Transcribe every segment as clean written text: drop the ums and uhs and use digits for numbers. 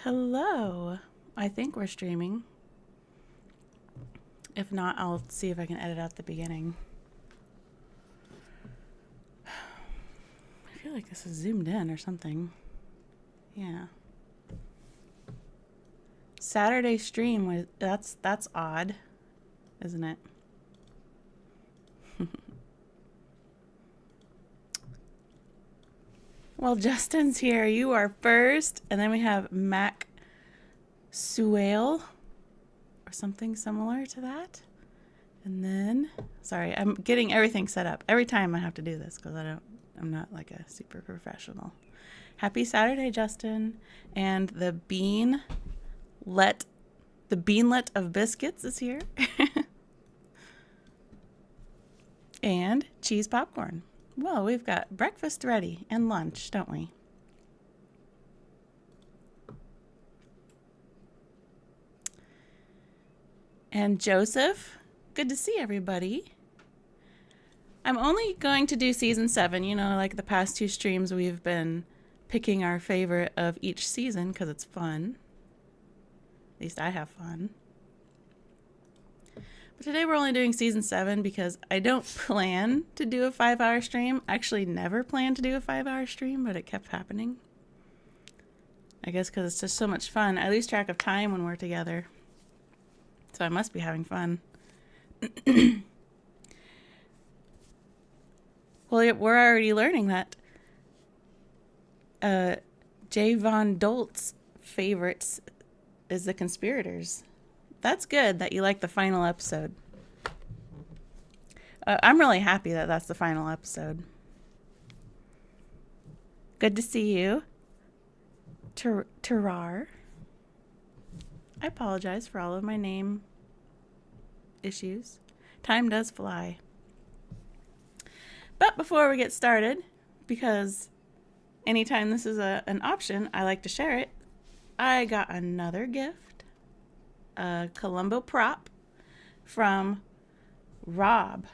Hello. I think we're streaming. If not, I'll see if I can edit out the beginning. I feel like this is zoomed in or something. Yeah. Saturday stream was that's odd, isn't it? Well, Justin's here. You are first, and then we have Mac Suale or something similar to that. And then, sorry, I'm getting everything set up. Every time I have to do this because I'm not like a super professional. Happy Saturday, Justin. And the beanlet of biscuits is here. And cheese popcorn. Well, we've got breakfast ready and lunch, don't we? And Joseph, good to see everybody. I'm only going to do season 7. You know, like the past 2 streams, we've been picking our favorite of each season because it's fun. At least I have fun. But today we're only doing season 7 because I don't plan to do a 5-hour stream. I actually never planned to do a 5-hour stream, but it kept happening. I guess because it's just so much fun. I lose track of time when we're together. So I must be having fun. Well, we're already learning that J. Von Dolt's favorites is The Conspirators. That's good that you like the final episode. I'm really happy that that's the final episode. Good to see you. Terrar. I apologize for all of my name issues. Time does fly. But before we get started, because anytime this is an option, I like to share it, I got another gift. A Columbo prop from Rob.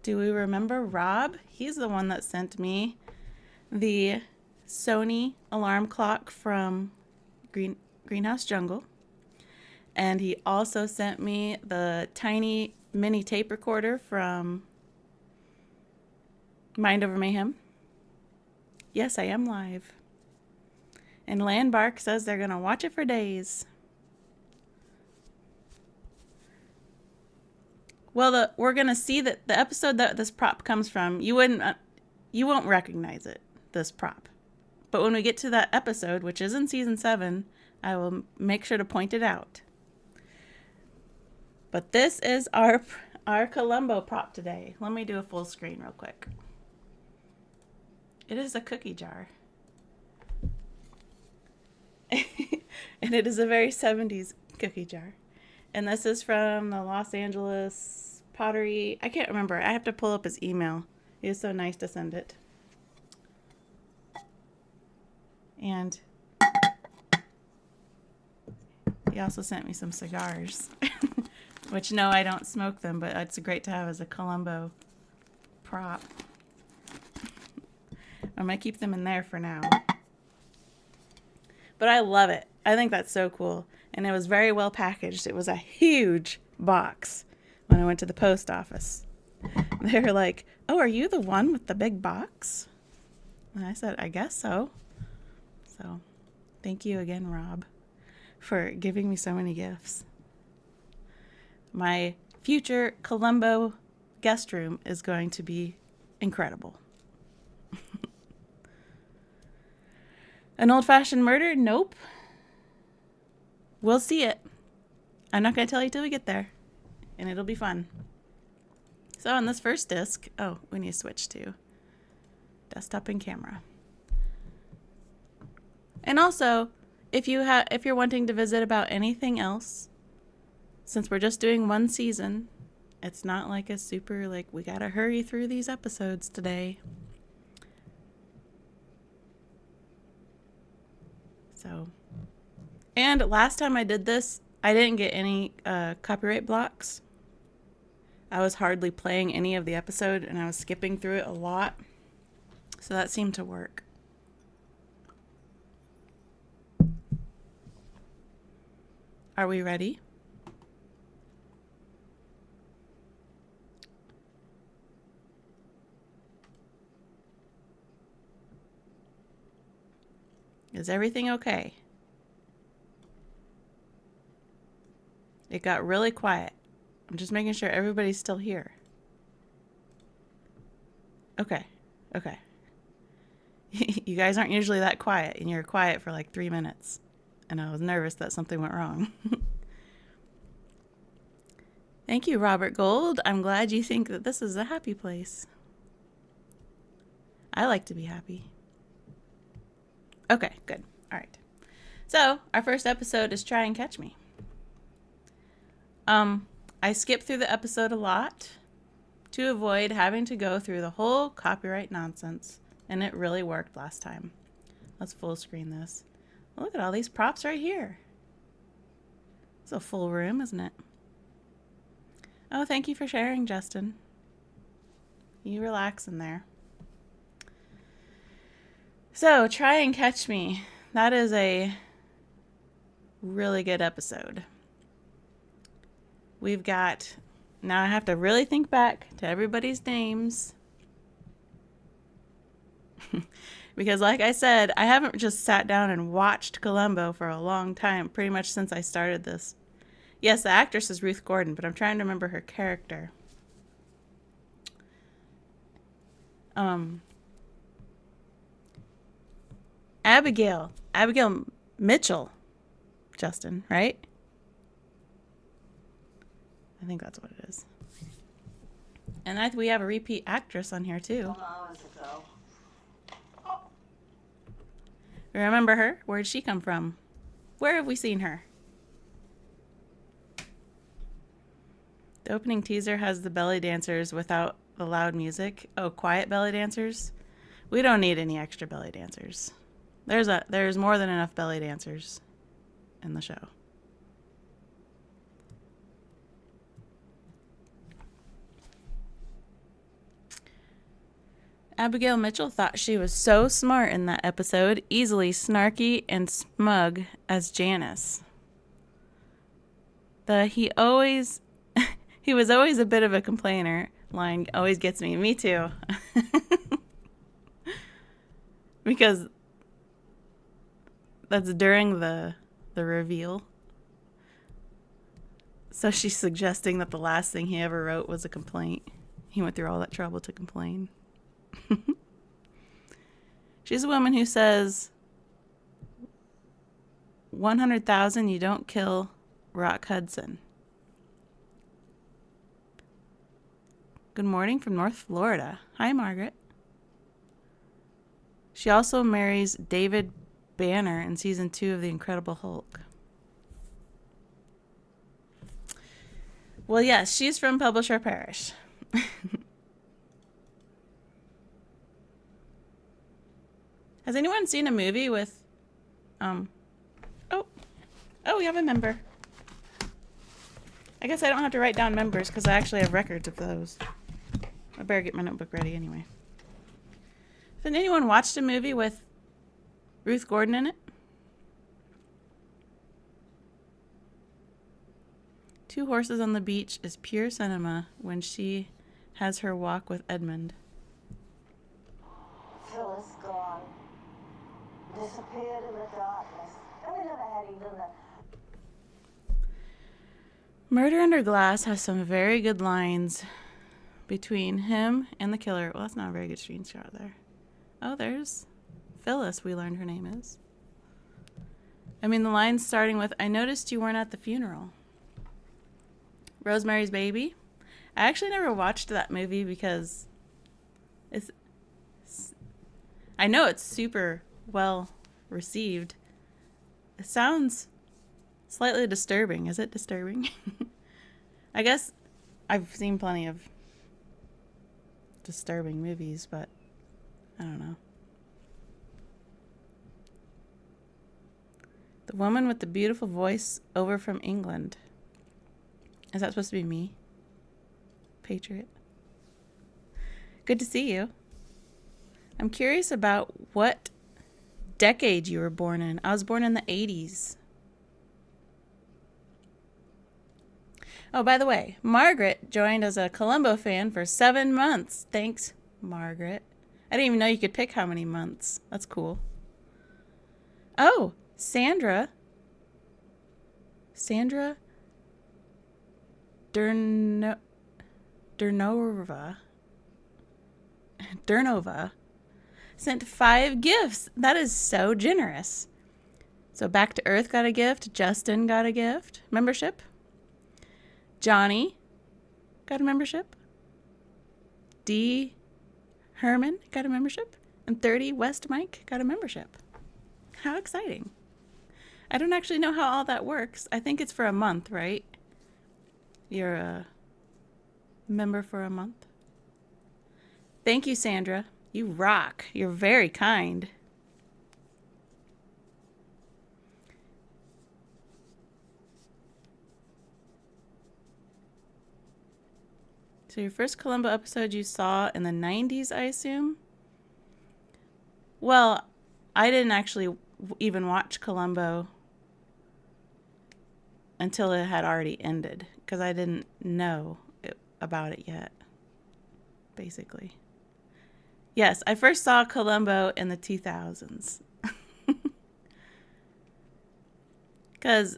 Do we remember Rob? He's the one that sent me the Sony alarm clock from Greenhouse Jungle. And he also sent me the tiny mini tape recorder from Mind Over Mayhem. Yes, I am live. And Landbark says they're going to watch it for days. Well, we're going to see that the episode that this prop comes from, you won't recognize it, this prop. But when we get to that episode, which is in season 7, I will make sure to point it out. But this is our Columbo prop today. Let me do a full screen real quick. It is a cookie jar. And it is a very 70s cookie jar. And this is from the Los Angeles Pottery. I can't remember. I have to pull up his email. He was so nice to send it. And he also sent me some cigars. Which, no, I don't smoke them, but it's great to have as a Columbo prop. I might keep them in there for now. But I love it. I think that's so cool. And it was very well packaged. It was a huge box when I went to the post office. They were like, "Oh, are you the one with the big box?" And I said, "I guess so." So, thank you again, Rob, for giving me so many gifts. My future Columbo guest room is going to be incredible. An old-fashioned murder? Nope. We'll see it. I'm not going to tell you till we get there. And it'll be fun. So on this first disc, we need to switch to desktop and camera. And also, if you're wanting to visit about anything else, since we're just doing one season, it's not like a super, we gotta hurry through these episodes today. So, and last time I did this, I didn't get any copyright blocks. I was hardly playing any of the episode, and I was skipping through it a lot. So that seemed to work. Are we ready? Is everything okay? It got really quiet. I'm just making sure everybody's still here. Okay. Okay. You guys aren't usually that quiet, and you're quiet for like 3 minutes. And I was nervous that something went wrong. Thank you, Robert Gold. I'm glad you think that this is a happy place. I like to be happy. Okay, good. All right. So, our first episode is Try and Catch Me. I skipped through the episode a lot to avoid having to go through the whole copyright nonsense, and it really worked last time. Let's full screen this. Look at all these props right here. It's a full room, isn't it? Oh, thank you for sharing, Justin. You relax in there. So, Try and Catch Me. That is a really good episode. We've got, now I have to really think back to everybody's names. Because like I said, I haven't just sat down and watched Columbo for a long time, pretty much since I started this. Yes, the actress is Ruth Gordon, but I'm trying to remember her character. Abigail Mitchell, Justin, right? I think that's what it is. And we have a repeat actress on here too. Remember her? Where did she come from? Where have we seen her? The opening teaser has the belly dancers without the loud music. Oh, quiet belly dancers? We don't need any extra belly dancers. There's more than enough belly dancers in the show. Abigail Mitchell thought she was so smart in that episode, easily snarky and smug as Janice. He was always a bit of a complainer line always gets me. Me too. Because that's during the reveal. So she's suggesting that the last thing he ever wrote was a complaint. He went through all that trouble to complain. She's a woman who says 100,000 you don't kill Rock Hudson. Good morning from North Florida. Hi, Margaret. She also marries David Banner in season 2 of The Incredible Hulk. Well, yes, she's from Publisher Parish. Has anyone seen a movie with, oh, we have a member. I guess I don't have to write down members because I actually have records of those. I better get my notebook ready anyway. Has anyone watched a movie with Ruth Gordon in it? Two Horses on the Beach is pure cinema when she has her walk with Edmund. Phyllis gone. Disappeared in the darkness. And we never had even the... Murder Under Glass has some very good lines between him and the killer. Well, that's not a very good screenshot there. Oh, there's Phyllis, we learned her name is. I mean, the lines starting with, I noticed you weren't at the funeral. Rosemary's Baby. I actually never watched that movie because I know it's super well received. It sounds slightly disturbing. Is it disturbing? I guess I've seen plenty of disturbing movies, but I don't know. The woman with the beautiful voice over from England. Is that supposed to be me? Patriot. Good to see you. I'm curious about what decade you were born in. I was born in the 80s. Oh, by the way, Margaret joined as a Columbo fan for 7 months. Thanks, Margaret. I didn't even know you could pick how many months. That's cool. Oh, Sandra Durno- Durnova sent 5 gifts. That is so generous. So Back to Earth got a gift. Justin got a gift. Membership. Johnny got a membership. D. Herman got a membership. And 30 West Mike got a membership. How exciting. I don't actually know how all that works. I think it's for a month, right? You're a member for a month. Thank you, Sandra. You rock. You're very kind. So your first Columbo episode you saw in the 90s, I assume? Well, I didn't actually even watch Columbo until it had already ended because I didn't know about it yet, basically. Yes, I first saw Columbo in the 2000s. Because,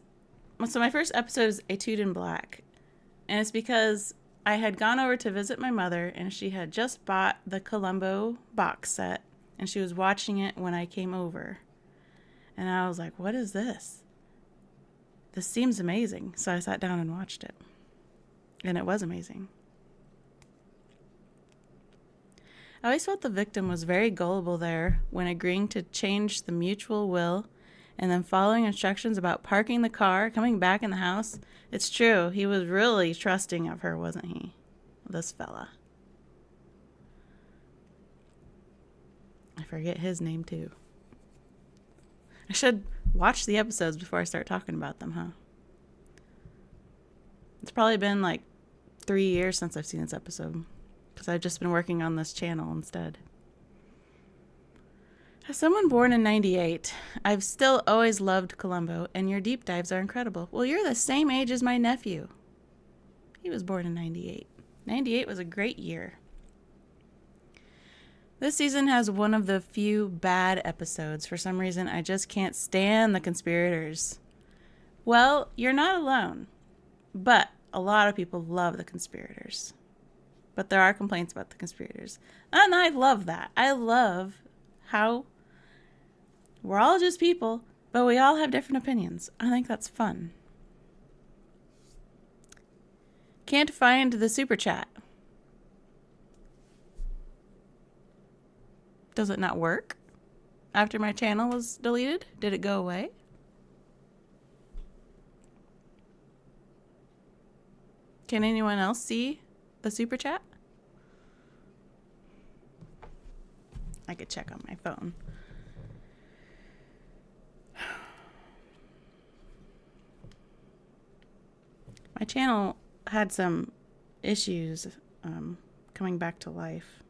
so my first episode is Etude in Black. And it's because I had gone over to visit my mother and she had just bought the Columbo box set and she was watching it when I came over. And I was like, what is this? This seems amazing. So I sat down and watched it. And it was amazing. I always felt the victim was very gullible there when agreeing to change the mutual will and then following instructions about parking the car, coming back in the house. It's true. He was really trusting of her, wasn't he? This fella. I forget his name, too. I should watch the episodes before I start talking about them, huh? It's probably been like 3 years since I've seen this episode because I've just been working on this channel instead. As someone born in 98, I've still always loved Columbo, and your deep dives are incredible. Well, you're the same age as my nephew. He was born in 98. 98 was a great year. This season has one of the few bad episodes. For some reason, I just can't stand the conspirators. Well, you're not alone, but a lot of people love the conspirators. But there are complaints about the conspirators. And I love that. I love how we're all just people, but we all have different opinions. I think that's fun. Can't find the super chat. Does it not work? After my channel was deleted, did it go away? Can anyone else see the super chat? I could check on my phone. My channel had some issues coming back to life.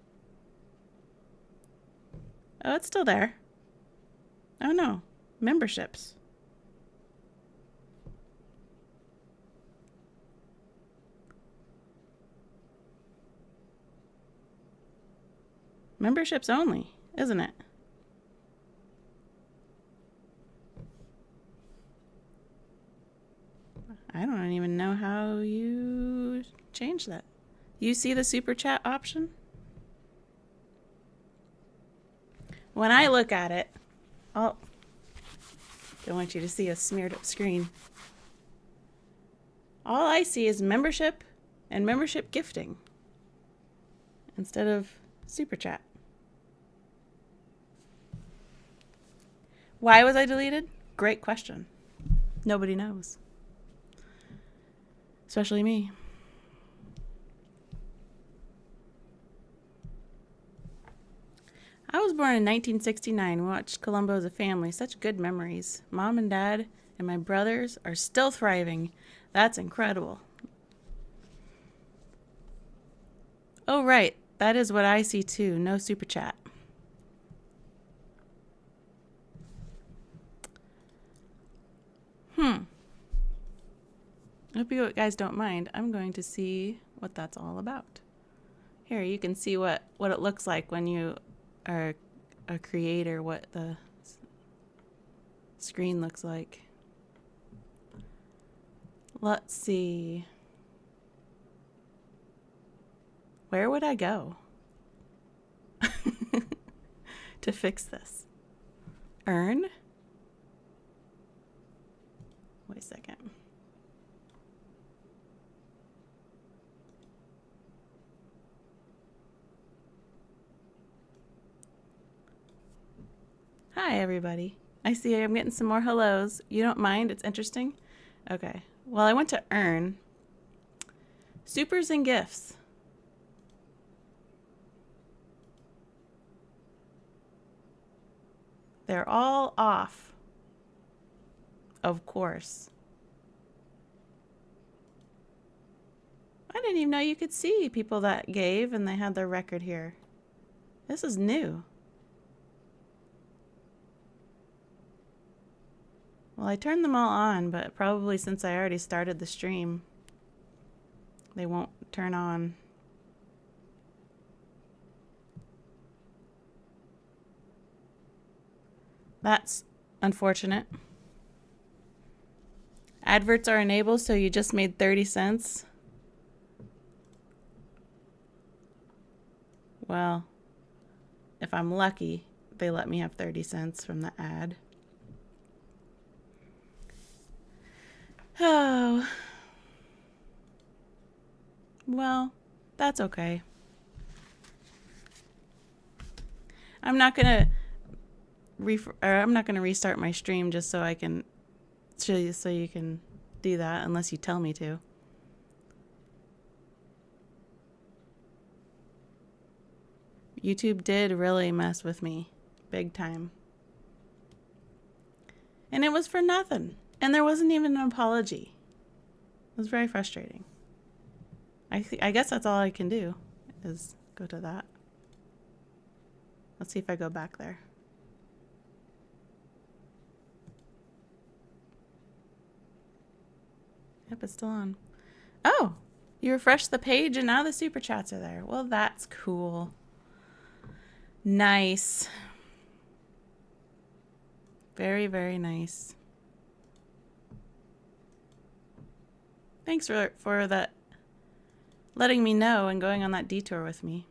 Oh, it's still there. Oh no, memberships. Memberships only, isn't it? I don't even know how you change that. You see the super chat option? When I look at it, oh, don't want you to see a smeared up screen. All I see is membership and membership gifting instead of super chat. Why was I deleted? Great question. Nobody knows. Especially me. I was born in 1969. We watched Columbo as a family. Such good memories. Mom and Dad and my brothers are still thriving. That's incredible. Oh, right. That is what I see too. No super chat. I hope you guys don't mind. I'm going to see what that's all about. Here, you can see what it looks like when you are a creator, what the screen looks like. Let's see. Where would I go to fix this? Earn? Wait a second. Hi, everybody. I see I'm getting some more hellos. You don't mind? It's interesting? Okay. Well, I went to earn. Supers and gifts. They're all off. Of course. I didn't even know you could see people that gave and they had their record here. This is new. Well, I turned them all on, but probably since I already started the stream, they won't turn on. That's unfortunate. Adverts are enabled, so you just made 30 cents. Well, if I'm lucky, they let me have 30 cents from the ad. Oh. Well, that's okay. I'm not gonna restart my stream just so I can show you, so you can do that unless you tell me to. YouTube did really mess with me big time. And it was for nothing. And there wasn't even an apology. It was very frustrating. I guess that's all I can do is go to that. Let's see if I go back there. Yep, it's still on. Oh, you refreshed the page and now the super chats are there. Well, that's cool. Nice. Very, very nice. Thanks for that, letting me know and going on that detour with me.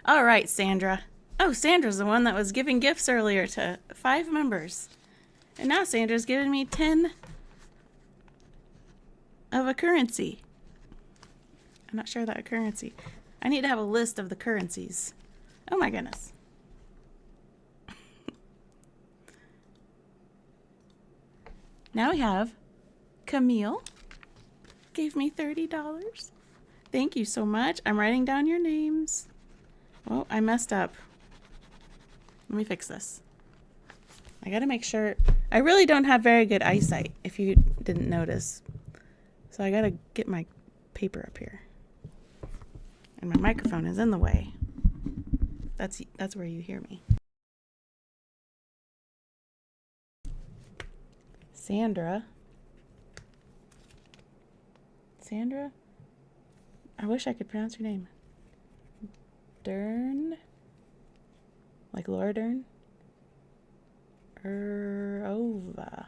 All right, Sandra. Oh, Sandra's the one that was giving gifts earlier to 5 members. And now Sandra's giving me 10 of a currency. I'm not sure that currency. I need to have a list of the currencies. Oh my goodness. Now we have Camille. Gave me $30. Thank you so much. I'm writing down your names. Oh, I messed up. Let me fix this. I gotta make sure. I really don't have very good eyesight, if you didn't notice. So I gotta get my paper up here. And my microphone is in the way. That's where you hear me. Sandra. Sandra? I wish I could pronounce your name. Dern? Like Laura Dern? Dernarova.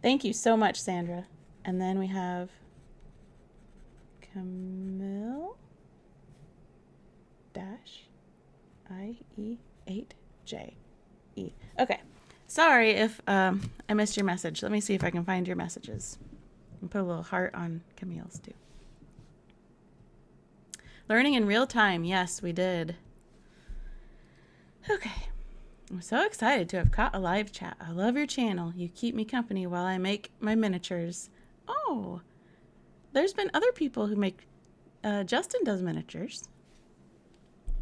Thank you so much, Sandra. And then we have Camille IE8JE. Okay. Sorry if I missed your message. Let me see if I can find your messages. And put a little heart on Camille's too. Learning in real time. Yes, we did. Okay. I'm so excited to have caught a live chat. I love your channel. You keep me company while I make my miniatures. Oh, there's been other people who make, Justin does miniatures.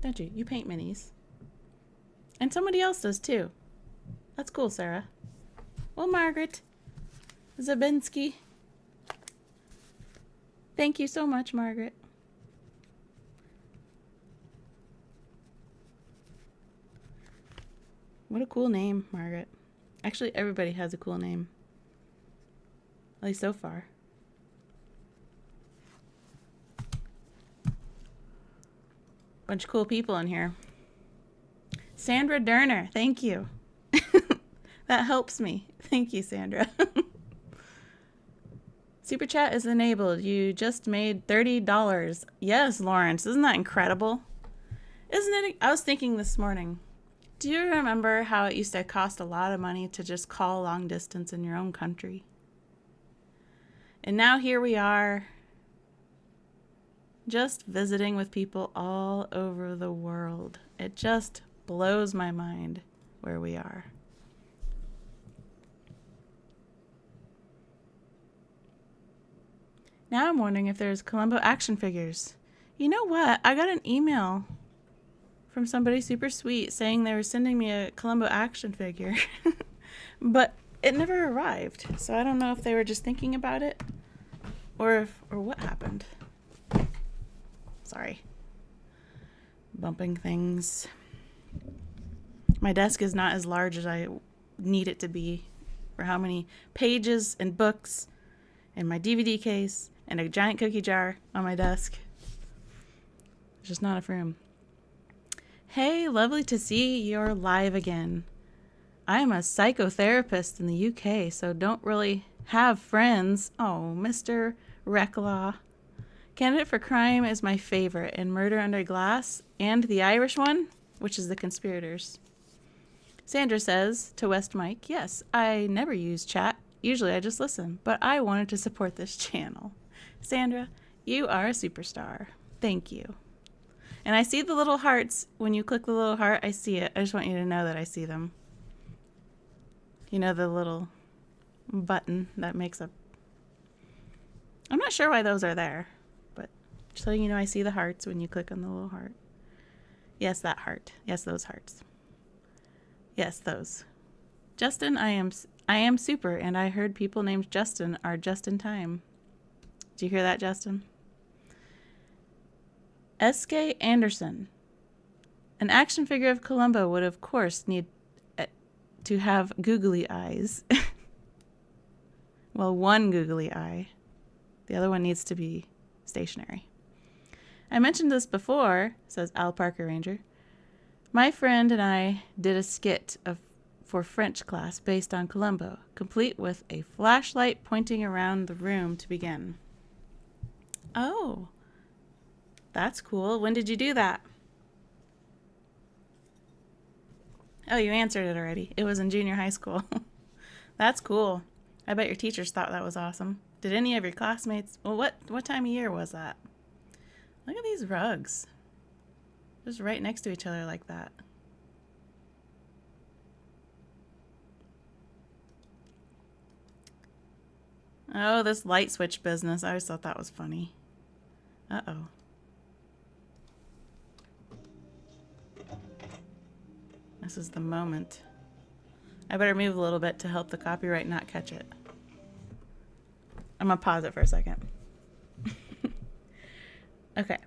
Don't you? You paint minis. And somebody else does too. That's cool, Sarah. Well, Margaret Zabinski. Thank you so much, Margaret. What a cool name, Margaret. Actually, everybody has a cool name. At least so far. Bunch of cool people in here. Sandra Durner, thank you. That helps me. Thank you, Sandra. Super chat is enabled. You just made $30. Yes, Lawrence. Isn't that incredible? Isn't it? I was thinking this morning. Do you remember how it used to cost a lot of money to just call long distance in your own country? And now here we are, just visiting with people all over the world. It just blows my mind where we are. Now I'm wondering if there's Columbo action figures. You know what? I got an email from somebody super sweet saying they were sending me a Columbo action figure. But it never arrived. So I don't know if they were just thinking about it or what happened. Sorry. Bumping things. My desk is not as large as I need it to be for how many pages and books and my DVD case and a giant cookie jar on my desk. There's just not enough room. Hey, lovely to see you're live again. I'm a psychotherapist in the UK, so don't really have friends. Oh, Mr. Recklaw. Candidate for Crime is my favorite, and Murder Under Glass, and the Irish one, which is The Conspirators. Sandra says to West Mike, yes, I never use chat. Usually I just listen, but I wanted to support this channel. Sandra, you are a superstar. Thank you. And I see the little hearts. When you click the little heart, I see it. I just want you to know that I see them. You know, the little button that makes a... I'm not sure why those are there, but just so you know, I see the hearts when you click on the little heart. Yes, that heart. Yes, those hearts. Yes, those. Justin, I am super, and I heard people named Justin are just in time. Did you hear that, Justin? S.K. Anderson. An action figure of Columbo would, of course, need to have googly eyes. Well, one googly eye. The other one needs to be stationary. I mentioned this before, says Al Parker Ranger. My friend and I did a skit for French class based on Columbo, complete with a flashlight pointing around the room to begin. Oh, that's cool. When did you do that? Oh, you answered it already. It was in junior high school. That's cool. I bet your teachers thought that was awesome. Did any of your classmates... Well, what time of year was that? Look at these rugs. Just right next to each other like that. Oh, this light switch business. I always thought that was funny. Uh-oh. This is the moment. I better move a little bit to help the copyright not catch it. I'm gonna pause it for a second. Okay.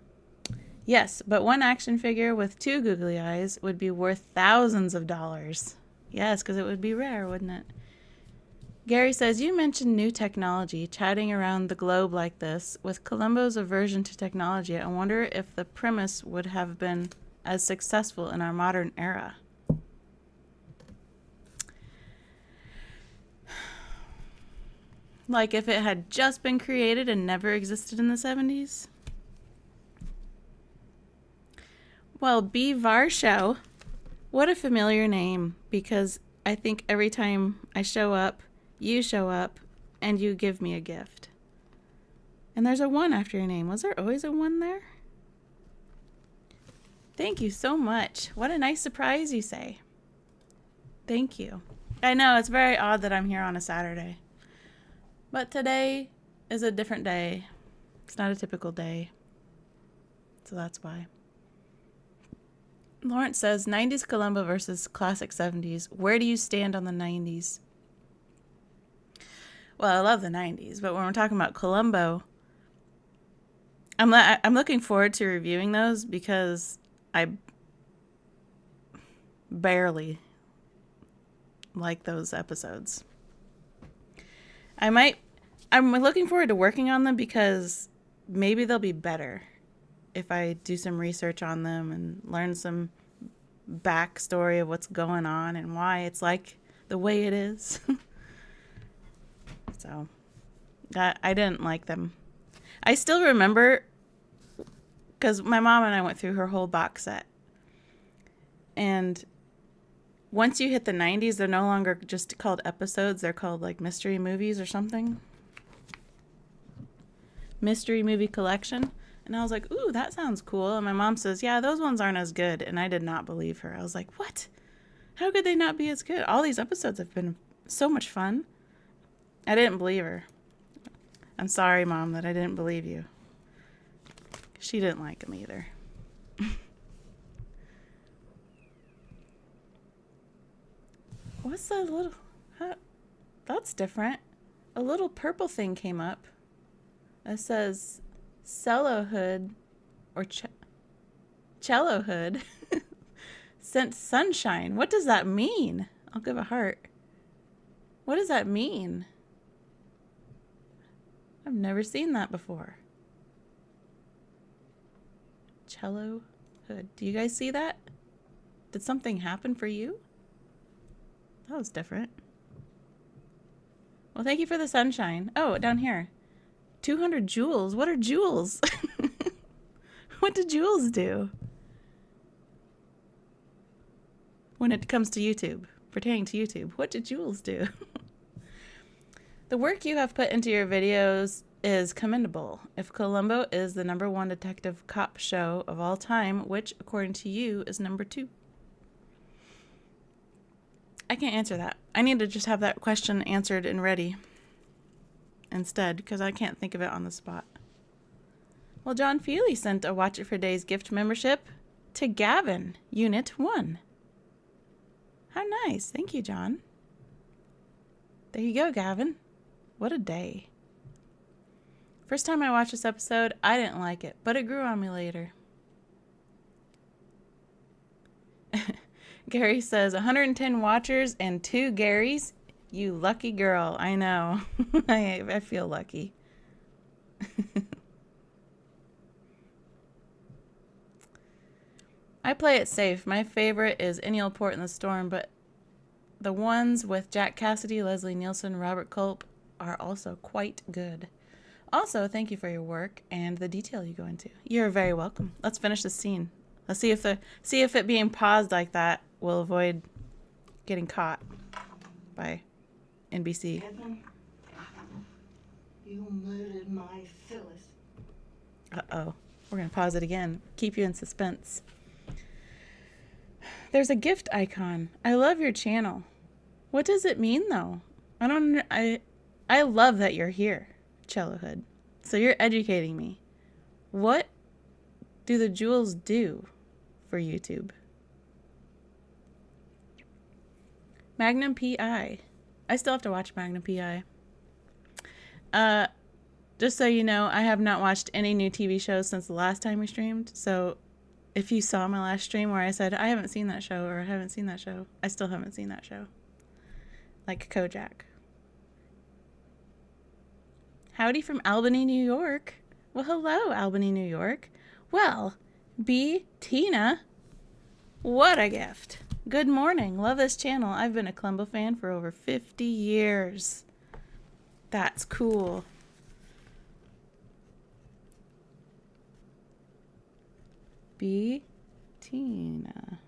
Yes, but one action figure with two googly eyes would be worth thousands of dollars. Yes, because it would be rare, wouldn't it? Gary says, you mentioned new technology, chatting around the globe like this. With Columbo's aversion to technology, I wonder if the premise would have been as successful in our modern era. Like if it had just been created and never existed in the 70s? Well, B. Varsho, what a familiar name, because I think every time I show up, you show up, and you give me a gift. And there's a 1 after your name. Was there always a 1 there? Thank you so much. What a nice surprise you say. Thank you. I know, it's very odd that I'm here on a Saturday. But today is a different day. It's not a typical day. So that's why. Lawrence says, 90s Columbo versus classic 70s. Where do you stand on the 90s? Well, I love the 90s, but when we're talking about Columbo, I'm looking forward to reviewing those because I barely like those episodes. I'm looking forward to working on them because maybe they'll be better if I do some research on them and learn some backstory of what's going on and why it's like the way it is. So I didn't like them. I still remember because my mom and I went through her whole box set. And once you hit the 90s, they're no longer just called episodes. They're called like mystery movies or something. Mystery movie collection. And I was like, ooh, that sounds cool. And my mom says, yeah, those ones aren't as good. And I did not believe her. I was like, what? How could they not be as good? All these episodes have been so much fun. I didn't believe her. I'm sorry, Mom, that I didn't believe you. She didn't like them either. What's that little... That's different. A little purple thing came up. It says cello hood or cello hood sent sunshine. What does that mean? I'll give a heart. What does that mean? I've never seen that before. Cello hood. Do you guys see that? Did something happen for you? That was different. Well, thank you for the sunshine. Oh, down here. 200 jewels. What are jewels? What do jewels do? When it comes to YouTube, pertaining to YouTube, what do jewels do? The work you have put into your videos is commendable. If Columbo is the #1 detective cop show of all time, which, according to you, is #2? I can't answer that. I need to just have that question answered and ready instead, because I can't think of it on the spot. Well, John Feely sent a Watch It for Days gift membership to Gavin, Unit 1. How nice. Thank you, John. There you go, Gavin. What a day. First time I watched this episode, I didn't like it, but it grew on me later. Gary says, 110 watchers and 2 Garys. You lucky girl. I know. I feel lucky. I play it safe. My favorite is Any Old Port in the Storm, but the ones with Jack Cassidy, Leslie Nielsen, Robert Culp are also quite good. Also, thank you for your work and the detail you go into. You're very welcome. Let's finish this scene. Let's see if it being paused like that will avoid getting caught by NBC. Edmund, you murdered my Phyllis. Uh-oh. We're going to pause it again. Keep you in suspense. There's a gift icon. I love your channel. What does it mean, though? I love that you're here, Cello Hood. So you're educating me. What do the jewels do for YouTube? Magnum P.I. I still have to watch Magnum P.I. Just so you know, I have not watched any new TV shows since the last time we streamed. So if you saw my last stream where I said, I haven't seen that show or I haven't seen that show, I still haven't seen that show. Like Kojak. Howdy from Albany, New York. Well, hello, Albany, New York. Well, B. Tina. What a gift. Good morning. Love this channel. I've been a Columbo fan for over 50 years. That's cool. B. Tina.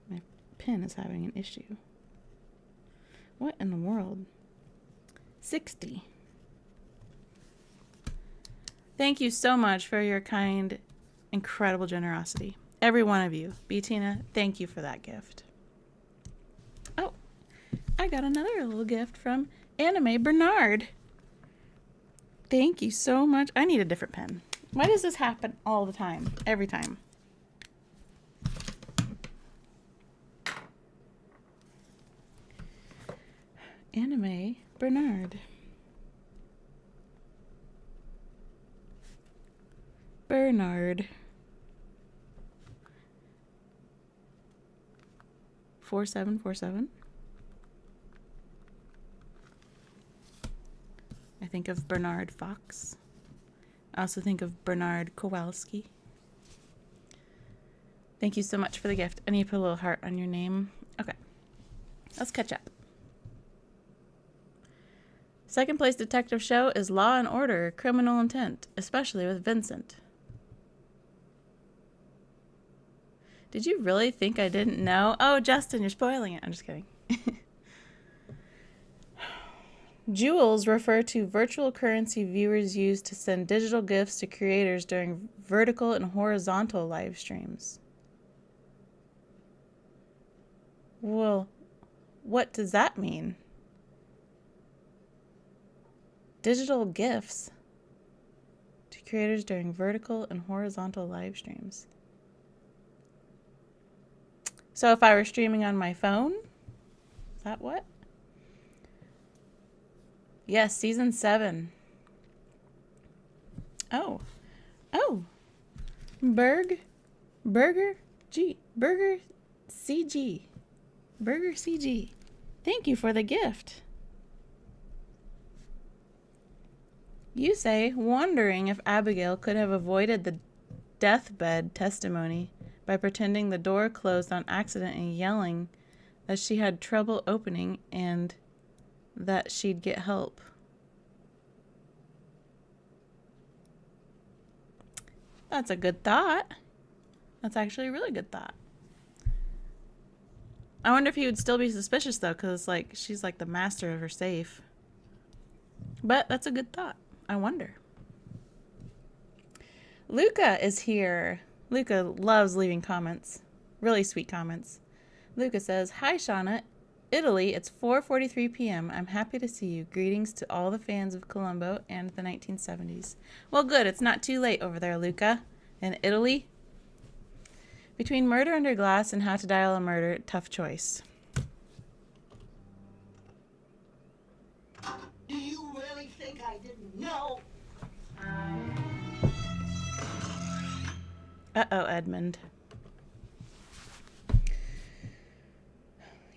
My pen is having an issue. What in the world? 60. Thank you so much for your kind, incredible generosity. Every one of you. B. Tina, thank you for that gift. Oh, I got another little gift from Anime Bernard. Thank you so much. I need a different pen. Why does this happen all the time? Every time. Anime Bernard. Bernard. 4747. I think of Bernard Fox. I also think of Bernard Kowalski. Thank you so much for the gift. I need to put a little heart on your name. Okay. Let's catch up. Second place detective show is Law and Order, Criminal Intent, especially with Vincent. Did you really think I didn't know? Oh, Justin, you're spoiling it. I'm just kidding. Jewels refer to virtual currency viewers use to send digital gifts to creators during vertical and horizontal live streams. Well, what does that mean? Digital gifts to creators during vertical and horizontal live streams. So if I were streaming on my phone, is that what? Yes, season 7. Oh. Burger CG. Thank you for the gift. You say, wondering if Abigail could have avoided the deathbed testimony by pretending the door closed on accident and yelling that she had trouble opening and that she'd get help. That's a good thought. That's actually a really good thought. I wonder if he would still be suspicious, though, because it's like she's like the master of her safe. But that's a good thought. I wonder. Luca is here. Luca loves leaving comments. Really sweet comments. Luca says, "Hi, Shauna. Italy, it's 4:43 p.m. I'm happy to see you. Greetings to all the fans of Columbo and the 1970s. Well, good. It's not too late over there, Luca. In Italy? Between Murder Under Glass and How to Dial a Murder, tough choice." Do you really think I didn't know? Uh-oh, Edmund.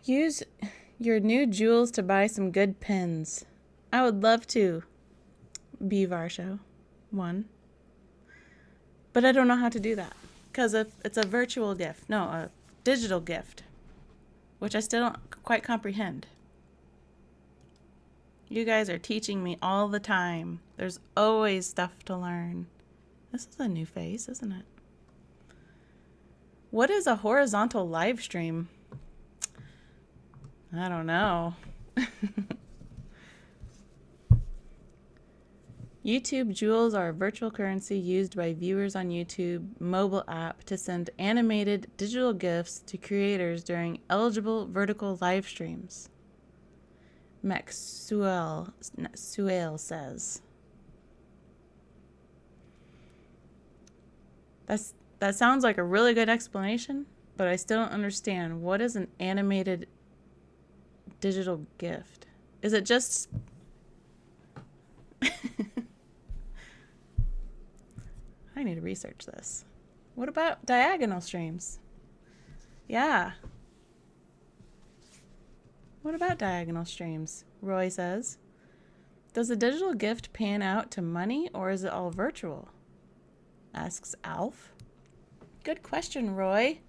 Use your new jewels to buy some good pins. I would love to. B. Varsho. 1. But I don't know how to do that. Because it's a virtual gift. No, a digital gift. Which I still don't quite comprehend. You guys are teaching me all the time. There's always stuff to learn. This is a new face, isn't it? What is a horizontal live stream? I don't know. YouTube jewels are a virtual currency used by viewers on YouTube mobile app to send animated digital gifts to creators during eligible vertical live streams. Maxwell says. That sounds like a really good explanation, but I still don't understand. What is an animated digital gift? Is it just... I need to research this. What about diagonal streams? Yeah. What about diagonal streams? Roy says. Does a digital gift pan out to money or is it all virtual? Asks Alf. Good question, Roy.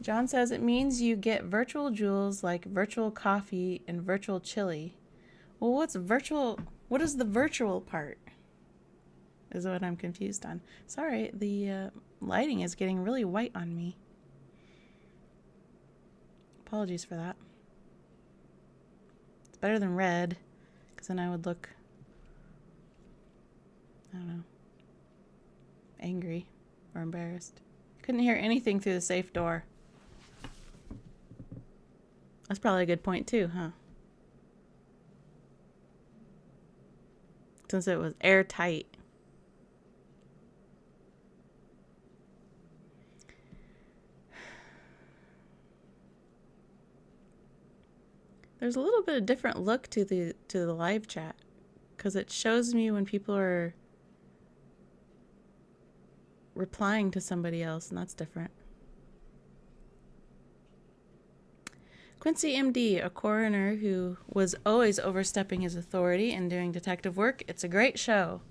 John says it means you get virtual jewels like virtual coffee and virtual chili. Well, what's virtual? What is the virtual part? Is what I'm confused on. Sorry, the lighting is getting really white on me. Apologies for that. It's better than red, because then I would look, I don't know, angry or embarrassed. Couldn't hear anything through the safe door. That's probably a good point too, huh? Since it was airtight. There's a little bit of different look to the live chat, because it shows me when people are replying to somebody else, and that's different. Quincy MD, a coroner who was always overstepping his authority and doing detective work. It's a great show.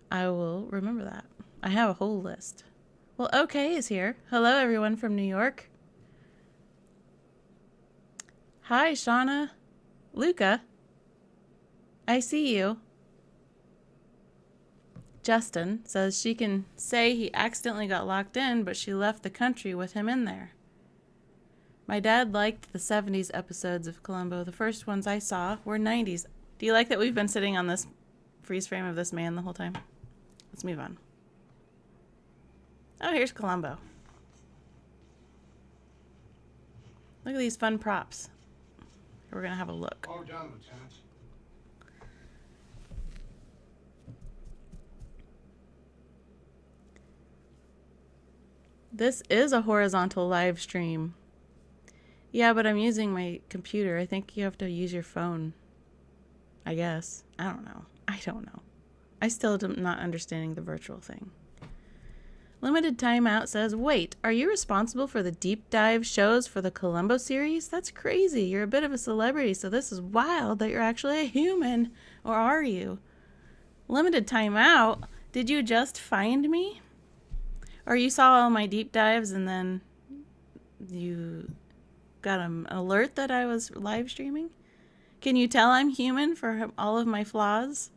I will remember that. I have a whole list. Well, OK is here. Hello, everyone from New York. Hi, Shauna. Luca. I see you. Justin says she can say he accidentally got locked in, but she left the country with him in there. My dad liked the 70s episodes of Columbo. The first ones I saw were 90s. Do you like that we've been sitting on this freeze frame of this man the whole time? Let's move on. Oh, here's Columbo. Look at these fun props. We're going to have a look. All done, Lieutenant. This is a horizontal live stream. Yeah, but I'm using my computer. I think you have to use your phone. I guess. I don't know. I still am not understanding the virtual thing. Limited Timeout says, wait, are you responsible for the deep dive shows for the Columbo series? That's crazy. You're a bit of a celebrity, so this is wild that you're actually a human. Or are you? Limited Timeout? Did you just find me? Or you saw all my deep dives and then you got an alert that I was live streaming? Can you tell I'm human for all of my flaws?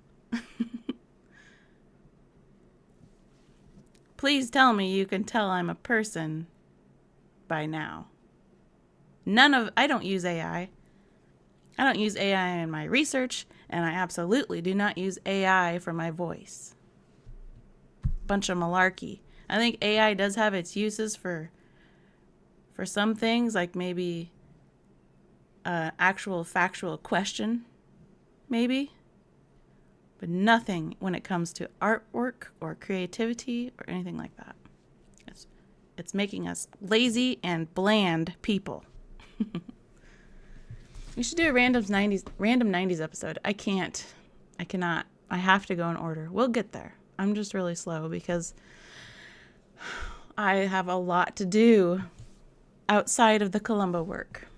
Please tell me you can tell I'm a person by now. I don't use AI. I don't use AI in my research, and I absolutely do not use AI for my voice. Bunch of malarkey. I think AI does have its uses for some things, like maybe actual factual question, maybe. But nothing when it comes to artwork or creativity or anything like that. It's making us lazy and bland people. We should do a random 90s episode. I cannot. I have to go in order. We'll get there. I'm just really slow because I have a lot to do outside of the Columbo work.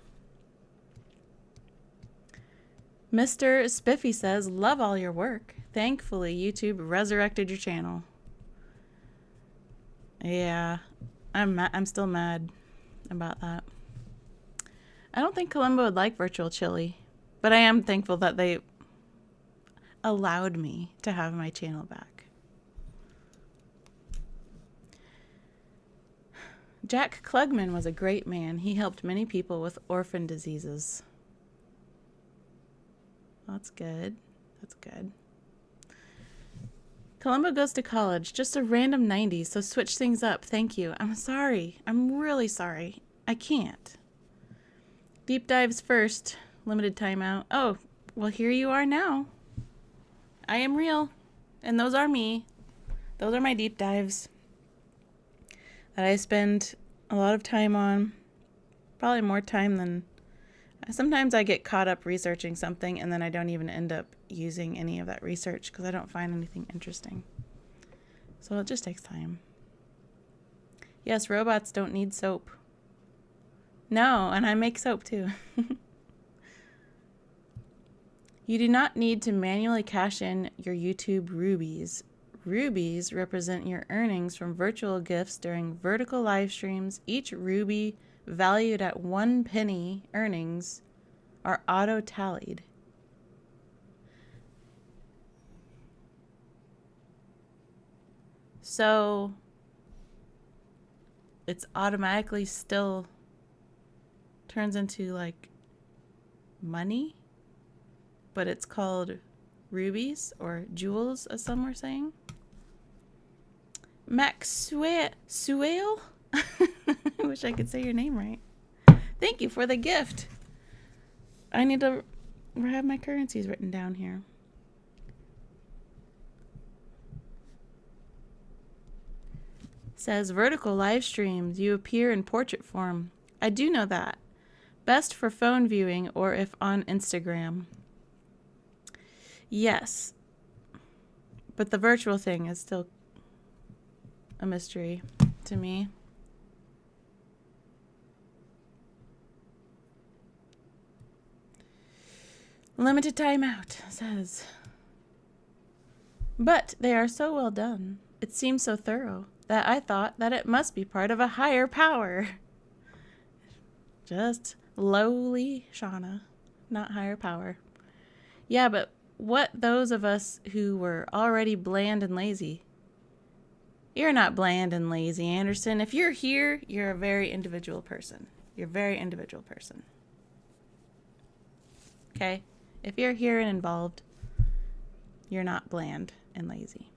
Mr. Spiffy says, love all your work. Thankfully, YouTube resurrected your channel. Yeah, I'm still mad about that. I don't think Columbo would like virtual chili, but I am thankful that they allowed me to have my channel back. Jack Klugman was a great man. He helped many people with orphan diseases. That's good. That's good. Columbo goes to college. Just a random 90s, so switch things up. Thank you. I'm sorry. I'm really sorry. I can't. Deep dives first. Limited timeout. Oh, well, here you are now. I am real. And those are me. Those are my deep dives that I spend a lot of time on. Probably more time than... Sometimes I get caught up researching something and then I don't even end up using any of that research because I don't find anything interesting. So it just takes time. Yes, robots don't need soap. No, and I make soap too. You do not need to manually cash in your YouTube rubies. Rubies represent your earnings from virtual gifts during vertical live streams. Each ruby valued at 1 penny earnings are auto-tallied. So it's automatically still turns into like money, but it's called rubies or jewels, as some were saying. Maxwell? I wish I could say your name right. Thank you for the gift. I need to have my currencies written down here. Says vertical live streams, you appear in portrait form. I do know that. Best for phone viewing or if on Instagram. Yes. But the virtual thing is still a mystery to me. Limited timeout says, but they are so well done. It seems so thorough that I thought that it must be part of a higher power. Just lowly Shauna, not higher power. Yeah, but what those of us who were already bland and lazy? You're not bland and lazy, Anderson. If you're here, you're a very individual person. You're a very individual person. Okay? If you're here and involved, you're not bland and lazy.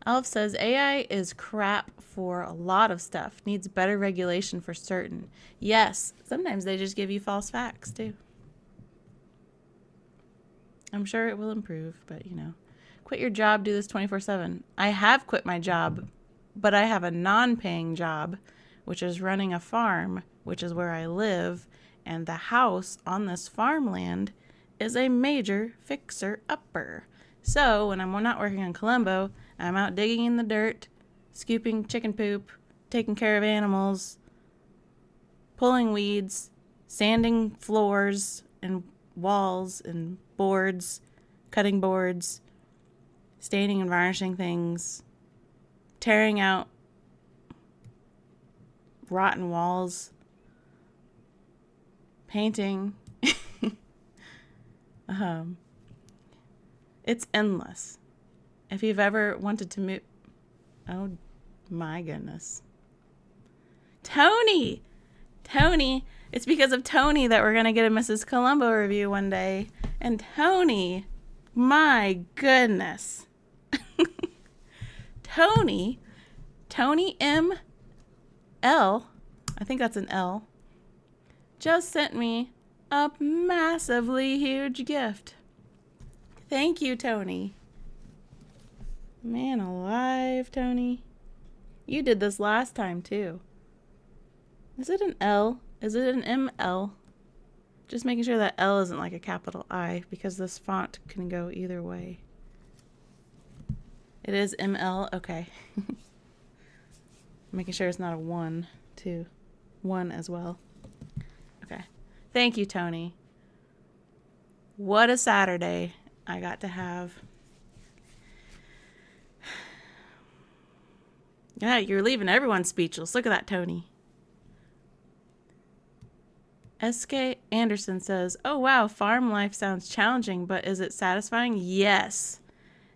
Alf says AI is crap for a lot of stuff. Needs better regulation for certain. Yes, sometimes they just give you false facts too. I'm sure it will improve, but you know. Quit your job, do this 24/7. I have quit my job, but I have a non-paying job, which is running a farm, which is where I live, and the house on this farmland is a major fixer-upper. So when I'm not working on Columbo, I'm out digging in the dirt, scooping chicken poop, taking care of animals, pulling weeds, sanding floors and walls and boards, cutting boards, staining and varnishing things, tearing out rotten walls, painting. It's endless. If you've ever wanted to move... Oh, my goodness. Tony! Tony! It's because of Tony that we're going to get a Mrs. Columbo review one day. And Tony, my goodness. Tony M. L, I think that's an L, just sent me a massively huge gift. Thank you, Tony. Man alive, Tony. You did this last time, too. Is it an L? Is it an ML? Just making sure that L isn't like a capital I, because this font can go either way. It is ML? Okay. Making sure it's not a 1, too. 1 as well. Okay. Thank you, Tony. What a Saturday I got to have. Yeah, you're leaving everyone speechless. Look at that, Tony. S.K. Anderson says, oh, wow, farm life sounds challenging, but is it satisfying? Yes.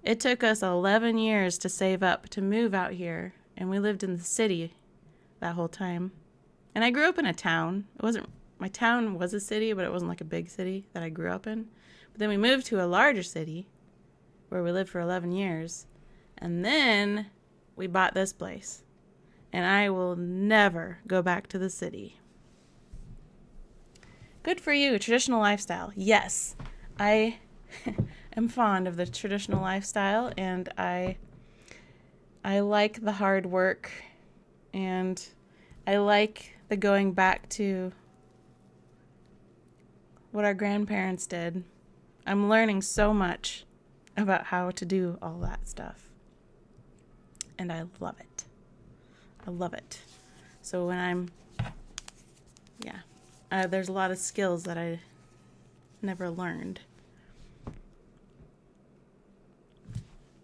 It took us 11 years to save up to move out here, and we lived in the city that whole time. And I grew up in a town. My town was a city, but it wasn't like a big city that I grew up in. But then we moved to a larger city where we lived for 11 years. And then we bought this place. And I will never go back to the city. Good for you, traditional lifestyle. Yes, I am fond of the traditional lifestyle, and I like the hard work, and I like the going back to what our grandparents did. I'm learning so much about how to do all that stuff, and I love it. I love it. So when there's a lot of skills that I never learned.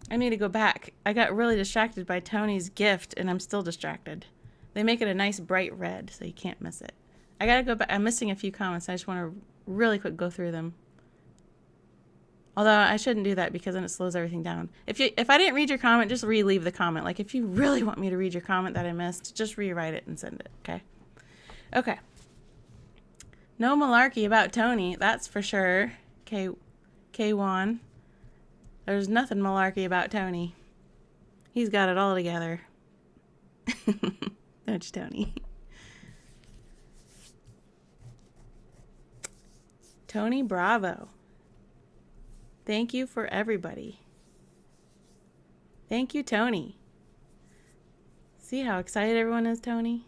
I need to go back. I got really distracted by Tony's gift, and I'm still distracted. They make it a nice bright red, so you can't miss it. I gotta go back. I'm missing a few comments. I just want to really quick go through them. Although I shouldn't do that because then it slows everything down. If I didn't read your comment, just re-leave the comment. Like if you really want me to read your comment that I missed, just rewrite it and send it, okay? Okay. No malarkey about Tony, that's for sure. K1. There's nothing malarkey about Tony. He's got it all together. Don't you, Tony? Tony Bravo. Thank you for everybody. Thank you, Tony. See how excited everyone is, Tony?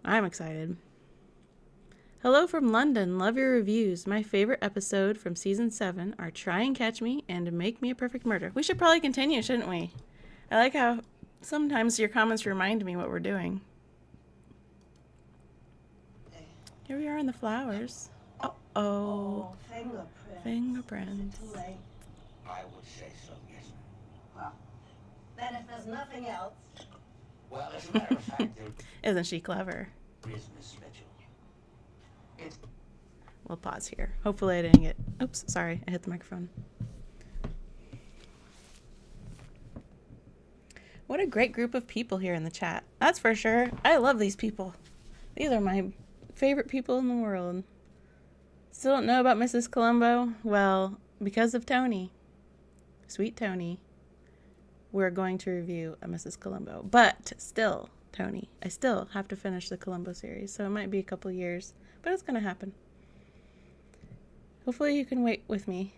I'm excited. Hello from London. Love your reviews. My favorite episode from season 7 are Try and Catch Me and Make Me a Perfect Murder. We should probably continue, shouldn't we? I like how sometimes your comments remind me what we're doing. Here we are in the flowers. Oh, fingerprints. fingerprints. Is it too late? I would say so, yes. Well, then if there's nothing else. Well, as a matter of fact, there Isn't she clever? is Miss Mitchell. It's We'll pause here. Hopefully I didn't get... Oops, sorry. I hit the microphone. What a great group of people here in the chat. That's for sure. I love these people. These are my favorite people in the world. Still don't know about Mrs. Columbo? Well, because of Tony, sweet Tony, we're going to review a Mrs. Columbo. But still, Tony, I still have to finish the Columbo series, so it might be a couple years, but it's going to happen. Hopefully you can wait with me.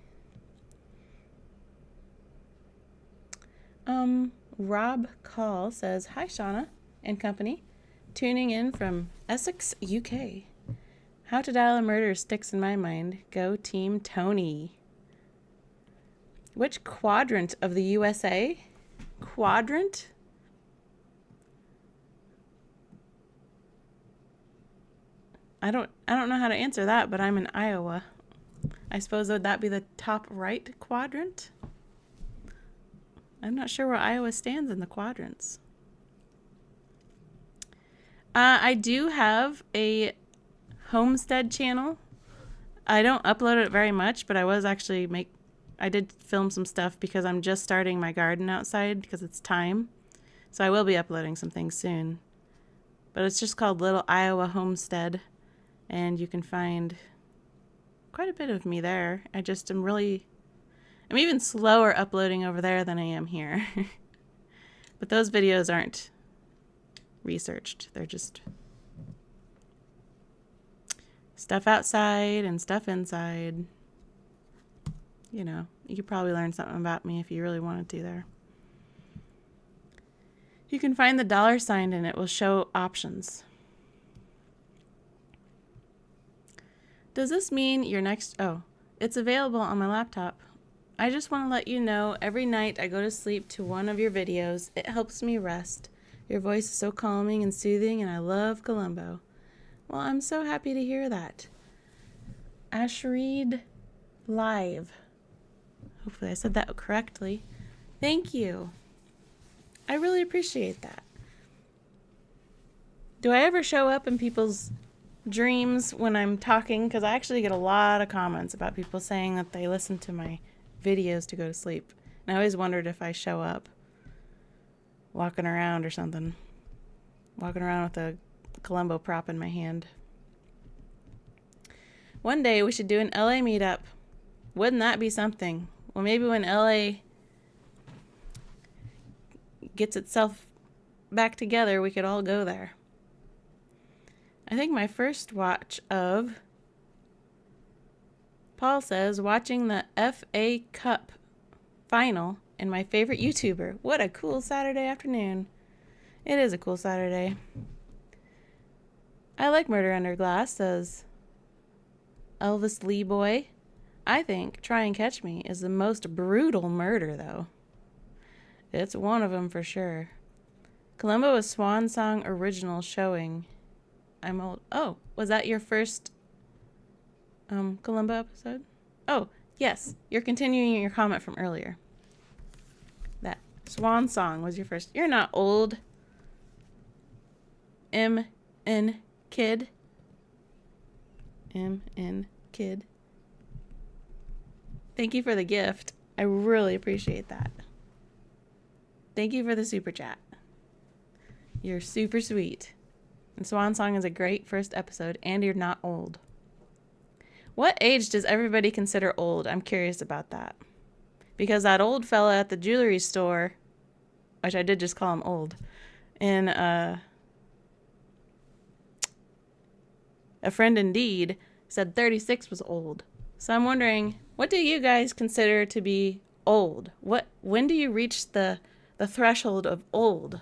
Rob Call says, "Hi, Shauna and company. Tuning in from Essex, UK. How to Dial a Murder sticks in my mind. Go Team Tony." Which quadrant of the USA? Quadrant? I don't know how to answer that, but I'm in Iowa. I suppose would that be the top right quadrant? I'm not sure where Iowa stands in the quadrants. I do have a homestead channel. I don't upload it very much, but I was actually I did film some stuff because I'm just starting my garden outside because it's time. So I will be uploading some things soon. But it's just called Little Iowa Homestead, and you can find quite a bit of me there. I'm even slower uploading over there than I am here. But those videos aren't researched. They're just stuff outside and stuff inside. You know, you could probably learn something about me if you really wanted to there. You can find the $sign and it will show options. Does this mean your next... Oh, it's available on my laptop. I just want to let you know, every night I go to sleep to one of your videos. It helps me rest. Your voice is so calming and soothing, and I love Columbo. Well, I'm so happy to hear that. Ashreed Live. Hopefully I said that correctly. Thank you. I really appreciate that. Do I ever show up in people's dreams when I'm talking? Because I actually get a lot of comments about people saying that they listen to my videos to go to sleep. And I always wondered if I show up walking around or something. Walking around with a Columbo prop in my hand. One day we should do an LA meetup. Wouldn't that be something? Well, maybe when LA gets itself back together, we could all go there. I think my first watch of... Paul says, watching the FA Cup final and my favorite YouTuber. What a cool Saturday afternoon. It is a cool Saturday. I like Murder Under Glass, says Elvis Lee Boy. I think Try and Catch Me is the most brutal murder, though. It's one of them for sure. Columbo is Swan Song original showing. I'm old. Oh, was that your first Columbo episode? Oh, yes. You're continuing your comment from earlier. That Swan Song was your first. You're not old. M.N. Kid. M.N. Kid. Thank you for the gift. I really appreciate that. Thank you for the super chat. You're super sweet. And Swan Song is a great first episode, and you're not old. What age does everybody consider old? I'm curious about that. Because that old fella at the jewelry store, which I did just call him old, in A Friend Indeed, said 36 was old. So I'm wondering, what do you guys consider to be old? When do you reach the threshold of old?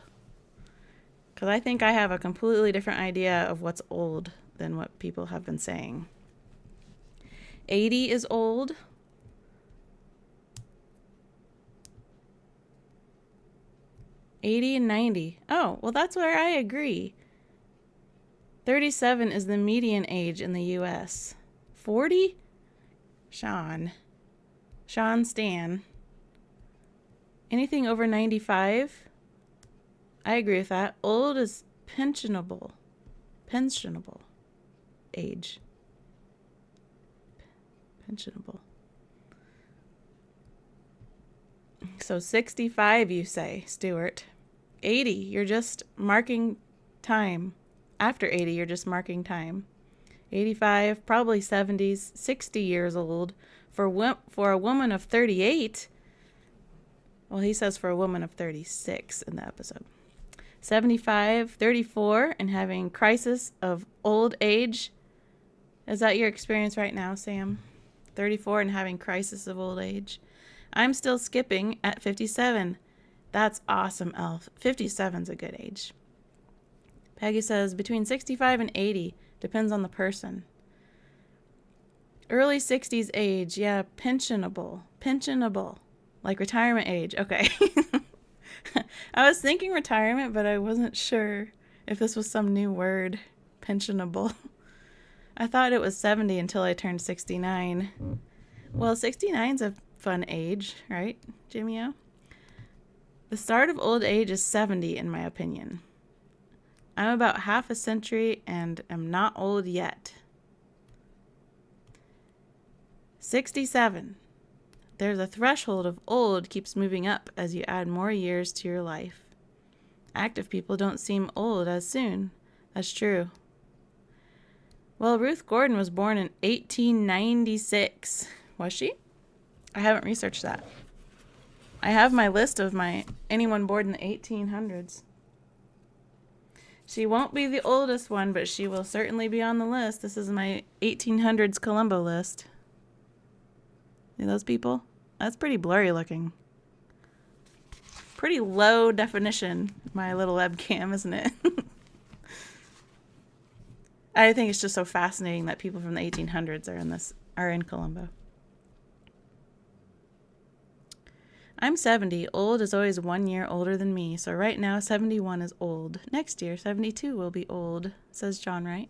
Because I think I have a completely different idea of what's old than what people have been saying. 80 is old. '80 and 90. Oh, well, that's where I agree. 37 is the median age in the U.S. 40? Sean Stan. Anything over 95? I agree with that. Old is pensionable age. Pensionable. So 65, you say, Stuart. 80, you're just marking time. After 80, you're just marking time. 85, probably 70s, 60 years old. For a woman of 38, well, he says for a woman of 36 in the episode. 75, 34, and having crisis of old age. Is that your experience right now, Sam? 34 and having crisis of old age. I'm still skipping at 57. That's awesome, Elf. 57's a good age. Peggy says between 65 and 80. Depends on the person. Early 60s age. Yeah, pensionable. Like retirement age. Okay. I was thinking retirement, but I wasn't sure if this was some new word. Pensionable. I thought it was 70 until I turned 69. Well, 69's a fun age, right, Jimmy-O? The start of old age is 70, in my opinion. I'm about half a century and am not old yet. 67. There's a threshold of old keeps moving up as you add more years to your life. Active people don't seem old as soon. That's true. Well, Ruth Gordon was born in 1896. Was she? I haven't researched that. I have my list of anyone born in the 1800s. She won't be the oldest one, but she will certainly be on the list. This is my 1800s Columbo list. See those people? That's pretty blurry looking. Pretty low definition, my little webcam, isn't it? I think it's just so fascinating that people from the 1800s are in Columbo. I'm 70. Old is always 1 year older than me, so right now 71 is old. Next year, 72 will be old, says John Wright.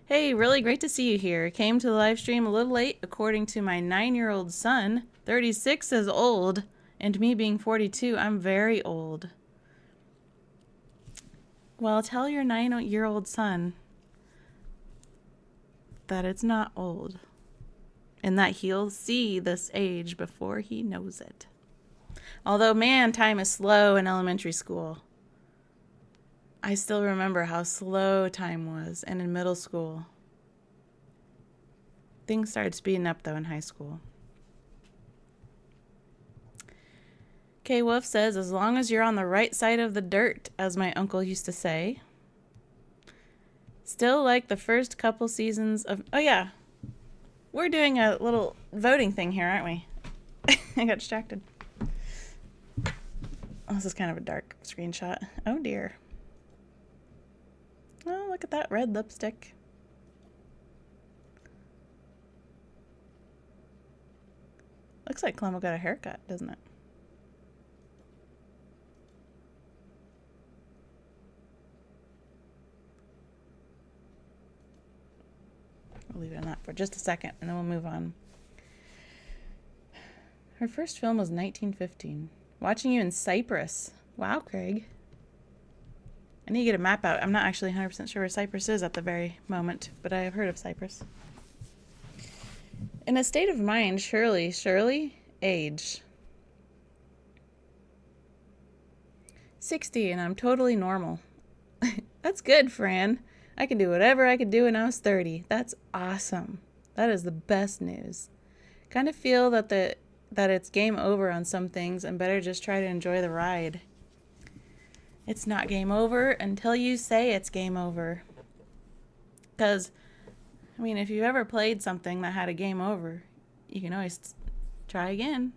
Hey, really great to see you here. Came to the live stream a little late. According to my 9-year-old son, 36 is old, and me being 42, I'm very old. Well, tell your 9-year-old son that it's not old, and that he'll see this age before he knows it. Although, man, time is slow in elementary school. I still remember how slow time was, and in middle school. Things started speeding up, though, in high school. K. Wolf says, as long as you're on the right side of the dirt, as my uncle used to say. Still like the first couple seasons of... Oh, yeah. We're doing a little voting thing here, aren't we? I got distracted. Oh, this is kind of a dark screenshot. Oh, dear. Oh, look at that red lipstick. Looks like Columbo got a haircut, doesn't it? We'll leave it on that for just a second, and then we'll move on. Her first film was 1915. Watching you in Cyprus. Wow, Craig. I need to get a map out. I'm not actually 100% sure where Cyprus is at the very moment, but I have heard of Cyprus. In a state of mind, Shirley, age. 60, and I'm totally normal. That's good, Fran. I can do whatever I could do when I was 30. That's awesome. That is the best news. Kind of feel that it's game over on some things and better just try to enjoy the ride. It's not game over until you say it's game over. Because, I mean, if you've ever played something that had a game over, you can always try again.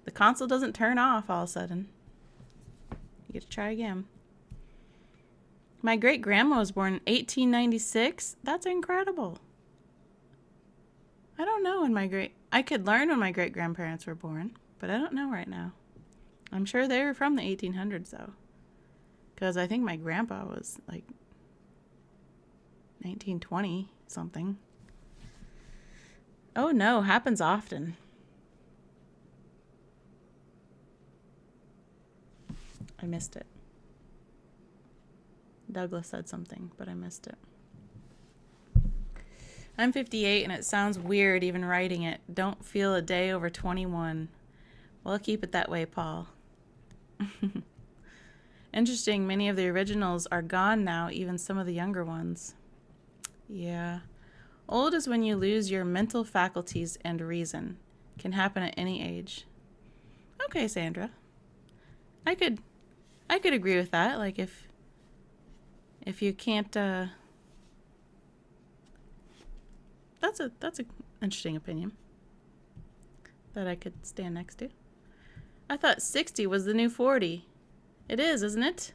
The console doesn't turn off all of a sudden. You get to try again. My great-grandma was born in 1896. That's incredible. I don't know I could learn when my great-grandparents were born, but I don't know right now. I'm sure they were from the 1800s, though. Because I think my grandpa was, like, 1920, something. Oh no, happens often. I missed it. Douglas said something, but I missed it. I'm 58 and it sounds weird even writing it. Don't feel a day over 21. Well, keep it that way, Paul. Interesting, many of the originals are gone now, even some of the younger ones. Yeah. Old is when you lose your mental faculties and reason. Can happen at any age. Okay, Sandra. I could agree with that. Like if you can't that's an interesting opinion that I could stand next to. I thought 60 was the new 40. It is, isn't it?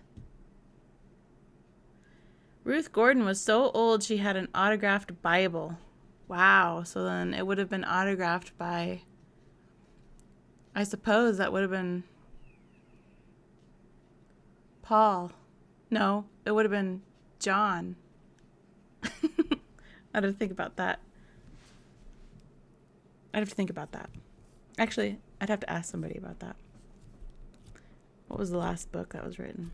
Ruth Gordon was so old she had an autographed Bible. Wow. So then it would have been autographed by, I suppose that would have been Paul. No, it would have been John. I had to think about that. Actually, I'd have to ask somebody about that. What was the last book that was written?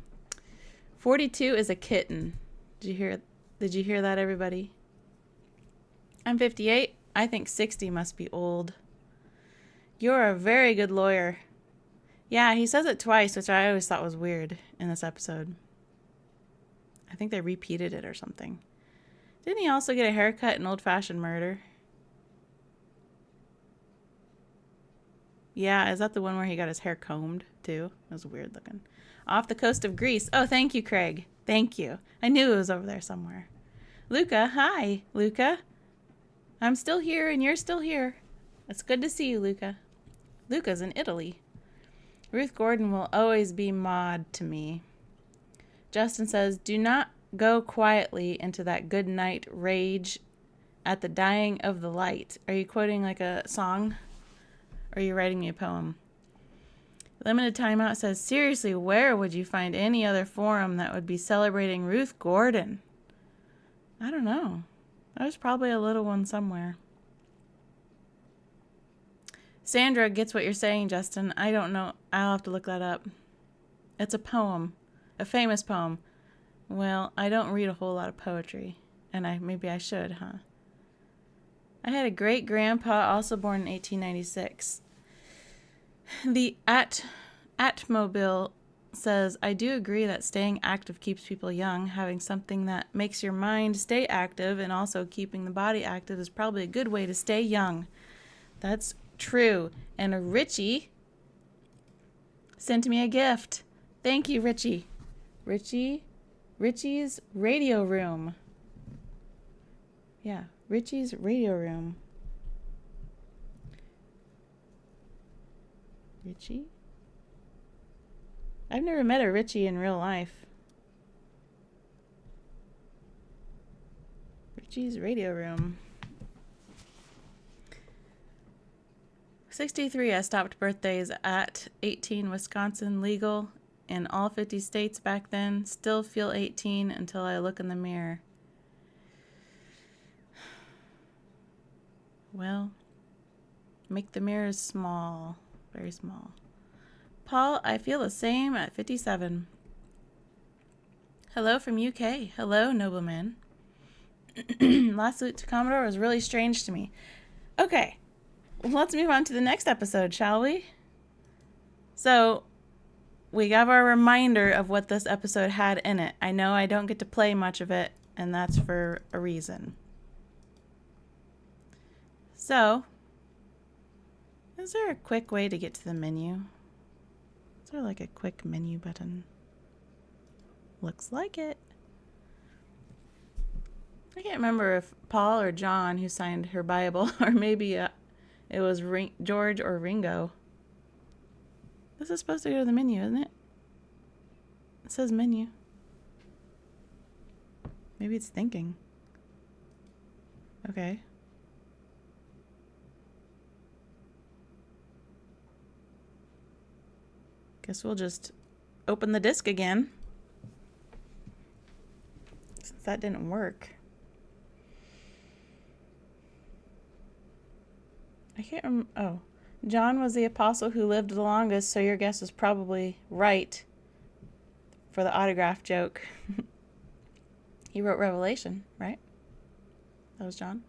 42 is a kitten. Did you hear that, everybody? I'm 58. I think 60 must be old. You're a very good lawyer. Yeah, he says it twice, which I always thought was weird in this episode. I think they repeated it or something. Didn't he also get a haircut in Old-Fashioned Murder? Yeah, is that the one where he got his hair combed, too? It was weird looking. Off the coast of Greece. Oh, thank you, Craig. Thank you. I knew it was over there somewhere. Luca, hi, Luca. I'm still here and you're still here. It's good to see you, Luca. Luca's in Italy. Ruth Gordon will always be Maud to me. Justin says, do not go quietly into that good night rage at the dying of the light. Are you quoting like a song? Or are you writing me a poem? Limited Timeout says, seriously, where would you find any other forum that would be celebrating Ruth Gordon? I don't know. There's probably a little one somewhere. Sandra gets what you're saying, Justin. I don't know. I'll have to look that up. It's a poem. A famous poem. Well, I don't read a whole lot of poetry. And maybe I should, huh? I had a great-grandpa also born in 1896. The Atmobile says, I do agree that staying active keeps people young. Having something that makes your mind stay active and also keeping the body active is probably a good way to stay young. That's true. And Richie sent me a gift. Thank you, Richie. Richie's Radio Room. Yeah, Richie's Radio Room. Richie? I've never met a Richie in real life. Richie's Radio Room. 63, I stopped birthdays at 18, Wisconsin, legal in all 50 states back then. Still feel 18 until I look in the mirror. Well, make the mirrors small. Very small. Paul, I feel the same at 57. Hello from UK. Hello, nobleman. Last salute to Commodore was really strange to me. Okay, let's move on to the next episode, shall we? So, we have our reminder of what this episode had in it. I know I don't get to play much of it, and that's for a reason. So, is there a quick way to get to the menu? Is there like a quick menu button? Looks like it. I can't remember if Paul or John who signed her Bible, or maybe it was George or Ringo. This is supposed to go to the menu, isn't it? It says menu. Maybe it's thinking. Okay. Guess we'll just open the disc again. Since that didn't work. I can't remember. Oh. John was the apostle who lived the longest, so your guess is probably right for the autograph joke. He wrote Revelation, right? That was John?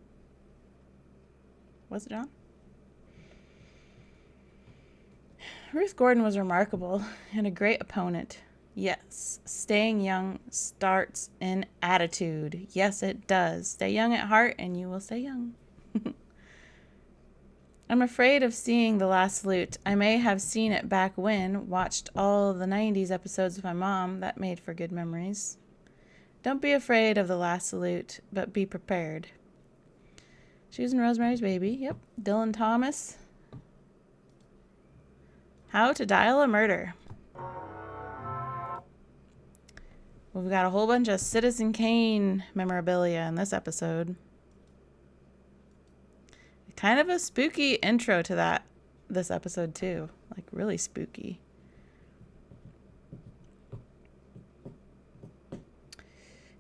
Was it John? Ruth Gordon was remarkable and a great opponent. Yes, staying young starts in attitude. Yes, it does. Stay young at heart and you will stay young. I'm afraid of seeing The Last Salute. I may have seen it back when, watched all the 90s episodes with my mom. That made for good memories. Don't be afraid of The Last Salute, but be prepared. She was in Rosemary's Baby. Yep. Dylan Thomas. How to Dial a Murder. We've got a whole bunch of Citizen Kane memorabilia in this episode. Kind of a spooky intro to this episode too. Like really spooky.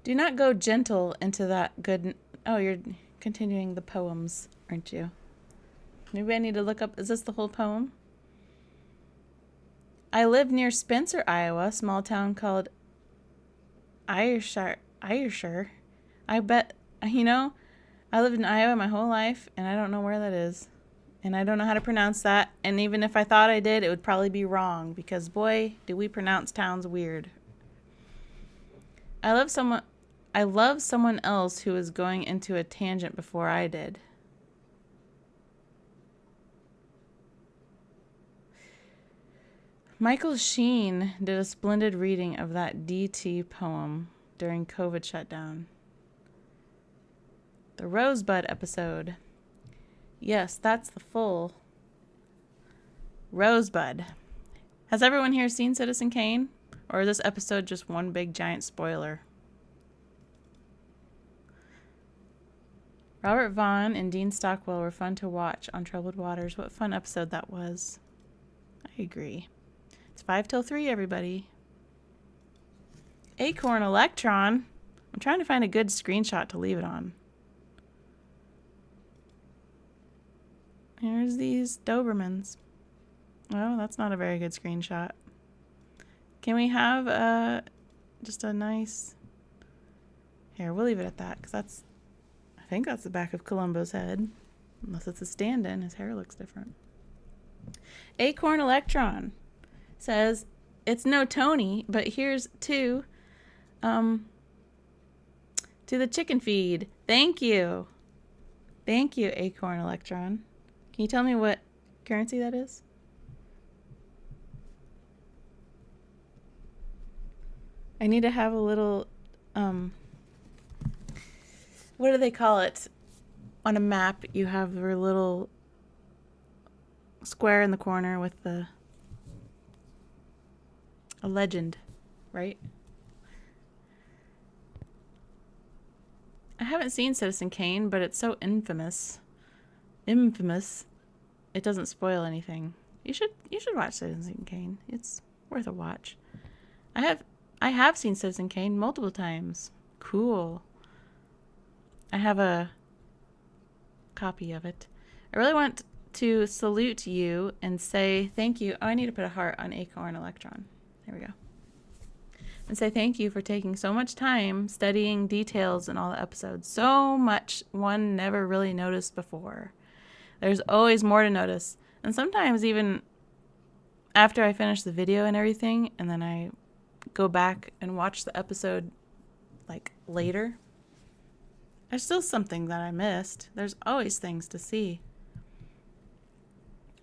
Do not go gentle into that good... Oh, you're continuing the poems, aren't you? Maybe I need to look up... Is this the whole poem? I live near Spencer, Iowa, small town called Ayrshire. I bet, I lived in Iowa my whole life, and I don't know where that is. And I don't know how to pronounce that. And even if I thought I did, it would probably be wrong. Because, boy, do we pronounce towns weird. I love someone else who was going into a tangent before I did. Michael Sheen did a splendid reading of that DT poem during COVID shutdown. The Rosebud episode. Yes, that's the full Rosebud. Has everyone here seen Citizen Kane? Or is this episode just one big giant spoiler? Robert Vaughn and Dean Stockwell were fun to watch on Troubled Waters. What fun episode that was. I agree. It's 5 till 3, everybody. Acorn Electron. I'm trying to find a good screenshot to leave it on. Here's these Dobermans. Oh, that's not a very good screenshot. Can we have just a nice... Here, we'll leave it at that, because I think that's the back of Columbo's head. Unless it's a stand-in. His hair looks different. Acorn Electron says, it's no Tony, but here's to the chicken feed. Thank you. Thank you, Acorn Electron. Can you tell me what currency that is? I need to have a little, what do they call it? On a map, you have your little square in the corner with a legend, right? I haven't seen Citizen Kane, but it's so infamous. It doesn't spoil anything. You should watch Citizen Kane. It's worth a watch. I have seen Citizen Kane multiple times. Cool. I have a copy of it. I really want to salute you and say thank you. Oh, I need to put a heart on Acorn Electron. There we go. And say thank you for taking so much time studying details in all the episodes. So much one never really noticed before. There's always more to notice. And sometimes even after I finish the video and everything, and then I go back and watch the episode like later, there's still something that I missed. There's always things to see.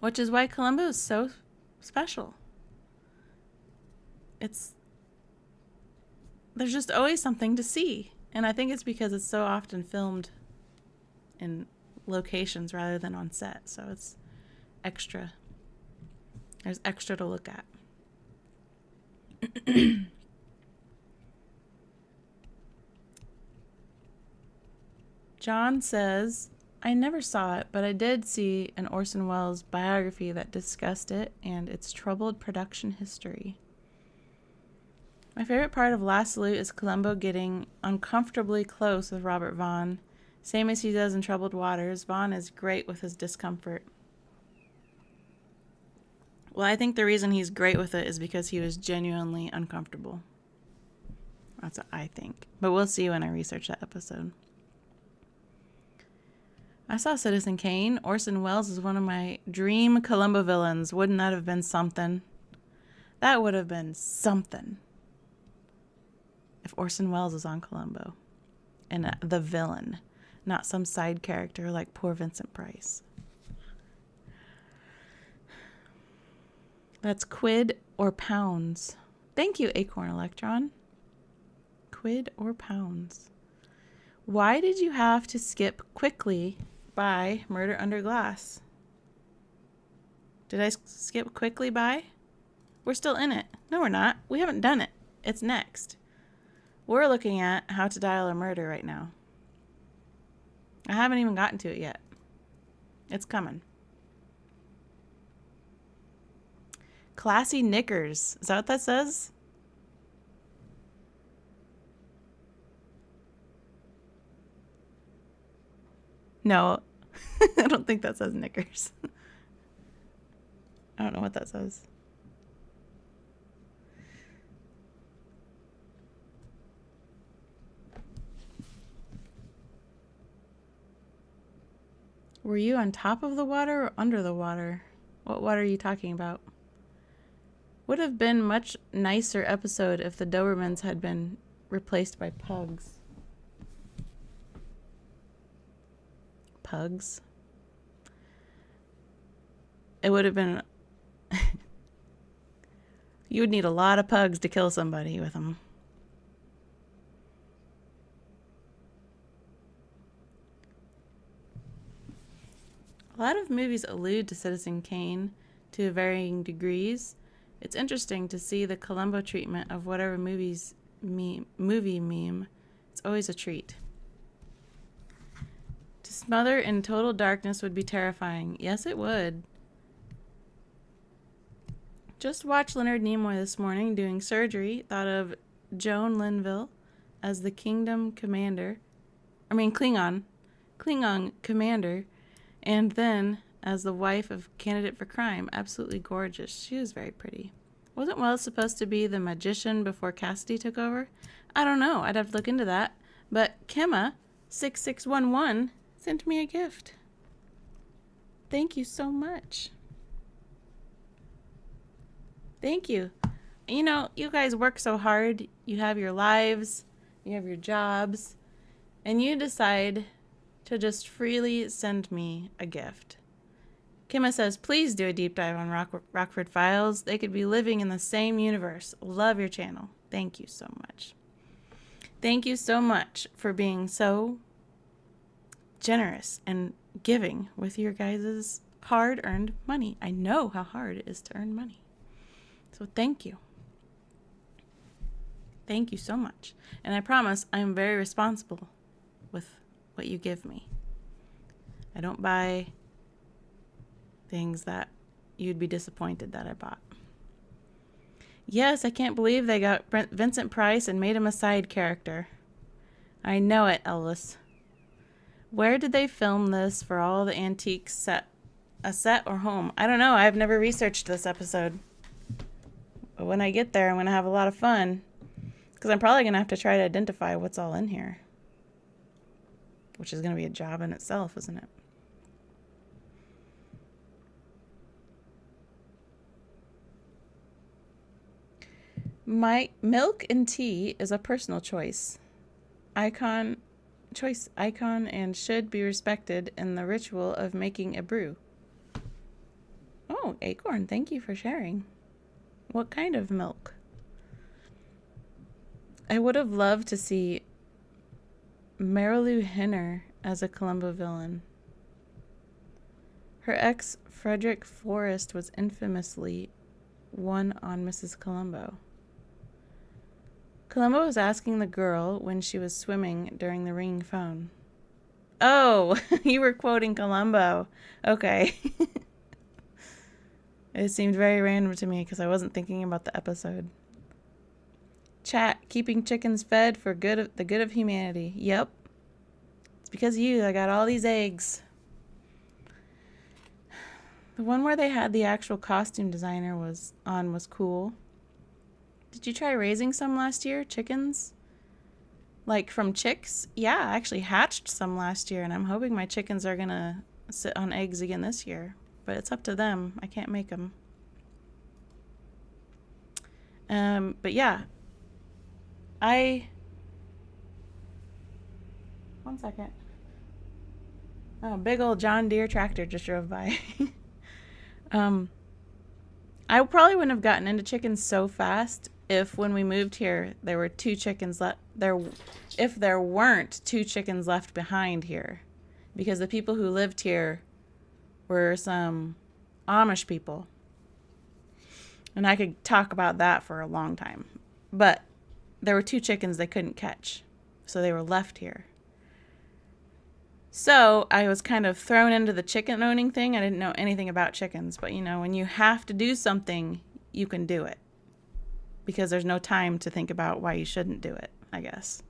Which is why Columbo is so special. There's just always something to see. And I think it's because it's so often filmed in locations rather than on set. So it's extra. There's extra to look at. John says, I never saw it, but I did see an Orson Welles biography that discussed it and its troubled production history. My favorite part of Last Salute is Columbo getting uncomfortably close with Robert Vaughn. Same as he does in Troubled Waters, Vaughn is great with his discomfort. Well, I think the reason he's great with it is because he was genuinely uncomfortable. That's what I think. But we'll see when I research that episode. I saw Citizen Kane. Orson Welles is one of my dream Columbo villains. Wouldn't that have been something? That would have been something. If Orson Welles is on Columbo. And the villain. Not some side character like poor Vincent Price. That's quid or pounds. Thank you, Acorn Electron. Quid or pounds. Why did you have to skip quickly by Murder Under Glass? Did I skip quickly by? We're still in it. No, we're not. We haven't done it. It's next. We're looking at How to Dial a Murder right now. I haven't even gotten to it yet. It's coming. Classy Knickers. Is that what that says? No, I don't think that says Knickers. I don't know what that says. Were you on top of the water or under the water? What water are you talking about? Would have been much nicer episode if the Dobermans had been replaced by pugs. Pugs? It would have been... You would need a lot of pugs to kill somebody with them. A lot of movies allude to Citizen Kane to varying degrees. It's interesting to see the Columbo treatment of whatever movie meme. It's always a treat. To smother in total darkness would be terrifying. Yes, it would. Just watched Leonard Nimoy this morning doing surgery. Thought of Joan Linville as the Klingon commander, and then as the wife of Candidate for Crime. Absolutely gorgeous. She was very pretty. Wasn't Wells supposed to be the magician before Cassidy took over? I don't know. I'd have to look into that. But Kemma6611 sent me a gift. Thank you so much. Thank you. You know, you guys work so hard. You have your lives, you have your jobs, and you decide to just freely send me a gift. Kimma says, please do a deep dive on Rockford Files. They could be living in the same universe. Love your channel. Thank you so much. Thank you so much for being so generous and giving with your guys' hard-earned money. I know how hard it is to earn money. So thank you. Thank you so much. And I promise I'm very responsible with what you give me. I don't buy things that you'd be disappointed that I bought. Yes, I can't believe they got Vincent Price and made him a side character. I know it, Elvis. Where did they film this for all the antiques set? A set or home? I don't know. I've never researched this episode. But when I get there, I'm going to have a lot of fun. Because I'm probably going to have to try to identify what's all in here. Which is going to be a job in itself, isn't it? My milk and tea is a personal choice icon, and should be respected in the ritual of making a brew. Oh, Acorn, thank you for sharing. What kind of milk? I would have loved to see Marilu Henner as a Columbo villain. Her ex, Frederick Forrest, was infamously one on Mrs. Columbo. Columbo was asking the girl when she was swimming during the ringing phone. Oh, you were quoting Columbo. Okay. It seemed very random to me because I wasn't thinking about the episode. Chat, keeping chickens fed for the good of humanity. Yep. It's because of you I got all these eggs. The one where they had the actual costume designer was cool. Did you try raising some last year? Chickens? Like from chicks? Yeah, I actually hatched some last year, and I'm hoping my chickens are going to sit on eggs again this year. But it's up to them. I can't make them. But yeah. One second. Oh, big old John Deere tractor just drove by. I probably wouldn't have gotten into chickens so fast if when we moved here there were two chickens left there, if there weren't two chickens left behind here, because the people who lived here were some Amish people, and I could talk about that for a long time. But there were two chickens they couldn't catch, so they were left here. So I was kind of thrown into the chicken owning thing. I didn't know anything about chickens, but you know, when you have to do something, you can do it, because there's no time to think about why you shouldn't do it, I guess.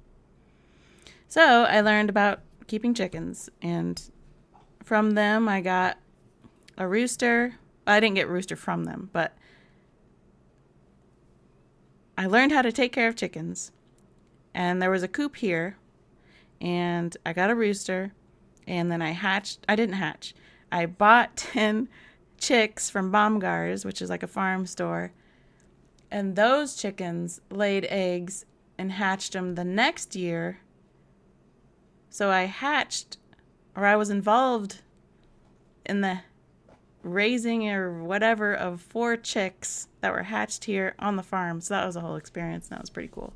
So I learned about keeping chickens, and from them I got a rooster. I didn't get a rooster from them, but I learned how to take care of chickens. And there was a coop here, and I got a rooster. And then I didn't hatch. I bought 10 chicks from Baumgar's, which is like a farm store. And those chickens laid eggs and hatched them the next year. So I was involved in the raising or whatever of 4 chicks that were hatched here on the farm. So that was a whole experience, and that was pretty cool.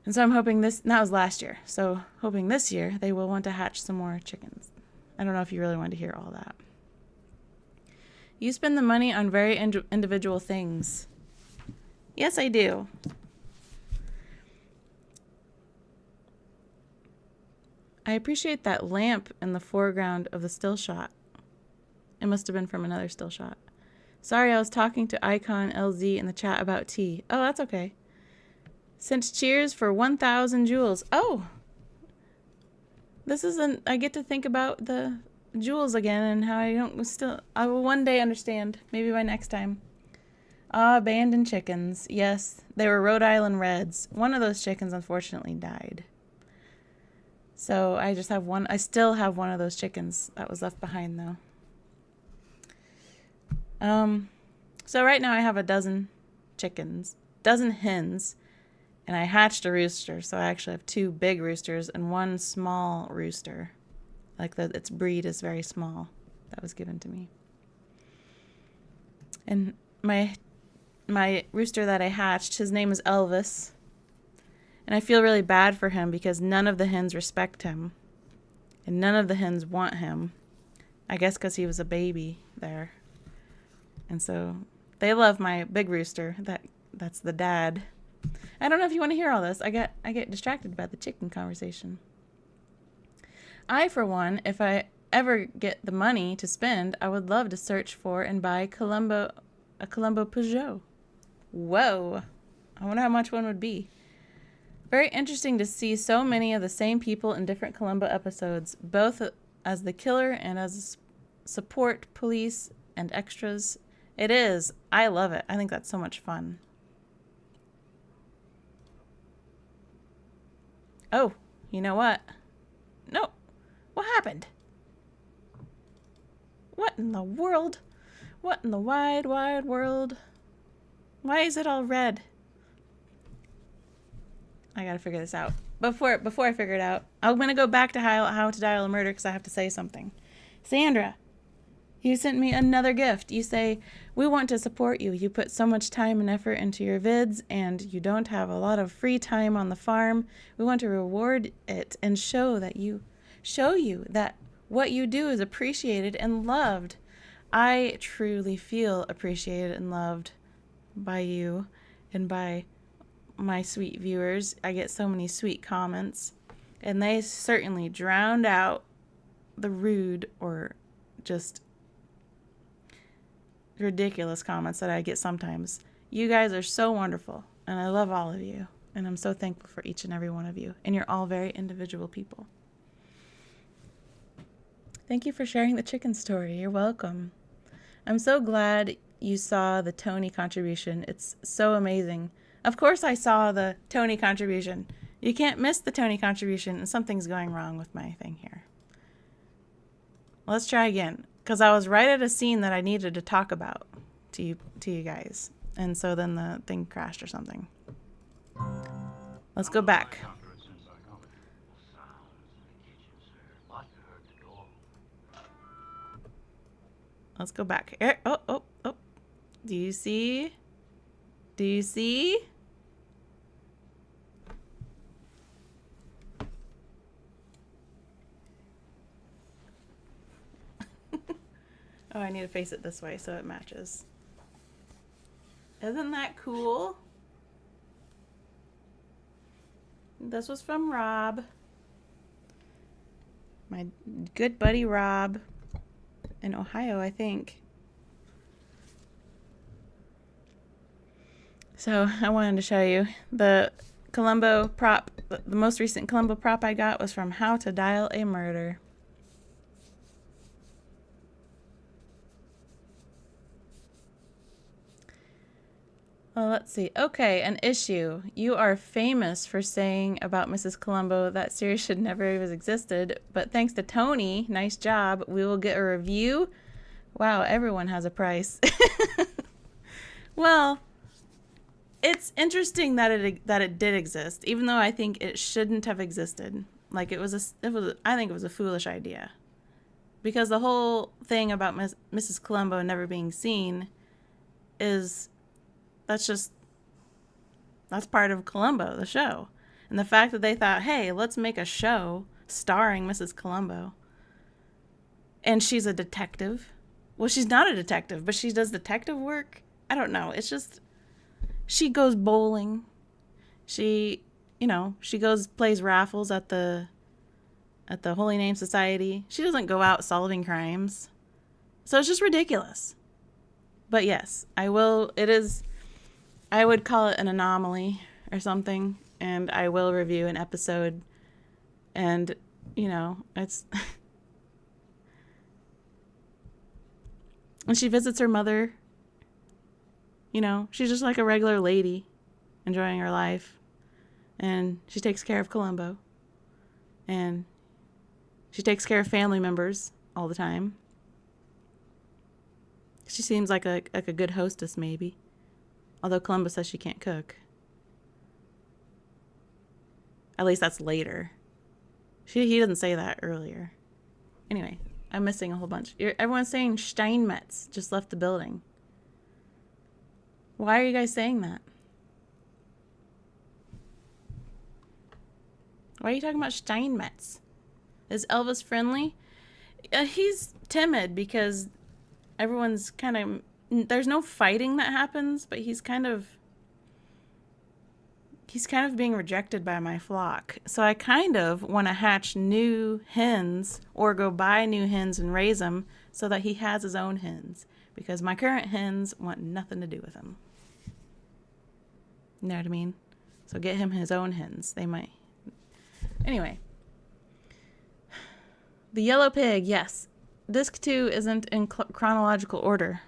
And so I'm hoping that was last year. So hoping this year they will want to hatch some more chickens. I don't know if you really want to hear all that. You spend the money on very individual things. Yes, I do. I appreciate that lamp in the foreground of the still shot. It must have been from another still shot. Sorry, I was talking to Icon LZ in the chat about tea. Oh, that's okay. Sent cheers for 1,000 jewels. Oh! I get to think about the jewels again and how I will one day understand. Maybe by next time. Abandoned chickens. Yes, they were Rhode Island Reds. One of those chickens unfortunately died. So I still have one of those chickens that was left behind though. So right now I have a dozen hens. And I hatched a rooster, so I actually have 2 big roosters and 1 small rooster. Its breed is very small. That was given to me. And my rooster that I hatched, his name is Elvis. And I feel really bad for him because none of the hens respect him. And none of the hens want him. I guess because he was a baby there. And so they love my big rooster. That's the dad. I don't know if you want to hear all this. I get distracted by the chicken conversation. I, for one, if I ever get the money to spend, I would love to search for and buy a Columbo Peugeot. Whoa. I wonder how much one would be. Very interesting to see so many of the same people in different Columbo episodes, both as the killer and as support police and extras. It is. I love it. I think that's so much fun. Oh, you know what? No. What happened? What in the world? What in the wide, wide world? Why is it all red? I gotta figure this out. Before I figure it out, I'm gonna go back to how to dial a murder because I have to say something. Sandra, you sent me another gift. You say, we want to support you. You put so much time and effort into your vids, and you don't have a lot of free time on the farm. We want to reward it and show you that what you do is appreciated and loved. I truly feel appreciated and loved by you and by my sweet viewers. I get so many sweet comments, and they certainly drowned out the rude or just ridiculous comments that I get sometimes. You guys are so wonderful, and I love all of you, and I'm so thankful for each and every one of you, and you're all very individual people. Thank you for sharing the chicken story. You're welcome. I'm so glad you saw the Tony contribution. It's so amazing. Of course I saw the Tony contribution. You can't miss the Tony contribution, and something's going wrong with my thing here. Let's try again, because I was right at a scene that I needed to talk about to you guys. And so then the thing crashed or something. Let's go back. Let's go back. Oh. Do you see? Do you see? Oh, I need to face it this way so it matches. Isn't that cool? This was from Rob. My good buddy Rob in Ohio, I think. So I wanted to show you the Columbo prop. The most recent Columbo prop I got was from How to Dial a Murder. Well, let's see. Okay, an issue. You are famous for saying about Mrs. Columbo that series should never have existed, but thanks to Tony, nice job, we will get a review. Wow, everyone has a price. Well, it's interesting that it did exist, even though I think it shouldn't have existed. Like I think it was a foolish idea, because the whole thing about Mrs. Columbo never being seen is that's part of Columbo, the show. And the fact that they thought, hey, let's make a show starring Mrs. Columbo. And she's a detective. Well, she's not a detective, but she does detective work. I don't know. It's just, she goes bowling. She plays raffles at the Holy Name Society. She doesn't go out solving crimes. So it's just ridiculous. But yes, I would call it an anomaly or something, and I will review an episode. And, it's... And she visits her mother. She's just like a regular lady, enjoying her life. And she takes care of Columbo. And she takes care of family members all the time. She seems like a good hostess, maybe. Although Columbo says she can't cook. At least that's later. He didn't say that earlier. Anyway, I'm missing a whole bunch. Everyone's saying Steinmetz just left the building. Why are you guys saying that? Why are you talking about Steinmetz? Is Elvis friendly? He's timid because everyone's kind of... There's no fighting that happens, but he's kind of being rejected by my flock. So I kind of want to hatch new hens or go buy new hens and raise them so that he has his own hens, because my current hens want nothing to do with him. You know what I mean? So get him his own hens. They might. Anyway. The Yellow Pig, yes. Disc 2 isn't in chronological order.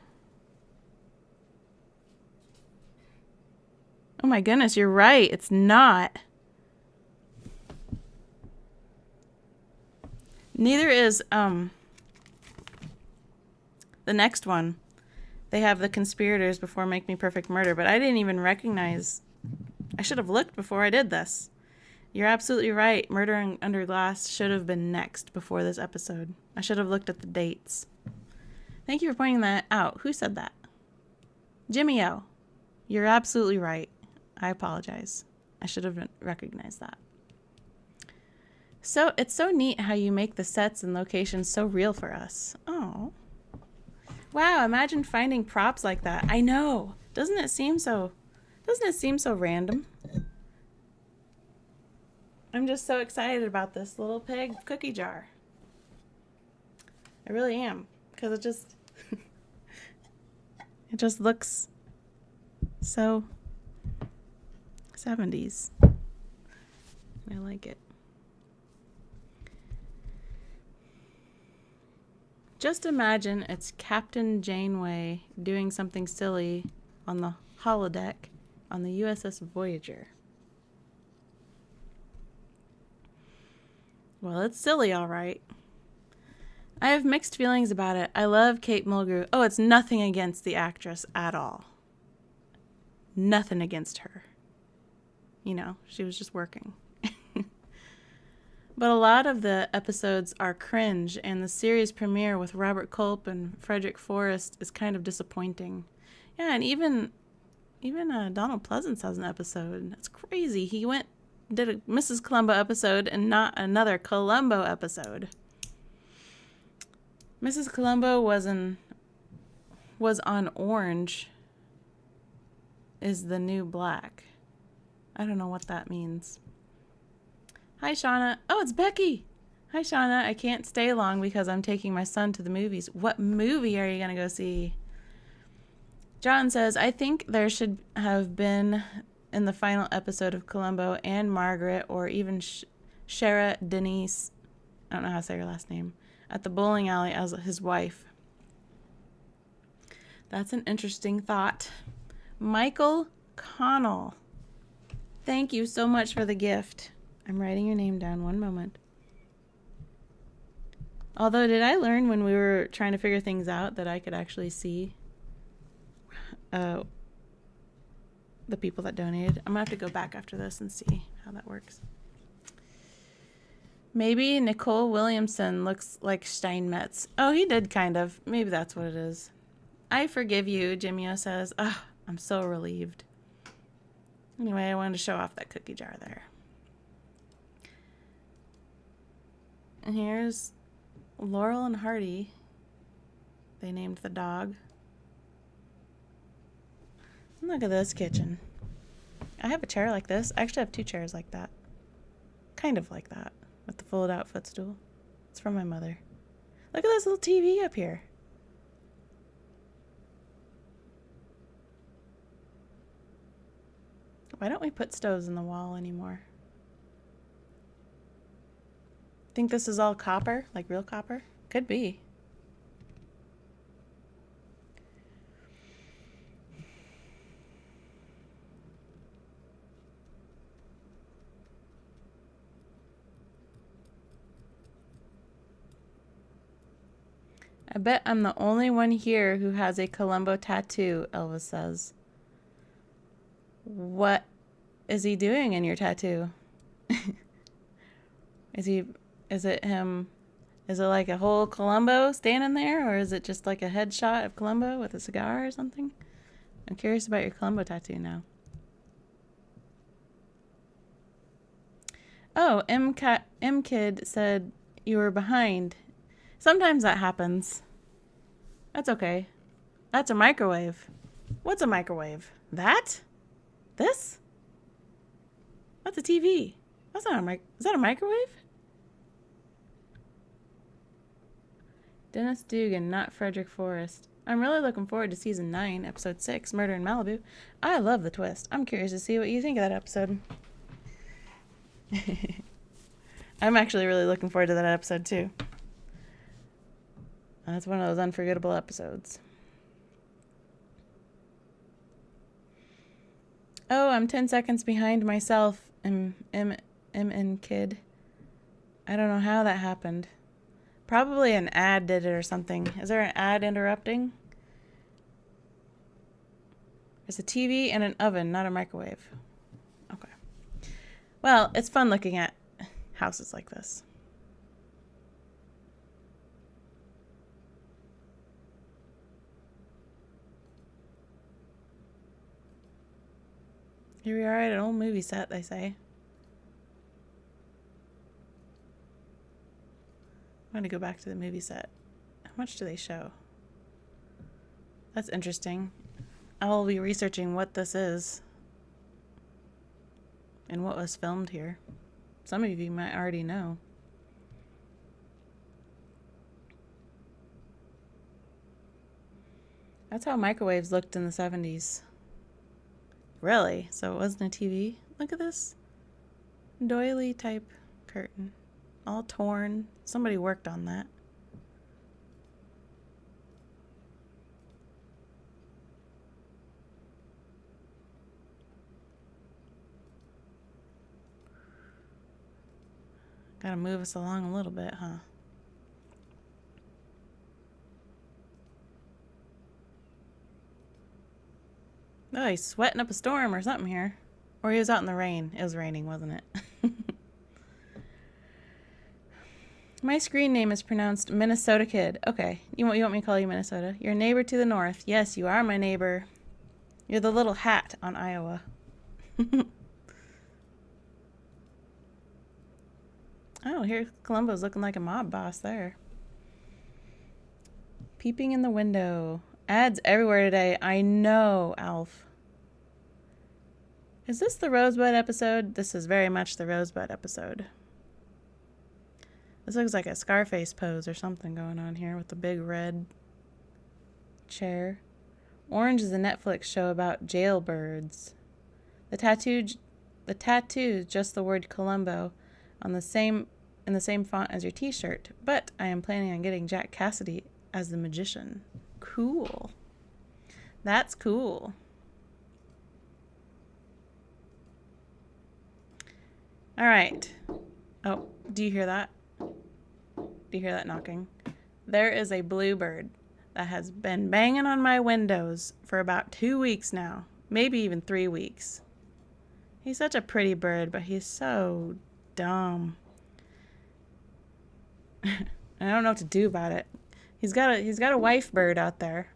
Oh my goodness, you're right. It's not. Neither is the next one. They have the conspirators before Make Me Perfect Murder, but I didn't even recognize. I should have looked before I did this. You're absolutely right. Murder Under Glass should have been next before this episode. I should have looked at the dates. Thank you for pointing that out. Who said that? Jimmy O. You're absolutely right. I apologize. I should have recognized that. So it's so neat how you make the sets and locations so real for us. Oh. Wow, imagine finding props like that. I know. Doesn't it seem so random? I'm just so excited about this little pig cookie jar. I really am, because it just looks so 70s. I like it. Just imagine it's Captain Janeway doing something silly on the holodeck on the USS Voyager. Well, it's silly, all right. I have mixed feelings about it. I love Kate Mulgrew. Oh, it's nothing against the actress at all. Nothing against her. You know, she was just working. But a lot of the episodes are cringe, and the series premiere with Robert Culp and Frederick Forrest is kind of disappointing. Yeah, and even Donald Pleasance has an episode. That's crazy. He did a Mrs. Columbo episode and not another Columbo episode. Mrs. Columbo was on Orange is the New Black. I don't know what that means. Hi, Shauna. Oh, it's Becky. Hi, Shauna. I can't stay long because I'm taking my son to the movies. What movie are you going to go see? John says, I think there should have been in the final episode of Columbo and Margaret, or even Shara Denise, I don't know how to say her last name, at the bowling alley as his wife. That's an interesting thought. Michael Connell, thank you so much for the gift. I'm writing your name down. One moment. Although, did I learn when we were trying to figure things out that I could actually see the people that donated? I'm going to have to go back after this and see how that works. Maybe Nicole Williamson looks like Steinmetz. Oh, he did kind of. Maybe that's what it is. I forgive you, Jimio says. Oh, I'm so relieved. Anyway, I wanted to show off that cookie jar there. And here's Laurel and Hardy. They named the dog. Look at this kitchen. I have a chair like this. I actually have 2 chairs like that. Kind of like that. With the fold out footstool. It's from my mother. Look at this little TV up here. Why don't we put stoves in the wall anymore? Think this is all copper? Like real copper? Could be. I bet I'm the only one here who has a Columbo tattoo, Elvis says. What is he doing in your tattoo? Is it him? Is it like a whole Columbo standing there, or is it just like a headshot of Columbo with a cigar or something? I'm curious about your Columbo tattoo now. Oh, M-Kid said you were behind. Sometimes that happens. That's okay. That's a microwave. What's a microwave? That? This? That's a TV. That's not a is that a microwave? Dennis Dugan, not Frederick Forrest. I'm really looking forward to season 9, episode 6, Murder in Malibu. I love the twist. I'm curious to see what you think of that episode. I'm actually really looking forward to that episode too. That's one of those unforgettable episodes. Oh, I'm 10 seconds behind myself, MN Kid. I don't know how that happened. Probably an ad did it or something. Is there an ad interrupting? There's a TV and an oven, not a microwave. Okay. Well, it's fun looking at houses like this. Here we are at an old movie set, they say. I'm going to go back to the movie set. How much do they show? That's interesting. I'll be researching what this is and what was filmed here. Some of you might already know. That's how microwaves looked in the 70s. Really? So it wasn't a TV? Look at this doily type curtain. All torn. Somebody worked on that. Gotta move us along a little bit, huh? Oh, he's sweating up a storm or something here. Or he was out in the rain. It was raining, wasn't it? My screen name is pronounced Minnesota Kid. Okay. You want me to call you Minnesota? Your neighbor to the north. Yes, you are my neighbor. You're the little hat on Iowa. Oh, here Columbo's looking like a mob boss there. Peeping in the window. Ads everywhere today. I know, Alf. Is this the Rosebud episode? This is very much the Rosebud episode. This looks like a Scarface pose or something going on here with the big red chair. Orange is a Netflix show about jailbirds. The tattoo, just the word Columbo in the same font as your t-shirt, but I am planning on getting Jack Cassidy as the magician. Cool. That's cool. All right. Oh, do you hear that? Do you hear that knocking? There is a bluebird that has been banging on my windows for about 2 weeks now, maybe even 3 weeks. He's such a pretty bird, but he's so dumb. I don't know what to do about it. He's got a wife bird out there.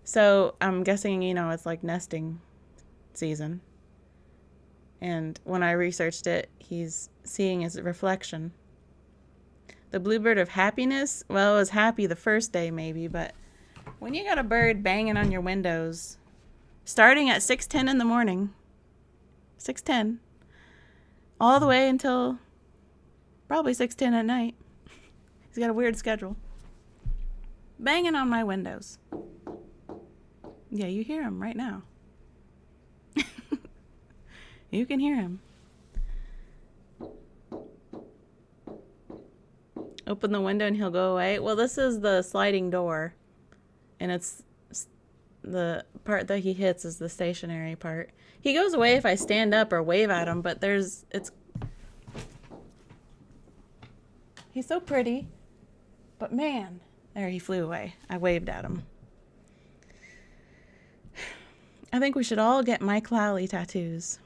So I'm guessing, it's like nesting season. And when I researched it, he's seeing his reflection. The bluebird of happiness, well, it was happy the first day maybe, but when you got a bird banging on your windows, starting at 6:10 in the morning, 6:10, all the way until probably 6:10 at night. He's got a weird schedule. Banging on my windows. Yeah, you hear him right now. You can hear him. Open the window and he'll go away. Well, this is the sliding door. And it's the part that he hits is the stationary part. He goes away if I stand up or wave at him, but he's so pretty. But man, there he flew away. I waved at him. I think we should all get Mike Lally tattoos.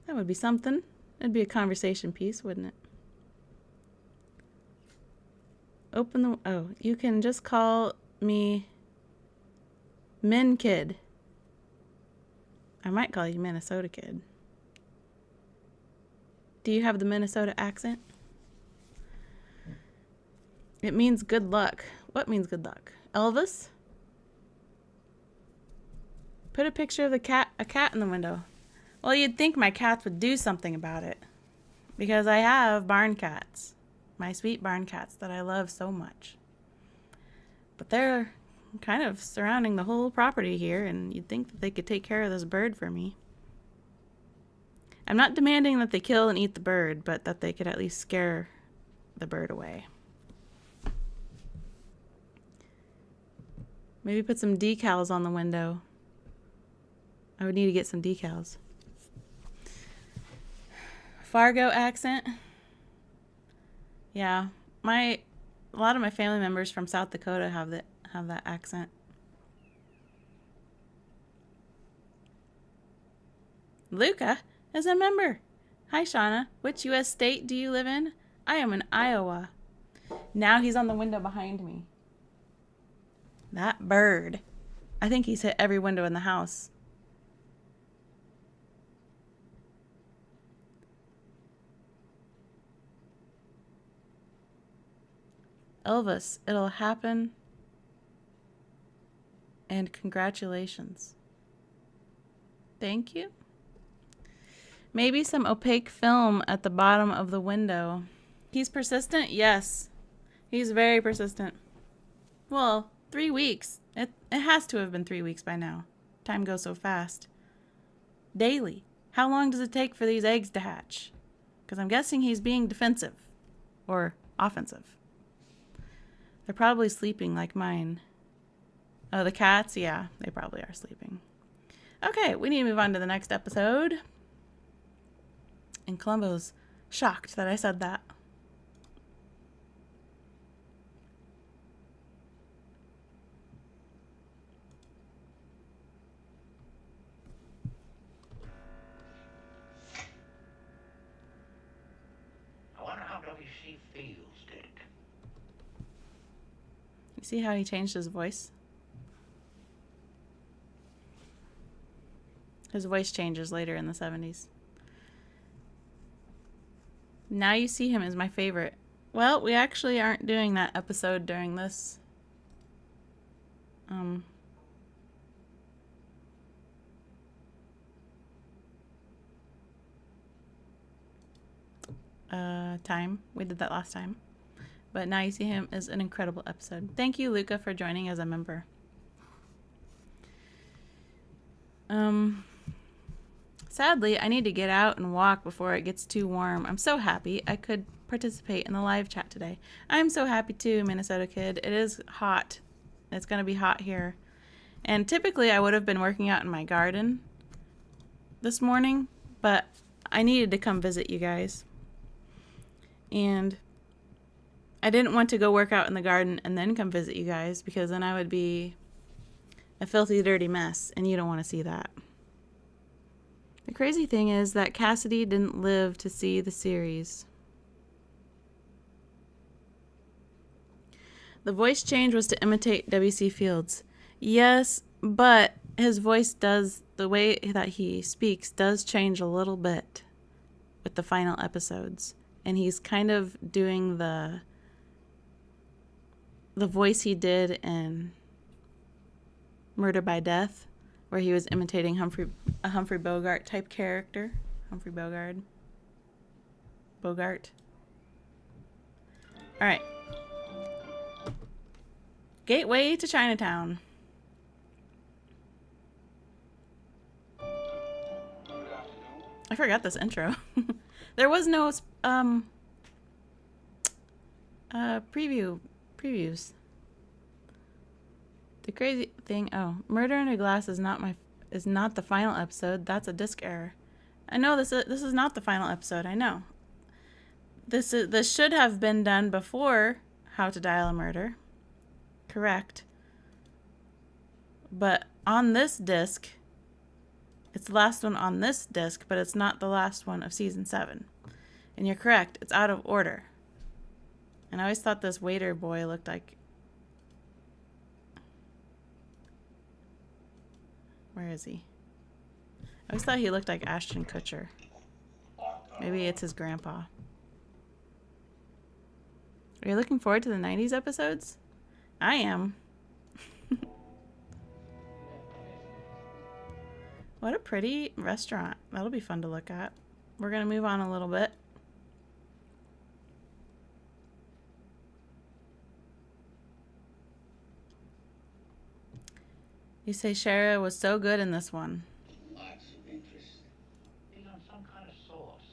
That would be something. It'd be a conversation piece, wouldn't it? You can just call me Min Kid. I might call you Minnesota Kid. Do you have the Minnesota accent? It means good luck. What means good luck? Elvis? Put a picture of a cat in the window. Well, you'd think my cats would do something about it. Because I have barn cats. My sweet barn cats that I love so much. But they're kind of surrounding the whole property here, and you'd think that they could take care of this bird for me. I'm not demanding that they kill and eat the bird, but that they could at least scare the bird away. Maybe put some decals on the window. I would need to get some decals. Fargo accent. Yeah, a lot of my family members from South Dakota have that accent. Luca is a member. Hi, Shauna. Which U.S. state do you live in? I am in Iowa. Now he's on the window behind me. That bird. I think he's hit every window in the house. Elvis, it'll happen. And congratulations. Thank you. Maybe some opaque film at the bottom of the window. He's persistent? Yes. He's very persistent. Well, 3 weeks. It has to have been 3 weeks by now. Time goes so fast. Daily. How long does it take for these eggs to hatch? Because I'm guessing he's being defensive. Or offensive. They're probably sleeping like mine. Oh, the cats? Yeah, they probably are sleeping. Okay, we need to move on to the next episode. And Columbo's shocked that I said that. I wonder how WC feels, Dick. You see how he changed his voice? His voice changes later in the 70s. Now You See Him is my favorite. Well, we actually aren't doing that episode during this time. We did that last time. But Now You See Him is an incredible episode. Thank you, Luca, for joining as a member. Sadly, I need to get out and walk before it gets too warm. I'm so happy I could participate in the live chat today. I'm so happy too, Minnesota Kid. It is hot. It's going to be hot here. And typically I would have been working out in my garden this morning, but I needed to come visit you guys. And I didn't want to go work out in the garden and then come visit you guys, because then I would be a filthy, dirty mess, and you don't want to see that. The crazy thing is that Cassidy didn't live to see the series. The voice change was to imitate W.C. Fields. Yes, but his voice does, the way that he speaks does change a little bit with the final episodes. And he's kind of doing the voice he did in Murder by Death, where he was imitating a Humphrey Bogart type character. Humphrey Bogart. All right. Gateway to Chinatown. I forgot this intro. There was no previews. The crazy thing, Murder Under Glass is not the final episode. That's a disc error. I know this is not the final episode. I know. This should have been done before How to Dial a Murder. Correct. But on this disc, it's the last one on this disc, but it's not the last one of season 7. And you're correct. It's out of order. And I always thought this waiter boy looked like... Where is he? I always thought he looked like Ashton Kutcher. Maybe it's his grandpa. Are you looking forward to the 90s episodes? I am. What a pretty restaurant. That'll be fun to look at. We're going to move on a little bit. You say Shara was so good in this one. Lots of interest. He's on some kind of sauce.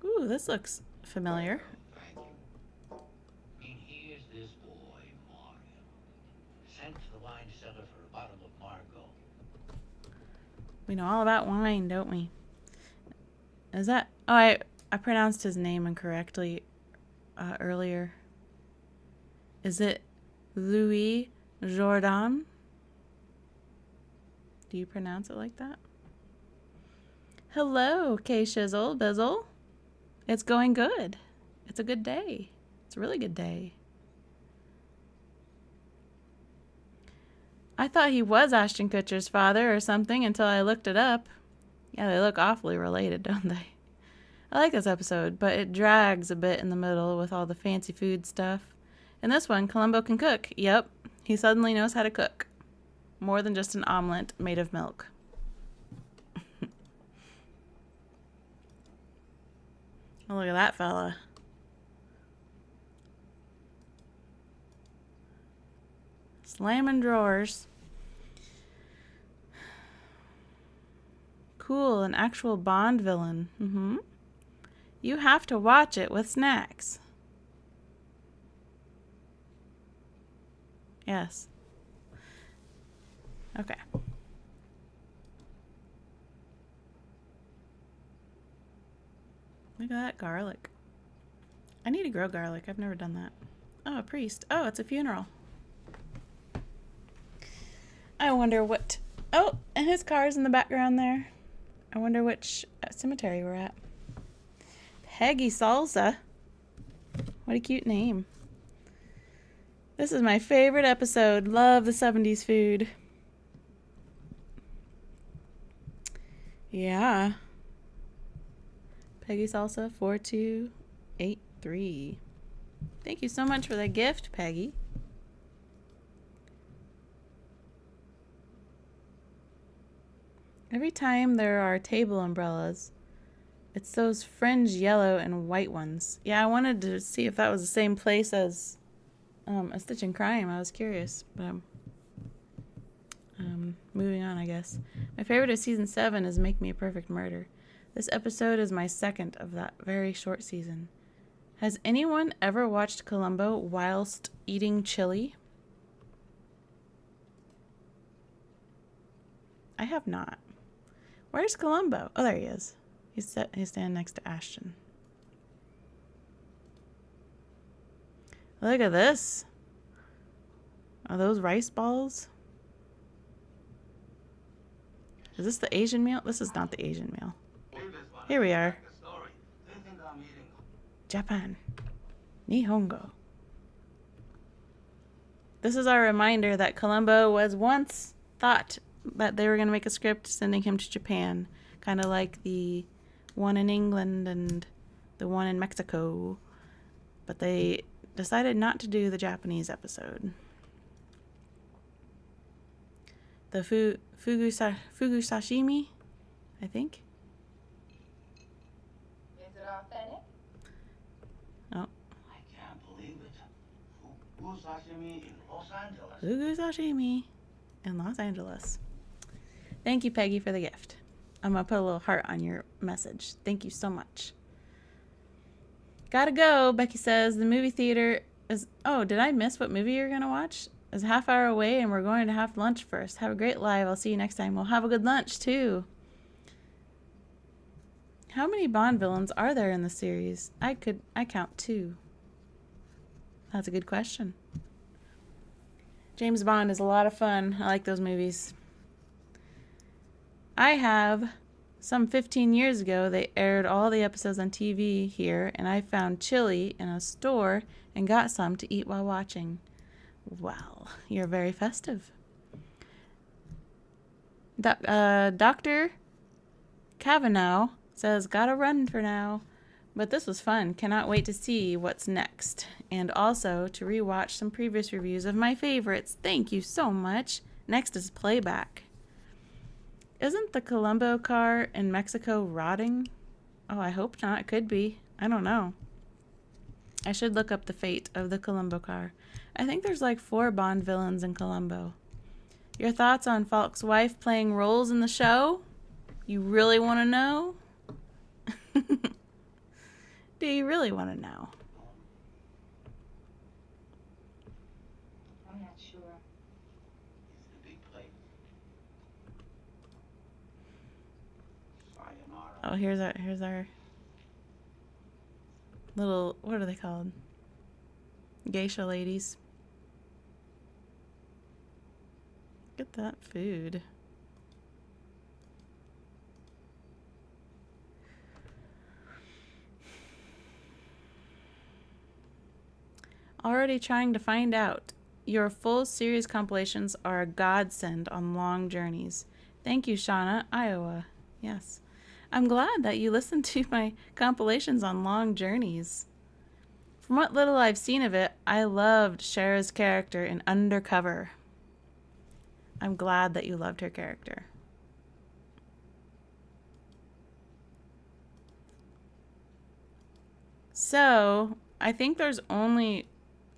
Ooh, this looks familiar. Thank you. I mean, here's this boy, Mario, sent to the wine cellar for a bottle of Margot. We know all about wine, don't we? Is that... Oh, I pronounced his name incorrectly earlier. Is it Louis Jourdan? Do you pronounce it like that? Hello, K Shizzle Bizzle. It's going good. It's a good day. It's a really good day. I thought he was Ashton Kutcher's father or something until I looked it up. Yeah, they look awfully related, don't they? I like this episode, but it drags a bit in the middle with all the fancy food stuff. In this one, Columbo can cook. Yep, he suddenly knows how to cook. More than just an omelet made of milk. Oh, look at that fella. Slamming drawers. Cool, an actual Bond villain. You have to watch it with snacks. Yes. Okay. Look at that garlic. I need to grow garlic. I've never done that. Oh, a priest. Oh, it's a funeral. I wonder what... Oh, and his car's in the background there. I wonder which cemetery we're at. Peggy Salsa. What a cute name. This is my favorite episode. Love the 70s food. Yeah. Peggy Salsa 4283. Thank you so much for the gift, Peggy. Every time there are table umbrellas, it's those fringe yellow and white ones. Yeah, I wanted to see if that was the same place as A Stitch in Crime. I was curious, but moving on, I guess. My favorite of season 7 is Make Me a Perfect Murder. This episode is my second of that very short season. Has anyone ever watched Columbo whilst eating chili? I have not. Where's Columbo? Oh, there he is. He's standing next to Ashton. Look at this. Are those rice balls? Is this the Asian meal? This is not the Asian meal. Here we are. Japan. Nihongo. This is our reminder that Columbo was once thought that they were going to make a script sending him to Japan. Kind of like the one in England and the one in Mexico. But they decided not to do the Japanese episode. The fugu sashimi, I think. Is it authentic? Oh. I can't believe it. Fugu sashimi in Los Angeles. Fugu sashimi in Los Angeles. Thank you, Peggy, for the gift. I'm going to put a little heart on your message. Thank you so much. Gotta go, Becky says. The movie theater is... Oh, did I miss what movie you're going to watch? It's a half hour away and we're going to have lunch first. Have a great live. I'll see you next time. We'll have a good lunch, too. How many Bond villains are there in the series? I count 2. That's a good question. James Bond is a lot of fun. I like those movies. I have, some 15 years ago, they aired all the episodes on TV here, and I found chili in a store and got some to eat while watching. Well, you're very festive. Dr. Kavanaugh says, gotta run for now. But this was fun. Cannot wait to see what's next. And also to rewatch some previous reviews of my favorites. Thank you so much. Next is playback. Isn't the Columbo car in Mexico rotting? Oh, I hope not. It could be. I don't know. I should look up the fate of the Columbo car. I think there's like 4 Bond villains in Columbo. Your thoughts on Falk's wife playing roles in the show? You really want to know? Do you really want to know? I'm not sure. It's a big plate. Sayonara. Oh, here's our little, what are they called? Geisha ladies. Look at that food. Already trying to find out. Your full series compilations are a godsend on long journeys. Thank you, Shauna, Iowa. Yes. I'm glad that you listened to my compilations on long journeys. From what little I've seen of it, I loved Cher's character in Undercover. I'm glad that you loved her character. So, I think there's only...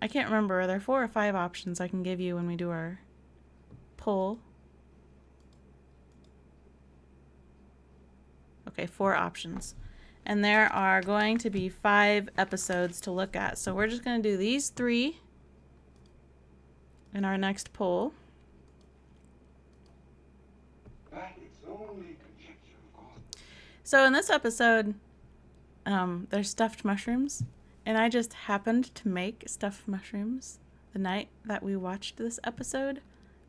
I can't remember. Are there 4 or 5 options I can give you when we do our poll? Okay, 4 options. And there are going to be 5 episodes to look at. So we're just going to do these 3 in our next poll. That is only conjecture, of course. So in this episode, there's stuffed mushrooms. And I just happened to make stuffed mushrooms the night that we watched this episode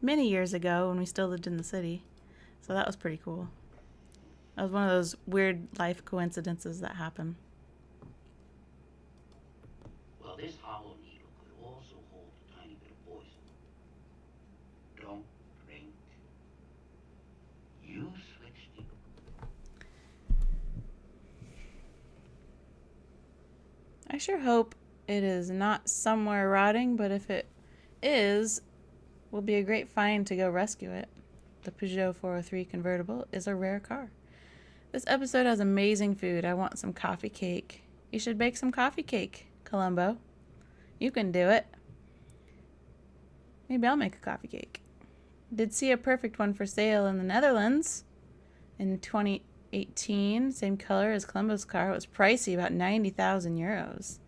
many years ago when we still lived in the city. So that was pretty cool. That was one of those weird life coincidences that happen. Well, this hollow needle could also hold a tiny bit of poison. Don't drink. You switched it. I sure hope it is not somewhere rotting, but if it is, will be a great find to go rescue it. The Peugeot 403 convertible is a rare car. This episode has amazing food. I want some coffee cake. You should bake some coffee cake, Columbo. You can do it. Maybe I'll make a coffee cake. Did see a perfect one for sale in the Netherlands in 2018. Same color as Columbo's car. It was pricey, about 90,000 euros.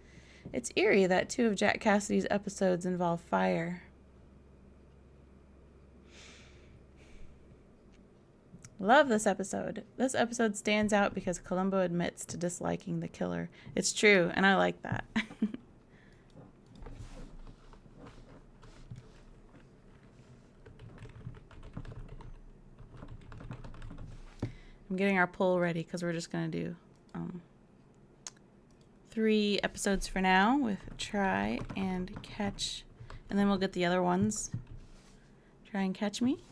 It's eerie that 2 of Jack Cassidy's episodes involve fire. Love this episode. This episode stands out because Columbo admits to disliking the killer. It's true, and I like that. I'm getting our poll ready because we're just going to do 3 episodes for now with Try and Catch. And then we'll get the other ones. Try and Catch Me.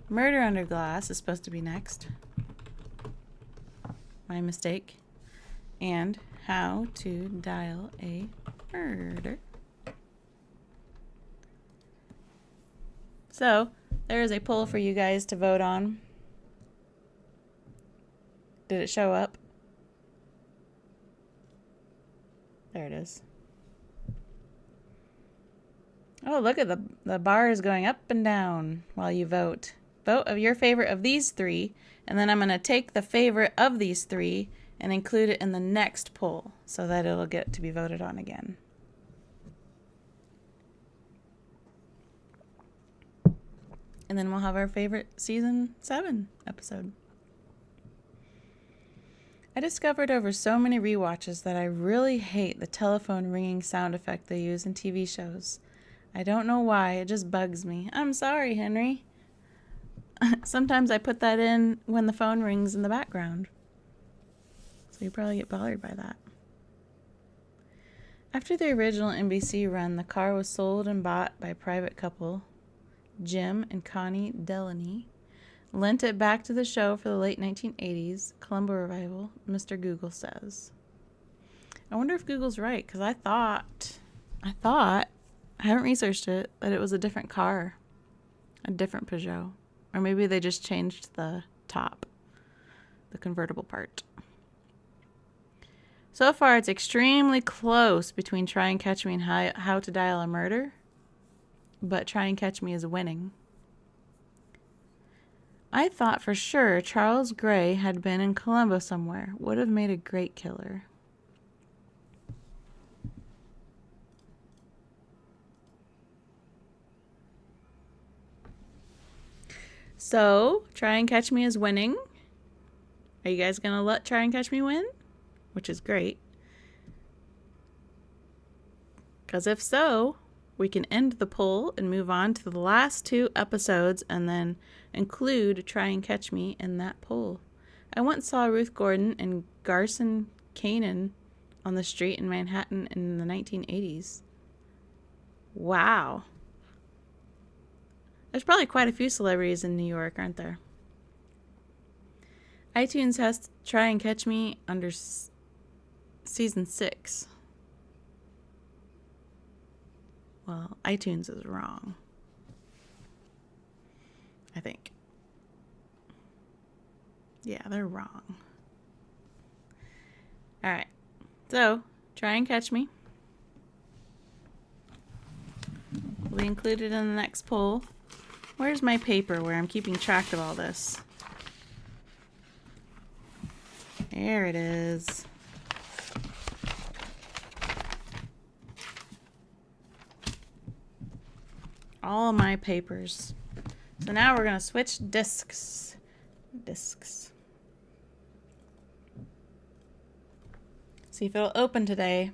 Murder Under Glass is supposed to be next. My mistake. And How to Dial a Murder. So, there is a poll for you guys to vote on. Did it show up? There it is. Oh, look at the bars going up and down while you vote. Vote of your favorite of these 3, and then I'm going to take the favorite of these 3 and include it in the next poll so that it'll get to be voted on again. And then we'll have our favorite season 7 episode. I discovered over so many rewatches that I really hate the telephone ringing sound effect they use in TV shows. I don't know why, it just bugs me. I'm sorry, Henry. Sometimes I put that in when the phone rings in the background. So you probably get bothered by that. After the original NBC run, the car was sold and bought by a private couple, Jim and Connie Delaney. Lent it back to the show for the late 1980s, Columbo revival, Mr. Google says. I wonder if Google's right, because I thought, I haven't researched it, that it was a different car, a different Peugeot. Or maybe they just changed the top, the convertible part. So far, it's extremely close between Try and Catch Me and How to Dial a Murder. But Try and Catch Me is winning. I thought for sure Charles Gray had been in Columbo somewhere. Would have made a great killer. So, Try and Catch Me is winning. Are you guys going to let Try and Catch Me win? Which is great. Because if so, we can end the poll and move on to the last 2 episodes and then include Try and Catch Me in that poll. I once saw Ruth Gordon and Garson Kanin on the street in Manhattan in the 1980s. Wow. There's probably quite a few celebrities in New York, aren't there? iTunes has Try and Catch Me under season 6. Well, iTunes is wrong. I think. Yeah, they're wrong. Alright. So, Try and Catch Me. Will be included in the next poll. Where's my paper where I'm keeping track of all this? There it is. All my papers. So now we're going to switch discs. See if it'll open today.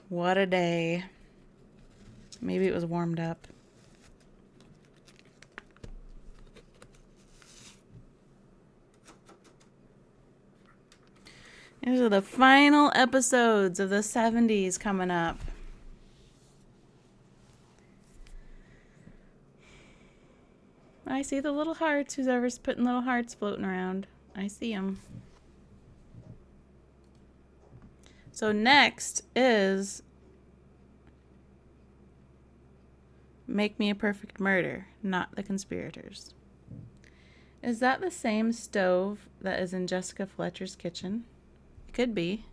What a day. Maybe it was warmed up. These are the final episodes of the 70s coming up. I see the little hearts. Who's ever putting little hearts floating around? I see them. So next is Make Me a Perfect Murder, Not the Conspirators. Is that the same stove that is in Jessica Fletcher's kitchen? It could be.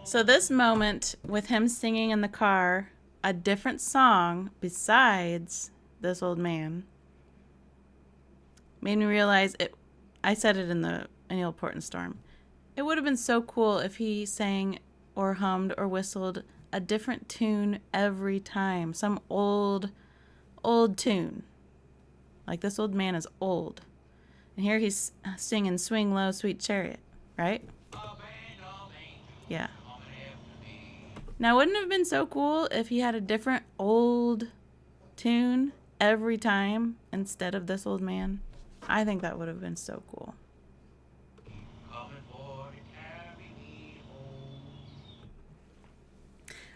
So this moment with him singing in the car a different song besides This Old Man made me realize it. I said it in the Annual Portland Storm. It would have been so cool if he sang or hummed or whistled a different tune every time. Some old tune. Like This Old Man is old. And here he's singing Swing Low, Sweet Chariot, right? Yeah. Now, wouldn't it have been so cool if he had a different old tune every time instead of This Old Man? I think that would have been so cool.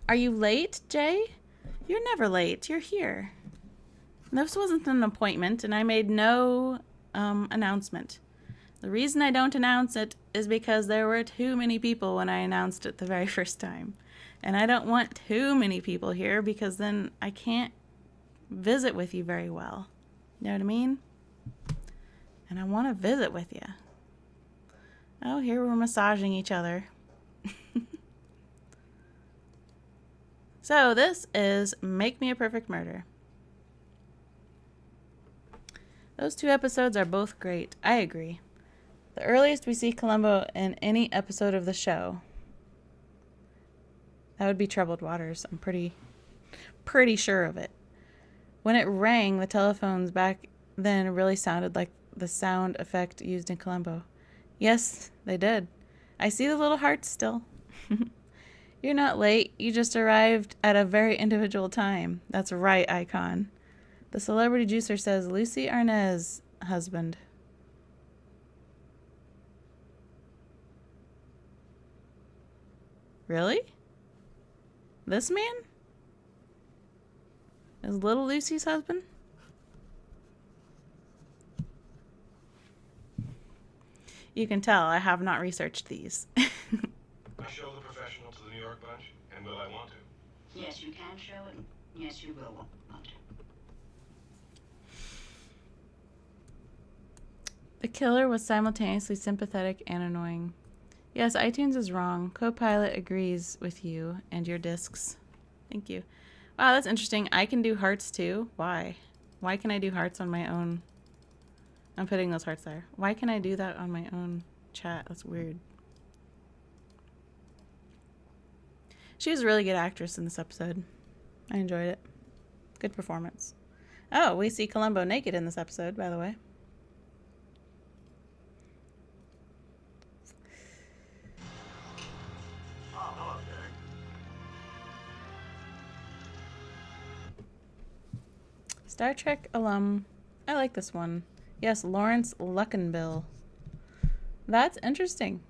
Are you late, Jay? You're never late. You're here. This wasn't an appointment, and I made no announcement. The reason I don't announce it is because there were too many people when I announced it the very first time. And I don't want too many people here because then I can't visit with you very well. You know what I mean? And I want to visit with you. Oh, here we're massaging each other. So this is Make Me a Perfect Murder. Those two episodes are both great. I agree. The earliest we see Columbo in any episode of the show, that would be Troubled Waters. I'm pretty sure of it. When it rang, the telephones back then really sounded like the sound effect used in Columbo. Yes, they did. I see the little hearts still. You're not late. You just arrived at a very individual time. That's right, Icon. The celebrity juicer says Lucy Arnaz, husband. Really? This man? Is little Lucy's husband? You can tell I have not researched these. I show the professional to the New York bunch, and will I want to? Yes, you can show it. Yes, you will want to. The killer was simultaneously sympathetic and annoying. Yes, iTunes is wrong. Copilot agrees with you and your discs. Thank you. Wow, that's interesting. I can do hearts too. Why? Why can I do hearts on my own? I'm putting those hearts there. Why can I do that on my own chat? That's weird. She was a really good actress in this episode. I enjoyed it. Good performance. Oh, we see Columbo naked in this episode, by the way. Star Trek alum. I like this one. Yes, Lawrence Luckinbill. That's interesting.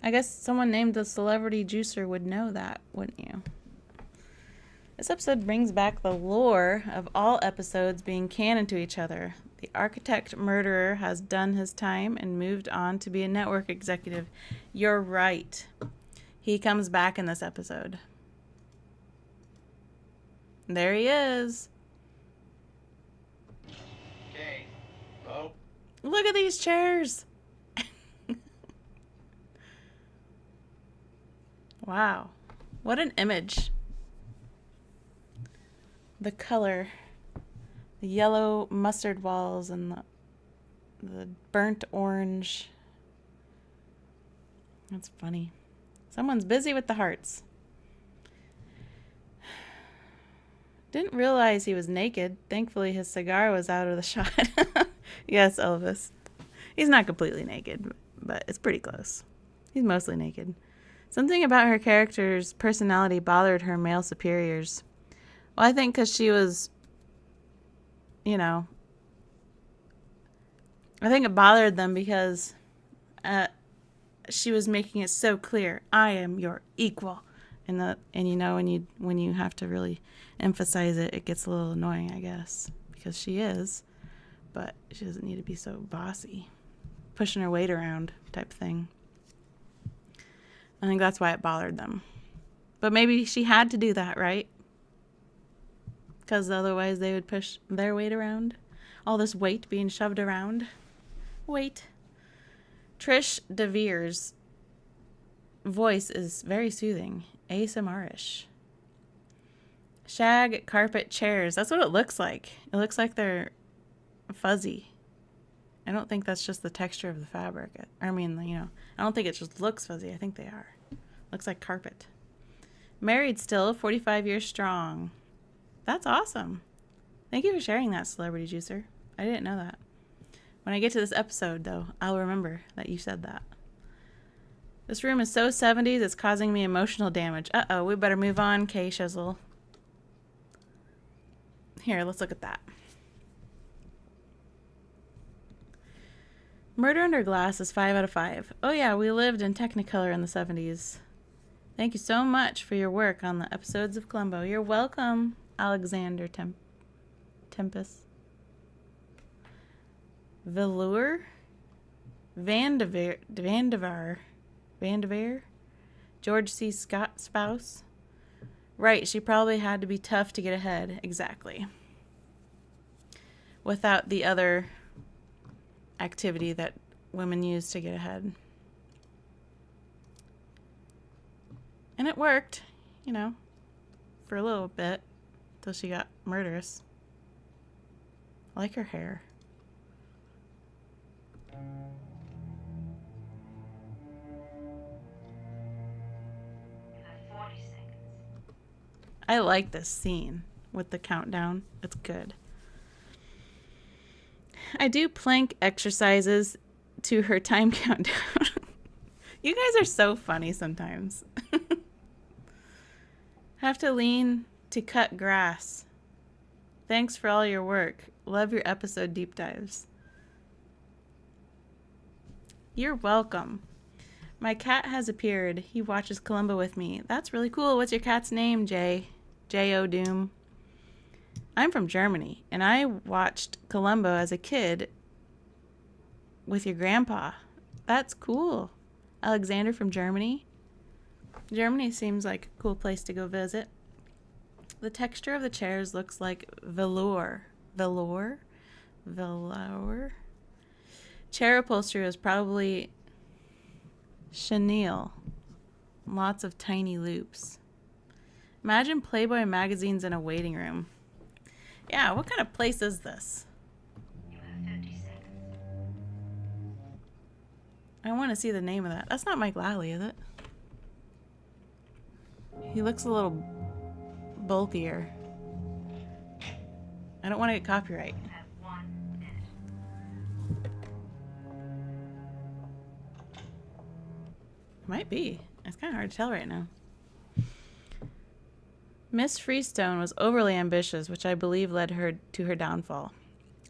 I guess someone named the celebrity juicer would know that, wouldn't you? This episode brings back the lore of all episodes being canon to each other. The architect murderer has done his time and moved on to be a network executive. You're right. He comes back in this episode. There he is. Okay. Oh. Look at these chairs. Wow. What an image. the color, the yellow mustard walls and the burnt orange. That's funny. Someone's busy with the hearts. Didn't realize he was naked. Thankfully, his cigar was out of the shot. Yes, Elvis. He's not completely naked, but it's pretty close. He's mostly naked. Something about her character's personality bothered her male superiors. Well, I think because she was, you know, I think it bothered them because she was making it so clear, I am your equal. And you know, when you have to really emphasize it, it gets a little annoying, I guess, because she is, but she doesn't need to be so bossy, pushing her weight around type thing. I think that's why it bothered them. But maybe she had to do that, right? Because otherwise they would push their weight around. All this weight being shoved around. Weight. Trish DeVere's voice is very soothing. ASMR-ish. Shag carpet chairs. That's what it looks like. It looks like they're fuzzy. I don't think that's just the texture of the fabric. I mean, you know, I don't think it just looks fuzzy. I think they are. Looks like carpet. Married still, 45 years strong. That's awesome. Thank you for sharing that, Celebrity Juicer. I didn't know that. When I get to this episode, though, I'll remember that you said that. This room is so 70s, it's causing me emotional damage. Uh-oh, we better move on, Kay Shizzle. Here, let's look at that. Murder Under Glass is 5 out of 5. Oh yeah, we lived in Technicolor in the 70s. Thank you so much for your work on the episodes of Columbo. You're welcome, Alexander Tempest. Velour? Vandevar. George C. Scott spouse. Right, she probably had to be tough to get ahead. Exactly. Without the other activity that women use to get ahead. And it worked, you know, for a little bit, till she got murderous. I like her hair. I like this scene with the countdown. It's good. I do plank exercises to her time countdown. You guys are so funny sometimes. Have to lean to cut grass. Thanks for all your work. Love your episode deep dives. You're welcome. My cat has appeared. He watches Columbo with me. That's really cool. What's your cat's name, Jay? J.O. Doom. I'm from Germany, and I watched Columbo as a kid with your grandpa. That's cool. Alexander from Germany. Germany seems like a cool place to go visit. The texture of the chairs looks like velour. Velour? Velour? Chair upholstery is probably chenille. Lots of tiny loops. Imagine Playboy magazines in a waiting room. Yeah, what kind of place is this? You have 30 seconds. I want to see the name of that. That's not Mike Lally, is it? He looks a little bulkier. I don't want to get copyright. You have 1 minute. Might be. It's kind of hard to tell right now. Miss Freestone was overly ambitious, which I believe led her to her downfall.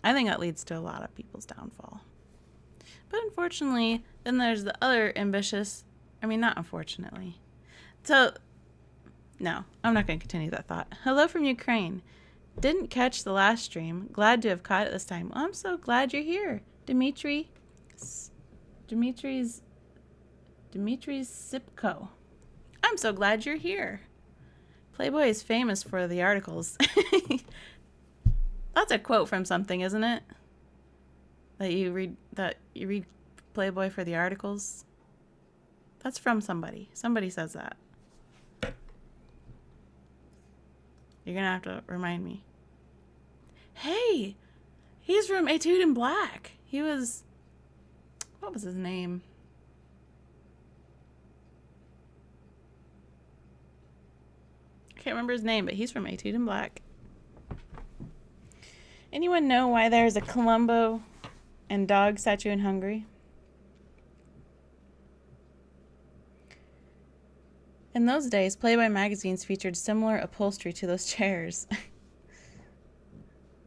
I think that leads to a lot of people's downfall. But unfortunately, then there's the other ambitious. I mean, not unfortunately. So, no, I'm not going to continue that thought. Hello from Ukraine. Didn't catch the last stream. Glad to have caught it this time. Well, I'm so glad you're here. Dimitri's Sipko. I'm so glad you're here. Playboy is famous for the articles. That's a quote from something, isn't it? That you read Playboy for the articles. That's from somebody. Somebody says that. You're going to have to remind me. Hey, he's from Etude in Black. He was... What was his name? I can't remember his name, but he's from Etude in Black. Anyone know why there's a Columbo and dog statue in Hungary? In those days, Playboy magazines featured similar upholstery to those chairs.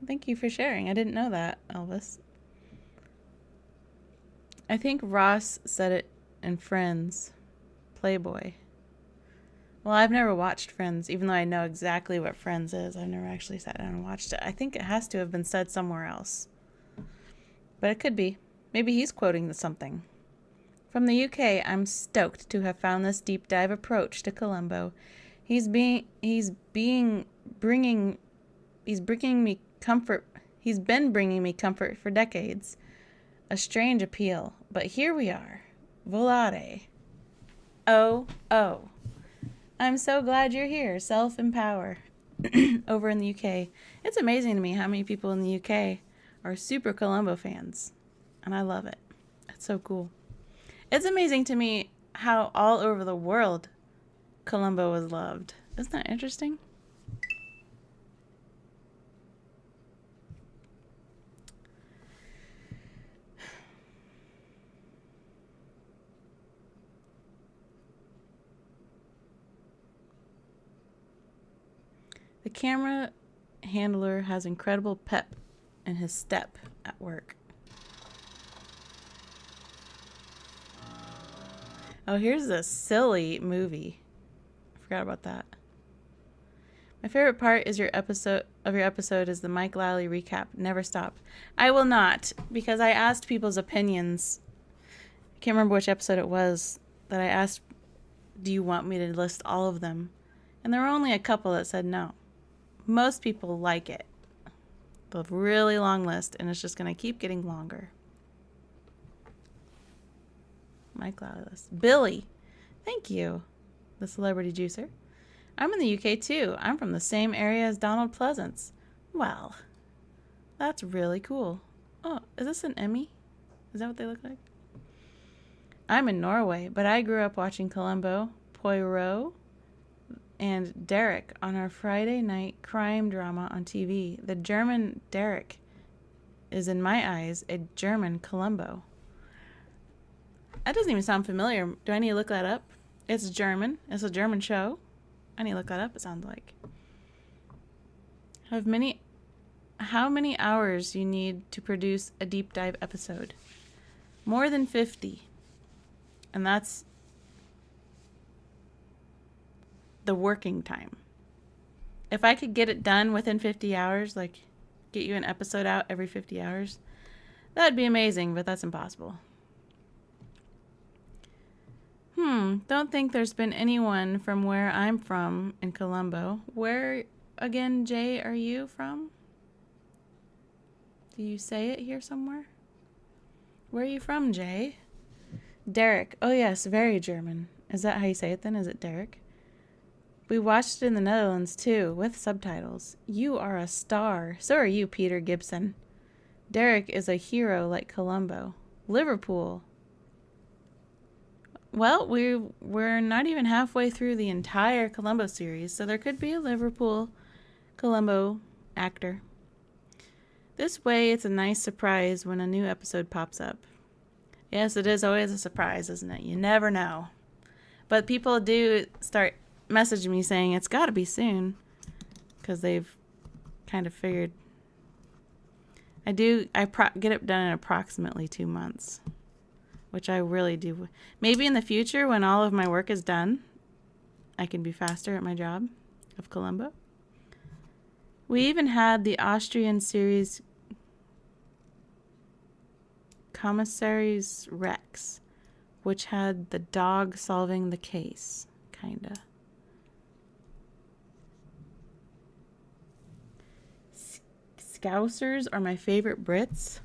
Thank you for sharing. I didn't know that, Elvis. I think Ross said it in Friends. Playboy. Well, I've never watched Friends, even though I know exactly what Friends is. I've never actually sat down and watched it. I think it has to have been said somewhere else. But it could be. Maybe he's quoting Something. From the UK, I'm stoked to have found this deep dive approach to Columbo. He's bringing me comfort. He's been bringing me comfort for decades. A strange appeal, but here we are. Volare. Oh. I'm so glad you're here. Self-empower. Over in the UK. It's amazing to me how many people in the UK are super Columbo fans. And I love it. It's so cool. It's amazing to me how all over the world Columbo was loved. Isn't that interesting? The camera handler has incredible pep in his step at work. Oh, here's a silly movie. I forgot about that. My favorite part is your episode is the Mike Lally recap. Never stop. I will not, because I asked people's opinions. I can't remember which episode it was that I asked, do you want me to list all of them? And there were only a couple that said no. Most people like it. They have a really long list, and it's just going to keep getting longer. Mike Lally list. Billy. Thank you. The celebrity juicer. I'm in the UK too. I'm from the same area as Donald Pleasance. Well, that's really cool. Oh, is this an Emmy? Is that what they look like? I'm in Norway, but I grew up watching Columbo, Poirot, and Derek on our Friday night crime drama on TV. The German Derek is, in my eyes, a German Columbo. That doesn't even sound familiar. Do I need to look that up? It's German. It's a German show. I need to look that up, it sounds like. How many hours you need to produce a deep dive episode? More than 50. And that's the working time. If I could get it done within 50 hours, like get you an episode out every 50 hours, that'd be amazing, but that's impossible. Don't think there's been anyone from where I'm from in Columbo. Where, again, Jay, are you from? Do you say it here somewhere? Where are you from, Jay? Derek. Oh, yes, very German. Is that how you say it then? Is it Derek? We watched it in the Netherlands, too, with subtitles. You are a star. So are you, Peter Gibson. Derek is a hero like Columbo. Liverpool. Well, we're not even halfway through the entire Columbo series, so there could be a Liverpool Columbo actor. This way, it's a nice surprise when a new episode pops up. Yes, it is always a surprise, isn't it? You never know. But people do start messaging me saying it's got to be soon, because they've kind of figured. I get it done in approximately 2 months. Which I really do. Maybe in the future, when all of my work is done, I can be faster at my job of Columbo. We even had the Austrian series Commissaries Rex, which had the dog solving the case, kinda. Scousers are my favorite Brits.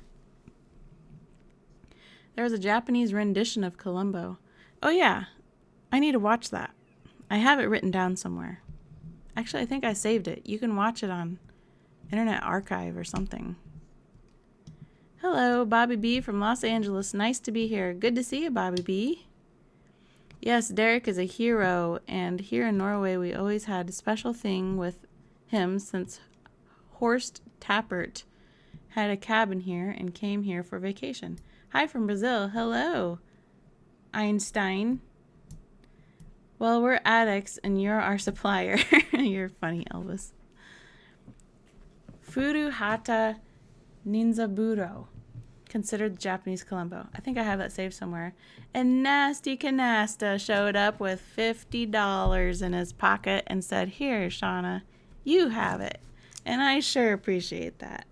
There's a Japanese rendition of Columbo. Oh yeah, I need to watch that. I have it written down somewhere. Actually, I think I saved it. You can watch it on Internet Archive or something. Hello, Bobby B from Los Angeles. Nice to be here. Good to see you, Bobby B. Yes, Derek is a hero, and here in Norway we always had a special thing with him since Horst Tappert had a cabin here and came here for vacation. Hi from Brazil. Hello, Einstein. Well, we're addicts and you're our supplier. You're funny, Elvis. Furuhata Ninzaburo, considered the Japanese Columbo. I think I have that saved somewhere. And Nasty Canasta showed up with $50 in his pocket and said, "Here, Shauna, you have it." And I sure appreciate that.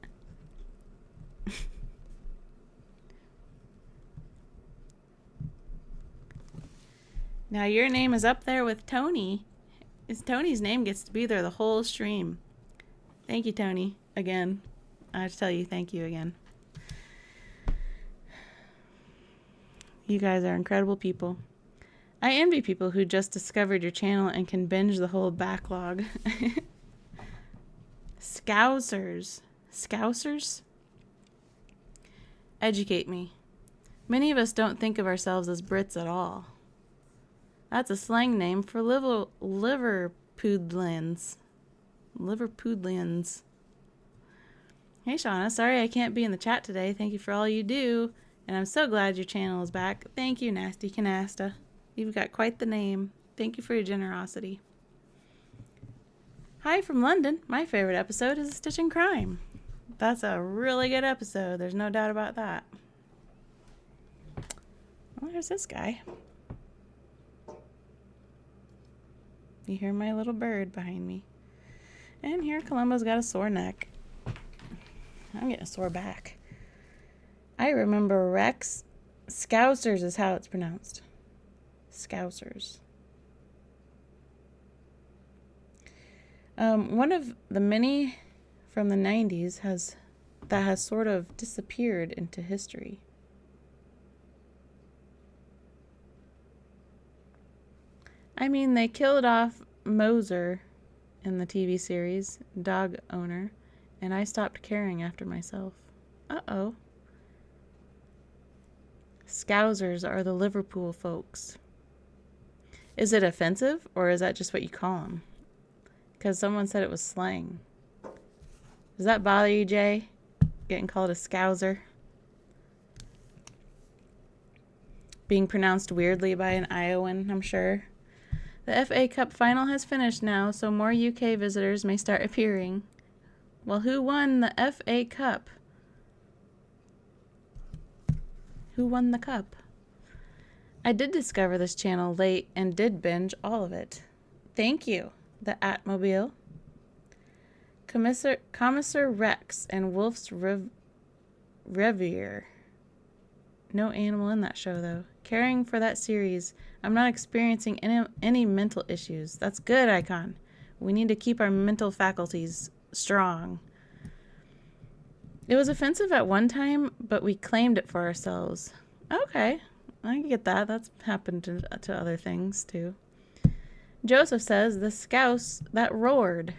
Now your name is up there with Tony. Tony's name gets to be there the whole stream. Thank you, Tony. Again. I have to tell you thank you again. You guys are incredible people. I envy people who just discovered your channel and can binge the whole backlog. Scousers. Scousers? Educate me. Many of us don't think of ourselves as Brits at all. That's a slang name for Liverpudlians. Liverpudlians. Hey, Shauna. Sorry I can't be in the chat today. Thank you for all you do. And I'm so glad your channel is back. Thank you, Nasty Canasta. You've got quite the name. Thank you for your generosity. Hi from London. My favorite episode is A Stitch in Crime. That's a really good episode. There's no doubt about that. Well, there's this guy. You hear my little bird behind me. And here Columbo's got a sore neck. I'm getting a sore back. I remember Rex. Scousers is how it's pronounced. Scousers. One of the many from the 90s that has sort of disappeared into history. I mean, they killed off Moser in the TV series, dog owner, and I stopped caring after myself. Uh-oh. Scousers are the Liverpool folks. Is it offensive, or is that just what you call them? Because someone said it was slang. Does that bother you, Jay? Getting called a scouser? Being pronounced weirdly by an Iowan, I'm sure. The FA Cup final has finished now, so more UK visitors may start appearing. Well, who won the FA Cup? Who won the cup? I did discover this channel late and did binge all of it. Thank you, the Atmobile. Commissar Rex and Wolf's Revier. No animal in that show, though. Caring for that series. I'm not experiencing any mental issues. That's good, Icon. We need to keep our mental faculties strong. It was offensive at one time, but we claimed it for ourselves. Okay, I can get that. That's happened to other things, too. Joseph says, the scouse that roared.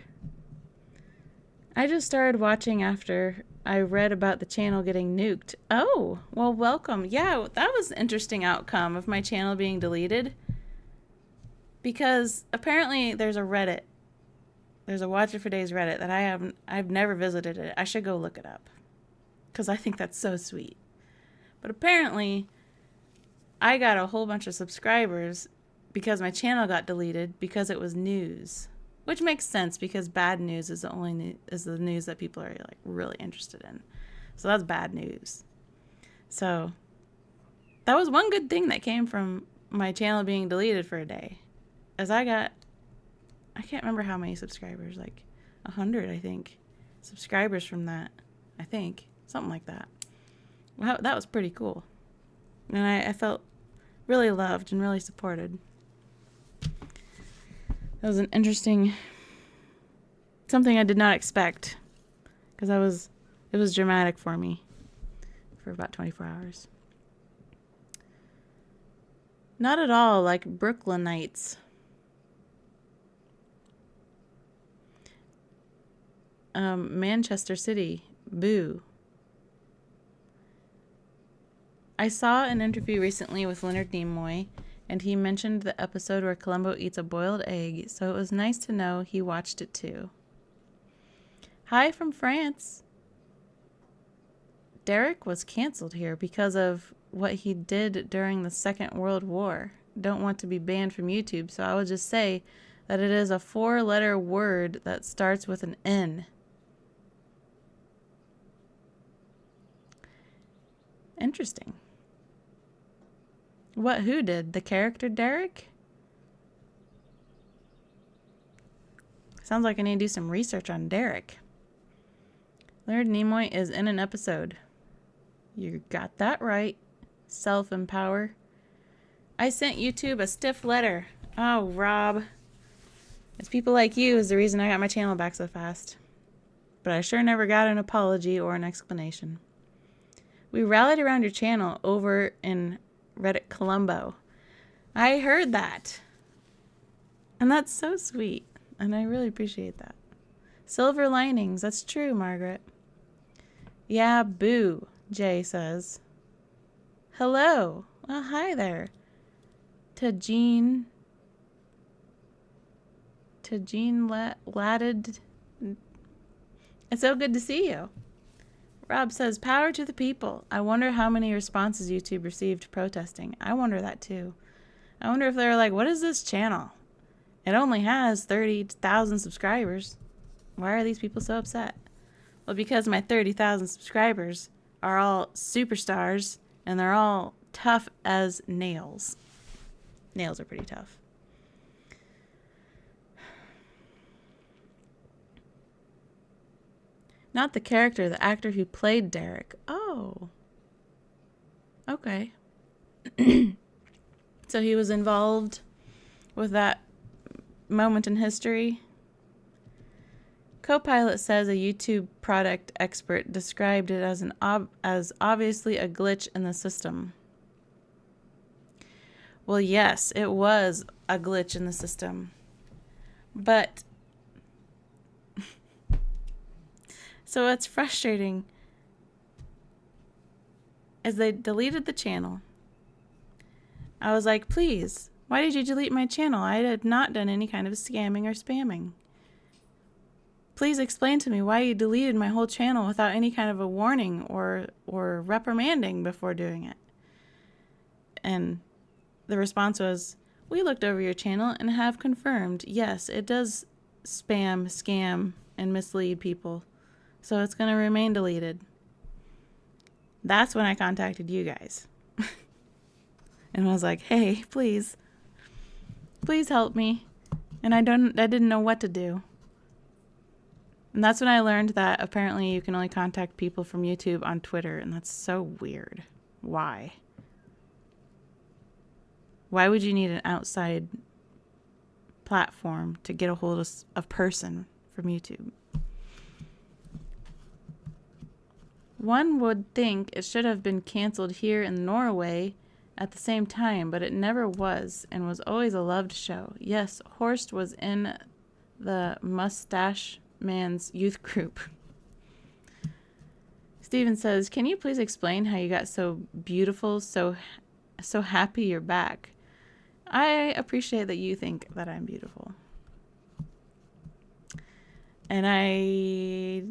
I just started watching after I read about the channel getting nuked. Oh, well, welcome. Yeah, that was an interesting outcome of my channel being deleted. Because apparently there's a Reddit. There's a Watch It for Days Reddit that I've never visited it. I should go look it up. Because I think that's so sweet. But apparently I got a whole bunch of subscribers because my channel got deleted because it was news. Which makes sense because bad news is the news that people are like really interested in. So that's bad news. So that was one good thing that came from my channel being deleted for a day. As I can't remember how many subscribers, like 100, I think. Subscribers from that, I think. Something like that. Well, that was pretty cool. And I felt really loved and really supported. That was an interesting, something I did not expect, because it was dramatic for me for about 24 hours. Not at all like Brooklynites. Manchester City. Boo. I saw an interview recently with Leonard Nimoy, and he mentioned the episode where Columbo eats a boiled egg, so it was nice to know he watched it too. Hi from France. Derek was canceled here because of what he did during the Second World War. Don't want to be banned from YouTube, so I will just say that it is a 4-letter word that starts with an N. Interesting. What, who did? The character Derek? Sounds like I need to do some research on Derek. Leonard Nimoy is in an episode. You got that right. Self-empower. I sent YouTube a stiff letter. Oh, Rob. It's people like you is the reason I got my channel back so fast. But I sure never got an apology or an explanation. We rallied around your channel over in Reddit Columbo. I heard that. And that's so sweet. And I really appreciate that. Silver linings. That's true, Margaret. Yeah, boo, Jay says. Hello. Well, hi there. To Jean Ladded. It's so good to see you. Rob says, power to the people. I wonder how many responses YouTube received protesting. I wonder that too. I wonder if they're like, what is this channel? It only has 30,000 subscribers. Why are these people so upset? Well, because my 30,000 subscribers are all superstars and they're all tough as nails. Nails are pretty tough. Not the character, the actor who played Derek. Oh. Okay. So he was involved with that moment in history. Copilot says a YouTube product expert described it as as obviously a glitch in the system. Well, yes, it was a glitch in the system. But so what's frustrating is they deleted the channel. I was like, please, why did you delete my channel? I had not done any kind of scamming or spamming. Please explain to me why you deleted my whole channel without any kind of a warning or reprimanding before doing it. And the response was, we looked over your channel and have confirmed, yes, it does spam, scam, and mislead people. So it's going to remain deleted. That's when I contacted you guys. And I was like, hey, please help me. And I didn't know what to do. And that's when I learned that apparently you can only contact people from YouTube on Twitter, and that's so weird. Why? Why would you need an outside platform to get a hold of a person from YouTube? One would think it should have been canceled here in Norway at the same time, but it never was and was always a loved show. Yes, Horst was in the Mustache Man's youth group. Steven says, can you please explain how you got so beautiful, so happy you're back? I appreciate that you think that I'm beautiful. And I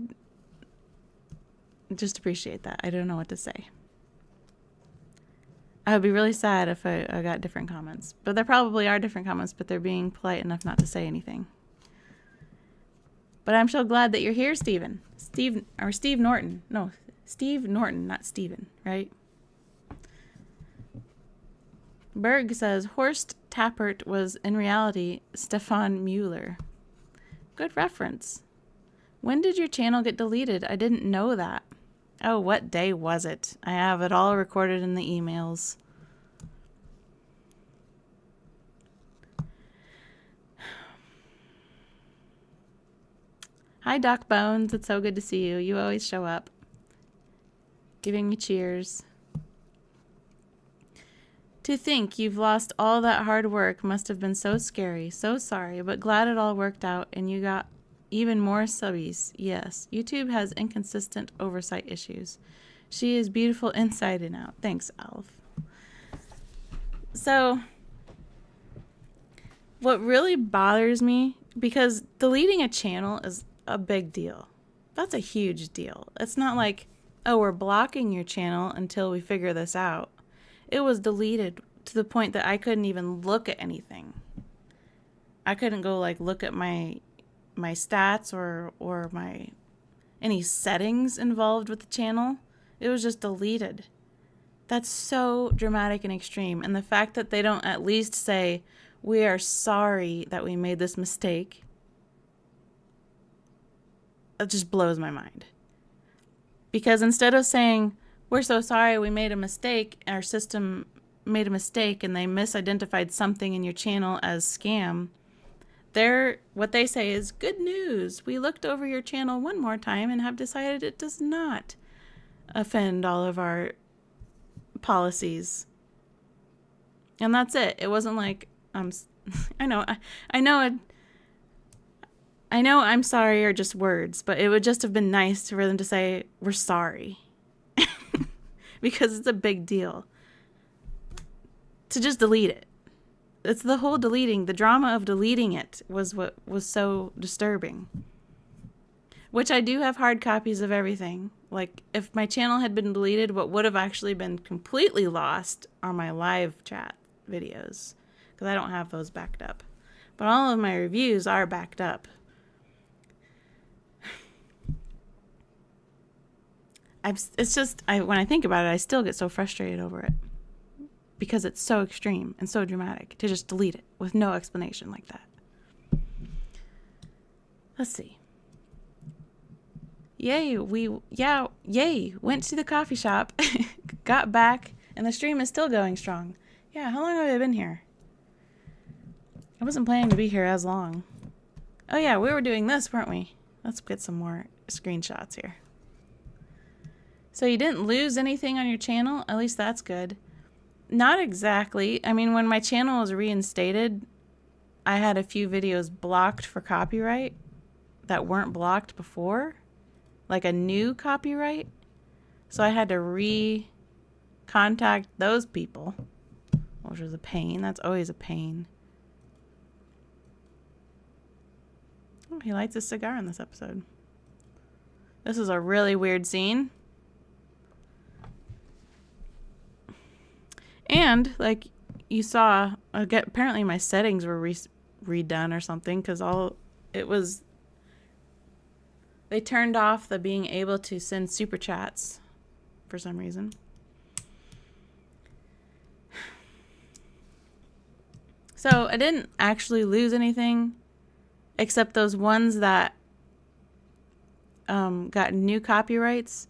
just appreciate that. I don't know what to say. I would be really sad if I got different comments. But there probably are different comments, but they're being polite enough not to say anything. But I'm so glad that you're here, Steven. Steve Norton. No, Steve Norton, not Steven, right? Berg says, Horst Tappert was in reality Stefan Mueller. Good reference. When did your channel get deleted? I didn't know that. Oh, what day was it? I have it all recorded in the emails. Hi, Doc Bones. It's so good to see you. You always show up, giving me cheers. To think you've lost all that hard work must have been so scary. So sorry, but glad it all worked out and you got Even more subbies. Yes. YouTube has inconsistent oversight issues. She is beautiful inside and out. Thanks, Alf. So, what really bothers me, because deleting a channel is a big deal. That's a huge deal. It's not like, oh, we're blocking your channel until we figure this out. It was deleted to the point that I couldn't even look at anything. I couldn't go like look at my stats or my any settings involved with the channel. It was just deleted. That's so dramatic and extreme. And the fact that they don't at least say, we are sorry that we made this mistake, it just blows my mind. Because instead of saying, we're so sorry we made a mistake, our system made a mistake and they misidentified something in your channel as scam, what they say is, good news. We looked over your channel one more time and have decided it does not offend all of our policies. And that's it. It wasn't like, I know I'm sorry are just words, but it would just have been nice for them to say, we're sorry. Because it's a big deal. To just delete it. It's the whole deleting, the drama of deleting it was what was so disturbing. Which I do have hard copies of everything. Like, if my channel had been deleted, what would have actually been completely lost are my live chat videos. Because I don't have those backed up. But all of my reviews are backed up. When I think about it, I still get so frustrated over it. Because it's so extreme and so dramatic to just delete it with no explanation like that. Let's see. Yay, went to the coffee shop, got back, and the stream is still going strong. Yeah, how long have I been here? I wasn't planning to be here as long. Oh yeah, we were doing this, weren't we? Let's get some more screenshots here. So you didn't lose anything on your channel? At least that's good. Not exactly. I mean, when my channel was reinstated, I had a few videos blocked for copyright that weren't blocked before. Like a new copyright. So I had to re-contact those people, which was a pain. That's always a pain. Oh, he lights a cigar in this episode. This is a really weird scene. And, like you saw, apparently my settings were redone or something, because they turned off the being able to send super chats for some reason. So I didn't actually lose anything, except those ones that got new copyrights.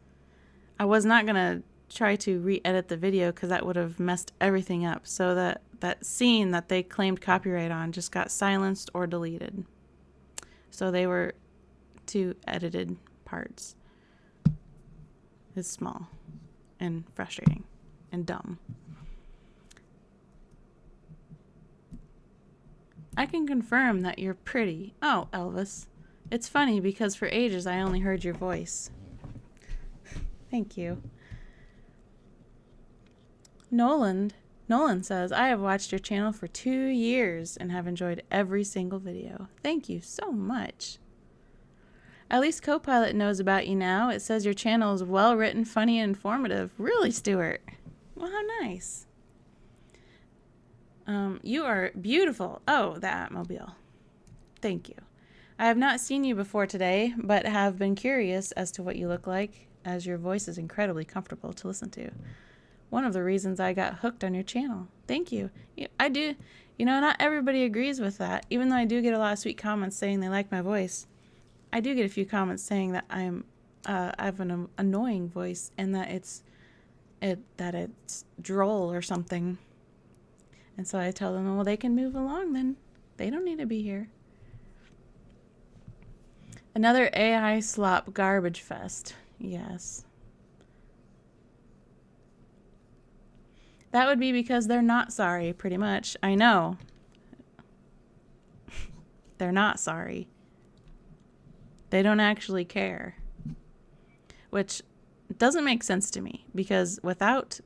I was not going to try to re-edit the video because that would have messed everything up. So that scene that they claimed copyright on just got silenced or deleted. So they were 2 edited parts. It's small and frustrating and dumb. I can confirm that you're pretty. Oh, Elvis. It's funny because for ages I only heard your voice. Thank you. Nolan says, I have watched your channel for 2 years and have enjoyed every single video. Thank you so much. At least Copilot knows about you now. It says your channel is well written, funny, and informative. Really, Stuart? Well, how nice. You are beautiful. Oh, the Atmobile. Thank you. I have not seen you before today, but have been curious as to what you look like, as your voice is incredibly comfortable to listen to. One of the reasons I got hooked on your channel. Thank you. I do. You know, not everybody agrees with that. Even though I do get a lot of sweet comments saying they like my voice, I do get a few comments saying that I have an annoying voice and that it's droll or something. And so I tell them, well, they can move along then. They don't need to be here. Another AI slop garbage fest. Yes. That would be because they're not sorry, pretty much. I know. They're not sorry. They don't actually care. Which doesn't make sense to me, because without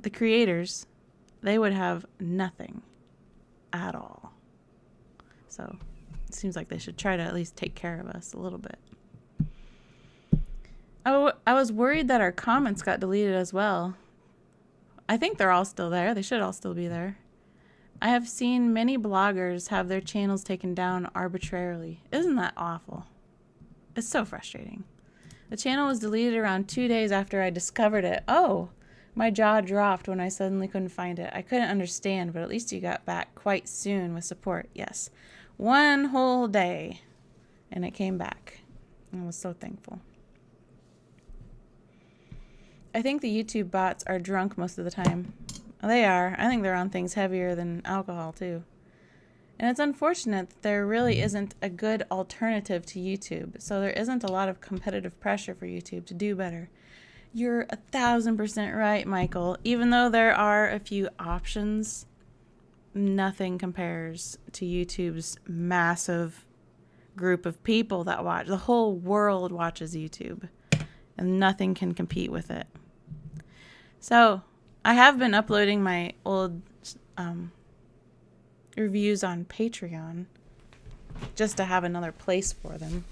the creators, they would have nothing at all. So it seems like they should try to at least take care of us a little bit. Oh, I was worried that our comments got deleted as well. I think they're all still there. They should all still be there. I have seen many bloggers have their channels taken down arbitrarily. Isn't that awful? It's so frustrating. The channel was deleted around 2 days after I discovered it. Oh, my jaw dropped when I suddenly couldn't find it. I couldn't understand, but at least you got back quite soon with support. Yes, 1 whole day, and it came back. I was so thankful. I think the YouTube bots are drunk most of the time. They are. I think they're on things heavier than alcohol, too. And it's unfortunate that there really isn't a good alternative to YouTube, so there isn't a lot of competitive pressure for YouTube to do better. You're 1,000% right, Michael. Even though there are a few options, nothing compares to YouTube's massive group of people that watch. The whole world watches YouTube, and nothing can compete with it. So, I have been uploading my old reviews on Patreon just to have another place for them.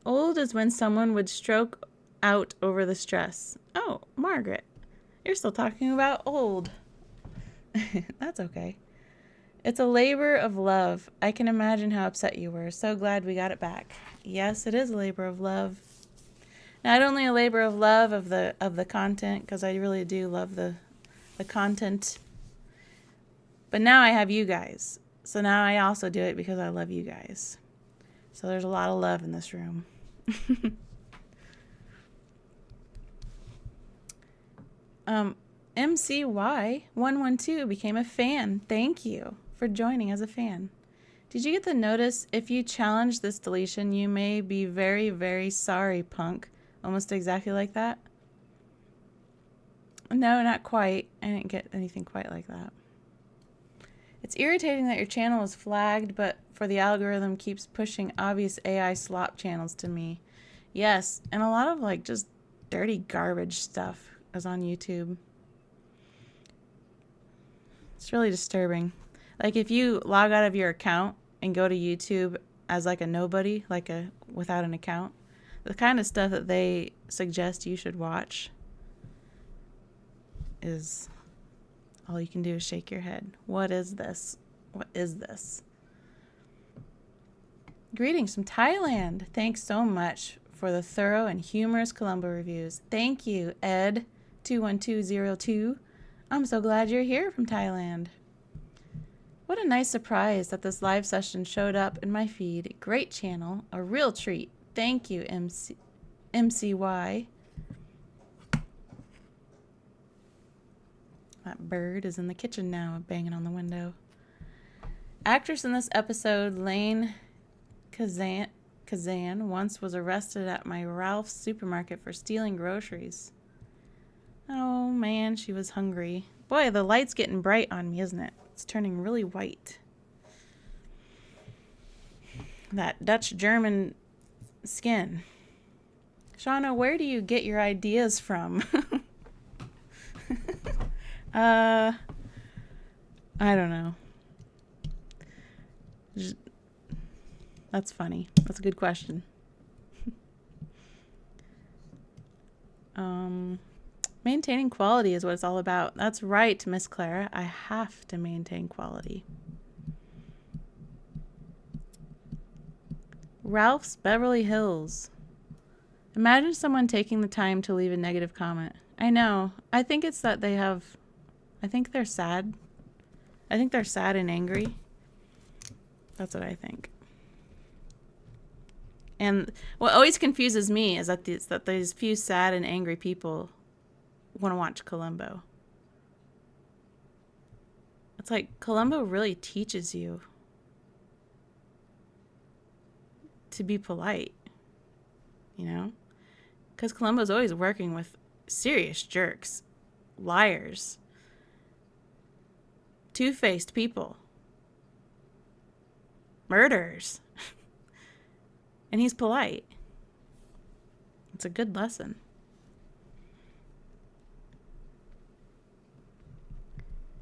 Old is when someone would stroke out over the stress. Oh, Margaret, you're still talking about old. That's okay. It's a labor of love. I can imagine how upset you were. So glad we got it back. Yes, it is a labor of love. Not only a labor of love of the content, because I really do love the content, but now I have you guys. So now I also do it because I love you guys. So there's a lot of love in this room. MCY112 became a fan. Thank you for joining as a fan. Did you get the notice? If you challenge this deletion, you may be very, very sorry, punk. Almost exactly like that. No, not quite. I didn't get anything quite like that. It's irritating that your channel is flagged, but for the algorithm keeps pushing obvious AI slop channels to me. Yes, and a lot of like just dirty garbage stuff is on YouTube. It's really disturbing. Like if you log out of your account and go to YouTube as like a nobody, without an account, the kind of stuff that they suggest you should watch is all you can do is shake your head. What is this? What is this? Greetings from Thailand. Thanks so much for the thorough and humorous Columbo reviews. Thank you, Ed21202. I'm so glad you're here from Thailand. What a nice surprise that this live session showed up in my feed. Great channel. A real treat. Thank you, MCY. That bird is in the kitchen now, banging on the window. Actress in this episode, Lane Kazan, once was arrested at my Ralph's supermarket for stealing groceries. Oh man, she was hungry. Boy, the light's getting bright on me, isn't it? It's turning really white. That Dutch-German skin. Shauna, where do you get your ideas from? I don't know. That's funny. That's a good question. Maintaining quality is what it's all about. That's right, Miss Clara. I have to maintain quality. Ralph's Beverly Hills. Imagine someone taking the time to leave a negative comment. I know. I think it's that they have... I think they're sad. I think they're sad and angry. That's what I think. And what always confuses me is that these few sad and angry people want to watch Columbo. It's like Columbo really teaches you to be polite, you know? Because Columbo's always working with serious jerks, liars, two-faced people. murders. And he's polite. It's a good lesson.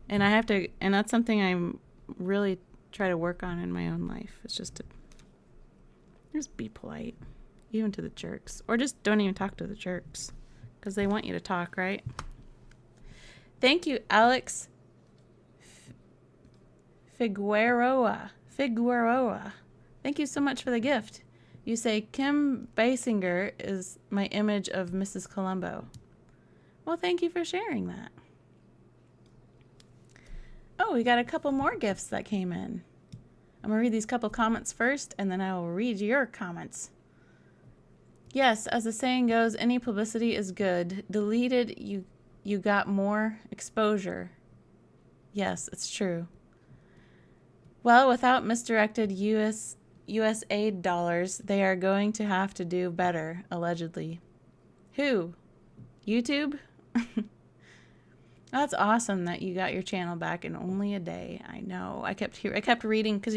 And I have to, and that's something I'm really try to work on in my own life. It's just to just be polite, even to the jerks. Or just don't even talk to the jerks, because they want you to talk, right? Thank you, Alex Figueroa. Thank you so much for the gift. You say Kim Basinger is my image of Mrs. Columbo. Well, thank you for sharing that. Oh, we got a couple more gifts that came in. I'm going to read these couple comments first, and then I will read your comments. Yes, as the saying goes, any publicity is good. Deleted, you got more exposure. Yes, it's true. Well, without misdirected US aid dollars, they are going to have to do better, allegedly. Who? YouTube? That's awesome that you got your channel back in only a day. I know. I kept reading because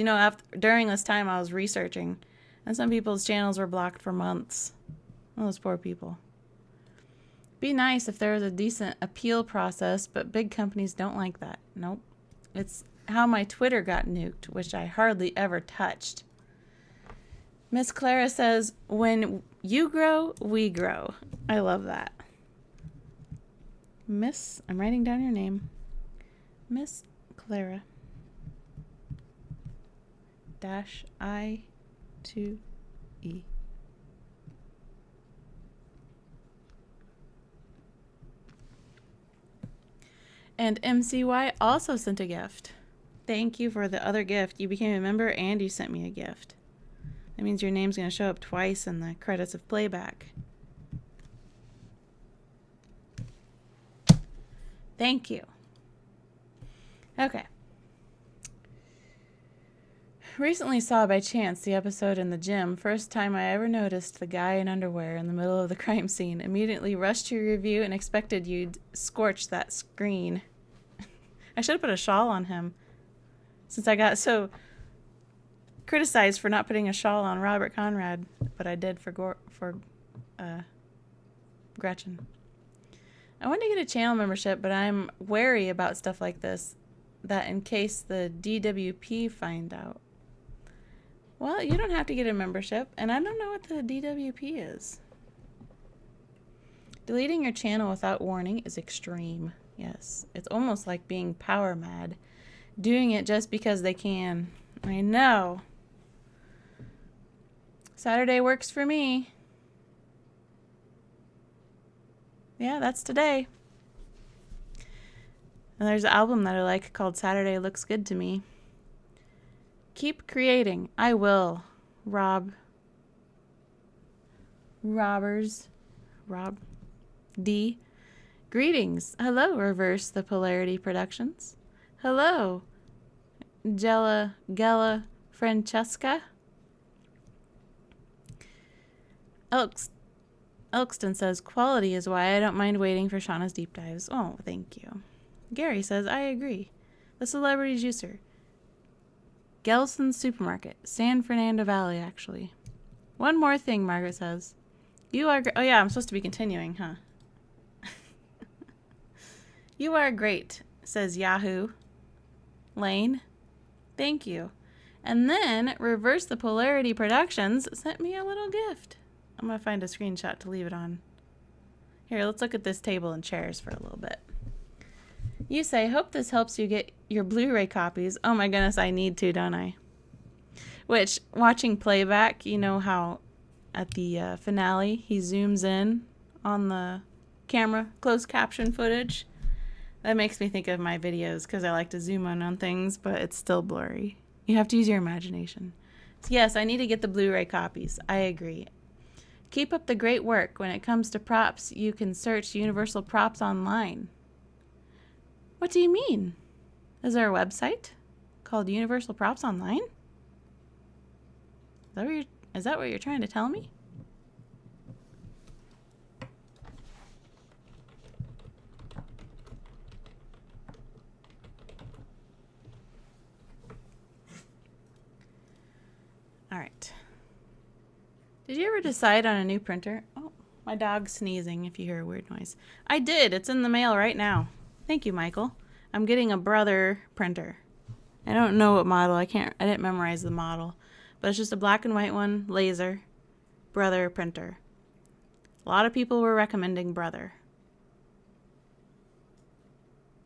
during this time I was researching, and some people's channels were blocked for months. Those poor people. Be nice if there was a decent appeal process, but big companies don't like that. Nope. It's how my Twitter got nuked, which I hardly ever touched. Miss Clara says, when you grow, we grow. I love that. I'm writing down your name. Miss Clara. -I to E. And MCY also sent a gift. Thank you for the other gift. You became a member and you sent me a gift. That means your name's going to show up twice in the credits of playback. Thank you. Okay. Recently saw by chance the episode in the gym. First time I ever noticed the guy in underwear in the middle of the crime scene. Immediately rushed to your review and expected you'd scorch that screen. I should have put a shawl on him, since I got so criticized for not putting a shawl on Robert Conrad, but I did for Gretchen. I want to get a channel membership, but I'm wary about stuff like this, that in case the DWP find out. Well, you don't have to get a membership, and I don't know what the DWP is. Deleting your channel without warning is extreme. Yes, it's almost like being power mad. Doing it just because they can. I know. Saturday works for me. Yeah, that's today. And there's an album that I like called Saturday Looks Good to Me. Keep creating. I will. Rob D. Greetings. Hello, Reverse the Polarity Productions. Hello, Gella Francesca. Elkston says, quality is why I don't mind waiting for Shauna's deep dives. Oh, thank you. Gary says, I agree. The Celebrity Juicer. Gelson's Supermarket. San Fernando Valley, actually. One more thing, Margaret says. You are oh yeah, I'm supposed to be continuing, huh? You are great, says Yahoo. Lane. Thank you. And then Reverse the Polarity Productions sent me a little gift. I'm going to find a screenshot to leave it on. Here, let's look at this table and chairs for a little bit. You say, hope this helps you get your Blu-ray copies. Oh my goodness, I need to, don't I? Which, watching playback, you know how at the finale, he zooms in on the camera, closed caption footage. That makes me think of my videos because I like to zoom in on things, but it's still blurry. You have to use your imagination. So yes, I need to get the Blu-ray copies. I agree. Keep up the great work. When it comes to props, you can search Universal Props online. What do you mean? Is there a website called Universal Props Online? Is that what you're trying to tell me? Did you ever decide on a new printer? Oh, my dog's sneezing if you hear a weird noise. I did. It's in the mail right now. Thank you, Michael. I'm getting a Brother printer. I don't know what model. I didn't memorize the model. But it's just a black and white one, laser, Brother printer. A lot of people were recommending Brother.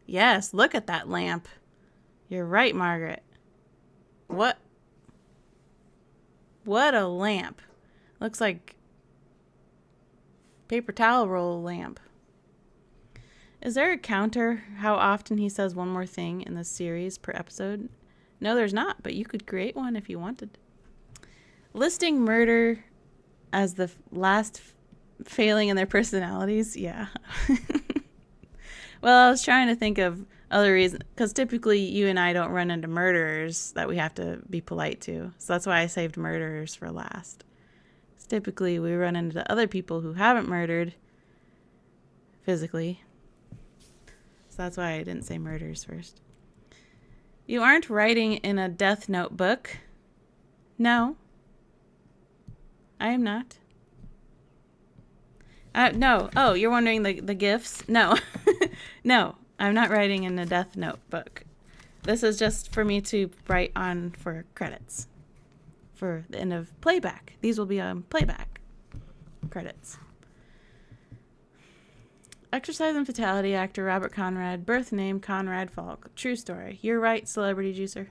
Yes, look at that lamp. You're right, Margaret. What a lamp. Looks like paper towel roll lamp. Is there a counter how often he says one more thing in this series per episode? No, there's not, but you could create one if you wanted. Listing murder as the last failing in their personalities? Yeah. Well, I was trying to think of other reasons, because typically you and I don't run into murderers that we have to be polite to. So that's why I saved murderers for last. Typically we run into other people who haven't murdered physically. So that's why I didn't say murders first. You aren't writing in a death notebook. No. I am not. No. Oh, you're wondering the gifts? No. No, I'm not writing in a death notebook. This is just for me to write on for credits. For the end of playback. These will be on playback credits. Exercise and Fatality actor Robert Conrad. Birth name Conrad Falk. True story. You're right, Celebrity Juicer.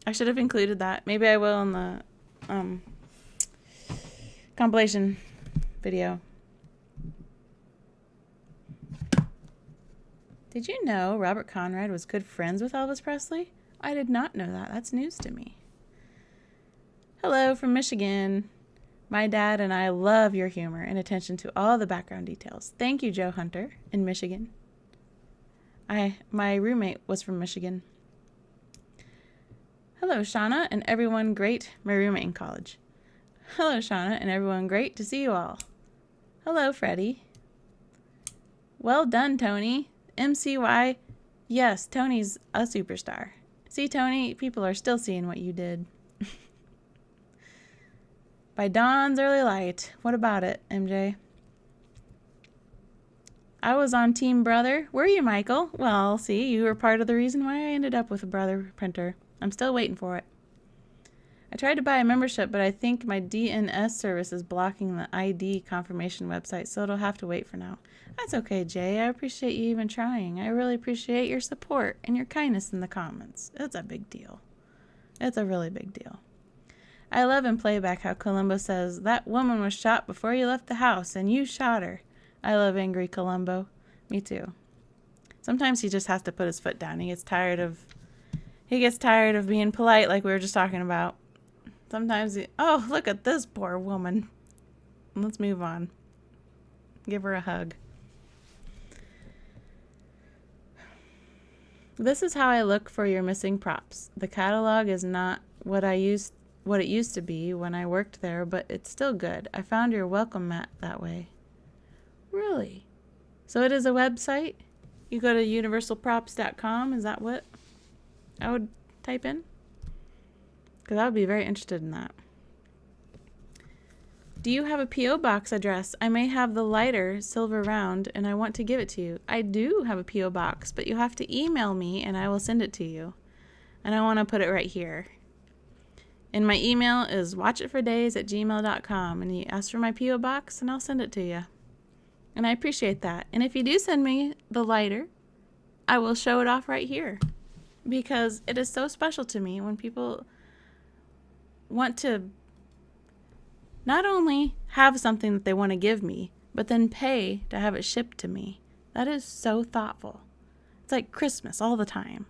I should have included that. Maybe I will in the compilation video. Did you know Robert Conrad was good friends with Elvis Presley? I did not know that. That's news to me. Hello from Michigan. My dad and I love your humor and attention to all the background details. Thank you, Joe Hunter in Michigan. My roommate was from Michigan. Hello, Shauna and everyone great. My roommate in college. Hello, Shauna and everyone great to see you all. Hello, Freddie. Well done, Tony. MCY. Yes, Tony's a superstar. See, Tony, people are still seeing what you did. By dawn's early light. What about it, MJ? I was on Team Brother. Were you, Michael? Well, see, you were part of the reason why I ended up with a Brother printer. I'm still waiting for it. I tried to buy a membership, but I think my DNS service is blocking the ID confirmation website, so it'll have to wait for now. That's okay, Jay. I appreciate you even trying. I really appreciate your support and your kindness in the comments. It's a big deal. It's a really big deal. I love in playback how Columbo says, that woman was shot before you left the house, and you shot her. I love angry Columbo. Me too. Sometimes he just has to put his foot down. He gets tired of being polite like we were just talking about. Sometimes oh, look at this poor woman. Let's move on. Give her a hug. This is how I look for your missing props. The catalog is not what it used to be when I worked there, but it's still good. I found your welcome mat that way. Really? So it is a website? You go to universalprops.com? Is that what I would type in? Because I would be very interested in that. Do you have a P.O. box address? I may have the lighter silver round and I want to give it to you. I do have a P.O. box, but you have to email me and I will send it to you. And I want to put it right here. And my email is watchitfordays@gmail.com, and you ask for my P.O. box and I'll send it to you. And I appreciate that. And if you do send me the lighter, I will show it off right here. Because it is so special to me when people want to not only have something that they want to give me, but then pay to have it shipped to me. That is so thoughtful. It's like Christmas all the time.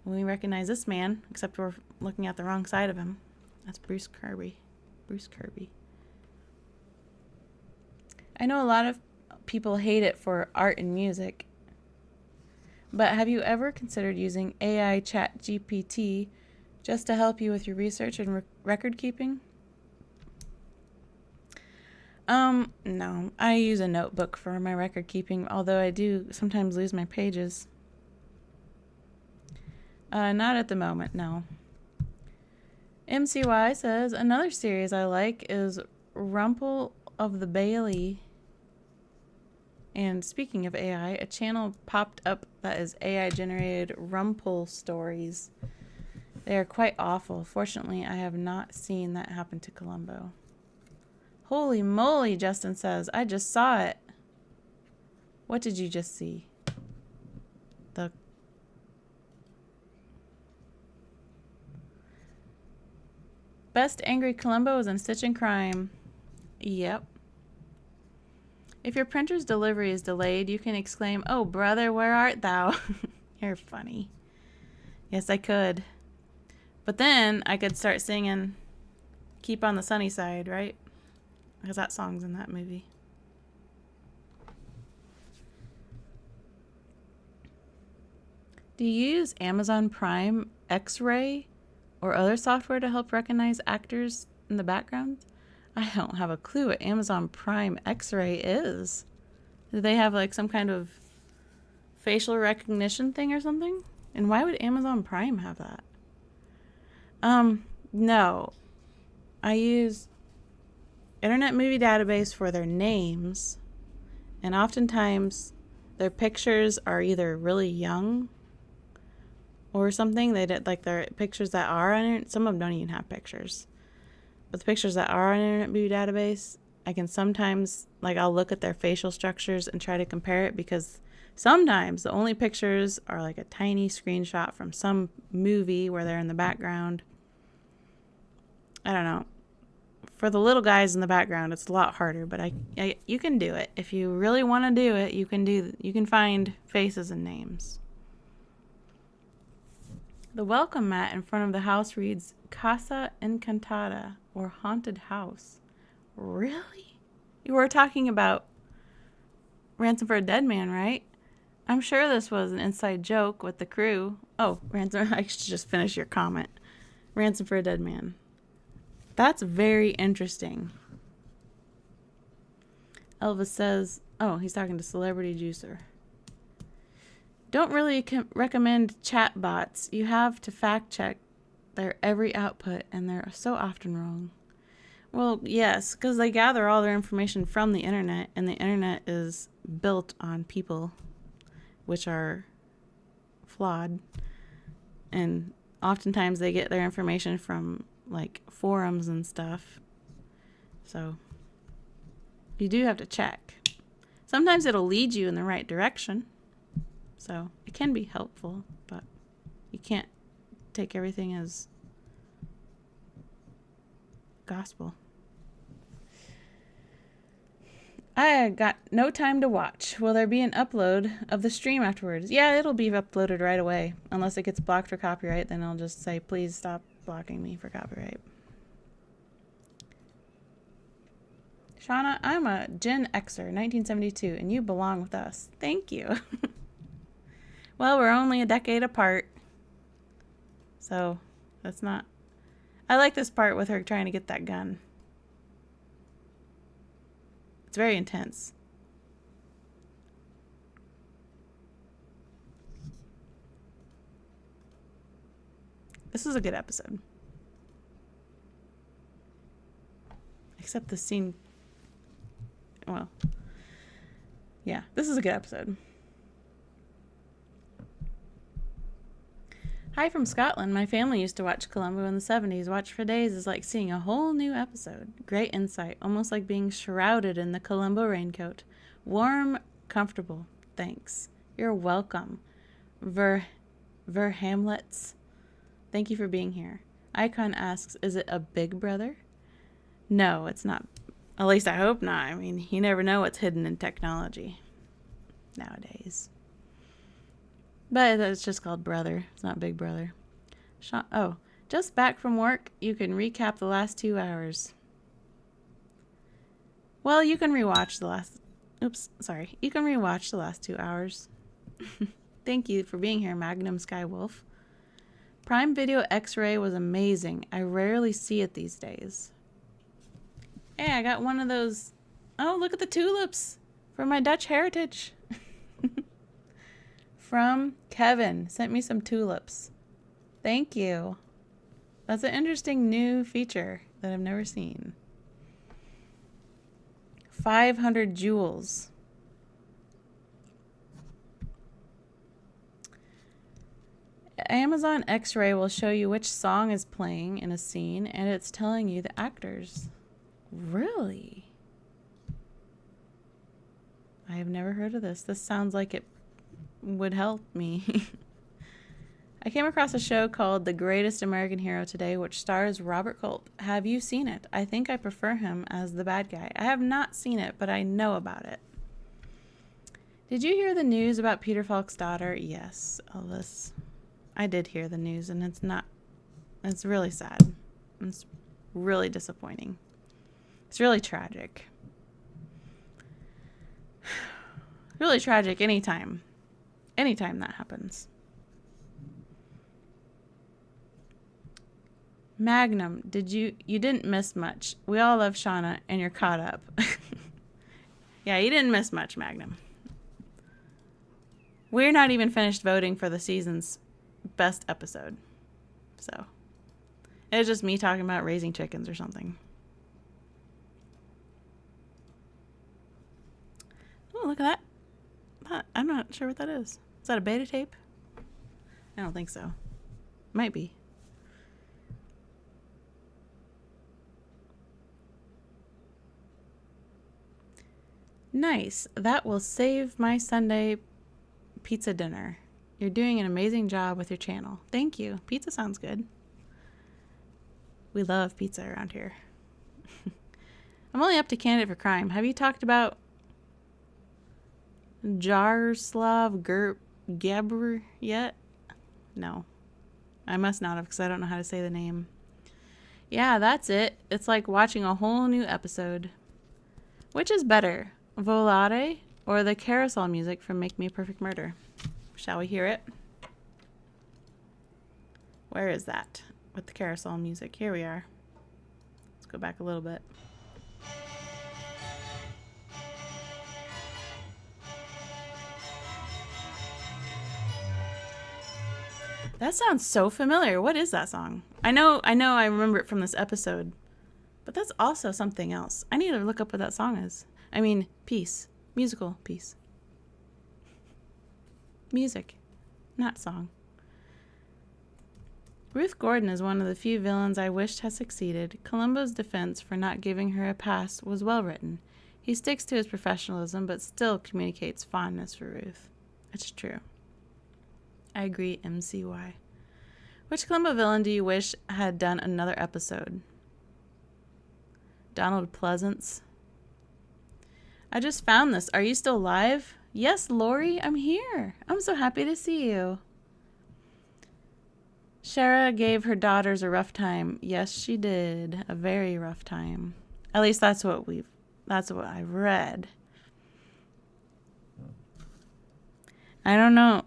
We recognize this man, except we're looking at the wrong side of him. That's Bruce Kirby. Bruce Kirby. I know a lot of people hate it for art and music, but have you ever considered using AI Chat GPT just to help you with your research and record keeping? No. I use a notebook for my record keeping, although I do sometimes lose my pages. Not at the moment, no. MCY says, another series I like is Rumple of the Bailey. And speaking of AI, a channel popped up that is AI generated Rumple stories. They are quite awful. Fortunately, I have not seen that happen to Columbo. Holy moly, Justin says. I just saw it. What did you just see? The best angry Columbo is in Stitch and Crime. Yep. If your printer's delivery is delayed, you can exclaim, "Oh, brother, where art thou?" You're funny. Yes, I could. But then I could start singing Keep on the Sunny Side, right? Because that song's in that movie. Do you use Amazon Prime X-Ray or other software to help recognize actors in the background? I don't have a clue what Amazon Prime X-Ray is. Do they have like some kind of facial recognition thing or something? And why would Amazon Prime have that? No. I use Internet Movie Database for their names, and oftentimes their pictures are either really young or something. They did like their pictures that are on it. Some of them don't even have pictures, but the pictures that are on Internet Movie Database, I can sometimes like I'll look at their facial structures and try to compare it, because sometimes the only pictures are like a tiny screenshot from some movie where they're in the background. I don't know. For the little guys in the background, it's a lot harder, but you can do it. If you really want to do it, you can find faces and names. The welcome mat in front of the house reads Casa Encantada, or haunted house. Really? You were talking about Ransom for a Dead Man, right? I'm sure this was an inside joke with the crew. Oh, Ransom, I should just finish your comment. Ransom for a Dead Man. That's very interesting. Elvis says, oh, he's talking to Celebrity Juicer. Don't really recommend chat bots. You have to fact check their every output, and they're so often wrong. Well, yes, because they gather all their information from the internet, and the internet is built on people, which are flawed. And oftentimes they get their information from like forums and stuff. So you do have to check. Sometimes it'll lead you in the right direction. So it can be helpful, but you can't take everything as gospel. I got no time to watch. Will there be an upload of the stream afterwards? Yeah, it'll be uploaded right away. Unless it gets blocked for copyright, then I'll just say, please stop blocking me for copyright. Shauna, I'm a Gen Xer, 1972, and you belong with us. Thank you. Well, we're only a decade apart. So, that's not... I like this part with her trying to get that gun. It's very intense. This is a good episode. Except the scene... Well, yeah, this is a good episode. Hi from Scotland. My family used to watch Columbo in the 70s. Watch for days is like seeing a whole new episode. Great insight. Almost like being shrouded in the Columbo raincoat. Warm, comfortable. Thanks. You're welcome. Hamlets. Thank you for being here. Icon asks, is it a big brother? No, it's not. At least I hope not. I mean, you never know what's hidden in technology nowadays. But it's just called Brother. It's not Big Brother. Oh, just back from work. You can recap the last 2 hours. Well, you can rewatch the last... Oops, sorry. You can rewatch the last 2 hours. Thank you for being here, Magnum Skywolf. Prime Video X-Ray was amazing. I rarely see it these days. Hey, I got one of those... Oh, look at the tulips for my Dutch heritage. From Kevin. Sent me some tulips. Thank you. That's an interesting new feature that I've never seen. 500 joules. Amazon X-Ray will show you which song is playing in a scene, and it's telling you the actors. Really? I have never heard of this. This sounds like it would help me. I came across a show called The Greatest American Hero today, which stars Robert Culp. Have you seen it? I think I prefer him as the bad guy. I have not seen it, but I know about it. Did you hear the news about Peter Falk's daughter? Yes, Elvis. I did hear the news, and it's really sad. It's really disappointing. It's really tragic. Really tragic anytime that happens. Magnum, you didn't miss much. We all love Shauna, and you're caught up. Yeah, you didn't miss much, Magnum. We're not even finished voting for the season's best episode. So, it was just me talking about raising chickens or something. Oh, look at that. I'm not sure what that is. Is that a beta tape? I don't think so. Might be. Nice. That will save my Sunday pizza dinner. You're doing an amazing job with your channel. Thank you. Pizza sounds good. We love pizza around here. I'm only up to Candidate for Crime. Have you talked about Jaroslav Gabr yet? No. I must not have, because I don't know how to say the name. Yeah, that's it. It's like watching a whole new episode. Which is better, Volare or the carousel music from Make Me a Perfect Murder? Shall we hear it? Where is that with the carousel music? Here we are. Let's go back a little bit. That sounds so familiar. What is that song? I know I remember it from this episode, but that's also something else. I need to look up what that song is. I mean, piece. Musical piece. Music, not song. Ruth Gordon is one of the few villains I wished had succeeded. Columbo's defense for not giving her a pass was well written. He sticks to his professionalism, but still communicates fondness for Ruth. It's true. I agree, MCY. Which Columbo villain do you wish had done another episode? Donald Pleasance. I just found this. Are you still live? Yes, Lori, I'm here. I'm so happy to see you. Shara gave her daughters a rough time. Yes, she did. A very rough time. At least that's what I've read. I don't know.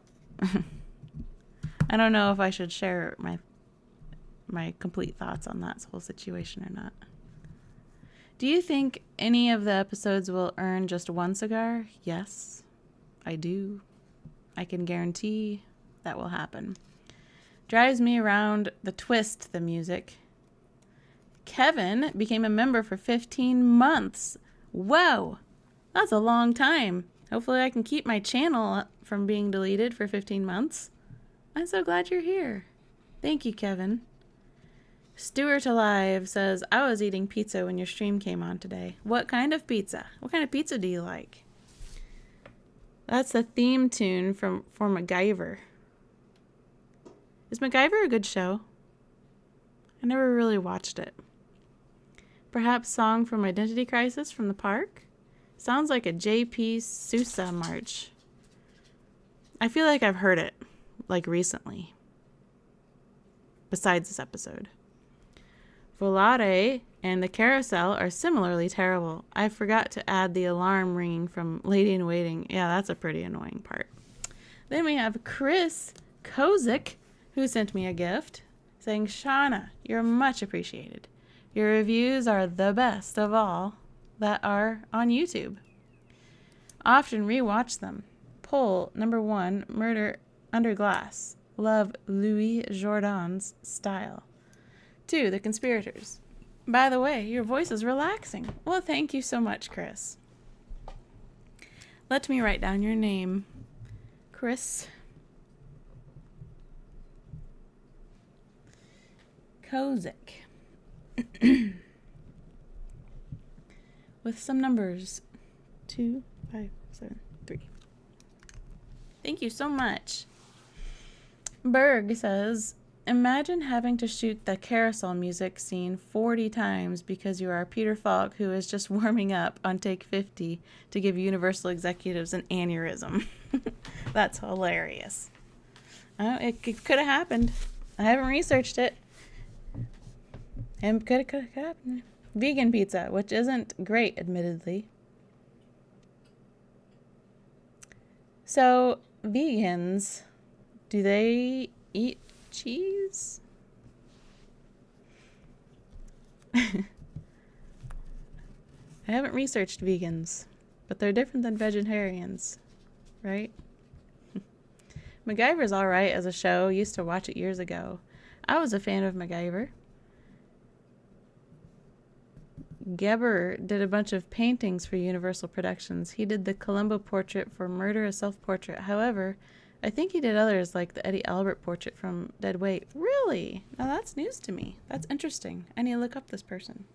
I don't know if I should share my complete thoughts on that whole situation or not. Do you think any of the episodes will earn just one cigar? Yes, I do. I can guarantee that will happen. Drives me around the twist, the music. Kevin became a member for 15 months. Whoa, that's a long time. Hopefully I can keep my channel from being deleted for 15 months. I'm so glad you're here. Thank you, Kevin. Stuart Alive says, I was eating pizza when your stream came on today. What kind of pizza? What kind of pizza do you like? That's a theme tune for MacGyver. Is MacGyver a good show? I never really watched it. Perhaps song from Identity Crisis from the park? Sounds like a J.P. Sousa march. I feel like I've heard it, like recently. Besides this episode. Volare and the carousel are similarly terrible. I forgot to add the alarm ringing from Lady in Waiting. Yeah, that's a pretty annoying part. Then we have Chris Kozik, who sent me a gift, saying, Shauna, you're much appreciated. Your reviews are the best of all that are on YouTube. Often rewatch them. Poll number 1, Murder Under Glass. Love Louis Jourdan's style. to the conspirators. By the way, your voice is relaxing. Well, thank you so much, Chris. Let me write down your name. Chris Kozik. With some numbers. 2, 5, 7, 3. Thank you so much. Berg says, imagine having to shoot the carousel music scene 40 times because you are Peter Falk, who is just warming up on take 50 to give Universal executives an aneurysm. That's hilarious. It could have happened. I haven't researched it. And could have happened. Vegan pizza, which isn't great, admittedly. So, vegans, do they eat cheese? I haven't researched vegans, but they're different than vegetarians, right? MacGyver's alright as a show. Used to watch it years ago. I was a fan of MacGyver. Geber did a bunch of paintings for Universal Productions. He did the Columbo portrait for Murder, a Self-Portrait. However, I think he did others like the Eddie Albert portrait from Dead Weight. Really? Now that's news to me. That's interesting. I need to look up this person.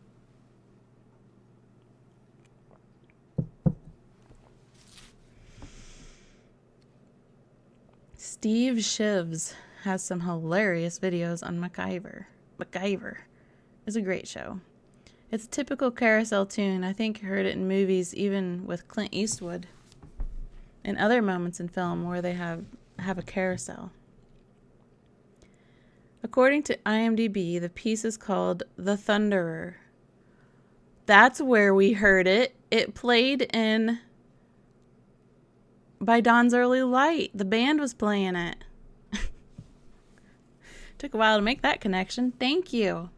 Steve Shivs has some hilarious videos on MacGyver. MacGyver is a great show. It's a typical carousel tune. I think I heard it in movies, even with Clint Eastwood, and other moments in film where they have a carousel. According to IMDb, the piece is called The Thunderer. That's where we heard it. It played in By Dawn's Early Light. The band was playing it. Took a while to make that connection. Thank you.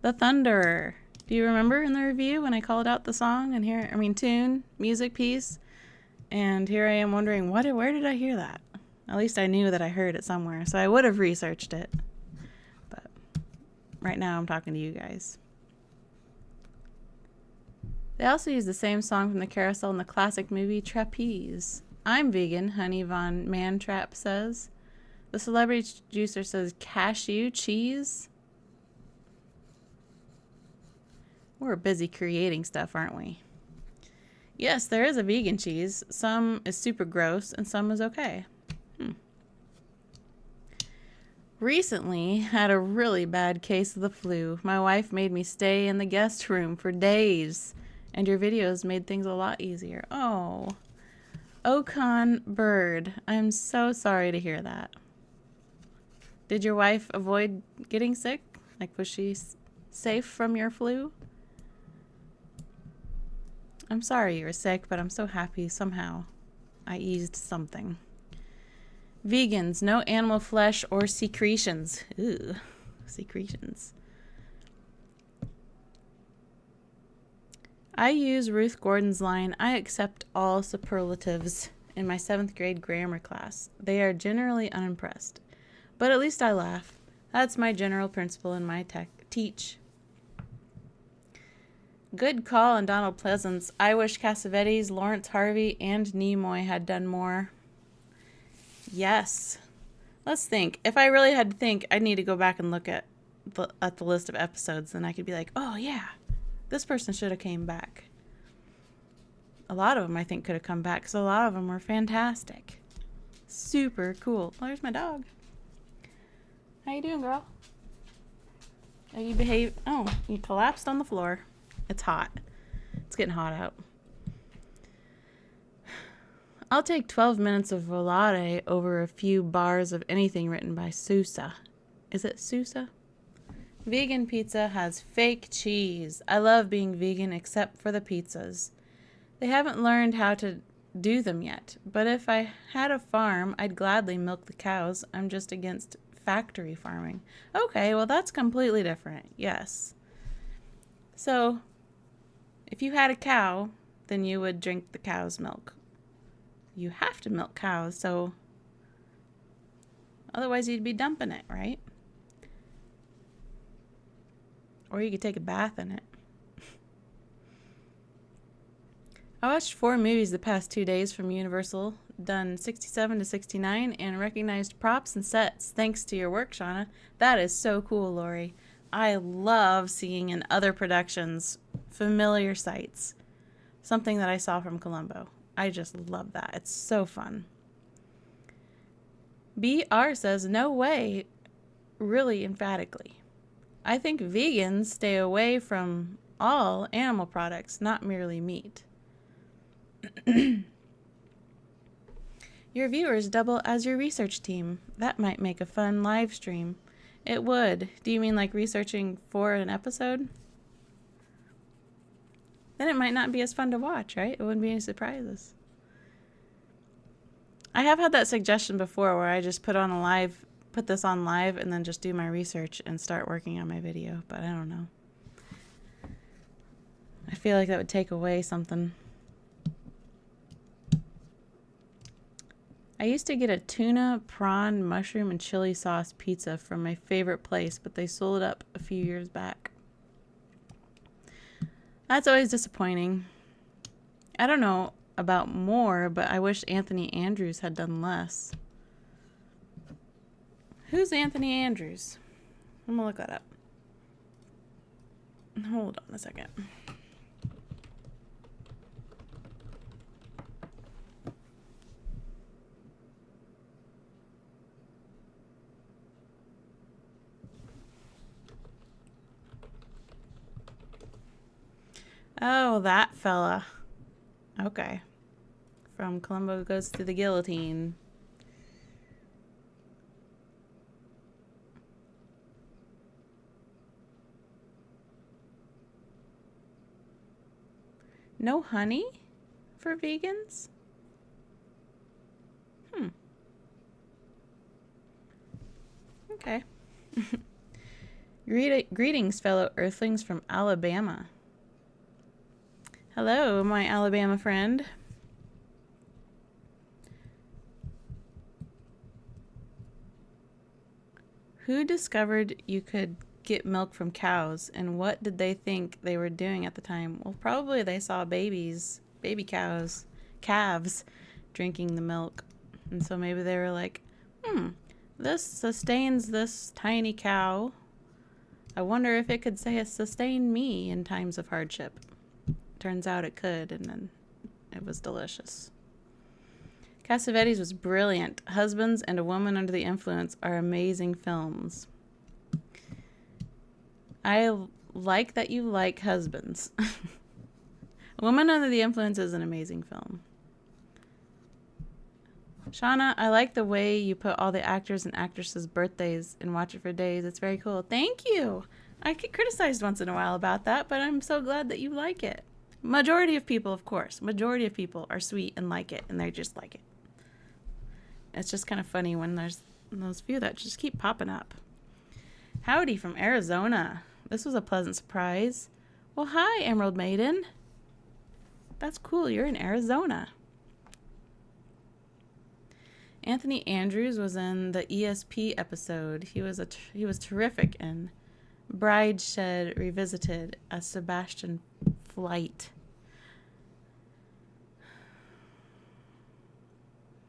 The Thunderer. Do you remember in the review when I called out the song and tune, music piece? And here I am wondering, where did I hear that? At least I knew that I heard it somewhere, so I would have researched it. But right now I'm talking to you guys. They also use the same song from the carousel in the classic movie Trapeze. I'm vegan, Honey Von Mantrap says. The celebrity juicer says cashew cheese. We're busy creating stuff, aren't we? Yes, there is a vegan cheese. Some is super gross and some is okay. Recently, had a really bad case of the flu. My wife made me stay in the guest room for days, and your videos made things a lot easier. Oh, Ocon Bird, I'm so sorry to hear that. Did your wife avoid getting sick? Like, was she safe from your flu? I'm sorry you were sick, but I'm so happy somehow I eased something. Vegans, no animal flesh or secretions. Ooh, secretions. I use Ruth Gordon's line, I accept all superlatives in my 7th grade grammar class. They are generally unimpressed. But at least I laugh. That's my general principle in my teach. Good call on Donald Pleasance. I wish Cassavetes, Lawrence Harvey, and Nimoy had done more. Yes. Let's think. If I really had to think, I'd need to go back and look at the list of episodes, and I could be like, oh yeah, this person should have came back. A lot of them, I think, could have come back, because a lot of them were fantastic. Super cool. Oh, there's my dog. How you doing, girl? Oh, you collapsed on the floor. It's hot. It's getting hot out. I'll take 12 minutes of volare over a few bars of anything written by Sousa. Is it Sousa? Vegan pizza has fake cheese. I love being vegan except for the pizzas. They haven't learned how to do them yet, but if I had a farm, I'd gladly milk the cows. I'm just against factory farming. Okay, well that's completely different. Yes. So, if you had a cow, then you would drink the cow's milk. You have to milk cows, so otherwise you'd be dumping it, right? Or you could take a bath in it. I watched 4 movies the past 2 days from Universal, done 67 to 69, and recognized props and sets thanks to your work, Shauna. That is so cool, Lori. I love seeing in other productions familiar sights. Something that I saw from Columbo. I just love that. It's so fun. BR says, no way, really emphatically. I think vegans stay away from all animal products, not merely meat. Your viewers double as your research team. That might make a fun live stream. It would. Do you mean like researching for an episode? Then it might not be as fun to watch, right? It wouldn't be any surprises. I have had that suggestion before where I just put this on live and then just do my research and start working on my video, but I don't know. I feel like that would take away something. I used to get a tuna, prawn, mushroom, and chili sauce pizza from my favorite place, but they sold it up a few years back. That's always disappointing. I don't know about more, but I wish Anthony Andrews had done less. Who's Anthony Andrews? I'm gonna look that up. Hold on a second. Oh, that fella. Okay. From Columbo Goes to the Guillotine. No honey for vegans? Okay. Greetings, fellow Earthlings from Alabama. Hello, my Alabama friend. Who discovered you could get milk from cows, and what did they think they were doing at the time? Well, probably they saw baby calves drinking the milk. And so maybe they were like, this sustains this tiny cow. I wonder if it could sustain me in times of hardship. Turns out it could, and then it was delicious. Cassavetes was brilliant. Husbands and A Woman Under the Influence are amazing films. I like that you like Husbands. A Woman Under the Influence is an amazing film. Shauna, I like the way you put all the actors and actresses' birthdays and watch it for days. It's very cool. Thank you. I get criticized once in a while about that, but I'm so glad that you like it. Majority of people, of course. Majority of people are sweet and like it, and they just like it. It's just kind of funny when there's those few that just keep popping up. Howdy from Arizona. This was a pleasant surprise. Well, hi, Emerald Maiden. That's cool. You're in Arizona. Anthony Andrews was in the ESP episode. He was terrific in Brideshead Revisited, a Sebastian Flight.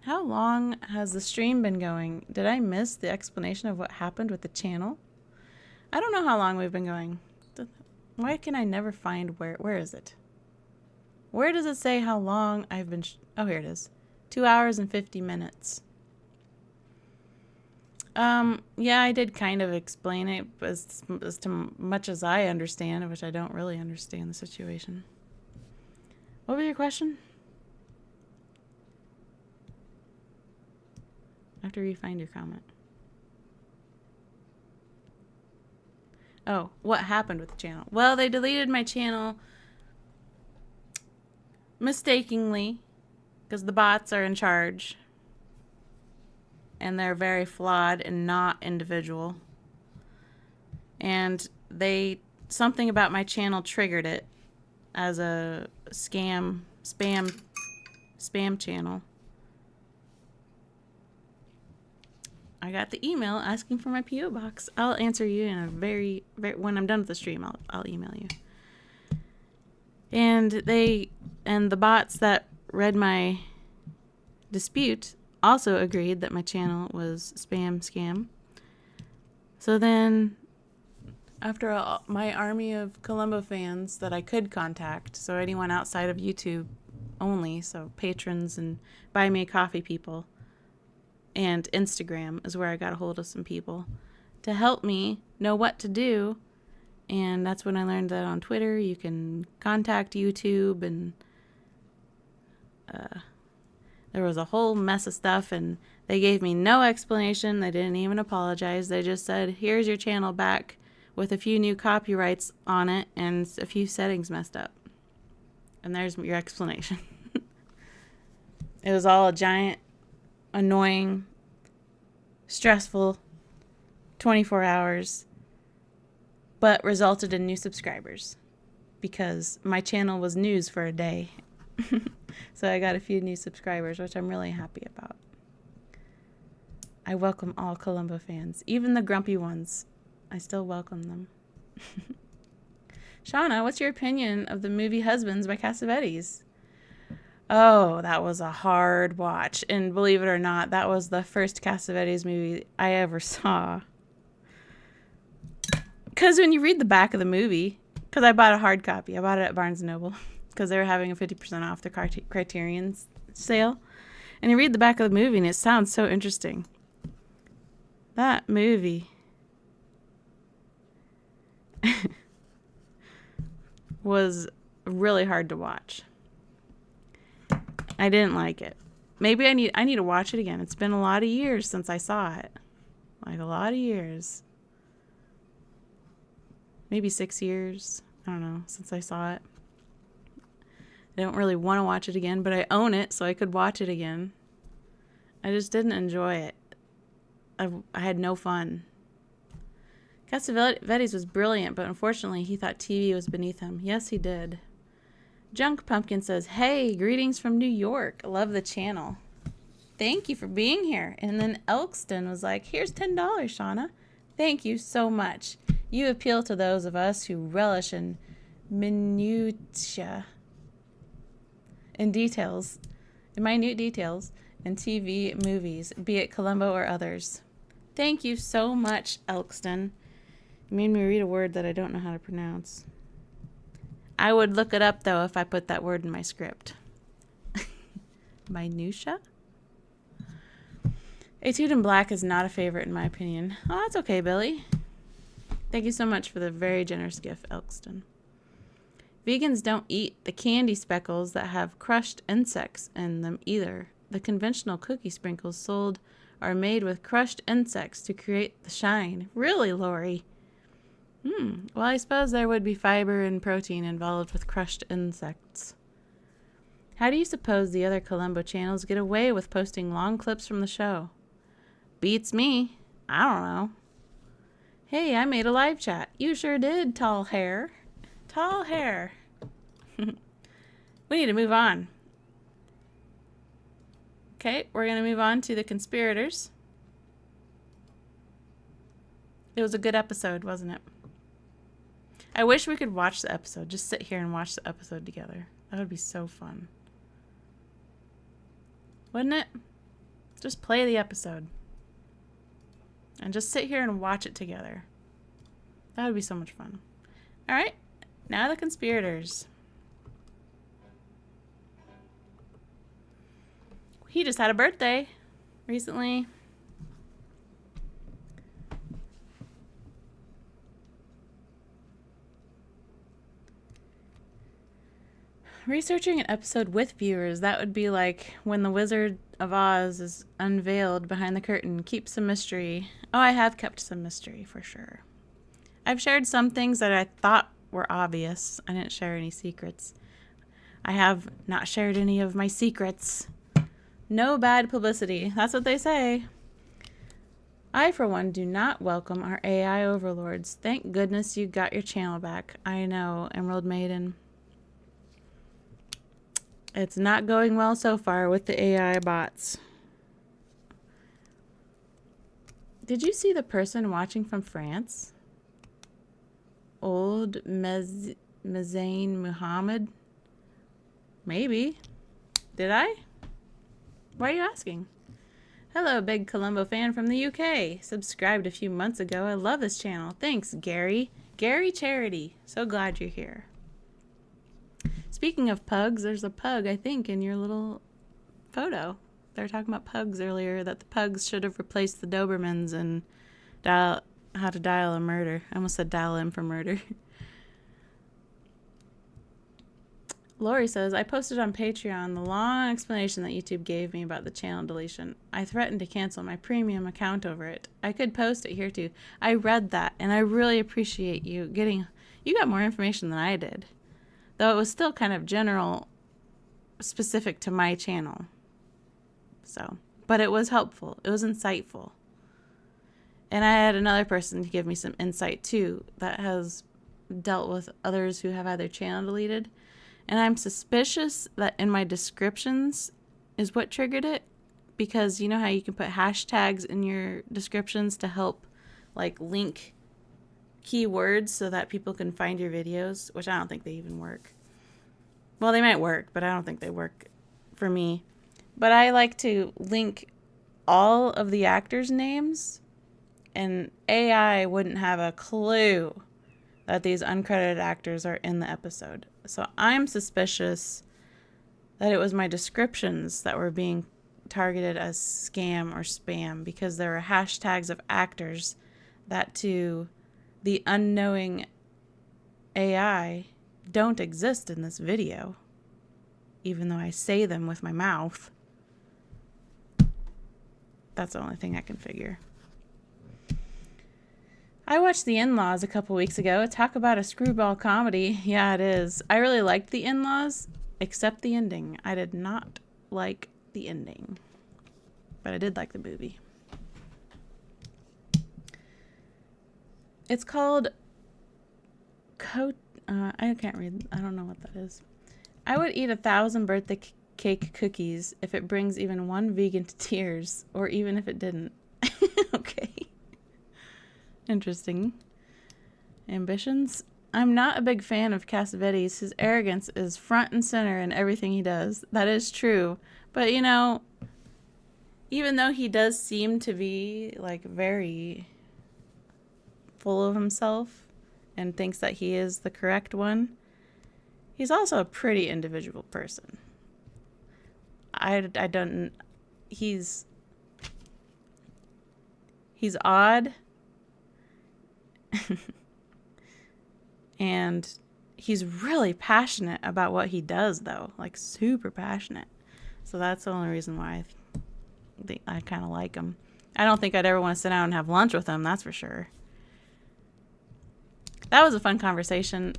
How long has the stream been going? Did I miss the explanation of what happened with the channel? I don't know how long we've been going. Why can I never find where is it? Where does it say how long I've been... oh, here it is. 2 hours and 50 minutes. Yeah, I did kind of explain it as to much as I understand, which I don't really understand the situation. What was your question? I have to re-find your comment. Oh, what happened with the channel? Well, they deleted my channel mistakenly because the bots are in charge. And they're very flawed and not individual. And something about my channel triggered it as a spam channel. I got the email asking for my PO box. I'll answer you in a very when I'm done with the stream. I'll email you. And the bots that read my dispute also agreed that my channel was spam scam. So then, after my army of Columbo fans that I could contact, so anyone outside of YouTube only, so patrons and buy me a coffee people, and Instagram is where I got a hold of some people to help me know what to do. And that's when I learned that on Twitter you can contact YouTube, and there was a whole mess of stuff, and they gave me no explanation. They didn't even apologize. They just said, here's your channel back with a few new copyrights on it and a few settings messed up. And there's your explanation. It was all a giant, annoying, stressful 24 hours, but resulted in new subscribers because my channel was news for a day. So I got a few new subscribers, which I'm really happy about. I welcome all Columbo fans, even the grumpy ones. I still welcome them. Shauna, what's your opinion of the movie Husbands by Cassavetes? Oh, that was a hard watch. And believe it or not, that was the first Cassavetes movie I ever saw. Because when you read the back of the movie, because I bought a hard copy. I bought it at Barnes & Noble because they were having a 50% off the Criterion sale. And you read the back of the movie and it sounds so interesting. That movie was really hard to watch. I didn't like it. Maybe I need to watch it again. It's been a lot of years since I saw it. Like a lot of years. Maybe 6 years. I don't know, since I saw it. I don't really want to watch it again, but I own it so I could watch it again. I just didn't enjoy it. I had no fun. Cassavetes was brilliant, but unfortunately he thought TV was beneath him. Yes, he did. Junk Pumpkin says, hey, greetings from New York. Love the channel. Thank you for being here. And then Elkston was like, here's $10, Shauna. Thank you so much. You appeal to those of us who relish in minute details in TV, movies, be it Columbo or others. Thank you so much, Elkston. You made me read a word that I don't know how to pronounce. I would look it up, though, if I put that word in my script. Minutia? Etude in Black is not a favorite, in my opinion. Oh, that's okay, Billy. Thank you so much for the very generous gift, Elkston. Vegans don't eat the candy speckles that have crushed insects in them either. The conventional cookie sprinkles sold are made with crushed insects to create the shine. Really, Lori? Well, I suppose there would be fiber and protein involved with crushed insects. How do you suppose the other Columbo channels get away with posting long clips from the show? Beats me. I don't know. Hey, I made a live chat. You sure did, tall hair. Tall hair. We need to move on. Okay, we're going to move on to the conspirators. It was a good episode, wasn't it? I wish we could watch the episode. Just sit here and watch the episode together. That would be so fun. Wouldn't it? Just play the episode. And just sit here and watch it together. That would be so much fun. Alright, now the conspirators. He just had a birthday recently. Researching an episode with viewers, that would be like when the Wizard of Oz is unveiled behind the curtain. Keep some mystery. Oh, I have kept some mystery for sure. I've shared some things that I thought were obvious. I didn't share any secrets. I have not shared any of my secrets. No bad publicity. That's what they say. I, for one, do not welcome our AI overlords. Thank goodness you got your channel back. I know, Emerald Maiden. It's not going well so far with the AI bots. Did you see the person watching from France? Old Mazain Muhammad? Maybe. Did I? Why are you asking? Hello, big Columbo fan from the UK. Subscribed a few months ago. I love this channel. Thanks, Gary. Gary Charity. So glad you're here. Speaking of pugs, there's a pug, I think, in your little photo. They were talking about pugs earlier, that the pugs should have replaced the Dobermans and how to dial a murder. I almost said dial in for murder. Lori says, I posted on Patreon the long explanation that YouTube gave me about the channel deletion. I threatened to cancel my premium account over it. I could post it here too. I read that, and I really appreciate you got more information than I did. Though it was still kind of general, specific to my channel. So, but it was helpful. It was insightful. And I had another person to give me some insight too that has dealt with others who have had their channel deleted. And I'm suspicious that in my descriptions is what triggered it. Because you know how you can put hashtags in your descriptions to help like link keywords so that people can find your videos, which I don't think they even work. Well, they might work, but I don't think they work for me. But I like to link all of the actors' names, and AI wouldn't have a clue that these uncredited actors are in the episode. So I'm suspicious that it was my descriptions that were being targeted as scam or spam because there were hashtags of actors that to the unknowing AI don't exist in this video, even though I say them with my mouth. That's the only thing I can figure. I watched The In-Laws a couple weeks ago. Talk about a screwball comedy. Yeah, it is. I really liked The In-Laws, except the ending. I did not like the ending, but I did like the movie. It's called I can't read. I don't know what that is. I would eat 1,000 birthday cake cookies if it brings even one vegan to tears, or even if it didn't. Okay. Interesting. Ambitions. I'm not a big fan of Cassavetes. His arrogance is front and center in everything he does. That is true. But, you know, even though he does seem to be, like, very full of himself and thinks that he is the correct one, he's also a pretty individual person. He's odd. And he's really passionate about what he does, though, like super passionate. So that's the only reason why I kind of like him. I don't think I'd ever want to sit down and have lunch with him, that's for sure. That was a fun conversation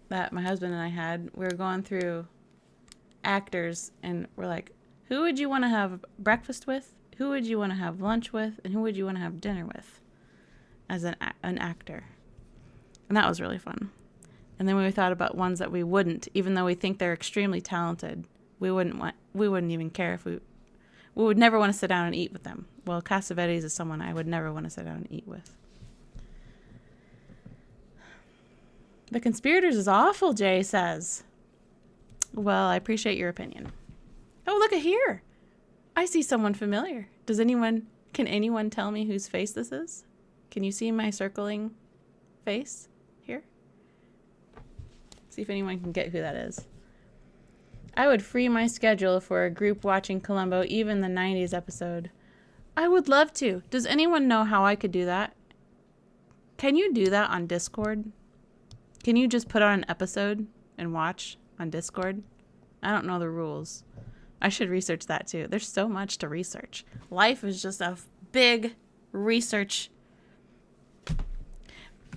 that my husband and I had. We were going through actors, and we're like, who would you want to have breakfast with? Who would you want to have lunch with? And who would you want to have dinner with as an actor? And that was really fun. And then we thought about ones that we wouldn't, even though we think they're extremely talented. We wouldn't even care if we would never want to sit down and eat with them. Well, Cassavetes is someone I would never want to sit down and eat with. The Conspirators is awful, Jay says. Well, I appreciate your opinion. Oh, look at here. I see someone familiar. Can anyone tell me whose face this is? Can you see my circling face here? See if anyone can get who that is. I would free my schedule for a group watching Columbo, even the 90s episode. I would love to. Does anyone know how I could do that? Can you do that on Discord? Can you just put on an episode and watch on Discord? I don't know the rules. I should research that too. There's so much to research. Life is just a big research,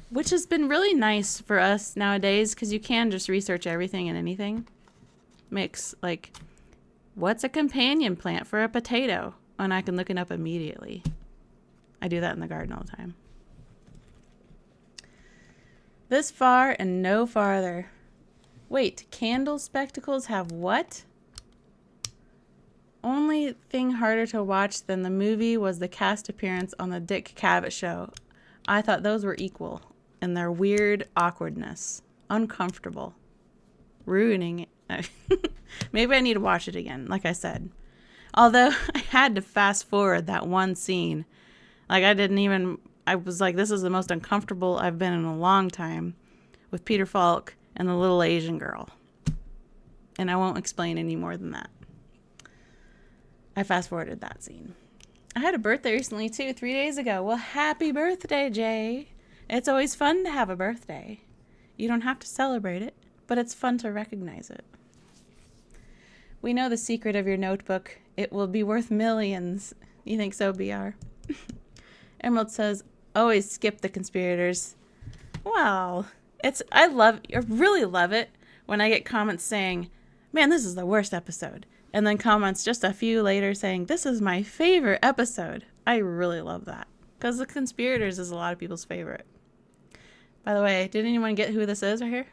which has been really nice for us nowadays because you can just research everything and anything. Mix, like, what's a companion plant for a potato? And I can look it up immediately. I do that in the garden all the time. This far and no farther. Wait, candle spectacles have what? only thing harder to watch than the movie was the cast appearance on the Dick Cavett show. I thought those were equal in their weird awkwardness. Uncomfortable. Ruining it. Maybe I need to watch it again, like I said. Although I had to fast forward that one scene. Like I was like, this is the most uncomfortable I've been in a long time with Peter Falk and the little Asian girl. And I won't explain any more than that. I fast forwarded that scene. I had a birthday recently too, 3 days ago. Well, happy birthday, Jay. It's always fun to have a birthday. You don't have to celebrate it, but it's fun to recognize it. We know the secret of your notebook. It will be worth millions. You think so, BR? Emerald says, always skip the conspirators. Well, I really love it when I get comments saying, man, this is the worst episode. And then comments just a few later saying, this is my favorite episode. I really love that. Because the conspirators is a lot of people's favorite. By the way, did anyone get who this is right here?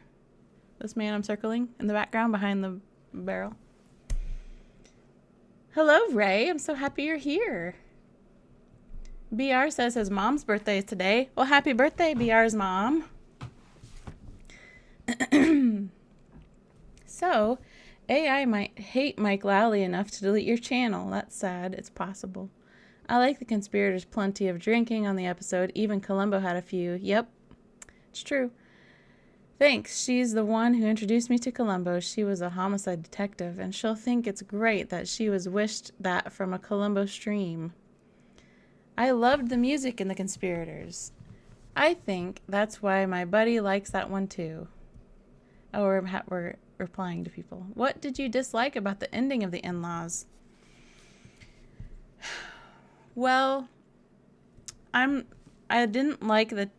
This man I'm circling in the background behind the barrel. Hello, Ray. I'm so happy you're here. BR says his mom's birthday is today. Well, happy birthday, BR's mom. So, AI might hate Mike Lally enough to delete your channel. That's sad. It's possible. I like the conspirators plenty of drinking on the episode. Even Columbo had a few. Yep. It's true. Thanks. She's the one who introduced me to Columbo. She was a homicide detective, and she'll think it's great that she was wished that from a Columbo stream. I loved the music in The Conspirators. I think that's why my buddy likes that one too. Oh, we're replying to people. What did you dislike about the ending of The In-Laws? Well, I didn't like the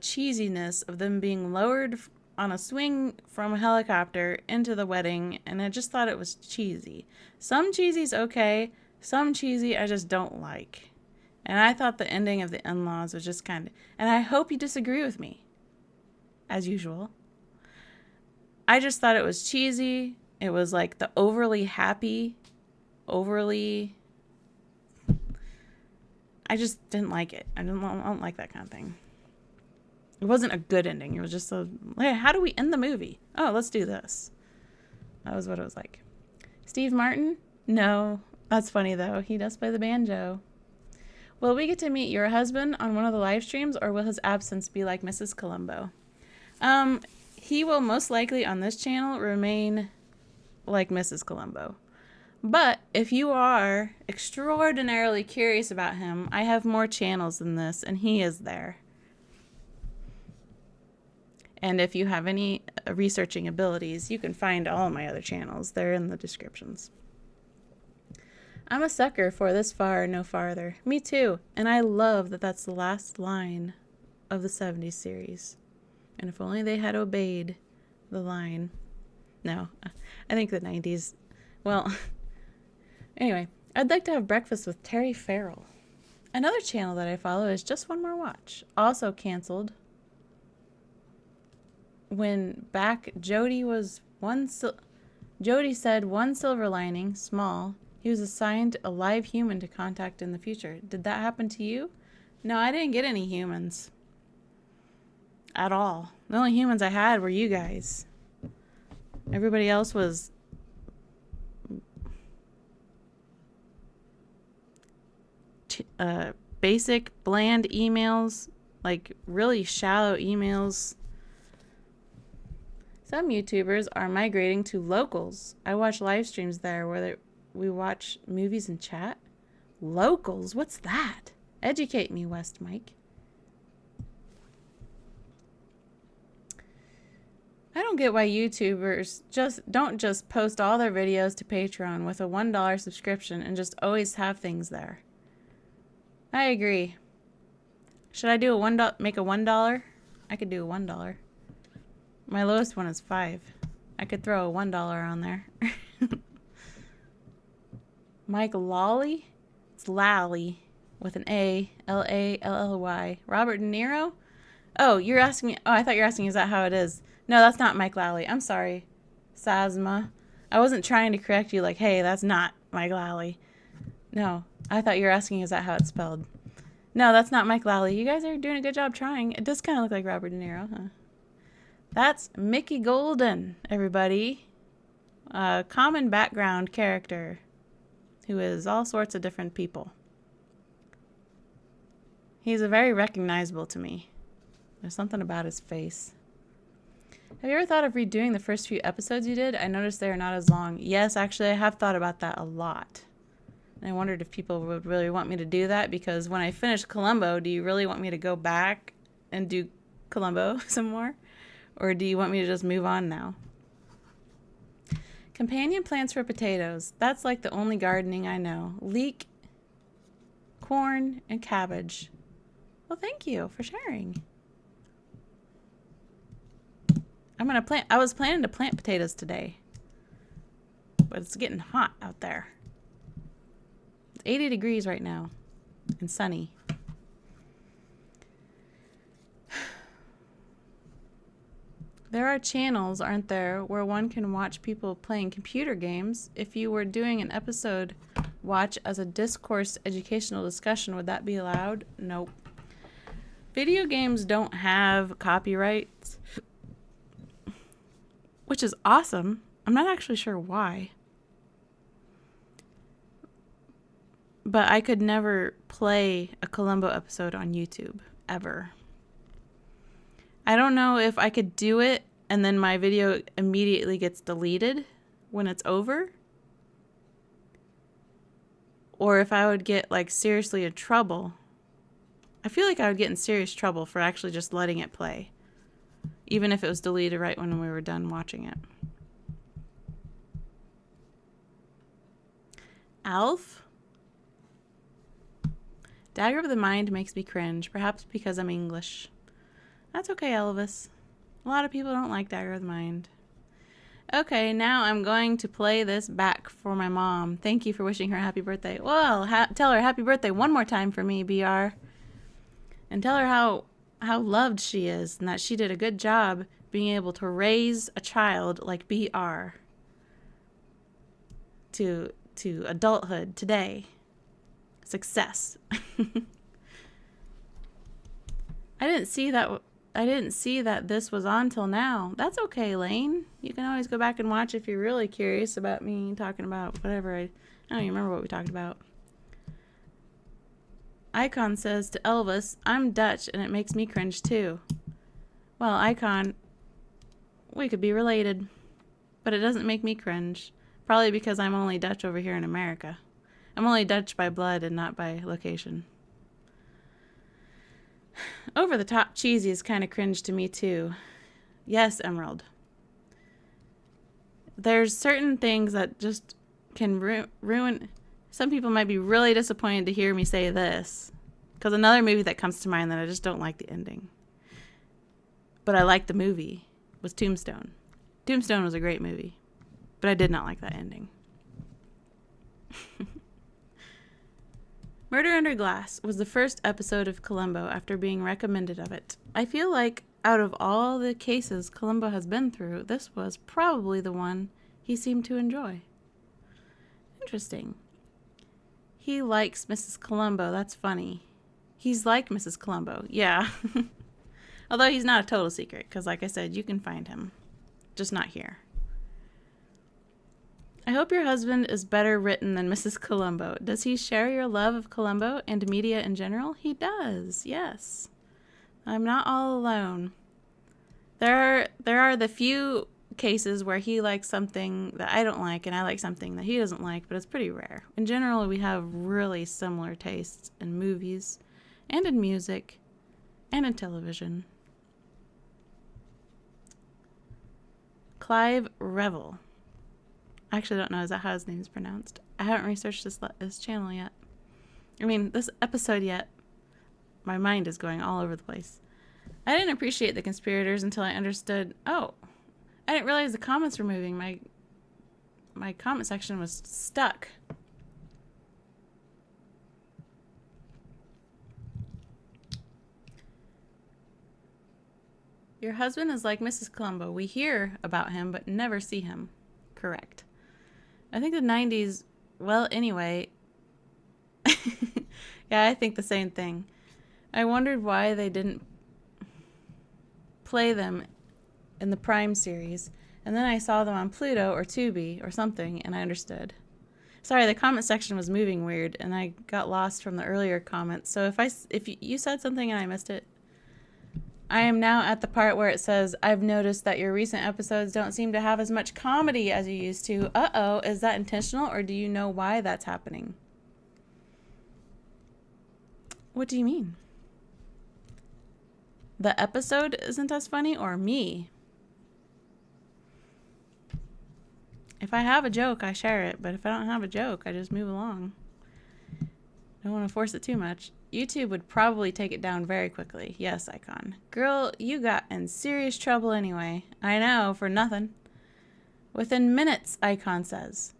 cheesiness of them being lowered on a swing from a helicopter into the wedding, and I just thought it was cheesy. Some cheesy's okay, some cheesy I just don't like. And I thought the ending of The In-Laws was just kind of... And I hope you disagree with me, as usual. I just thought it was cheesy. It was like the overly happy, overly... I just didn't like it. I don't like that kind of thing. It wasn't a good ending. It was just hey, how do we end the movie? Oh, let's do this. That was what it was like. Steve Martin? No. That's funny, though. He does play the banjo. Will we get to meet your husband on one of the live streams, or will his absence be like Mrs. Columbo? He will most likely on this channel remain like Mrs. Columbo. But if you are extraordinarily curious about him, I have more channels than this, and he is there. And if you have any researching abilities, you can find all my other channels. They're in the descriptions. I'm a sucker for this far, no farther. Me too. And I love that that's the last line of the 70s series. And if only they had obeyed the line. No, I think the 90s. Well, anyway, I'd like to have breakfast with Terry Farrell. Another channel that I follow is Just One More Watch. Also canceled when back Jody said one silver lining, small. He was assigned a live human to contact in the future. Did that happen to you? No, I didn't get any humans. At all. The only humans I had were you guys. Everybody else was basic, bland emails. Like really shallow emails. Some YouTubers are migrating to Locals. I watch live streams there where we watch movies and chat. Locals? What's that? Educate me, West Mike. I don't get why YouTubers don't just post all their videos to Patreon with a $1 subscription and just always have things there. I agree. Should I do make a $1? I could do a $1. My lowest one is $5. I could throw a $1 on there. Mike Lally? It's Lally with an A. Lally. Robert De Niro? Oh, you're asking me. Oh, I thought you were asking, is that how it is? No, that's not Mike Lally. I'm sorry. Sasma. I wasn't trying to correct you like, hey, that's not Mike Lally. No, I thought you were asking, is that how it's spelled? No, that's not Mike Lally. You guys are doing a good job trying. It does kind of look like Robert De Niro, huh? That's Mickey Golden, everybody. A common background character who is all sorts of different people. He's very recognizable to me. There's something about his face. Have you ever thought of redoing the first few episodes you did? I noticed they are not as long. Yes, actually, I have thought about that a lot. And I wondered if people would really want me to do that, because when I finish Columbo, do you really want me to go back and do Columbo some more? Or do you want me to just move on now? Companion plants for potatoes. That's like the only gardening I know. Leek, corn, and cabbage. Well, thank you for sharing. I was planning to plant potatoes today, but it's getting hot out there. It's 80 degrees right now and sunny. There are channels, aren't there, where one can watch people playing computer games. If you were doing an episode watch as a discourse educational discussion, would that be allowed? Nope. Video games don't have copyrights, which is awesome. I'm not actually sure why. But I could never play a Columbo episode on YouTube, ever. I don't know if I could do it and then my video immediately gets deleted when it's over. Or if I would get, like, seriously in trouble. I feel like I would get in serious trouble for actually just letting it play. Even if it was deleted right when we were done watching it. Alf? Dagger of the Mind makes me cringe, perhaps because I'm English. That's okay, Elvis. A lot of people don't like Dagger of the Mind. Okay, now I'm going to play this back for my mom. Thank you for wishing her a happy birthday. Well, tell her happy birthday one more time for me, BR. And tell her how loved she is and that she did a good job being able to raise a child like BR to adulthood today. Success. I didn't see that this was on till now. That's okay, Lane. You can always go back and watch if you're really curious about me talking about whatever. I don't even remember what we talked about. Icon says to Elvis, I'm Dutch and it makes me cringe too. Well, Icon, we could be related, but it doesn't make me cringe. Probably because I'm only Dutch over here in America. I'm only Dutch by blood and not by location. Over the top cheesy is kind of cringe to me too. Yes, Emerald. There's certain things that just can ruin. Some people might be really disappointed to hear me say this, because another movie that comes to mind that I just don't like the ending, but I like the movie, was Tombstone. Tombstone was a great movie, but I did not like that ending. Murder Under Glass was the first episode of Columbo after being recommended of it. I feel like out of all the cases Columbo has been through, this was probably the one he seemed to enjoy. Interesting. He likes Mrs. Columbo. That's funny. He's like Mrs. Columbo. Yeah. Although he's not a total secret, because like I said, you can find him. Just not here. I hope your husband is better written than Mrs. Columbo. Does he share your love of Columbo and media in general? He does, yes. I'm not all alone. There are the few cases where he likes something that I don't like and I like something that he doesn't like, but it's pretty rare. In general, we have really similar tastes in movies and in music and in television. Clive Revel. I actually don't know. Is that how his name is pronounced? I haven't researched this channel yet. I mean, this episode yet. My mind is going all over the place. I didn't appreciate the conspirators until I understood. Oh, I didn't realize the comments were moving. My comment section was stuck. Your husband is like Mrs. Columbo. We hear about him, but never see him. Correct. I think the 90s Well, anyway. Yeah, I think the same thing. I wondered why they didn't play them in the Prime series, and then I saw them on Pluto or Tubi or something, and I understood. Sorry, the comment section was moving weird, and I got lost from the earlier comments. So if you said something and I missed it, I am now at the part where it says, I've noticed that your recent episodes don't seem to have as much comedy as you used to. Uh-oh, is that intentional, or do you know why that's happening? What do you mean? The episode isn't as funny, or me? If I have a joke, I share it, but if I don't have a joke, I just move along. Don't want to force it too much. YouTube would probably take it down very quickly. Yes, Icon. Girl, you got in serious trouble anyway. I know, for nothing. Within minutes, Icon says.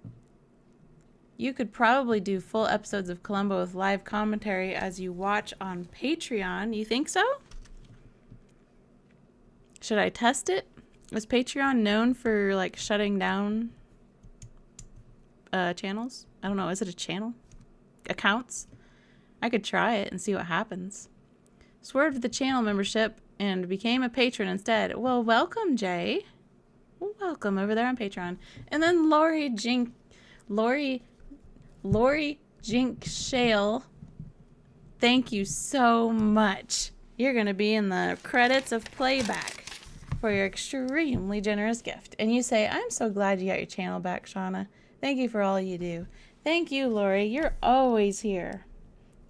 You could probably do full episodes of Columbo with live commentary as you watch on Patreon. You think so? Should I test it? Is Patreon known for, like, shutting down channels? I don't know. Is it a channel? Accounts? I could try it and see what happens. Swerved the channel membership and became a patron instead. Well, welcome, Jay. Welcome over there on Patreon. And then Lori Jink Shale. Thank you so much. You're going to be in the credits of playback for your extremely generous gift. And you say, I'm so glad you got your channel back, Shauna. Thank you for all you do. Thank you, Lori. You're always here.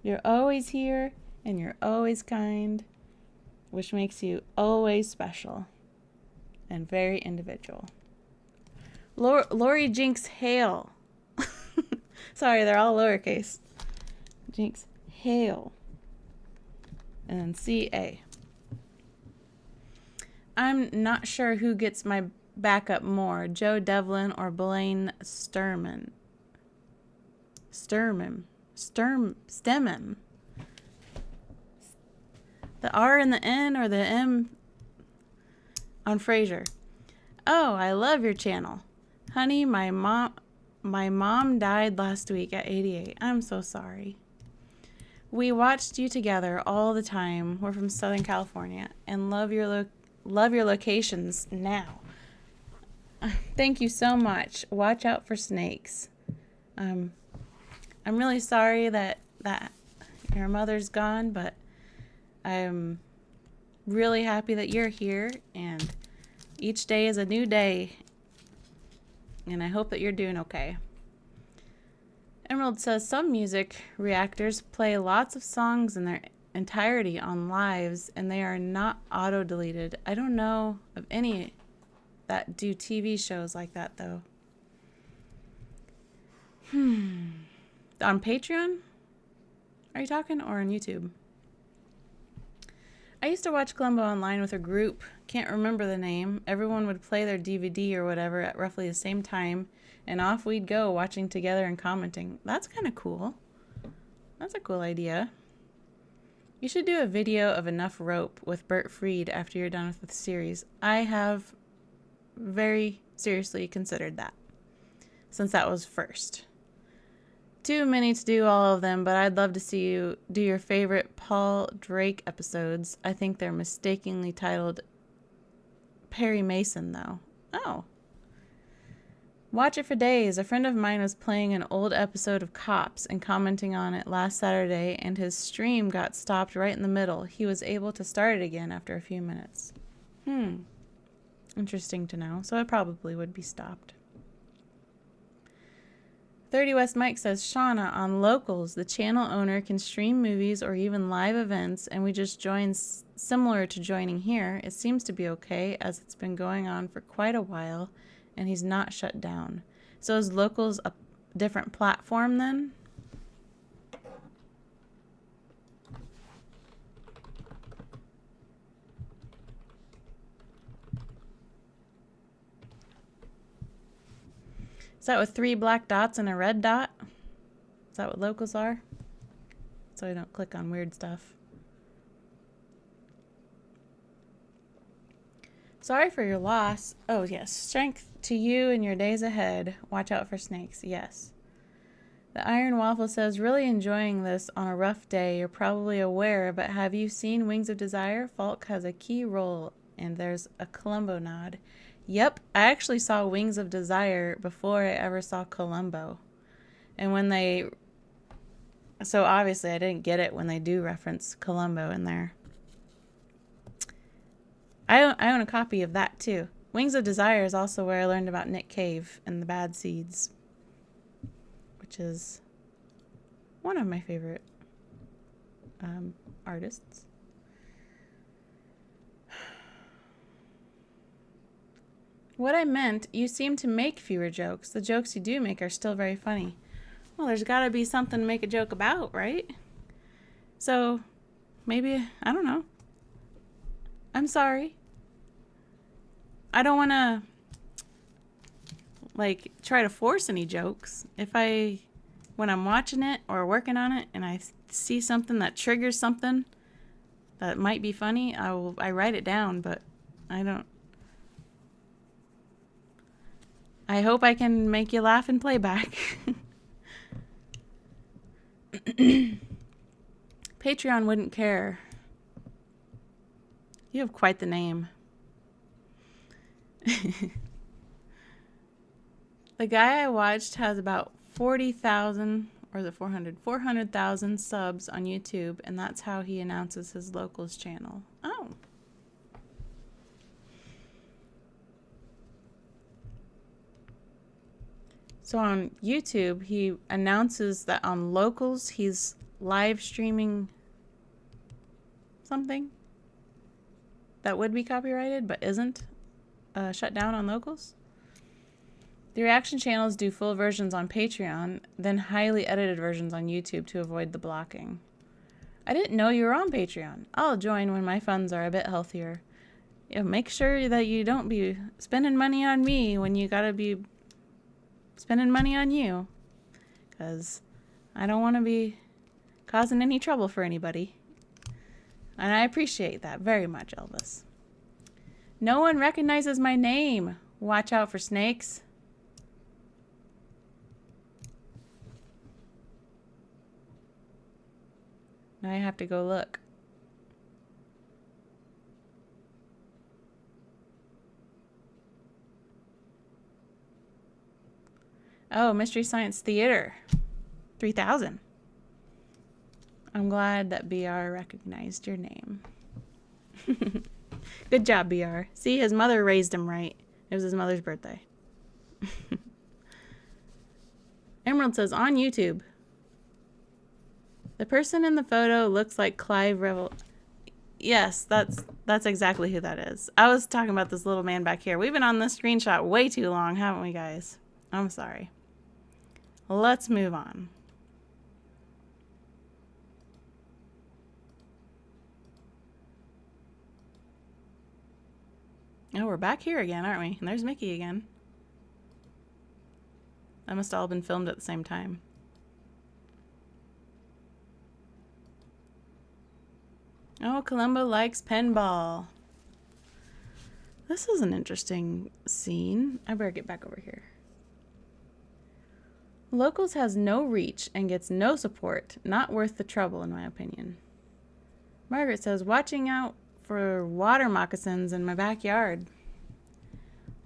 You're always here, and you're always kind, which makes you always special and very individual. Lori Jinx Hale. Sorry, they're all lowercase. Jinx Hale. And then C-A. I'm not sure who gets my backup more, Joe Devlin or Blaine Sturman. Stemmen. The R and the N or the M on Frasier. Oh, I love your channel. Honey, my mom died last week at 88. I'm so sorry. We watched you together all the time. We're from Southern California and love your locations now. Thank you so much. Watch out for snakes. I'm really sorry that your mother's gone, but I'm really happy that you're here, and each day is a new day, and I hope that you're doing okay. Emerald says some music reactors play lots of songs in their entirety on lives, and they are not auto-deleted. I don't know of any that do TV shows like that, though. On Patreon? Are you talking? Or on YouTube? I used to watch Columbo online with a group. Can't remember the name. Everyone would play their DVD or whatever at roughly the same time, and off we'd go watching together and commenting. That's kind of cool. That's a cool idea. You should do a video of Enough Rope with Bert Freed after you're done with the series. I have very seriously considered that, since that was first. Too many to do all of them, but I'd love to see you do your favorite Paul Drake episodes. I think they're mistakenly titled Perry Mason, though. Oh. Watch it for days. A friend of mine was playing an old episode of Cops and commenting on it last Saturday, and his stream got stopped right in the middle. He was able to start it again after a few minutes. Interesting to know. So it probably would be stopped. 30 West Mike says, Shauna, on Locals, the channel owner can stream movies or even live events, and we just joined similar to joining here. It seems to be okay, as it's been going on for quite a while, and he's not shut down. So is Locals a different platform then? Is that with 3 black dots and a red dot? Is that what Locals are? So I don't click on weird stuff. Sorry for your loss. Oh, yes. Strength to you in your days ahead. Watch out for snakes. Yes. The Iron Waffle says, really enjoying this on a rough day. You're probably aware, but have you seen Wings of Desire? Falk has a key role, and there's a Columbo nod. Yep, I actually saw Wings of Desire before I ever saw Columbo. And when they... So obviously I didn't get it when they do reference Columbo in there. I own a copy of that too. Wings of Desire is also where I learned about Nick Cave and the Bad Seeds, which is one of my favorite artists. What I meant, you seem to make fewer jokes. The jokes you do make are still very funny. Well, there's got to be something to make a joke about, right? So, maybe, I don't know. I'm sorry. I don't want to, like, try to force any jokes. When I'm watching it or working on it and I see something that triggers something that might be funny, I write it down, but I hope I can make you laugh in playback. Patreon wouldn't care. You have quite the name. The guy I watched has about 40,000, or is it 400? 400,000 subs on YouTube, and that's how he announces his locals channel. Oh. So on YouTube, he announces that on locals, he's live streaming something that would be copyrighted, but isn't shut down on locals. The reaction channels do full versions on Patreon, then highly edited versions on YouTube to avoid the blocking. I didn't know you were on Patreon. I'll join when my funds are a bit healthier. Yeah, make sure that you don't be spending money on me when you gotta be spending money on you. Because I don't want to be causing any trouble for anybody. And I appreciate that very much, Elvis. No one recognizes my name. Watch out for snakes. Now I have to go look. Oh, Mystery Science Theater. 3000. I'm glad that BR recognized your name. Good job, BR. See, his mother raised him right. It was his mother's birthday. Emerald says, on YouTube, the person in the photo looks like Clive Revel. Yes, that's exactly who that is. I was talking about this little man back here. We've been on this screenshot way too long, haven't we, guys? I'm sorry. Let's move on. Oh, we're back here again, aren't we? And there's Mickey again. That must have all been filmed at the same time. Oh, Columbo likes pinball. This is an interesting scene. I better get back over here. Locals has no reach and gets no support. Not worth the trouble, in my opinion. Margaret says, watching out for water moccasins in my backyard.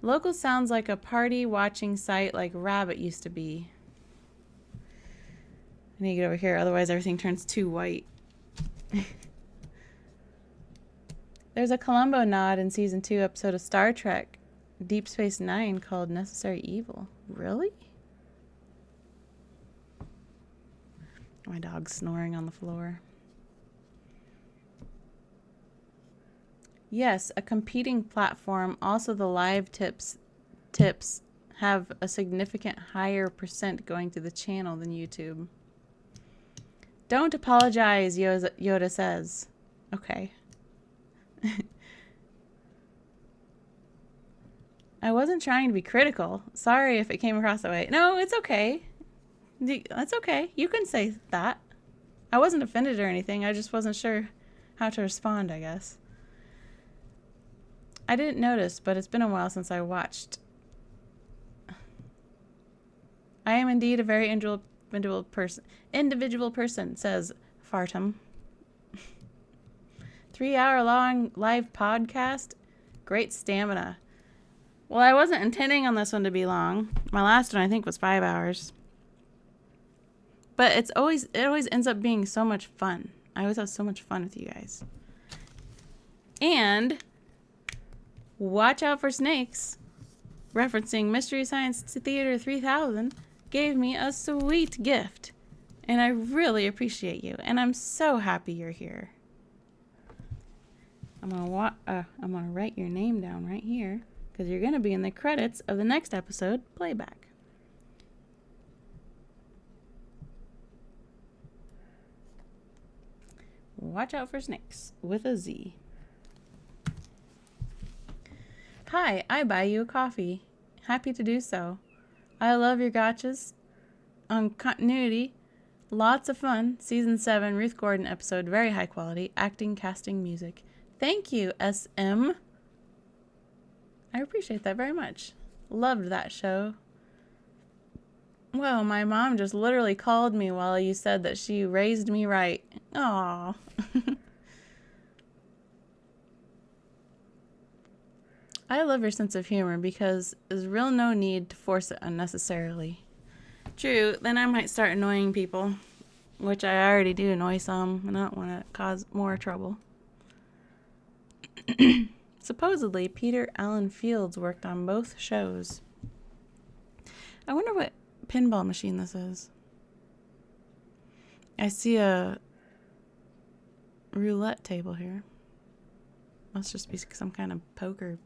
Local sounds like a party watching site like Rabbit used to be. I need to get over here, otherwise everything turns too white. There's a Columbo nod in season 2 episode of Star Trek Deep Space Nine called Necessary Evil. Really? My dog's snoring on the floor. Yes, a competing platform. Also, the live tips have a significant higher percent going to the channel than YouTube. Don't apologize, Yoda says. Okay. I wasn't trying to be critical. Sorry if it came across that way. No, it's okay. That's okay. You can say that. I wasn't offended or anything. I just wasn't sure how to respond, I guess. I didn't notice, but it's been a while since I watched. I am indeed a very individual person says Fartum. 3-hour long live podcast. Great stamina. Well, I wasn't intending on this one to be long. My last one I think was 5 hours. But it always ends up being so much fun. I always have so much fun with you guys. And watch out for snakes, referencing Mystery Science Theater 3000, gave me a sweet gift. And I really appreciate you. And I'm so happy you're here. I'm gonna write your name down right here, because you're gonna be in the credits of the next episode playback. Watch out for snakes with a Z. Hi, I buy you a coffee. Happy to do so. I love your gotchas on continuity. Lots of fun. Season 7 Ruth Gordon episode. Very high quality. Acting, casting, music. Thank you, SM. I appreciate that very much. Loved that show. Well, my mom just literally called me while you said that she raised me right. Aww. I love your sense of humor because there's real no need to force it unnecessarily. True, then I might start annoying people, which I already do annoy some, and I don't want to cause more trouble. Supposedly, Peter Allen Fields worked on both shows. I wonder what pinball machine this is. I see a roulette table here. Must just be some kind of poker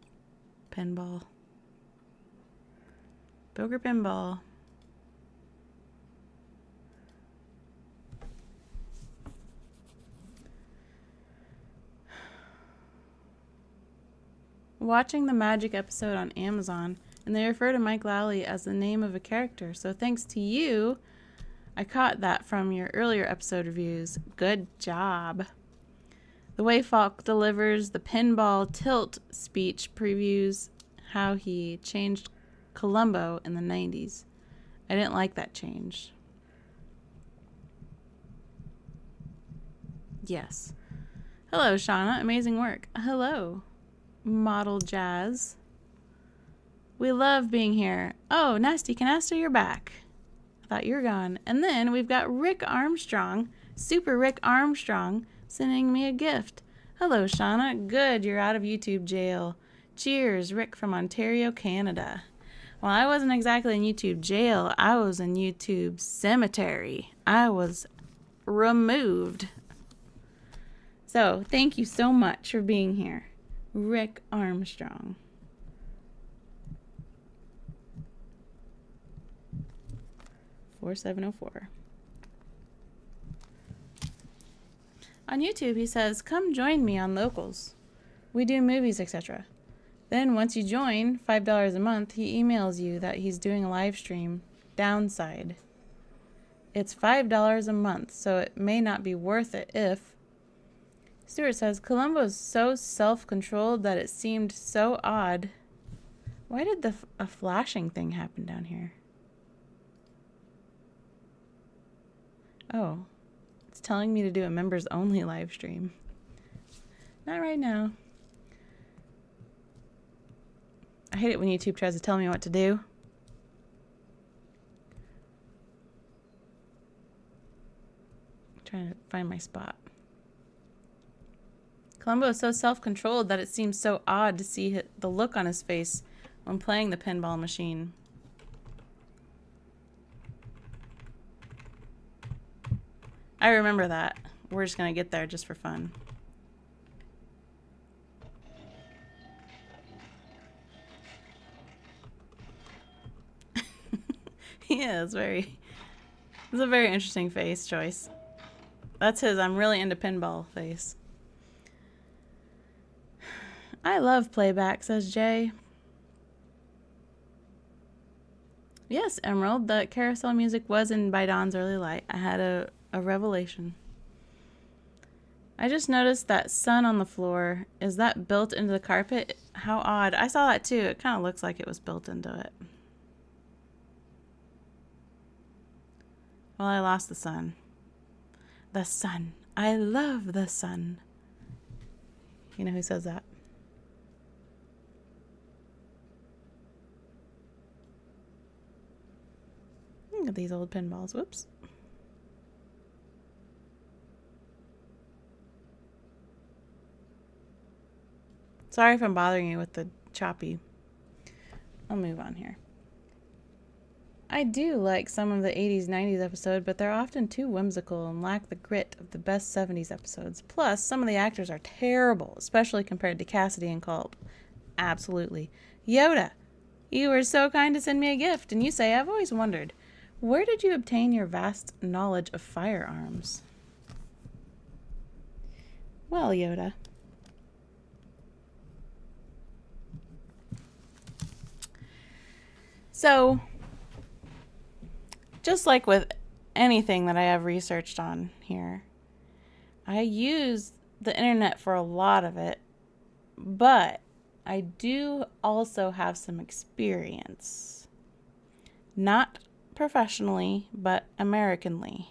pinball. Poker pinball. Watching the Magic episode on Amazon, and they refer to Mike Lally as the name of a character. So thanks to you, I caught that from your earlier episode reviews. Good job. The way Falk delivers the pinball tilt speech previews how he changed Columbo in the 90s. I didn't like that change. Yes. Hello, Shauna. Amazing work. Hello, Model Jazz. We love being here. Oh, Nasty Canasta, you're back. I thought you were gone. And then we've got Rick Armstrong, Super Rick Armstrong, sending me a gift. Hello, Shauna. Good, you're out of YouTube jail. Cheers, Rick from Ontario, Canada. Well, I wasn't exactly in YouTube jail. I was in YouTube cemetery. I was removed. So, thank you so much for being here, Rick Armstrong. $4704. On YouTube, he says, "Come join me on Locals. We do movies, etc." Then, once you join, $5 a month, he emails you that he's doing a live stream. Downside: it's $5 a month, so it may not be worth it if... Stuart says, Columbo is so self-controlled that it seemed so odd. Why did a flashing thing happen down here? Oh, it's telling me to do a members-only live stream. Not right now. I hate it when YouTube tries to tell me what to do. I'm trying to find my spot. Columbo is so self-controlled that it seems so odd to see the look on his face when playing the pinball machine. I remember that. We're just going to get there just for fun. Yeah, it's a very interesting face choice. That's his I'm really into pinball face. I love playback, says Jay. Yes, Emerald, the carousel music was in By Dawn's Early Light. I had a revelation. I just noticed that sun on the floor. Is that built into the carpet? How odd. I saw that too. It kind of looks like it was built into it. Well, I lost the sun. The sun. I love the sun. You know who says that? Look at these old pinballs. Whoops. Sorry if I'm bothering you with the choppy. I'll move on here. I do like some of the 80s, 90s episodes, but they're often too whimsical and lack the grit of the best 70s episodes. Plus, some of the actors are terrible, especially compared to Cassidy and Culp. Absolutely. Yoda, you were so kind to send me a gift, and you say, I've always wondered, where did you obtain your vast knowledge of firearms? Well, Yoda. So, just like with anything that I have researched on here, I use the internet for a lot of it, but I do also have some experience. Not professionally, but Americanly.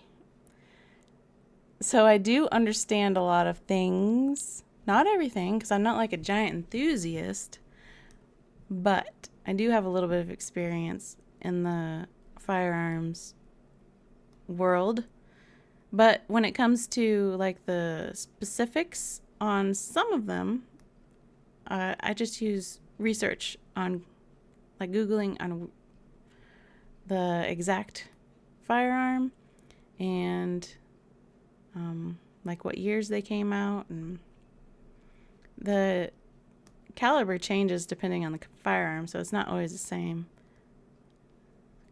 So I do understand a lot of things. Not everything, because I'm not like a giant enthusiast, but I do have a little bit of experience in the firearms world. But when it comes to like the specifics on some of them, I just use research on like Googling on the exact firearm and like what years they came out, and the caliber changes depending on the firearm, so it's not always the same.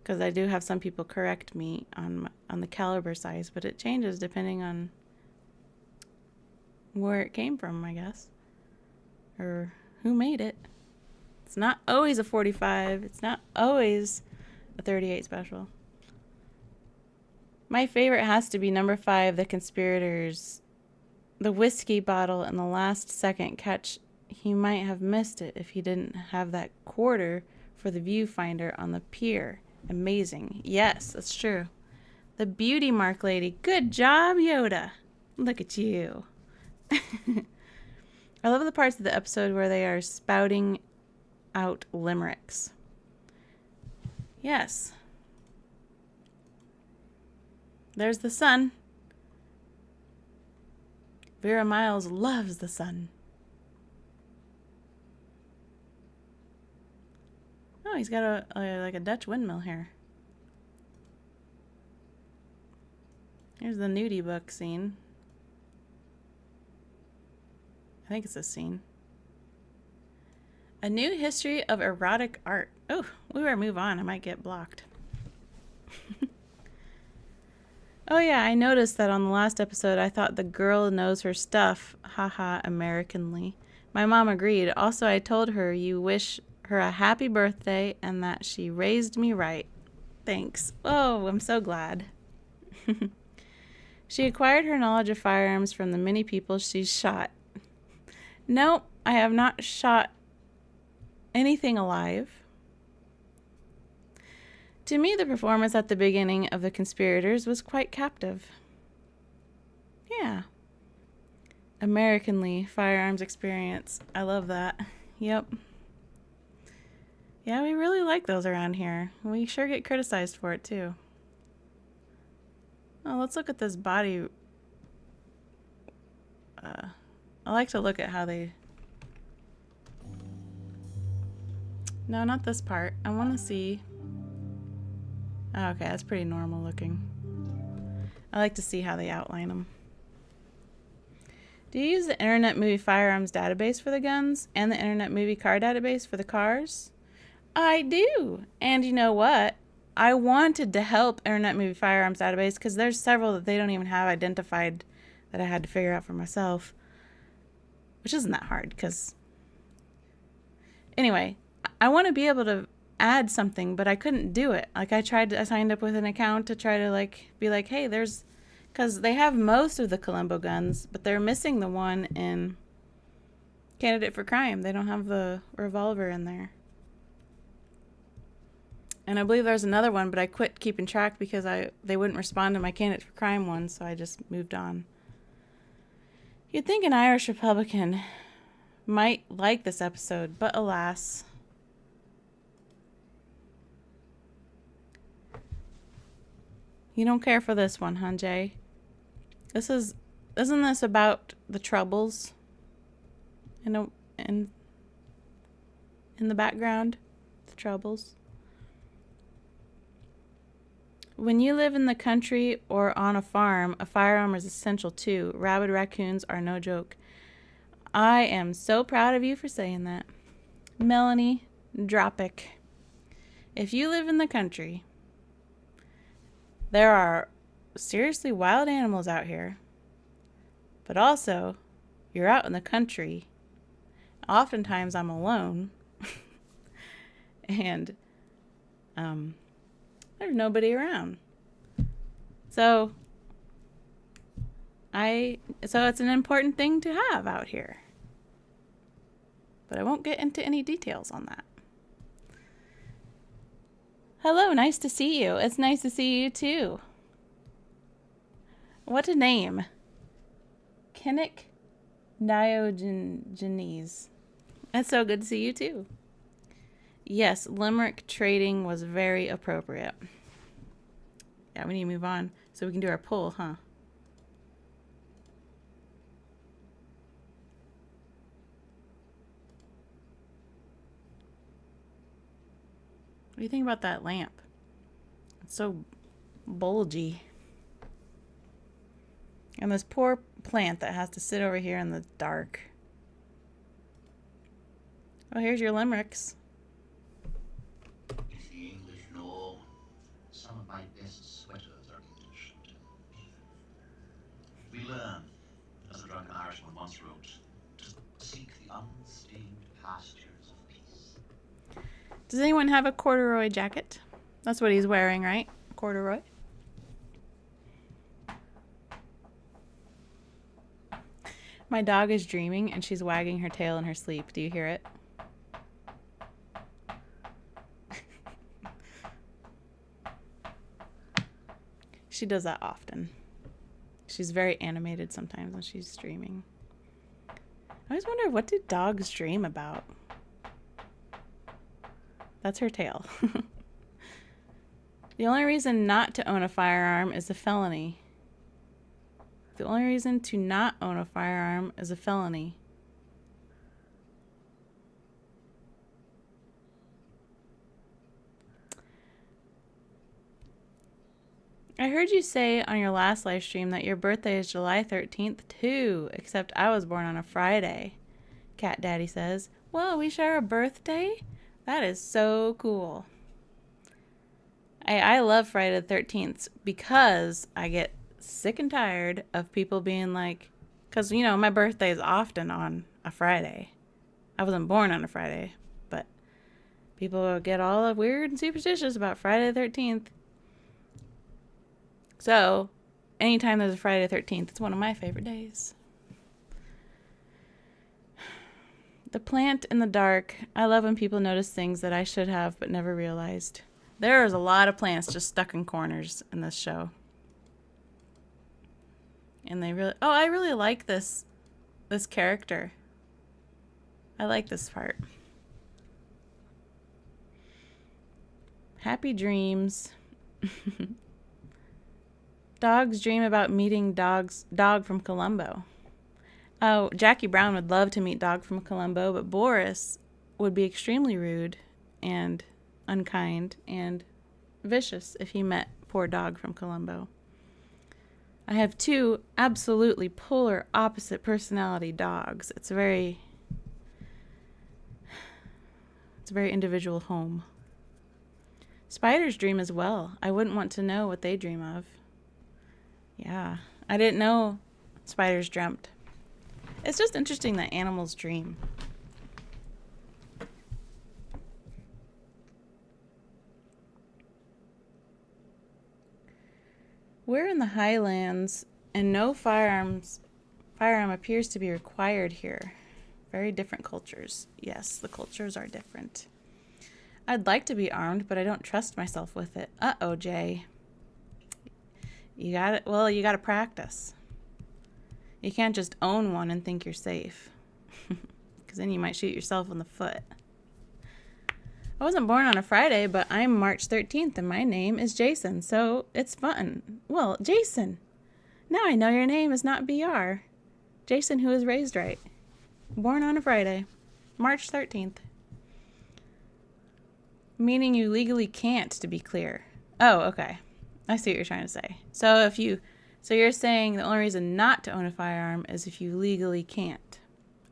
Because I do have some people correct me on the caliber size, but it changes depending on where it came from, I guess, or who made it. It's not always a 45. It's not always a 38 special. My favorite has to be number 5, The Conspirators. The whiskey bottle in the last second catch. He might have missed it if he didn't have that quarter for the viewfinder on the pier. Amazing. Yes, that's true. The beauty mark lady. Good job, Yoda. Look at you. I love the parts of the episode where they are spouting out limericks. Yes. There's the sun. Vera Miles loves the sun. Oh, he's got like a Dutch windmill here. Here's the nudie book scene. I think it's a scene. A new history of erotic art. Oh, we better move on. I might get blocked. Oh yeah, I noticed that on the last episode I thought the girl knows her stuff. Haha, Americanly. My mom agreed. Also, I told her you wish her a happy birthday and that she raised me right. Thanks. Oh, I'm so glad. She acquired her knowledge of firearms from the many people she's shot. No, I have not shot anything alive. To me, the performance at the beginning of The Conspirators was quite captive. Yeah. Americanly, firearms experience. I love that. Yep. Yeah, we really like those around here. We sure get criticized for it, too. Oh, let's look at this body. I like to look at how they... No, not this part. I want to see... Oh, okay, that's pretty normal looking. I like to see how they outline them. Do you use the Internet Movie Firearms database for the guns and the Internet Movie Car database for the cars? I do. And you know what? I wanted to help Internet Movie Firearms database because there's several that they don't even have identified that I had to figure out for myself. Which isn't that hard because... Anyway, I want to be able to add something, but I couldn't do it. Like I signed up with an account to try to like be like, hey, there's... Because they have most of the Columbo guns, but they're missing the one in Candidate for Crime. They don't have the revolver in there. And I believe there's another one, but I quit keeping track because they wouldn't respond to my candidate for crime one, so I just moved on. You'd think an Irish Republican might like this episode, but alas. You don't care for this one, huh, Jay? Isn't this about the troubles in the background? The troubles. When you live in the country or on a farm, a firearm is essential too. Rabid raccoons are no joke. I am so proud of you for saying that. Melanie Dropic. If you live in the country, there are seriously wild animals out here. But also, you're out in the country. Oftentimes I'm alone. And there's nobody around. So it's an important thing to have out here. But I won't get into any details on that. Hello, nice to see you. It's nice to see you too. What a name. Kinnick Diogenes. It's so good to see you too. Yes, limerick trading was very appropriate. Yeah, we need to move on so we can do our poll, huh? What do you think about that lamp? It's so bulgy. And this poor plant that has to sit over here in the dark. Oh, here's your limericks. If the English know, some of my best sweaters are English. We learn, as the drunken Irishman once wrote, to seek the unstained pastures of peace. Does anyone have a corduroy jacket? That's what he's wearing, right? Corduroy. My dog is dreaming and she's wagging her tail in her sleep. Do you hear it? She does that often. She's very animated sometimes when she's dreaming. I always wonder, what do dogs dream about? That's her tail. The only reason not to own a firearm is a felony. The only reason to not own a firearm is a felony. I heard you say on your last live stream that your birthday is July 13th too, except I was born on a Friday. Cat Daddy says, well, we share a birthday? That is so cool. I love Friday the 13th because I get sick and tired of people being like, because, you know, my birthday is often on a Friday. I wasn't born on a Friday, but people get all weird and superstitious about Friday the 13th. So, anytime there's a Friday the 13th, it's one of my favorite days. The plant in the dark. I love when people notice things that I should have but never realized. There's a lot of plants just stuck in corners in this show. And I really like this character. I like this part. Happy dreams. Dogs dream about meeting Dog from Columbo. Oh, Jackie Brown would love to meet Dog from Columbo, but Boris would be extremely rude and unkind and vicious if he met poor Dog from Columbo. I have two absolutely polar opposite personality dogs. It's a very individual home. Spiders dream as well. I wouldn't want to know what they dream of. Yeah, I didn't know spiders dreamt. It's just interesting that animals dream. We're in the Highlands, and no firearm appears to be required here. Very different cultures. Yes, the cultures are different. I'd like to be armed, but I don't trust myself with it. Uh-oh, Jay. You got it. Well, you got to practice. You can't just own one and think you're safe. Because then you might shoot yourself in the foot. I wasn't born on a Friday, but I'm March 13th, and my name is Jason, so it's fun. Well, Jason. Now I know your name is not BR. Jason, who is raised right. Born on a Friday, March 13th. Meaning you legally can't, to be clear. Oh, okay. I see what you're trying to say. So you're saying the only reason not to own a firearm is if you legally can't,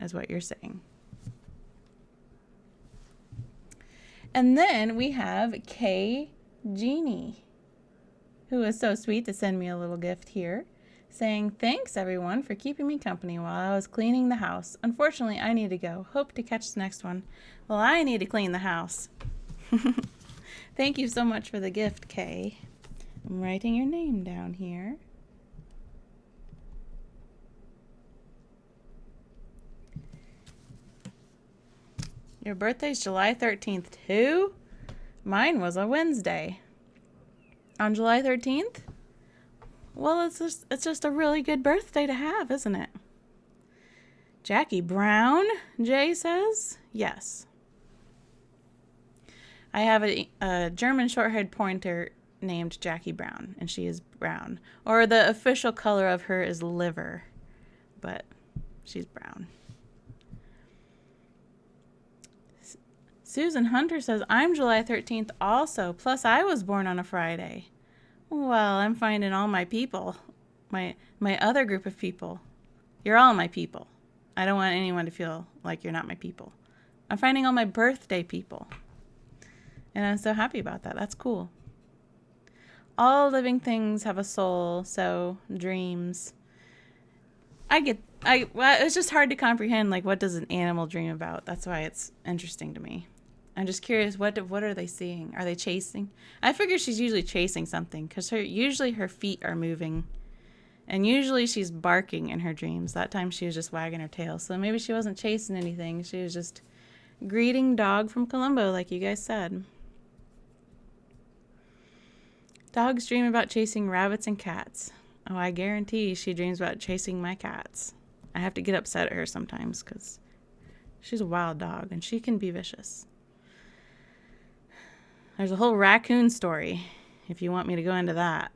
is what you're saying. And then we have Kay Jeannie, who is so sweet to send me a little gift here, saying, thanks everyone for keeping me company while I was cleaning the house. Unfortunately, I need to go. Hope to catch the next one. Well, I need to clean the house. Thank you so much for the gift, Kay. I'm writing your name down here. Your birthday's July 13th, too? Mine was a Wednesday. On July 13th? Well, it's just a really good birthday to have, isn't it? Jackie Brown, Jay says. Yes. I have a German short-haired pointer named Jackie Brown, and she is brown. Or the official color of her is liver, but she's brown. Susan Hunter says, I'm July 13th also, plus I was born on a Friday. Well, I'm finding all my people, my other group of people. You're all my people. I don't want anyone to feel like you're not my people. I'm finding all my birthday people. And I'm so happy about that. That's cool. All living things have a soul, so dreams. It's just hard to comprehend, like, what does an animal dream about? That's why it's interesting to me. I'm just curious, what are they seeing? Are they chasing? I figure she's usually chasing something, because usually her feet are moving. And usually she's barking in her dreams. That time she was just wagging her tail. So maybe she wasn't chasing anything. She was just greeting dog from Columbo, like you guys said. Dogs dream about chasing rabbits and cats. Oh, I guarantee she dreams about chasing my cats. I have to get upset at her sometimes because she's a wild dog and she can be vicious. There's a whole raccoon story if you want me to go into that.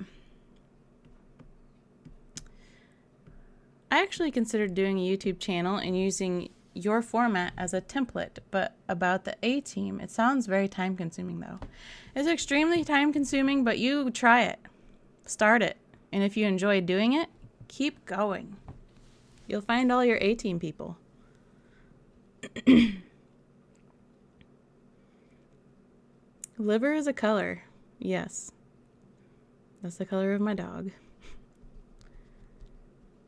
I actually considered doing a YouTube channel and using your format as a template, but about the A-Team, it sounds very time consuming though. It's extremely time consuming, but you try it. Start it. And if you enjoy doing it, keep going. You'll find all your A-Team people. Liver is a color. Yes. That's the color of my dog.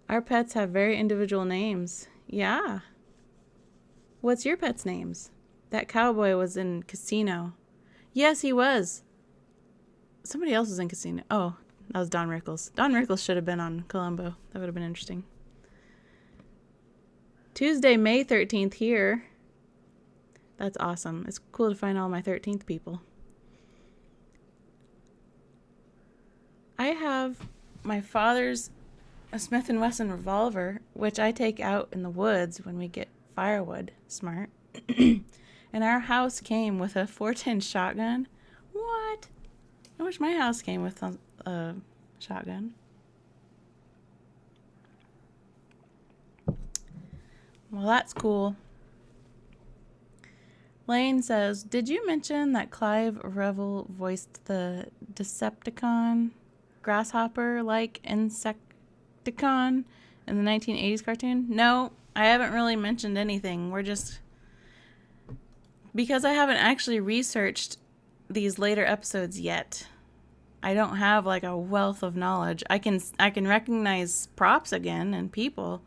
Our pets have very individual names. Yeah. What's your pet's names? That cowboy was in Casino. Yes, he was. Somebody else was in Casino. Oh, that was Don Rickles. Don Rickles should have been on Columbo. That would have been interesting. Tuesday, May 13th here. That's awesome. It's cool to find all my 13th people. I have my father's Smith & Wesson revolver, which I take out in the woods when we get firewood. Smart. And our house came with a 410 shotgun. What? I wish my house came with a shotgun. Well, that's cool. Lane says, did you mention that Clive Revel voiced the Decepticon grasshopper-like Insecticon in the 1980s cartoon? No, I haven't really mentioned anything. We're just... Because I haven't actually researched these later episodes yet, I don't have like a wealth of knowledge. I can recognize props again and people,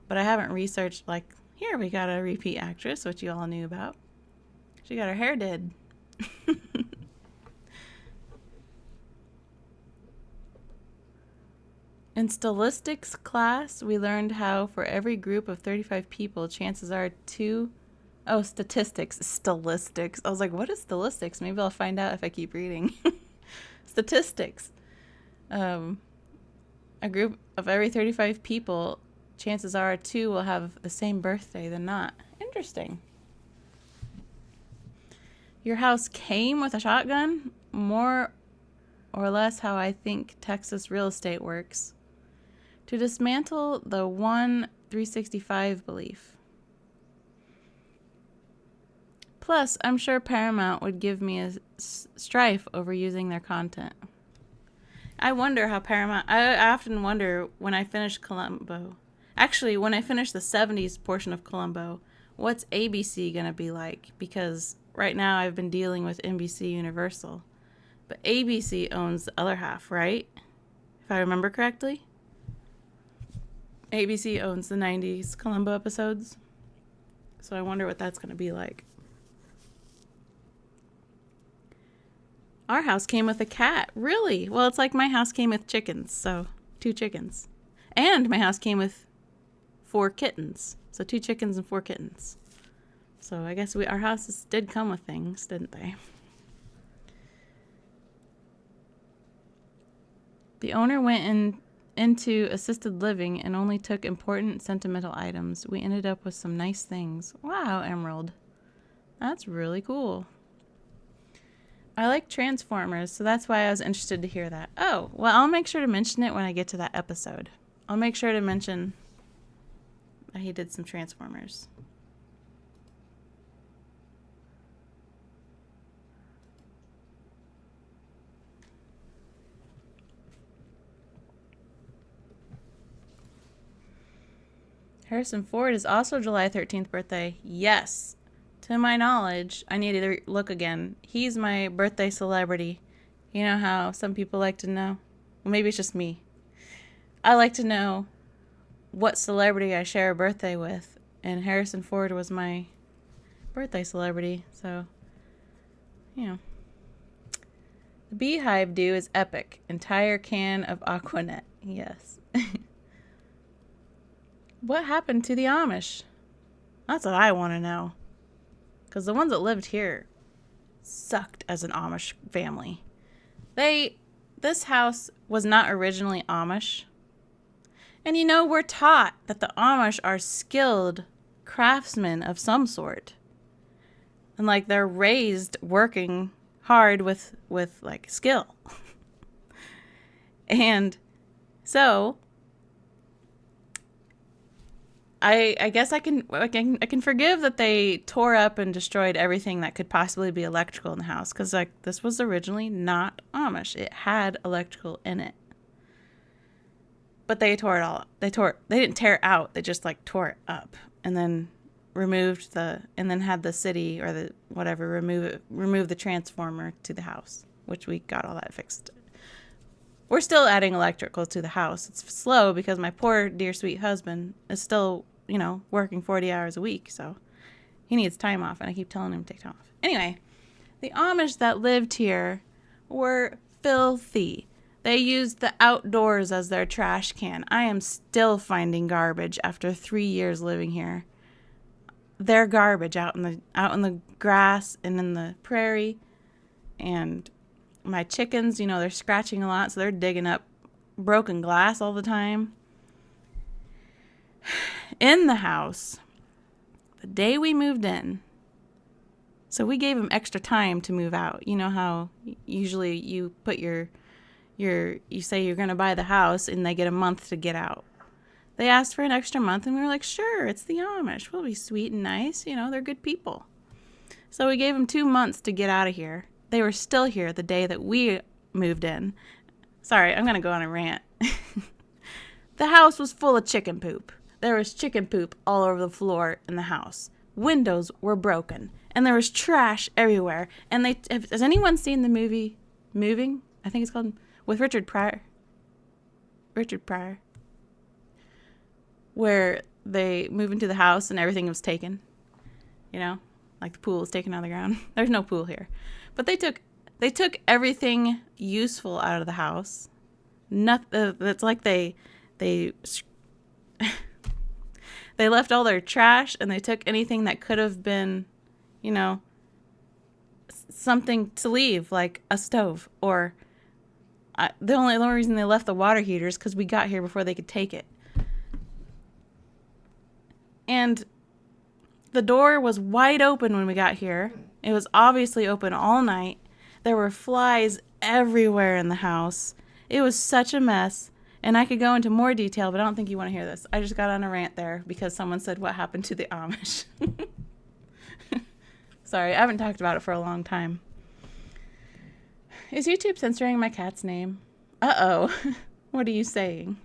but I haven't researched, like, here we got a repeat actress, which you all knew about. She got her hair did. In statistics class, we learned how for every group of 35 people, chances are 2 Oh, statistics. Stylistics. I was like, what is stylistics? Maybe I'll find out if I keep reading. Statistics. A group of every 35 people, chances are 2 will have the same birthday than not. Interesting. Your house came with a shotgun? More or less how I think Texas real estate works. To dismantle the 365 belief. Plus, I'm sure Paramount would give me a strife over using their content. I wonder how Paramount... I often wonder when I finish Columbo. Actually, when I finish the 70s portion of Columbo, what's ABC going to be like? Because right now I've been dealing with NBC Universal. But ABC owns the other half, right? If I remember correctly. ABC owns the 90s Columbo episodes. So I wonder what that's going to be like. Our house came with a cat. Really? Well, it's like my house came with chickens. So 2 chickens. And my house came with 4 kittens. So 2 chickens and 4 kittens. So I guess our houses did come with things, didn't they? The owner went into assisted living and only took important sentimental items. We ended up with some nice things. Wow, Emerald. That's really cool. I like Transformers, so that's why I was interested to hear that. Oh, well, I'll make sure to mention it when I get to that episode. I'll make sure to mention that he did some Transformers. Harrison Ford is also July 13th birthday. Yes. To my knowledge, I need to look again. He's my birthday celebrity. You know how some people like to know? Well, maybe it's just me. I like to know what celebrity I share a birthday with. And Harrison Ford was my birthday celebrity. So, you know. The Beehive Dew is epic. Entire can of Aquanet. Yes. What happened to the Amish? That's what I want to know. Because the ones that lived here sucked as an Amish family. This house was not originally Amish. And you know, we're taught that the Amish are skilled craftsmen of some sort. And like they're raised working hard with like skill. And so I guess I can forgive that they tore up and destroyed everything that could possibly be electrical in the house, because like this was originally not Amish. It had electrical in it, but they tore it all up. They didn't tear it out. They just like tore it up and then and then had the city or the whatever remove the transformer to the house, which we got all that fixed. We're still adding electrical to the house. It's slow because my poor dear sweet husband is still, working 40 hours a week, so he needs time off, and I keep telling him to take time off. Anyway, the Amish that lived here were filthy. They used the outdoors as their trash can. I am still finding garbage after 3 years living here. Their garbage out in the grass and in the prairie, and my chickens, they're scratching a lot, so they're digging up broken glass all the time. In the house, the day we moved in, so we gave them extra time to move out. You know how usually you put you say you're going to buy the house and they get a month to get out. They asked for an extra month and we were like, sure, it's the Amish. We'll be sweet and nice. They're good people. So we gave them 2 months to get out of here. They were still here the day that we moved in. Sorry, I'm going to go on a rant. The house was full of chicken poop. There was chicken poop all over the floor in the house. Windows were broken. And there was trash everywhere. And has anyone seen the movie Moving? I think it's called, with Richard Pryor. Where they move into the house and everything was taken. Like the pool was taken out of the ground. There's no pool here. But they took everything useful out of the house. It's like they They left all their trash and they took anything that could have been, you know, something to leave, like a stove. Or the only reason they left the water heaters because we got here before they could take it. And the door was wide open when we got here. It was obviously open all night. There were flies everywhere in the house. It was such a mess. And I could go into more detail, but I don't think you want to hear this. I just got on a rant there because someone said what happened to the Amish. Sorry, I haven't talked about it for a long time. Is YouTube censoring my cat's name? Uh-oh. What are you saying?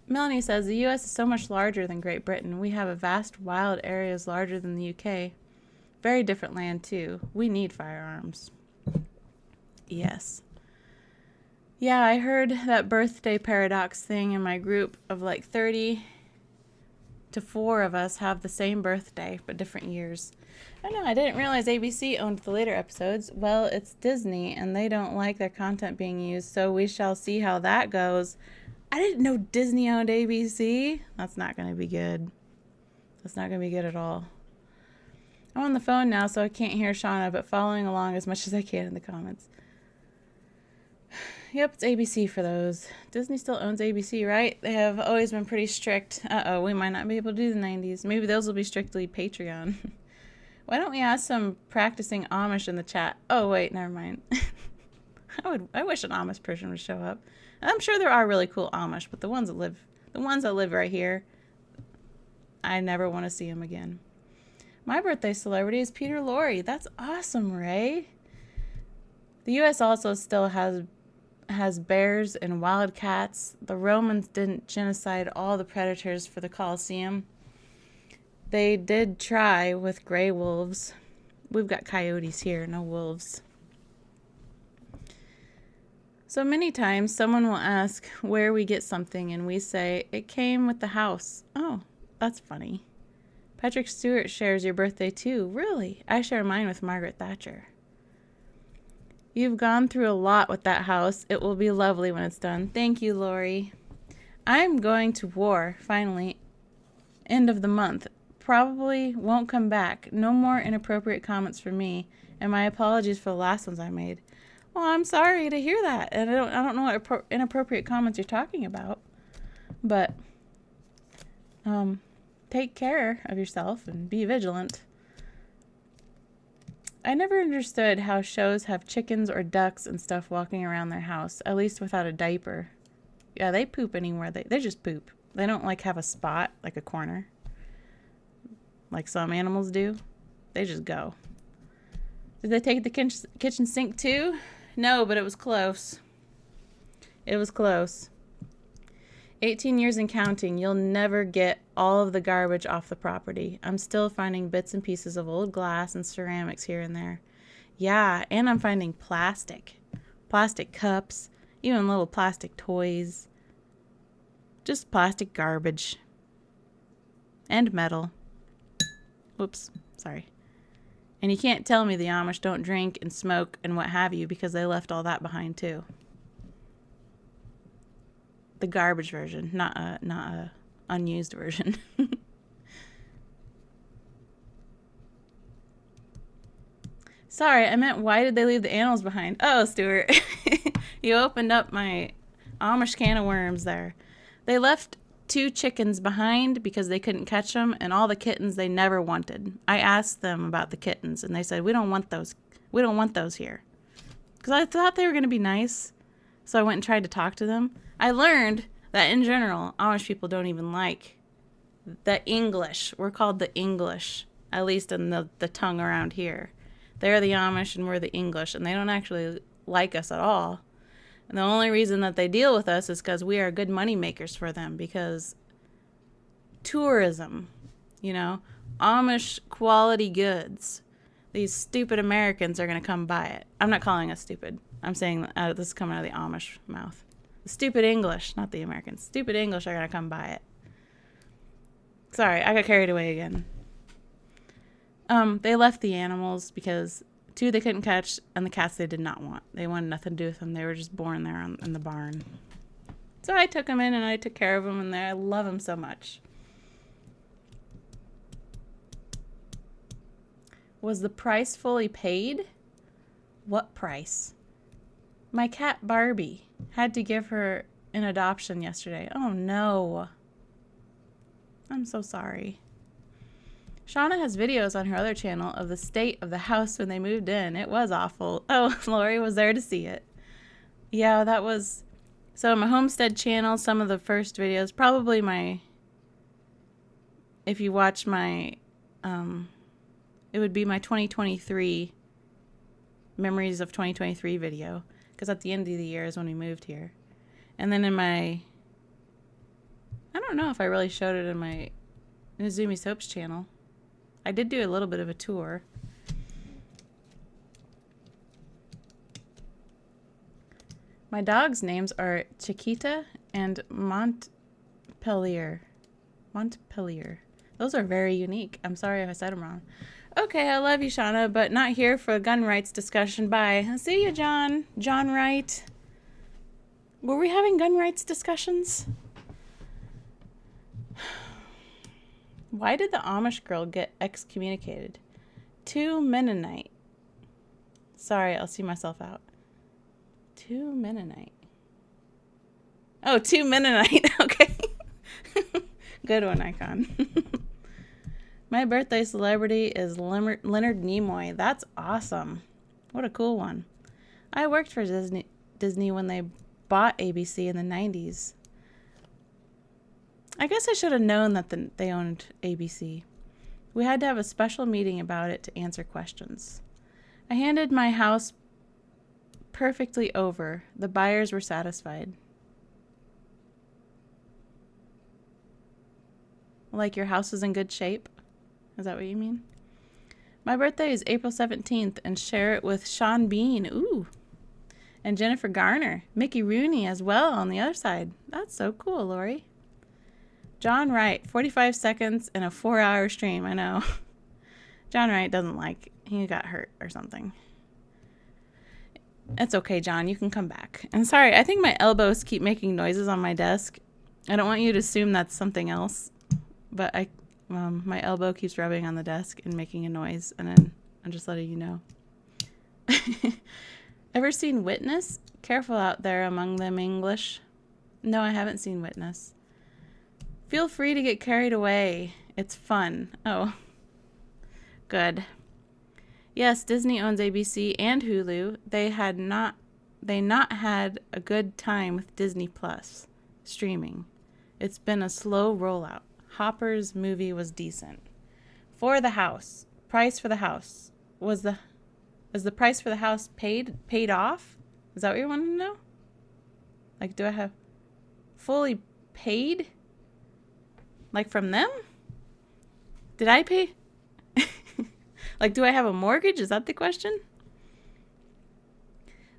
Melanie says, the U.S. is so much larger than Great Britain. We have a vast wild areas larger than the U.K. Very different land, too. We need firearms. Yes. Yeah, I heard that birthday paradox thing in my group of like 30 to 4 of us have the same birthday, but different years. I know, I didn't realize ABC owned the later episodes. Well, it's Disney, and they don't like their content being used, so we shall see how that goes. I didn't know Disney owned ABC. That's not going to be good. That's not going to be good at all. I'm on the phone now, so I can't hear Shauna, but following along as much as I can in the comments. Yep, it's ABC for those. Disney still owns ABC, right? They have always been pretty strict. Uh-oh, we might not be able to do the 90s. Maybe those will be strictly Patreon. Why don't we ask some practicing Amish in the chat? Oh, wait, never mind. I wish an Amish person would show up. I'm sure there are really cool Amish, but the ones that live right here, I never want to see them again. My birthday celebrity is Peter Lorre. That's awesome, Ray. The U.S. also still has bears and wild cats. The Romans didn't genocide all the predators for the Colosseum. They did try with gray wolves. We've got coyotes here, no wolves. So many times someone will ask where we get something and we say, it came with the house. Oh, that's funny. Patrick Stewart shares your birthday too. Really? I share mine with Margaret Thatcher. You've gone through a lot with that house. It will be lovely when it's done. Thank you, Lori. I'm going to war, finally. End of the month. Probably won't come back. No more inappropriate comments from me. And my apologies for the last ones I made. Well, I'm sorry to hear that. And I don't know what inappropriate comments you're talking about. But take care of yourself and be vigilant. I never understood how shows have chickens or ducks and stuff walking around their house, at least without a diaper. Yeah, they poop anywhere. They just poop. They don't like have a spot, like a corner, like some animals do. They just go. Did they take the kitchen sink too? No, but it was close. It was close. 18 years and counting, you'll never get all of the garbage off the property. I'm still finding bits and pieces of old glass and ceramics here and there. Yeah, and I'm finding plastic. Plastic cups, even little plastic toys. Just plastic garbage. And metal. Whoops, sorry. And you can't tell me the Amish don't drink and smoke and what have you because they left all that behind too. The garbage version, not a unused version. Sorry, I meant why did they leave the animals behind? Oh, Stuart, you opened up my Amish can of worms there. They left 2 chickens behind because they couldn't catch them, and all the kittens they never wanted. I asked them about the kittens, and they said, we don't want those. We don't want those here. Because I thought they were going to be nice, so I went and tried to talk to them. I learned that in general, Amish people don't even like the English. We're called the English, at least in the tongue around here. They're the Amish and we're the English, and they don't actually like us at all. And the only reason that they deal with us is because we are good money makers for them, because tourism, Amish quality goods. These stupid Americans are going to come buy it. I'm not calling us stupid. I'm saying this is coming out of the Amish mouth. The stupid English, not the Americans. Stupid English are going to come buy it. Sorry, I got carried away again. They left the animals because 2 they couldn't catch, and the cats they did not want. They wanted nothing to do with them. They were just born there in the barn. So I took him in and I took care of him, and I love him so much. Was the price fully paid? What price? My cat Barbie had to give her an adoption yesterday. Oh no. I'm so sorry. Shauna has videos on her other channel of the state of the house when they moved in. It was awful. Oh, Lori was there to see it. Yeah, that was... So my homestead channel, some of the first videos, probably my... If you watch my... it would be my 2023 Memories of 2023 video. Because at the end of the year is when we moved here. And then in my... I don't know if I really showed it in my Izumi Soaps channel. I did do a little bit of a tour. My dogs' names are Chiquita and Montpellier. Montpellier. Those are very unique. I'm sorry if I said them wrong. Okay, I love you, Shauna, but not here for a gun rights discussion. Bye. I'll see you, John. John Wright. Were we having gun rights discussions? Why did the Amish girl get excommunicated? Too Mennonite. Sorry, I'll see myself out. Too Mennonite. Oh, too Mennonite. Okay. Good one, Icon. My birthday celebrity is Leonard Nimoy. That's awesome. What a cool one. I worked for Disney when they bought ABC in the 90s. I guess I should have known that they owned ABC. We had to have a special meeting about it to answer questions. I handed my house perfectly over. The buyers were satisfied. Like your house is in good shape? Is that what you mean? My birthday is April 17th, and share it with Sean Bean. Ooh. And Jennifer Garner. Mickey Rooney as well on the other side. That's so cool, Lori. John Wright, 45 seconds in a 4-hour stream. I know. John Wright doesn't like... He got hurt or something. It's okay, John. You can come back. And sorry, I think my elbows keep making noises on my desk. I don't want you to assume that's something else. But my elbow keeps rubbing on the desk and making a noise. And then I'm just letting you know. Ever seen Witness? Careful out there among them English. No, I haven't seen Witness. Feel free to get carried away. It's fun. Oh. Good. Yes, Disney owns ABC and Hulu. They not had a good time with Disney Plus streaming. It's been a slow rollout. Hopper's movie was decent. For the house. Price for the house. Is the price for the house paid off? Is that what you want to know? Like, do I have fully paid? Like from them? Did I pay? Like, do I have a mortgage? Is that the question?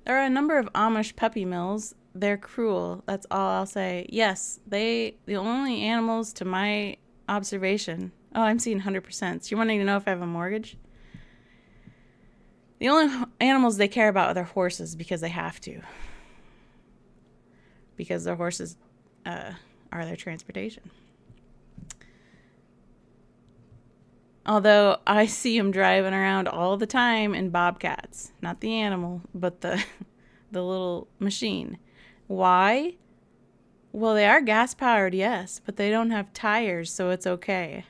There are a number of Amish puppy mills. They're cruel. That's all I'll say. Yes, the only animals to my observation. Oh, I'm seeing 100%. So you're wanting to know if I have a mortgage? The only animals they care about are their horses because they have to. Because their horses are their transportation. Although I see them driving around all the time in bobcats. Not the animal, but the little machine. Why? Well, they are gas-powered, yes, but they don't have tires, so it's okay.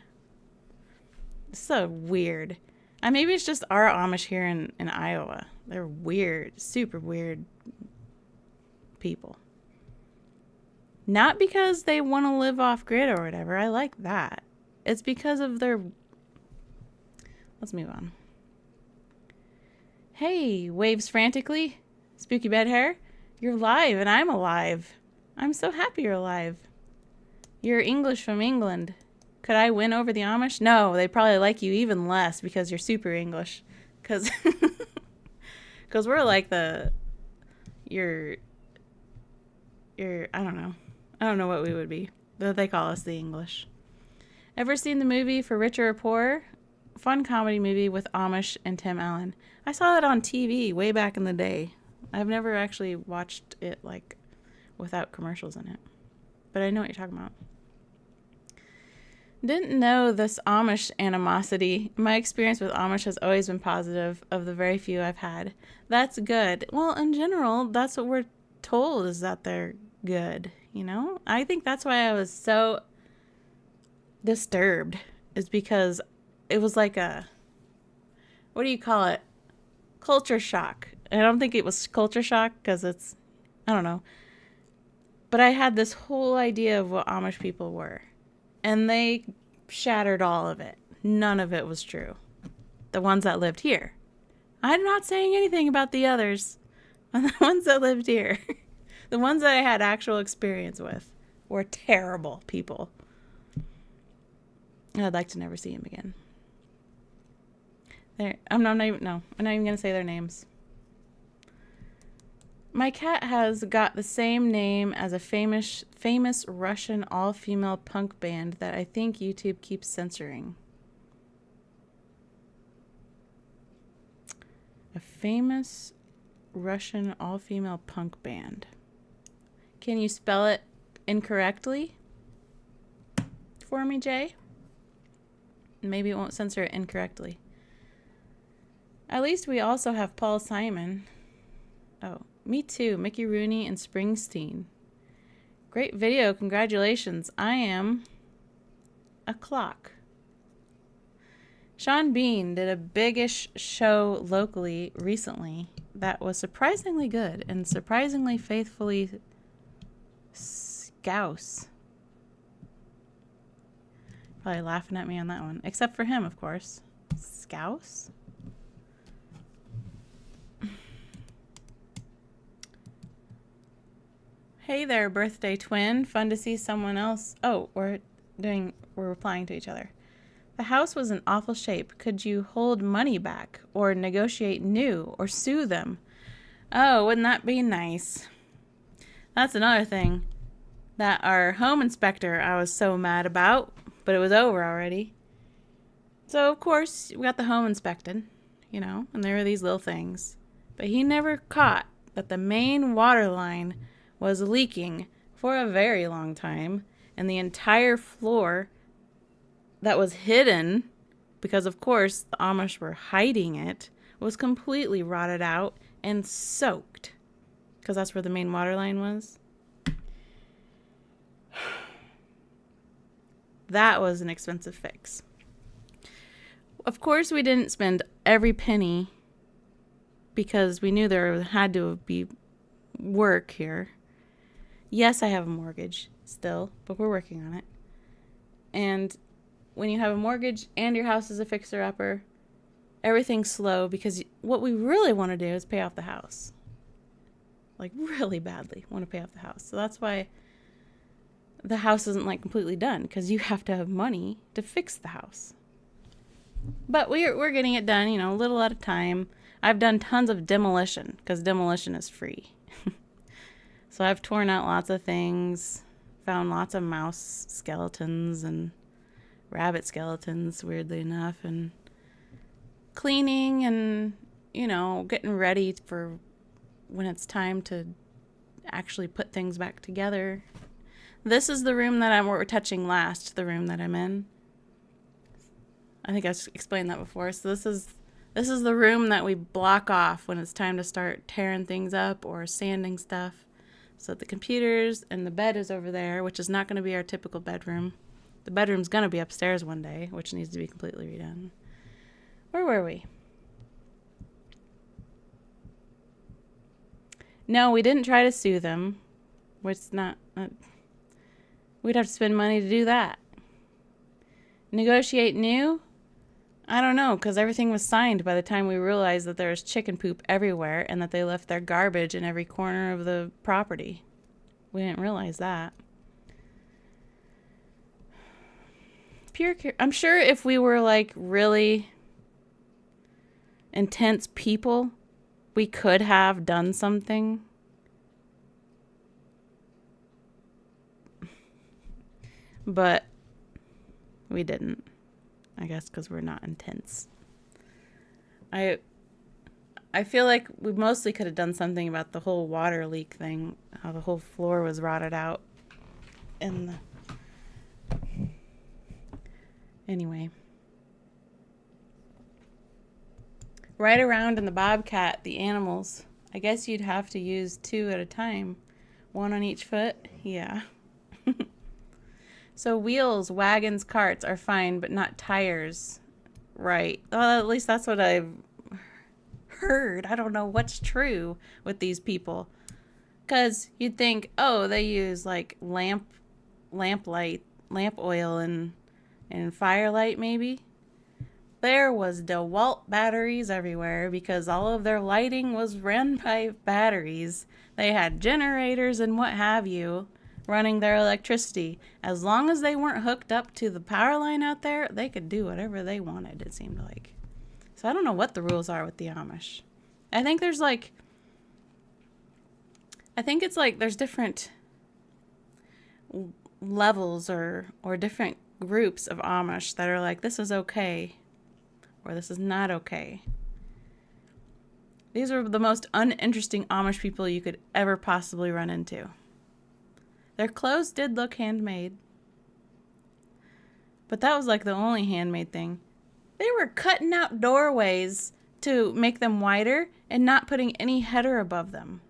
It's so weird. Maybe it's just our Amish here in Iowa. They're weird, super weird people. Not because they want to live off-grid or whatever. I like that. It's because of their... Let's move on. Hey, waves frantically. Spooky bed hair. You're live and I'm alive. I'm so happy you're alive. You're English from England. Could I win over the Amish? No, they probably like you even less because you're super English. Because we're like you're, I don't know. I don't know what we would be. But they call us the English. Ever seen the movie For Richer or Poorer? Fun comedy movie with Amish and Tim Allen. I saw that on TV way back in the day. I've never actually watched it like without commercials in it. But I know what you're talking about. Didn't know this Amish animosity. My experience with Amish has always been positive of the very few I've had. That's good. Well, in general, that's what we're told, is that they're good, you know? I think that's why I was so disturbed, is because it was like a, what do you call it? Culture shock. I don't think it was culture shock because it's, I don't know. But I had this whole idea of what Amish people were. And they shattered all of it. None of it was true. The ones that lived here. I'm not saying anything about the others. The ones that lived here. The ones that I had actual experience with were terrible people. I'd like to never see them again. I'm not even going to say their names. My cat has got the same name as a famous Russian all-female punk band that I think YouTube keeps censoring. A famous Russian all-female punk band. Can you spell it incorrectly for me, Jay? Maybe it won't censor it incorrectly. At least we also have Paul Simon. Oh, me too. Mickey Rooney and Springsteen. Great video. Congratulations. I am a clock. Sean Bean did a big-ish show locally recently that was surprisingly good and surprisingly faithfully scouse. Probably laughing at me on that one. Except for him, of course. Scouse? Hey there, birthday twin. Fun to see someone else. Oh, we're replying to each other. The house was in awful shape. Could you hold money back or negotiate new or sue them? Oh, wouldn't that be nice? That's another thing that our home inspector I was so mad about, but it was over already. So, of course, we got the home inspected, and there were these little things. But he never caught that the main water line was leaking for a very long time, and the entire floor that was hidden, because of course the Amish were hiding it, was completely rotted out and soaked, because that's where the main water line was. That was an expensive fix. Of course, we didn't spend every penny because we knew there had to be work here. Yes, I have a mortgage still, but we're working on it. And when you have a mortgage and your house is a fixer-upper, everything's slow because what we really want to do is pay off the house. Like, really badly want to pay off the house. So that's why the house isn't, like, completely done, because you have to have money to fix the house. But we're getting it done, a little at a time. I've done tons of demolition, because demolition is free. So I've torn out lots of things, found lots of mouse skeletons and rabbit skeletons, weirdly enough, and cleaning and, getting ready for when it's time to actually put things back together. This is the room that we're touching last, the room that I'm in. I think I explained that before. So this is the room that we block off when it's time to start tearing things up or sanding stuff. So the computers and the bed is over there, which is not going to be our typical bedroom. The bedroom's going to be upstairs one day, which needs to be completely redone. Where were we? No, we didn't try to sue them. Which is not... we'd have to spend money to do that. Negotiate new? I don't know, because everything was signed by the time we realized that there was chicken poop everywhere and that they left their garbage in every corner of the property. We didn't realize that. I'm sure if we were like really intense people, we could have done something. But we didn't. I guess because we're not intense. I feel like we mostly could have done something about the whole water leak thing, how the whole floor was rotted out. And anyway. Right around in the bobcat, the animals. I guess you'd have to use 2 at a time. 1 on each foot? Yeah. So wheels, wagons, carts are fine, but not tires. Right. Well, at least that's what I've heard. I don't know what's true with these people. Because you'd think, oh, they use like lamp oil and firelight maybe. There was DeWalt batteries everywhere because all of their lighting was run by batteries. They had generators and what have you running their electricity. As long as they weren't hooked up to the power line out there, they could do whatever they wanted, it seemed like. So I don't know what the rules are with the Amish. I think there's like... I think it's like there's different levels or different groups of Amish that are like, this is okay. Or this is not okay. These are the most uninteresting Amish people you could ever possibly run into. Their clothes did look handmade. But that was like the only handmade thing. They were cutting out doorways to make them wider and not putting any header above them.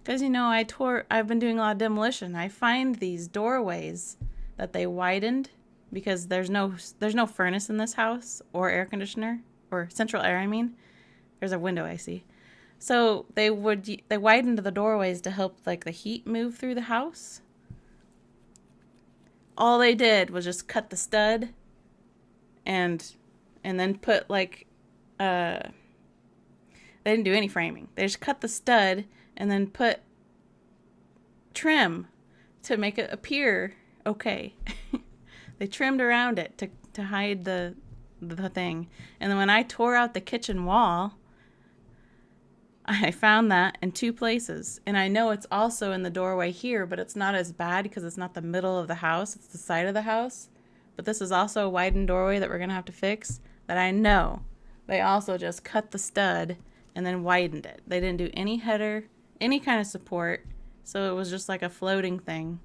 Because, you know, I've been doing a lot of demolition. I find these doorways that they widened because there's no furnace in this house or air conditioner or central air, I mean. There's a window I see. So they widened the doorways to help like the heat move through the house. All they did was just cut the stud and then put like they didn't do any framing. They just cut the stud and then put trim to make it appear okay. They trimmed around it to hide the thing. And then when I tore out the kitchen wall, I found that in 2 places. And I know it's also in the doorway here, but it's not as bad because it's not the middle of the house. It's the side of the house. But this is also a widened doorway that we're going to have to fix that I know. They also just cut the stud and then widened it. They didn't do any header, any kind of support. So it was just like a floating thing.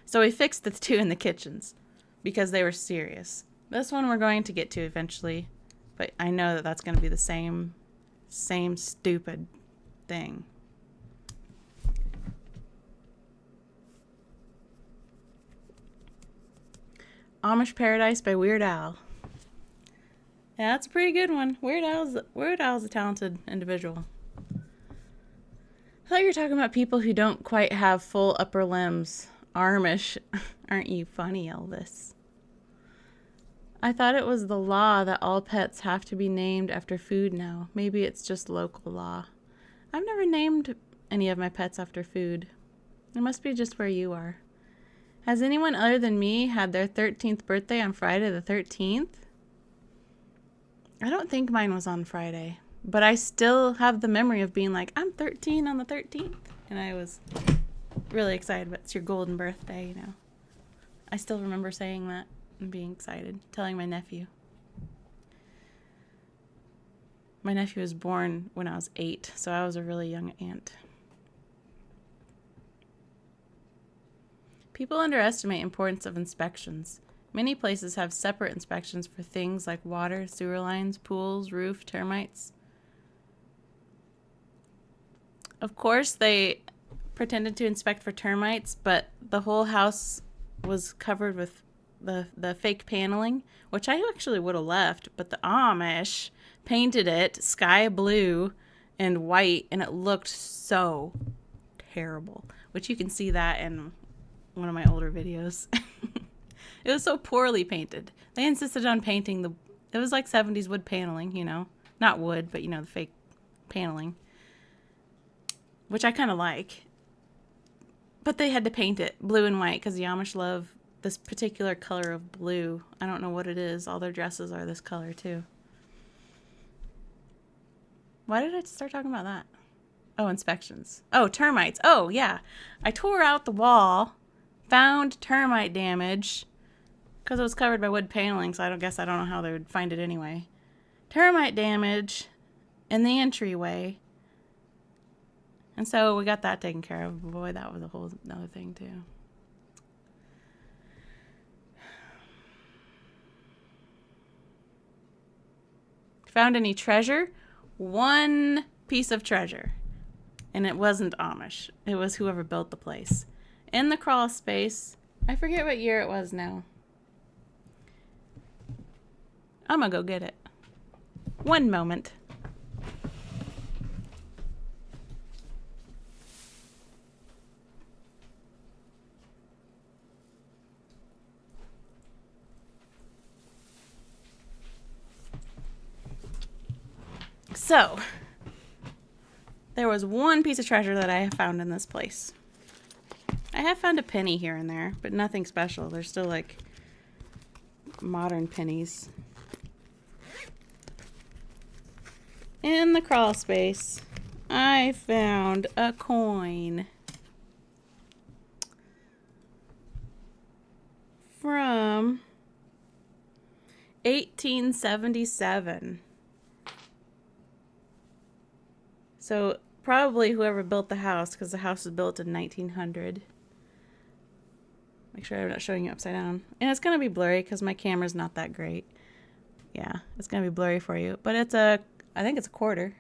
So we fixed the 2 in the kitchens because they were serious. This one we're going to get to eventually, but I know that that's going to be the same stupid thing. Amish Paradise by Weird Al. Yeah, that's a pretty good one. Weird Al's a talented individual. I thought you were talking about people who don't quite have full upper limbs. Amish. Aren't you funny, Elvis? I thought it was the law that all pets have to be named after food now. Maybe it's just local law. I've never named any of my pets after food. It must be just where you are. Has anyone other than me had their 13th birthday on Friday the 13th? I don't think mine was on Friday, but I still have the memory of being like, I'm 13 on the 13th. And I was really excited, but it's your golden birthday, you know. I still remember saying that and being excited, telling my nephew. My nephew was born when I was 8, so I was a really young aunt. People underestimate importance of inspections. Many places have separate inspections for things like water, sewer lines, pools, roof, termites. Of course, they pretended to inspect for termites, but the whole house was covered with the fake paneling, which I actually would have left, but the Amish painted it sky blue and white, and it looked so terrible, which you can see that in one of my older videos. It was so poorly painted. They insisted on painting it was like 70s wood paneling, you know, not wood, but you know, the fake paneling, which I kind of like. But they had to paint it blue and white because the Amish love this particular color of blue. I don't know what it is. All their dresses are this color too. Why did I start talking about that? Oh, inspections. Oh, termites. Oh, yeah. I tore out the wall, found termite damage because it was covered by wood paneling, so I don't know how they would find it anyway. termite damage in the entryway. And so we got that taken care of. Boy, that was a whole another thing too. Found any treasure? One piece of treasure. And it wasn't Amish. It was whoever built the place. In the crawl space, I forget what year it was now. I'm gonna go get it. One moment. So, there was one piece of treasure that I have found in this place. I have found a penny here and there, but nothing special. They're still like modern pennies. In the crawl space, I found a coin from 1877. So probably whoever built the house, because the house was built in 1900. Make sure I'm not showing you upside down. And it's going to be blurry because my camera's not that great. Yeah, it's going to be blurry for you. But it's I think it's a quarter.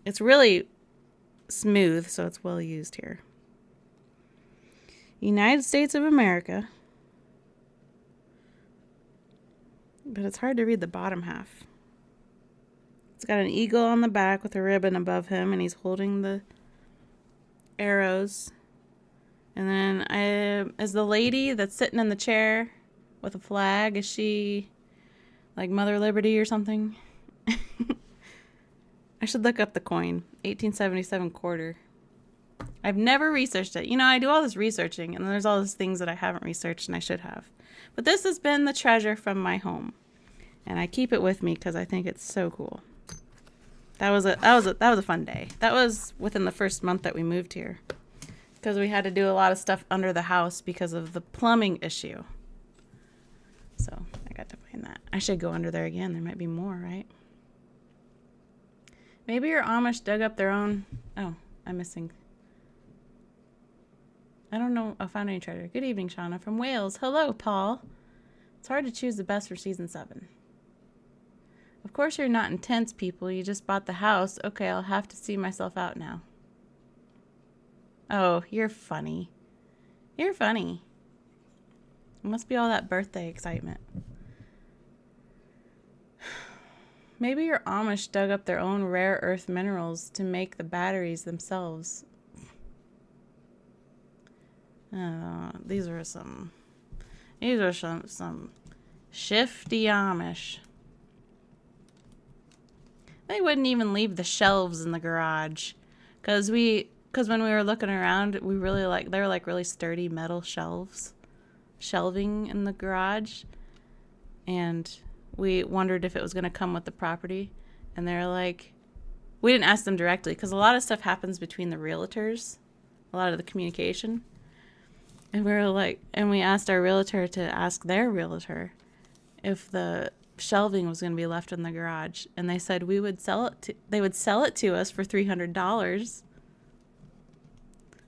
It's really smooth, so it's well used here. United States of America. But it's hard to read the bottom half. It's got an eagle on the back with a ribbon above him, and he's holding the arrows. And then is the lady that's sitting in the chair with a flag, is she like Mother Liberty or something? I should look up the coin. 1877 quarter. I've never researched it. You know, I do all this researching, and there's all these things that I haven't researched and I should have. But this has been the treasure from my home. And I keep it with me because I think it's so cool. That was a fun day. That was within the first month that we moved here, because we had to do a lot of stuff under the house because of the plumbing issue. So I got to find that. I should go under there again. There might be more, right? Maybe your Amish dug up their own. Oh, I'm missing. I don't know. I found any treasure. Good evening, Shauna from Wales. Hello, Paul. It's hard to choose the best for season 7. Of course you're not intense, people. You just bought the house. Okay, I'll have to see myself out now. Oh, you're funny. You're funny. It must be all that birthday excitement. Maybe your Amish dug up their own rare earth minerals to make the batteries themselves. These are some shifty Amish. They wouldn't even leave the shelves in the garage, because when we were looking around, they were like really sturdy metal shelving in the garage, and we wondered if it was going to come with the property, and they're like, we didn't ask them directly because a lot of stuff happens between the realtors, a lot of the communication, and we asked our realtor to ask their realtor if the shelving was going to be left in the garage, and they said they would sell it to us for $300.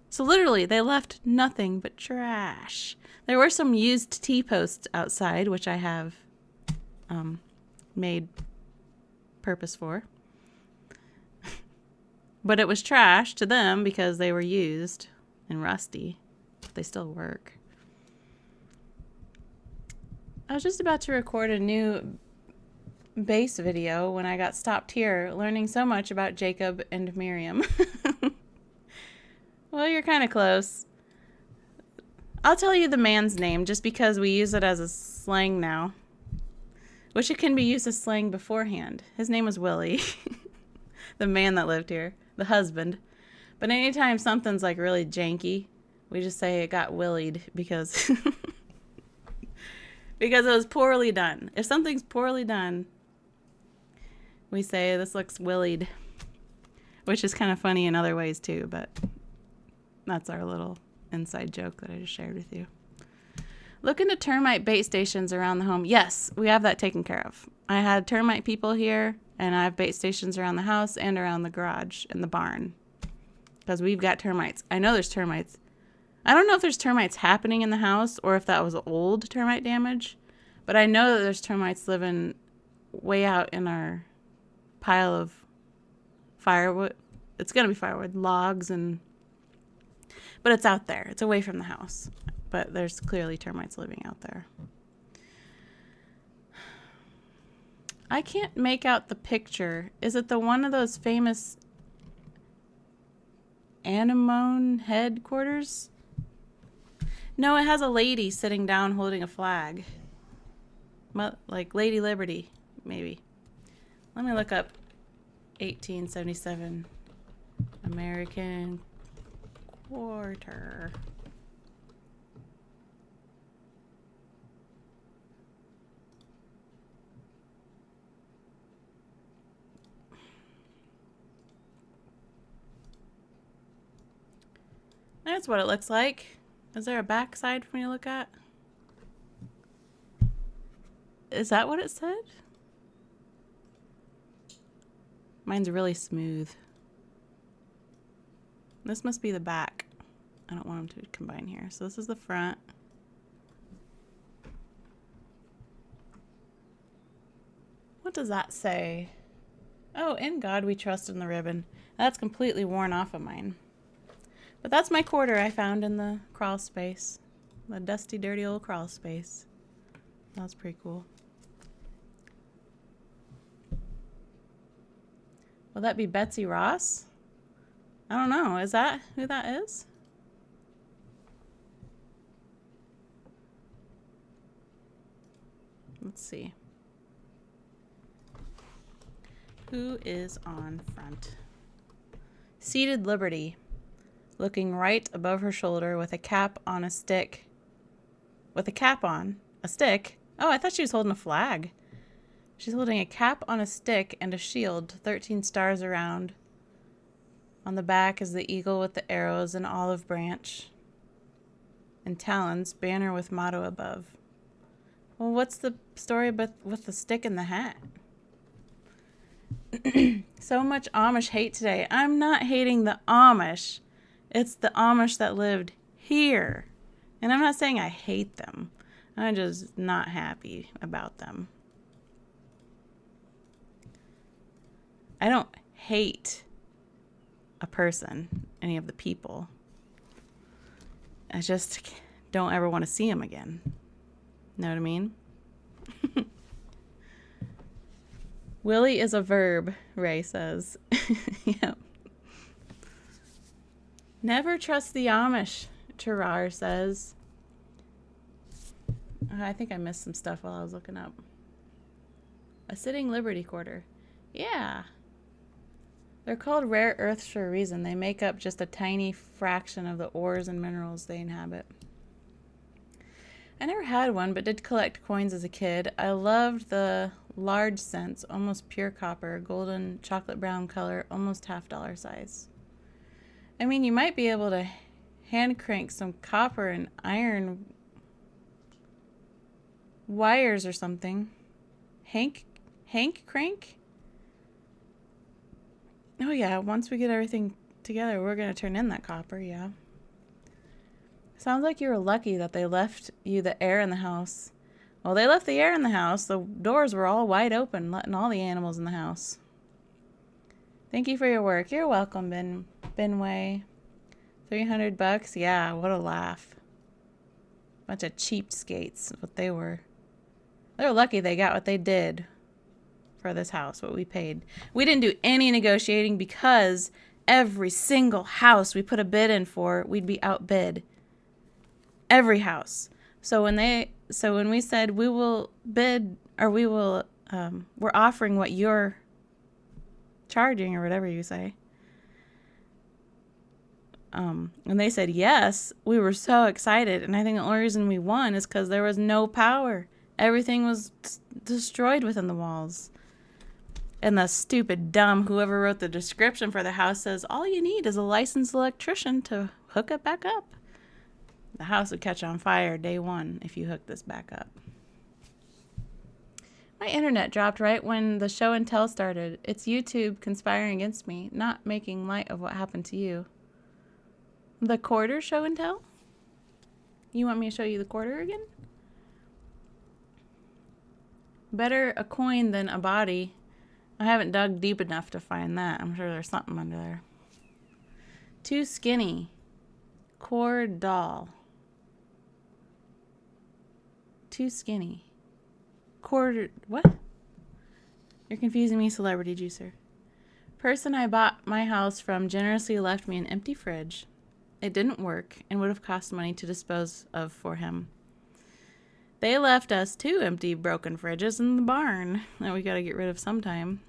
So literally they left nothing but trash. There were some used T-posts outside, which I have made purpose for, but it was trash to them because they were used and rusty. They still work. I was just about to record a new bass video when I got stopped here, learning so much about Jacob and Miriam. Well, you're kind of close. I'll tell you the man's name just because we use it as a slang now. Wish it can be used as slang beforehand. His name was Willie. The man that lived here. The husband. But anytime something's like really janky, we just say it got willied because because it was poorly done. If something's poorly done, we say this looks willied, which is kind of funny in other ways too, but that's our little inside joke that I just shared with you. Look into termite bait stations around the home. Yes, we have that taken care of. I had termite people here, and I have bait stations around the house and around the garage and the barn. Because we've got termites. I know there's termites. I don't know if there's termites happening in the house or if that was old termite damage. But I know that there's termites living way out in our pile of firewood. It's going to be firewood, logs, but it's out there. It's away from the house. But there's clearly termites living out there. I can't make out the picture. Is it the one of those famous anemone headquarters? No, it has a lady sitting down holding a flag. Like Lady Liberty, maybe. Let me look up 1877 American Quarter. That's what it looks like. Is there a backside for me to look at? Is that what it said? Mine's really smooth. This must be the back. I don't want them to combine here. So this is the front. What does that say? Oh, in God we trust in the ribbon. That's completely worn off of mine. But that's my quarter I found in the crawl space. The dusty, dirty old crawl space. That was pretty cool. Will that be Betsy Ross? I don't know. Is that who that is? Let's see. Who is on front? Seated Liberty, looking right above her shoulder with a cap on a stick. With a cap on a stick? Oh, I thought she was holding a flag. She's holding a cap on a stick and a shield, 13 stars around. On the back is the eagle with the arrows and olive branch. And talons, banner with motto above. Well, what's the story with the stick and the hat? So much Amish hate today. I'm not hating the Amish. It's the Amish that lived here. And I'm not saying I hate them. I'm just not happy about them. I don't hate a person, any of the people. I just don't ever want to see them again. Know what I mean? Willie is a verb, Ray says. Yep. Never trust the Amish, Terrar says. I think I missed some stuff while I was looking up. A sitting Liberty quarter. Yeah. They're called rare earths for a reason. They make up just a tiny fraction of the ores and minerals they inhabit. I never had one, but did collect coins as a kid. I loved the large cents, almost pure copper, golden chocolate brown color, almost $50 size. I mean, you might be able to hand crank some copper and iron wires or something. Hank crank? Oh yeah, once we get everything together, we're going to turn in that copper, yeah. Sounds like you were lucky that they left you the air in the house. Well, they left the air in the house. The doors were all wide open, letting all the animals in the house. Thank you for your work. You're welcome, Benway. $300? Yeah, what a laugh. Bunch of cheapskates, what they were. They're lucky they got what they did for this house, what we paid. We didn't do any negotiating because every single house we put a bid in for, we'd be outbid. Every house. So when we said we will bid, or we will, we're offering what you're charging, or whatever you say. And they said yes, we were so excited. And I think the only reason we won is because there was no power. Everything was destroyed within the walls. And the stupid, dumb, whoever wrote the description for the house says all you need is a licensed electrician to hook it back up. The house would catch on fire day one if you hooked this back up. My internet dropped right when the show and tell started. It's YouTube conspiring against me, not making light of what happened to you. The quarter show and tell? You want me to show you the quarter again? Better a coin than a body. I haven't dug deep enough to find that. I'm sure there's something under there. Too skinny. Cord doll. Too skinny. Quarter. What? You're confusing me, celebrity juicer. Person I bought my house from generously left me an empty fridge. It didn't work and would have cost money to dispose of for him. They left us 2 empty broken fridges in the barn that we got to get rid of sometime.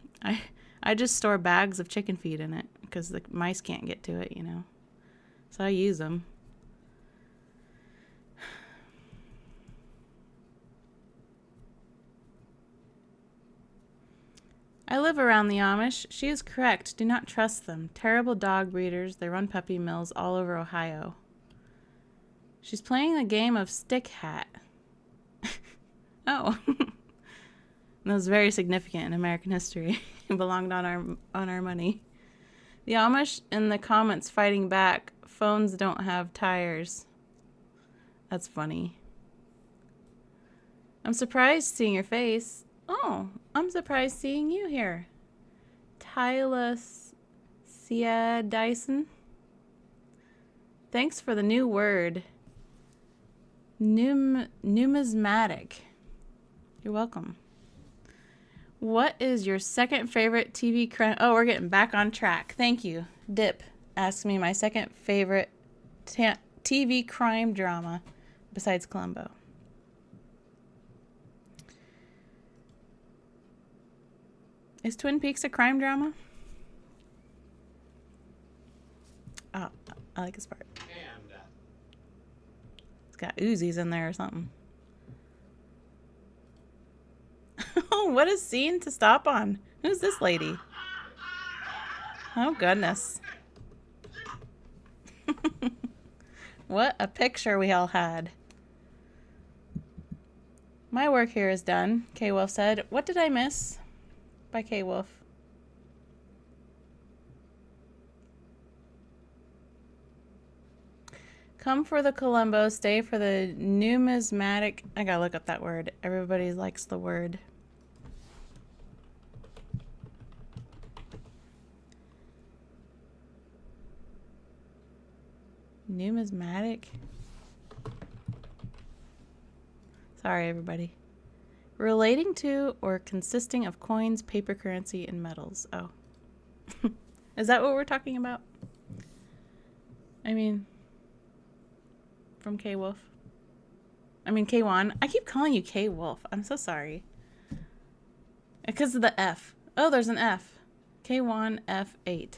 I just store bags of chicken feed in it because the mice can't get to it, you know. So I use them. I live around the Amish. She is correct. Do not trust them. Terrible dog breeders. They run puppy mills all over Ohio. She's playing the game of stick hat. Oh. That was very significant in American history. It belonged on our money. The Amish in the comments fighting back. Phones don't have tires. That's funny. I'm surprised seeing your face. Oh, I'm surprised seeing you here. Tyla Sia Dyson. Thanks for the new word. Numismatic. You're welcome. What is your second favorite TV crime? Oh, we're getting back on track. Thank you. Dip asks me my second favorite TV crime drama besides Columbo. Is Twin Peaks a crime drama? Oh, I like this part. It's got Uzis in there or something. Oh, what a scene to stop on. Who's this lady? Oh, goodness. What a picture we all had. My work here is done, K. Wolf said. What did I miss? By K. Wolf. Come for the Columbo, stay for the numismatic. I gotta look up that word. Everybody likes the word. Numismatic? Sorry, everybody. Relating to or consisting of coins, paper currency, and metals. Oh. Is that what we're talking about? I mean, from K. Wolf. I mean, K1. I keep calling you K. Wolf. I'm so sorry. Because of the F. Oh, there's an F. K1 F8.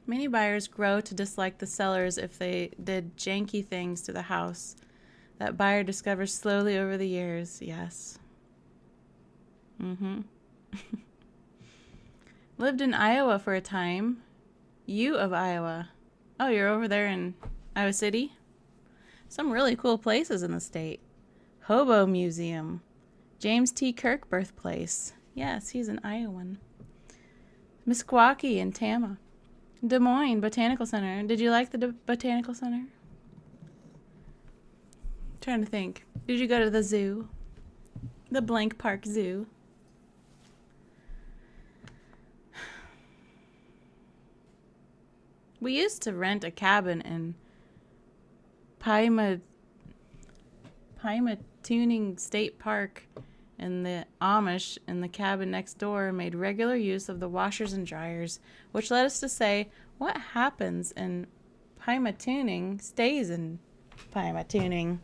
Many buyers grow to dislike the sellers if they did janky things to the house. That buyer discovers slowly over the years. Yes. Mm-hmm. Lived in Iowa for a time. You of Iowa. Oh, you're over there in Iowa City? Some really cool places in the state. Hobo Museum. James T. Kirk birthplace. Yes, he's an Iowan. Meskwaki and Tama. Des Moines Botanical Center. Did you like the Botanical Center? Trying to think. Did you go to the zoo? The Blank Park Zoo. We used to rent a cabin in Pymatuning State Park, and the Amish in the cabin next door made regular use of the washers and dryers, which led us to say, what happens in Pymatuning stays in Pymatuning.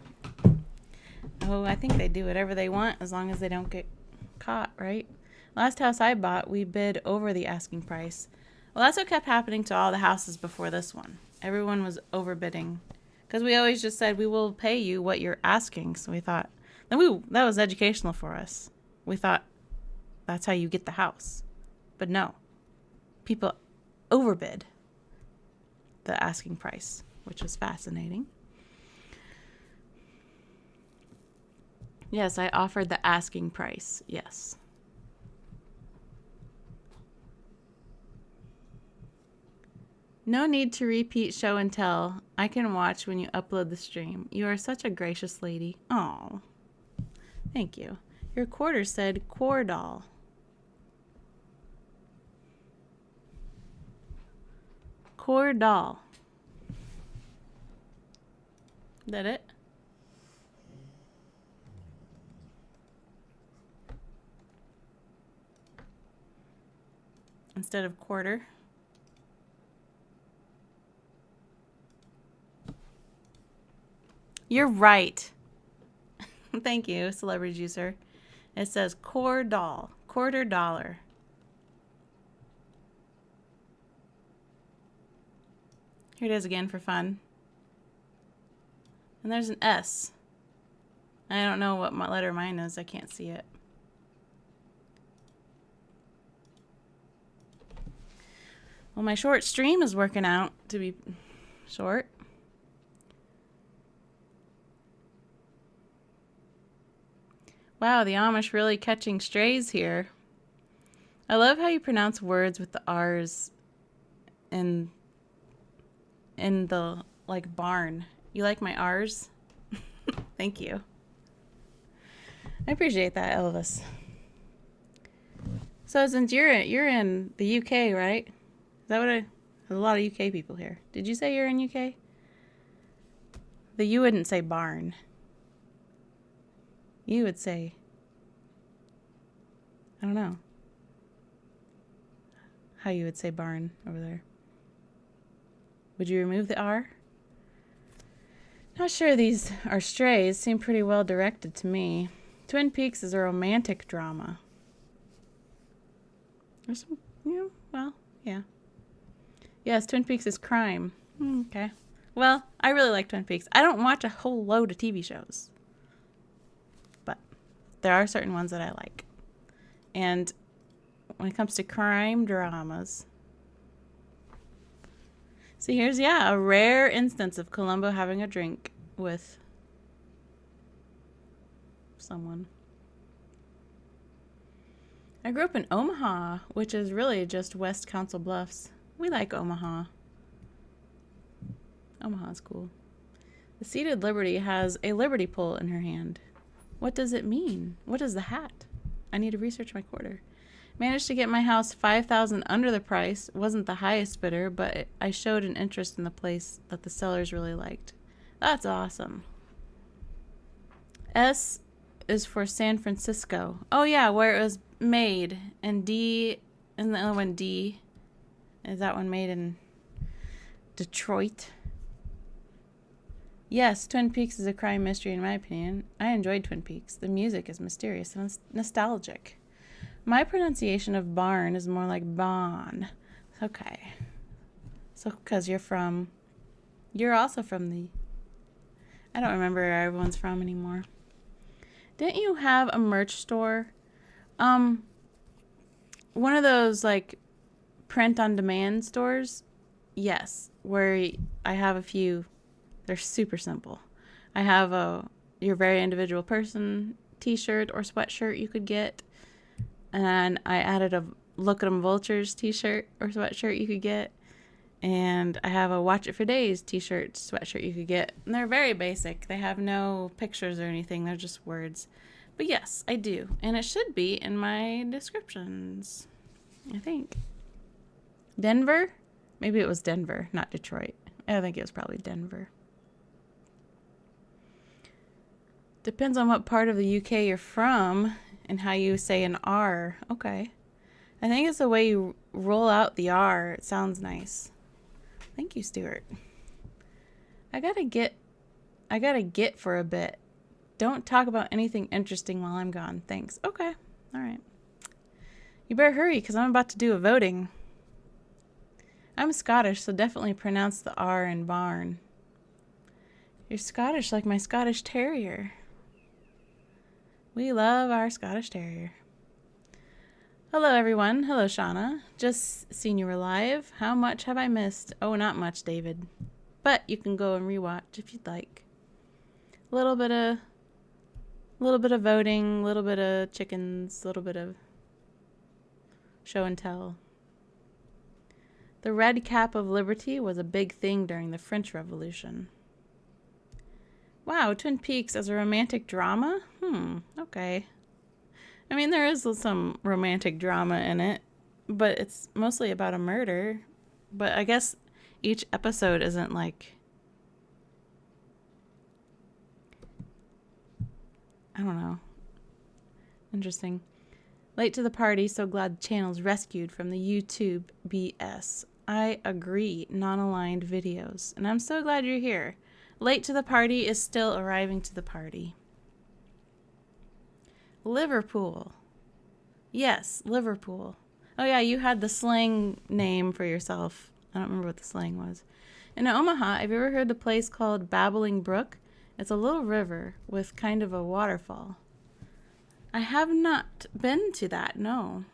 Oh, I think they do whatever they want as long as they don't get caught, right? Last house I bought, we bid over the asking price. Well, that's what kept happening to all the houses before this one. Everyone was overbidding. Because we always just said, we will pay you what you're asking. So we thought, that was educational for us. We thought, that's how you get the house. But no. People overbid. the asking price, which was fascinating. Yes, I offered the asking price. Yes. No need to repeat show and tell. I can watch when you upload the stream. You are such a gracious lady. Oh, thank you. Your quarter said Quordall. Quordall. Is that it? Instead of quarter. You're right. Thank you, Celebrity Juicer. It says Quordall. Quarter dollar. Here it is again for fun. And there's an S. I don't know what letter mine is. I can't see it. Well, my short stream is working out to be short. Wow, the Amish really catching strays here. I love how you pronounce words with the R's in the, like, barn. You like my R's? Thank you. I appreciate that, Elvis. So since you're in the UK, right? Is that what there's a lot of UK people here. Did you say you're in UK? You wouldn't say barn. You would say, I don't know how you would say barn over there. Would you remove the R? Not sure these are strays. Seem pretty well directed to me. Twin Peaks is a romantic drama. There's some, well, yeah. Yes, Twin Peaks is crime. Okay. Well, I really like Twin Peaks. I don't watch a whole load of TV shows. But there are certain ones that I like. And when it comes to crime dramas. See, here's, a rare instance of Columbo having a drink with someone. I grew up in Omaha, which is really just West Council Bluffs. We like Omaha. Omaha's cool. The seated Liberty has a Liberty pole in her hand. What does it mean? What is the hat? I need to research my quarter. Managed to get my house $5,000 under the price. Wasn't the highest bidder, but I showed an interest in the place that the sellers really liked. That's awesome. S is for San Francisco. Oh yeah, where it was made. And D, isn't the other one D? Is that one made in Detroit? Yes, Twin Peaks is a crime mystery in my opinion. I enjoyed Twin Peaks. The music is mysterious and nostalgic. My pronunciation of barn is more like bon. Okay. So, because you're also from I don't remember where everyone's from anymore. Didn't you have a merch store? One of those, like, print-on-demand stores? Yes, where I have a few. They're super simple. I have a Your Very Individual Person t-shirt or sweatshirt you could get. And I added a Look at 'em Vultures t-shirt or sweatshirt you could get. And I have a Watch It for Days t-shirt, sweatshirt you could get. And they're very basic. They have no pictures or anything. They're just words. But yes, I do. And it should be in my descriptions, I think. Denver? Maybe it was Denver, not Detroit. I think it was probably Denver. Depends on what part of the UK you're from and how you say an R. Okay. I think it's the way you roll out the R. It sounds nice. Thank you, Stuart. I gotta get for a bit. Don't talk about anything interesting while I'm gone. Thanks. Okay. All right. You better hurry because I'm about to do a voting. I'm Scottish, so definitely pronounce the R in barn. You're Scottish like my Scottish Terrier. We love our Scottish Terrier. Hello, everyone. Hello, Shauna. Just seen you were live. How much have I missed? Oh, not much, David. But you can go and rewatch if you'd like. A little bit of voting, a little bit of chickens, a little bit of show and tell. The red cap of liberty was a big thing during the French Revolution. Wow, Twin Peaks as a romantic drama? Okay. I mean, there is some romantic drama in it, but it's mostly about a murder. But I guess each episode isn't like... I don't know. Interesting. Late to the party, so glad the channel's rescued from the YouTube BS. I agree, non-aligned videos. And I'm so glad you're here. Late to the party is still arriving to the party. Liverpool. Yes, Liverpool. Oh yeah, you had the slang name for yourself. I don't remember what the slang was. In Omaha, have you ever heard the place called Babbling Brook? It's a little river with kind of a waterfall. I have not been to that, no.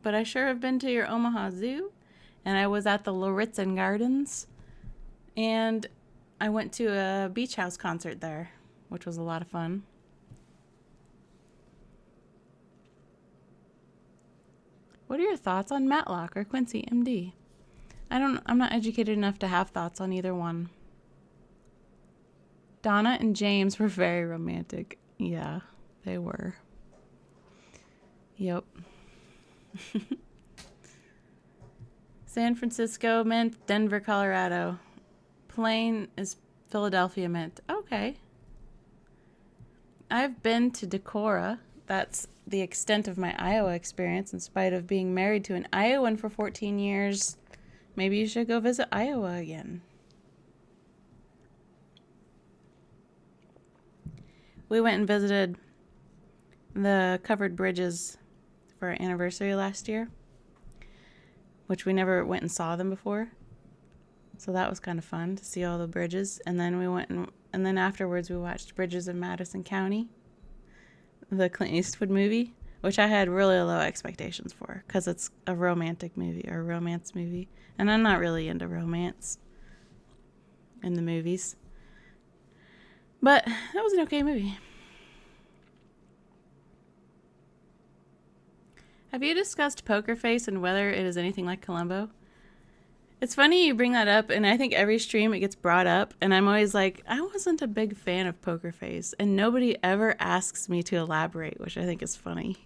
But I sure have been to your Omaha Zoo. And I was at the Lauritzen Gardens. And I went to a beach house concert there, which was a lot of fun. What are your thoughts on Matlock or Quincy, MD? I'm not educated enough to have thoughts on either one. Donna and James were very romantic. Yeah, they were. Yep. San Francisco meant Denver, Colorado. Plain is Philadelphia meant. Okay. I've been to Decorah. That's the extent of my Iowa experience in spite of being married to an Iowan for 14 years. Maybe you should go visit Iowa again. We went and visited the covered bridges for our anniversary last year, which we never went and saw them before. So that was kind of fun to see all the bridges. And then we went and then afterwards we watched Bridges of Madison County, the Clint Eastwood movie, which I had really low expectations for because it's a romantic movie or a romance movie. And I'm not really into romance in the movies. But that was an okay movie. Have you discussed Poker Face and whether it is anything like Columbo? It's funny you bring that up, and I think every stream it gets brought up, and I'm always like, I wasn't a big fan of Poker Face, and nobody ever asks me to elaborate, which I think is funny.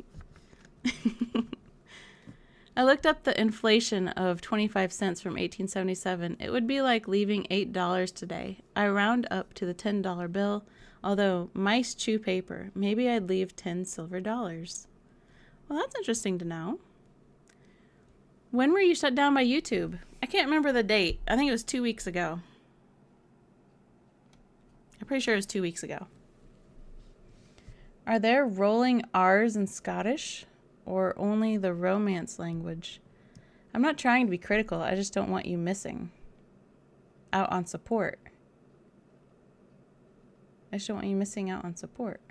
I looked up the inflation of 25 cents from 1877. It would be like leaving $8 today. I round up to the $10 bill, although mice chew paper. Maybe I'd leave 10 silver dollars. Well, that's interesting to know. When were you shut down by YouTube? I can't remember the date. I think it was 2 weeks ago. I'm pretty sure it was 2 weeks ago. Are there rolling R's in Scottish or only the Romance language? I'm not trying to be critical. I just don't want you missing out on support. I just don't want you missing out on support.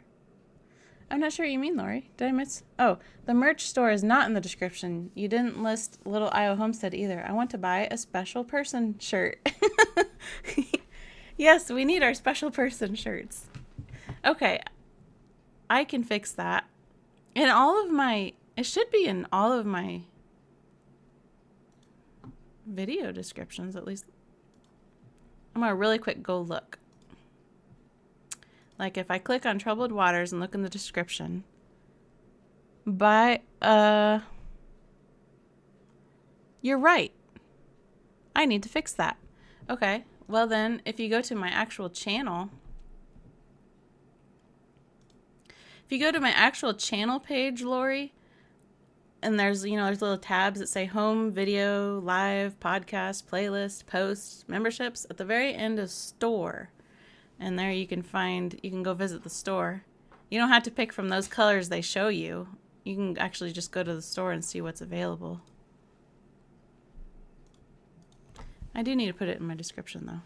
I'm not sure what you mean, Lori. Did I miss? Oh, the merch store is not in the description. You didn't list Little Iowa Homestead either. I want to buy a special person shirt. Yes, we need our special person shirts. Okay, I can fix that. In all of my, it should be in all of my video descriptions, at least. I'm gonna really quick go look. Like if I click on Troubled Waters and look in the description, you're right. I need to fix that. Okay, well then, if you go to my actual channel, page, Lori, and there's little tabs that say home, video, live, podcast, playlist, posts, memberships. At the very end is store. And there you can go visit the store. You don't have to pick from those colors they show you. You can actually just go to the store and see what's available. I do need to put it in my description, though.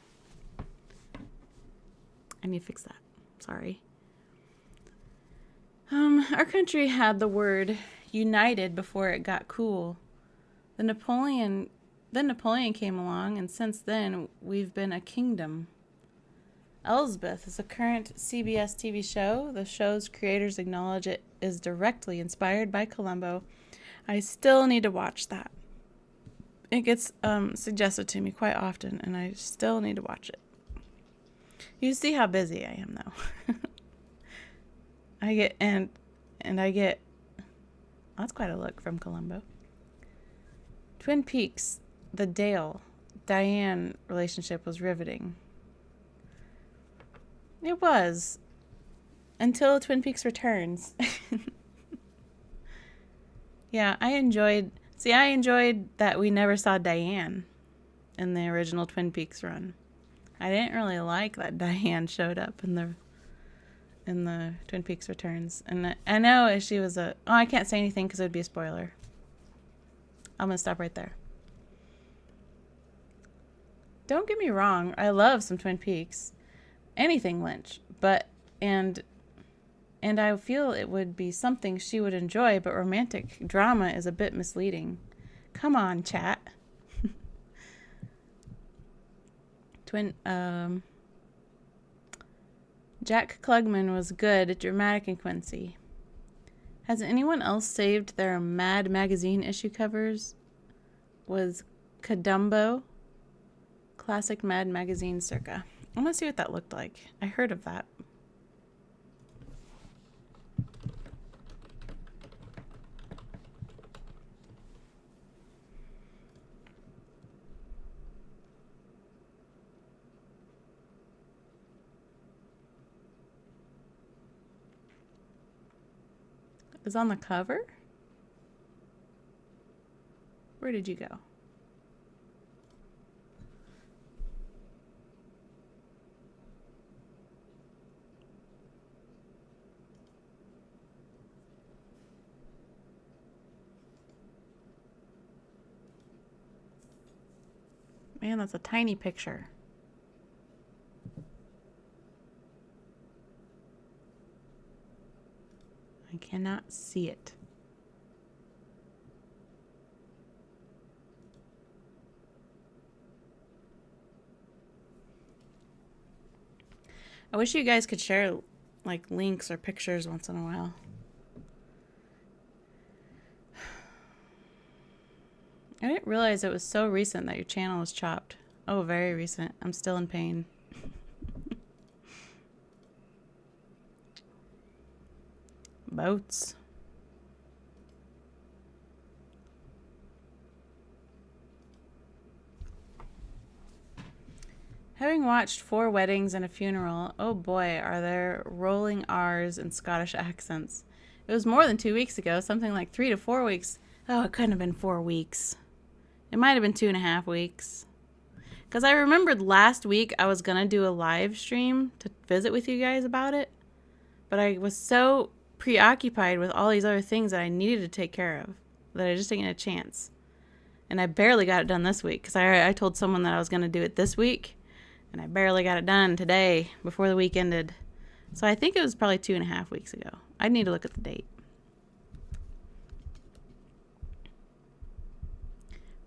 I need to fix that. Sorry. Our country had the word united before it got cool. Then Napoleon came along, and since then we've been a kingdom. Elsbeth is a current CBS TV show. The show's creators acknowledge it is directly inspired by Columbo. I still need to watch that. It gets suggested to me quite often, and I still need to watch it. You see how busy I am, though. I get. That's quite a look from Columbo. Twin Peaks, the Diane relationship was riveting. It was. Until Twin Peaks Returns. Yeah, I enjoyed that we never saw Diane in the original Twin Peaks run. I didn't really like that Diane showed up in the Twin Peaks Returns. And I know she was I can't say anything because it would be a spoiler. I'm going to stop right there. Don't get me wrong, I love some Twin Peaks. Anything Lynch, and I feel it would be something she would enjoy, but romantic drama is a bit misleading. Come on, chat. Jack Klugman was good at Dramatic and Quincy. Has anyone else saved their Mad Magazine issue covers? Was Columbo classic Mad Magazine circa. I want to see what that looked like. I heard of that. Is on the cover? Where did you go? Man, that's a tiny picture. I cannot see it. I wish you guys could share like links or pictures once in a while. I didn't realize it was so recent that your channel was chopped. Oh, very recent. I'm still in pain. Boats. Having watched 4 weddings and a funeral, oh boy, are there rolling R's and Scottish accents. It was more than 2 weeks ago, something like 3 to 4 weeks. Oh, it couldn't have been 4 weeks. It might have been 2.5 weeks. Because I remembered last week I was going to do a live stream to visit with you guys about it. But I was so preoccupied with all these other things that I needed to take care of that I just didn't get a chance. And I barely got it done this week because I told someone that I was going to do it this week. And I barely got it done today before the week ended. So I think it was probably 2.5 weeks ago. I need to look at the date.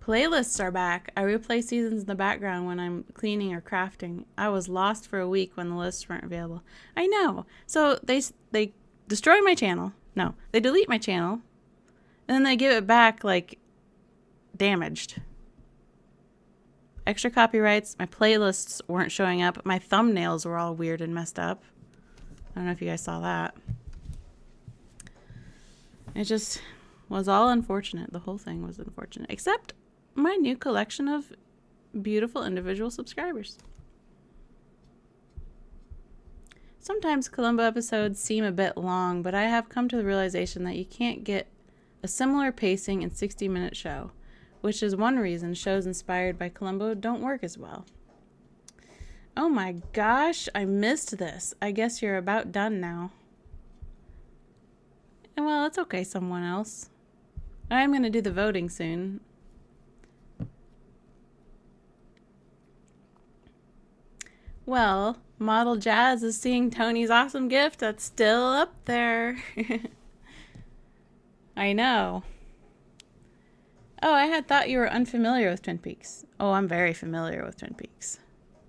Playlists are back. I replay seasons in the background when I'm cleaning or crafting. I was lost for a week when the lists weren't available. I know. So they destroy my channel. No, they delete my channel. And then they give it back like damaged. Extra copyrights. My playlists weren't showing up. My thumbnails were all weird and messed up. I don't know if you guys saw that. It just was all unfortunate. The whole thing was unfortunate. Except my new collection of beautiful individual subscribers. Sometimes Columbo episodes seem a bit long, but I have come to the realization that you can't get a similar pacing in 60-minute show, which is one reason shows inspired by Columbo don't work as well. Oh my gosh, I missed this. I guess you're about done now. And well, it's okay, someone else. I'm going to do the voting soon. Well, Model Jazz is seeing Tony's awesome gift. That's still up there. I know. Oh, I had thought you were unfamiliar with Twin Peaks. Oh, I'm very familiar with Twin Peaks.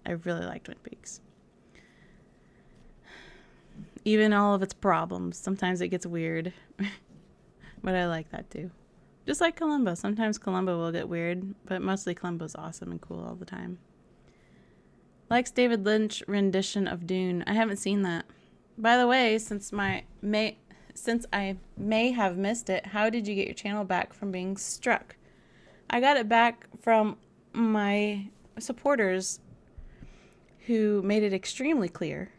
I really like Twin Peaks. Even all of its problems. Sometimes it gets weird. But I like that too. Just like Columbo. Sometimes Columbo will get weird, but mostly Columbo's awesome and cool all the time. Likes David Lynch rendition of Dune. I haven't seen that. By the way, since I may have missed it, how did you get your channel back from being struck? I got it back from my supporters who made it extremely clear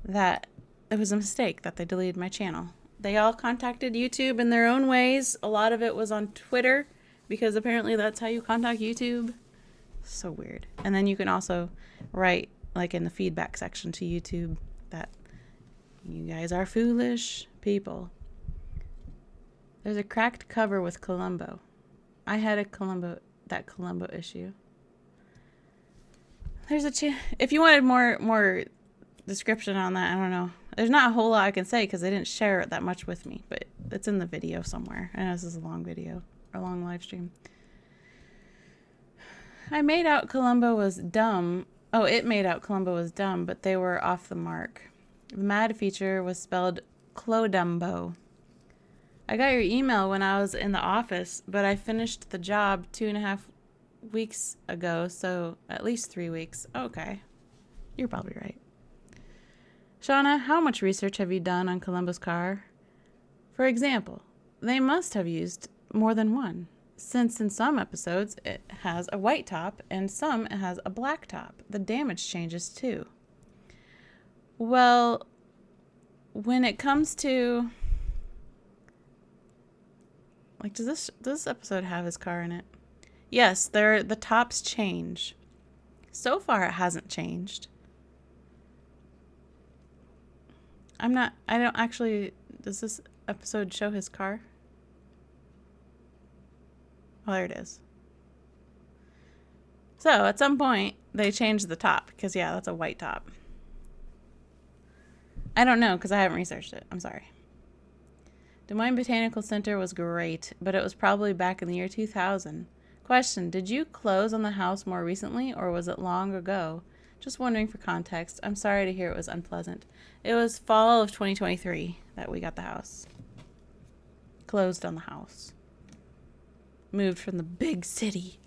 that it was a mistake that they deleted my channel. They all contacted YouTube in their own ways. A lot of it was on Twitter because apparently that's how you contact YouTube. So weird. And then you can also write like in the feedback section to YouTube that you guys are foolish people. There's a cracked cover with Columbo. I had that Columbo issue. There's if you wanted more description on that, I don't know. There's not a whole lot I can say because they didn't share it that much with me, but it's in the video somewhere. I know this is a long video, a long live stream. I made out Columbo was dumb. Oh, it made out Columbo was dumb, but they were off the mark. The mad feature was spelled Clodumbo. I got your email when I was in the office, but I finished the job 2.5 weeks ago, so at least 3 weeks. Okay. You're probably right. Shauna, how much research have you done on Columbo's car? For example, they must have used more than one, since in some episodes it has a white top and some it has a black top. The damage changes too. Well, when it comes to... Like, does this episode have his car in it? Yes, the tops change. So far it hasn't changed. I don't actually, does this episode show his car? Oh, there it is. So, at some point, they changed the top, because yeah, that's a white top. I don't know, because I haven't researched it. I'm sorry. Des Moines Botanical Center was great, but it was probably back in the year 2000. Question, did you close on the house more recently, or was it long ago? Just wondering for context. I'm sorry to hear it was unpleasant. It was fall of 2023 that we got the house. Closed on the house. Moved from the big city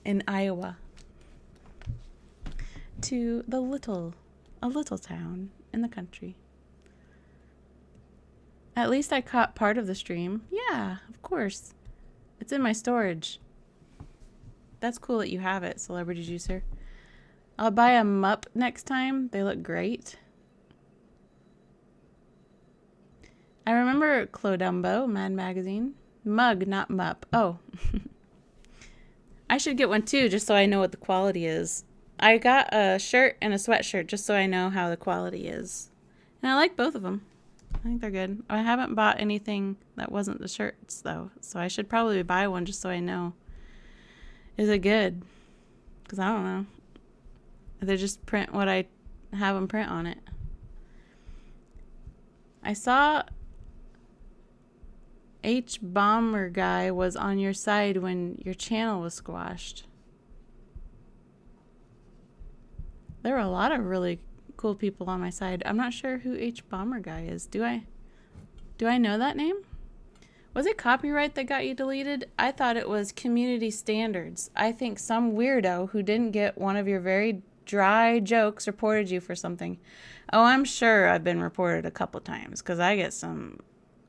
in Iowa to a little town in the country. At least I caught part of the stream. Yeah, of course. It's in my storage. That's cool that you have it, Celebrity Juicer. I'll buy a Mupp next time. They look great. I remember Clodumbo, Mad Magazine. Mug, not Mupp. Oh. I should get one too, just so I know what the quality is. I got a shirt and a sweatshirt just so I know how the quality is. And I like both of them. I think they're good. I haven't bought anything that wasn't the shirts, though. So I should probably buy one just so I know. Is it good? Because I don't know. They just print what I have them print on it. I saw H Bomber guy was on your side when your channel was squashed. There were a lot of really cool people on my side. I'm not sure who H Bomber guy is. Do I know that name? Was it copyright that got you deleted? I thought it was community standards. I think some weirdo who didn't get one of your very dry jokes reported you for something. Oh, I'm sure I've been reported a couple times because I get some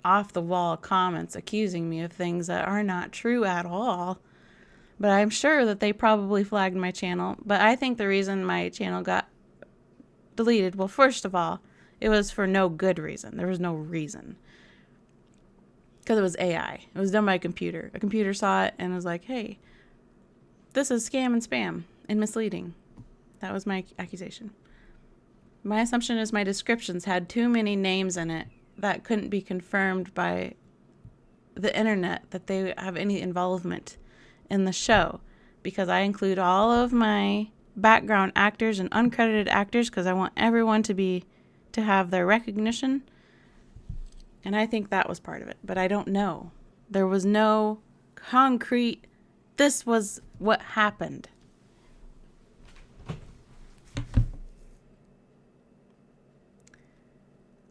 off-the-wall comments accusing me of things that are not true at all. But I'm sure that they probably flagged my channel. But I think the reason my channel got deleted, well, first of all, it was for no good reason. There was no reason. Because it was AI. It was done by a computer. A computer saw it and was like, hey, this is scam and spam and misleading. That was my accusation. My assumption is my descriptions had too many names in it that couldn't be confirmed by the internet that they have any involvement in the show. Because I include all of my background actors and uncredited actors because I want everyone to have their recognition. And I think that was part of it, but I don't know. There was no concrete, this was what happened.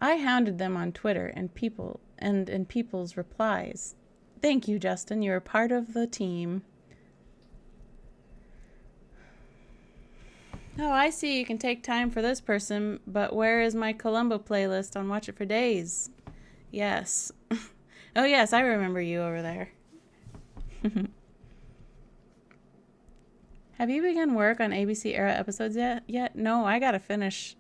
I hounded them on Twitter and in people's replies. Thank you, Justin. You're a part of the team. Oh, I see you can take time for this person, but where is my Columbo playlist on Watch It for Days? Yes. Oh, yes, I remember you over there. Have you begun work on ABC era episodes yet? No, I gotta finish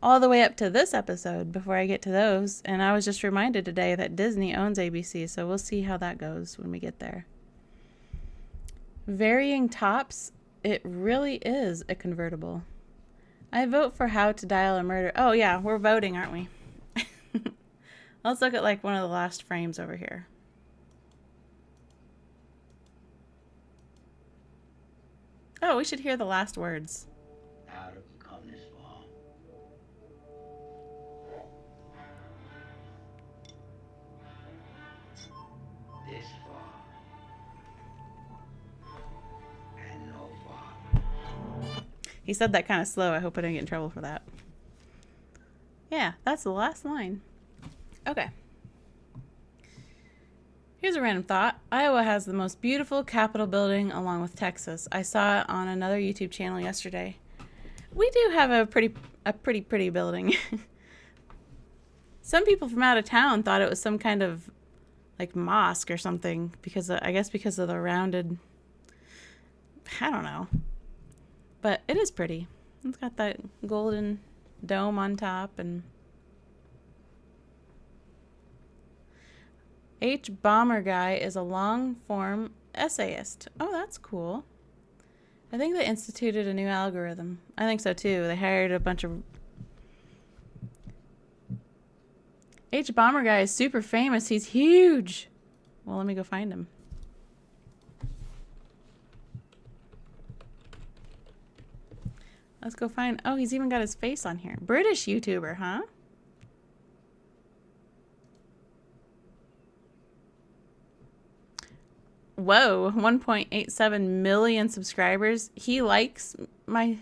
all the way up to this episode before I get to those. And I was just reminded today that Disney owns ABC, so we'll see how that goes when we get there. Varying tops, it really is a convertible. I vote for How to Dial a Murder. Oh yeah, we're voting, aren't we? Let's look at like one of the last frames over here. Oh, we should hear the last words. How did we come this far? This far. And no farther. He said that kind of slow. I hope I didn't get in trouble for that. Yeah, that's the last line. Okay. Here's a random thought. Iowa has the most beautiful Capitol building along with Texas. I saw it on another YouTube channel yesterday. We do have a pretty building. Some people from out of town thought it was some kind of like mosque or something because I guess because of the rounded, I don't know. But it is pretty. It's got that golden dome on top and H. Bomber Guy is a long-form essayist. Oh, that's cool. I think they instituted a new algorithm. I think so, too. They hired a bunch of... H. Bomber Guy is super famous. He's huge. Well, let me go find him. Let's go find... Oh, he's even got his face on here. British YouTuber, huh? Whoa, 1.87 million subscribers. He likes my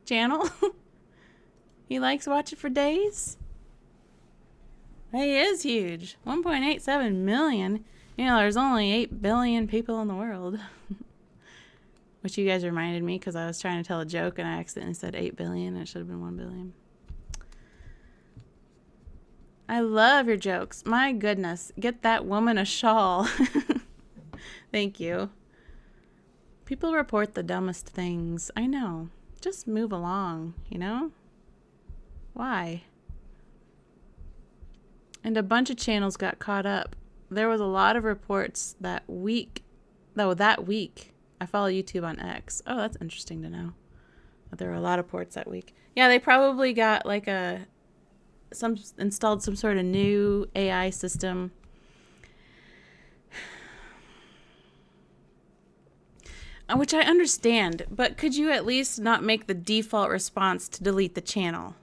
channel. He likes Watch It for Days. He is huge. 1.87 million. You know, there's only 8 billion people in the world. Which you guys reminded me because I was trying to tell a joke and I accidentally said 8 billion. It should have been 1 billion. I love your jokes. My goodness. Get that woman a shawl. Thank you. People report the dumbest things. I know. Just move along, you know? Why? And a bunch of channels got caught up. There was a lot of reports that week. I follow YouTube on X. Oh, that's interesting to know. But there were a lot of reports that week. Yeah, they probably got like installed some sort of new AI system. Which I understand, but could you at least not make the default response to delete the channel?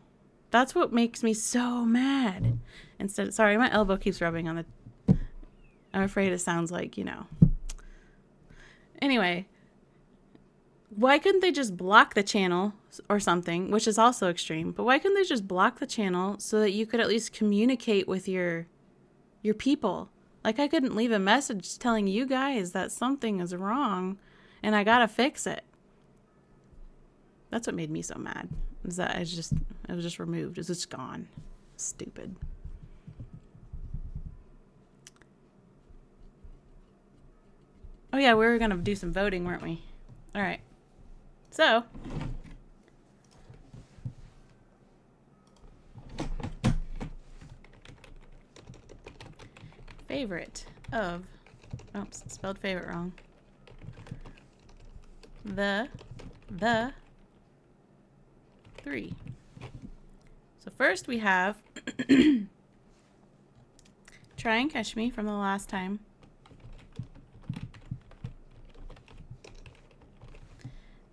That's what makes me so mad. Instead, sorry, my elbow keeps rubbing on the... I'm afraid it sounds like, you know. Anyway, why couldn't they just block the channel or something, which is also extreme, but why couldn't they just block the channel so that you could at least communicate with your people? Like, I couldn't leave a message telling you guys that something is wrong and I gotta fix it. That's what made me so mad. Is that it was just removed. It was just gone. Stupid. Oh yeah, we were gonna do some voting, weren't we? All right. So. Favorite of. Oops, spelled favorite wrong. The 3. So first we have Try and Catch Me from the last time.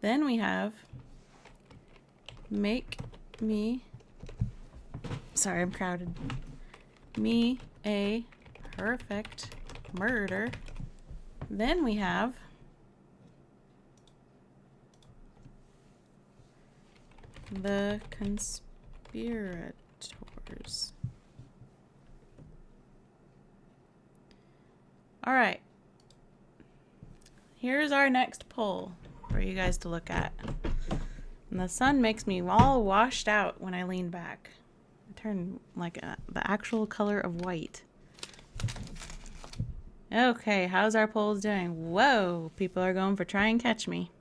Then we have Make Me... Sorry, I'm crowded. Me a perfect murder. Then we have the conspirators. All right. Here's our next poll for you guys to look at. And the sun makes me all washed out when I lean back. I turn like the actual color of white. Okay, how's our polls doing? Whoa, people are going for try and catch me.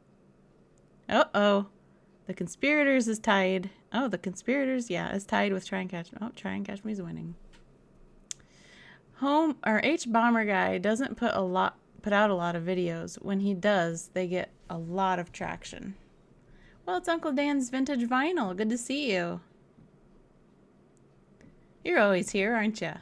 Uh-oh. The conspirators is tied. Oh, the conspirators, yeah, is tied with try and catch me. Oh, try and catch me is winning. H Bomber Guy doesn't put out a lot of videos. When he does, they get a lot of traction. Well, it's Uncle Dan's Vintage Vinyl. Good to see you. You're always here, aren't you?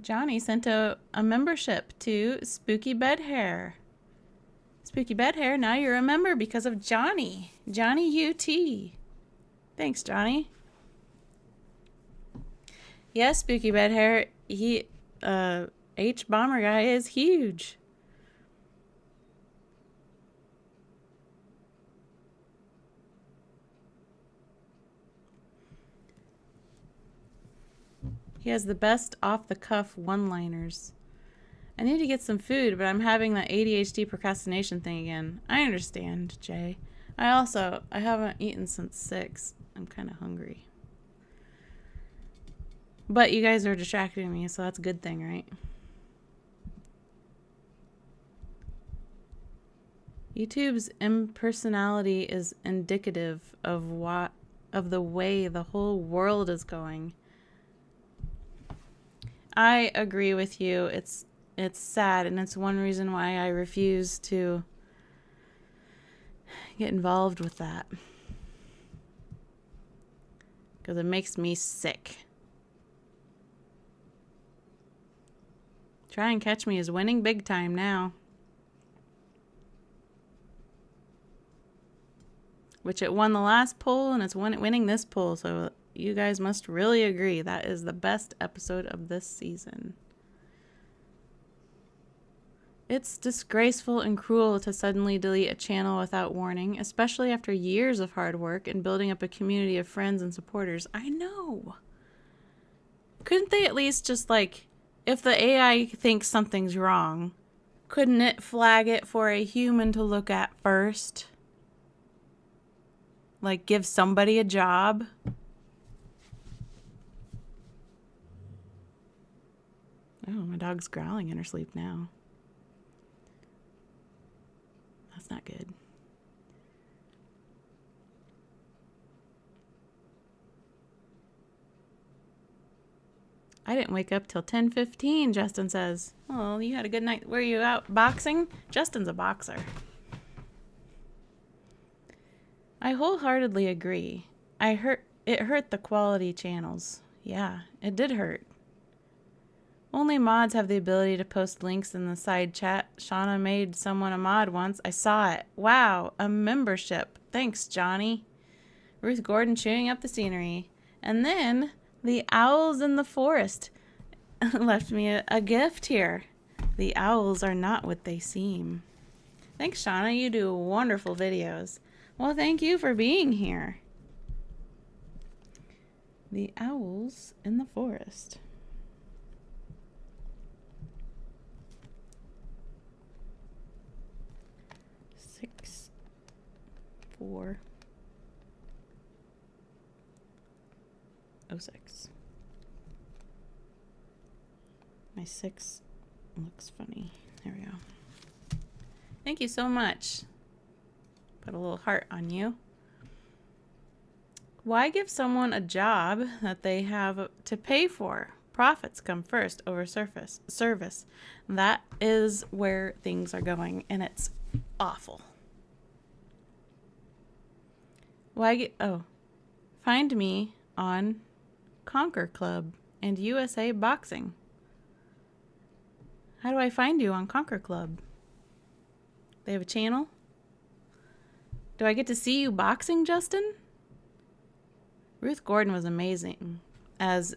Johnny sent a membership to Spooky Bed Hair. Spooky Bed Hair, now you're a member because of Johnny. Johnny UT. Thanks, Johnny. Yes, Spooky Bed Hair, H Bomber Guy is huge. He has the best off-the-cuff one-liners. I need to get some food, but I'm having that ADHD procrastination thing again. I understand, Jay. I haven't eaten since 6. I'm kind of hungry. But you guys are distracting me, so that's a good thing, right? YouTube's impersonality is indicative of the way the whole world is going. I agree with you. It's sad, and it's one reason why I refuse to get involved with that. Because it makes me sick. Try and Catch Me is winning big time now. Which it won the last poll, and it's winning this poll, so you guys must really agree that is the best episode of this season. It's disgraceful and cruel to suddenly delete a channel without warning, especially after years of hard work and building up a community of friends and supporters. I know. Couldn't they at least just, like, if the AI thinks something's wrong, couldn't it flag it for a human to look at first? Like, give somebody a job? Oh, my dog's growling in her sleep now. That's not good. I didn't wake up till 10:15, Justin says. Oh, you had a good night. Were you out boxing? Justin's a boxer. I wholeheartedly agree. It hurt the quality channels. Yeah, it did hurt. Only mods have the ability to post links in the side chat. Shauna made someone a mod once. I saw it. Wow, a membership. Thanks, Johnny. Ruth Gordon chewing up the scenery. And then the owls in the forest left me a gift here. The owls are not what they seem. Thanks, Shauna. You do wonderful videos. Well, thank you for being here. The owls in the forest. Six, 4, 06. My 6 looks funny. There we go. Thank you so much. Put a little heart on you. Why give someone a job that they have to pay for? Profits come first over service. That is where things are going, and it's awful. Find me on Conquer Club and USA Boxing. How do I find you on Conquer Club? They have a channel? Do I get to see you boxing, Justin? Ruth Gordon was amazing as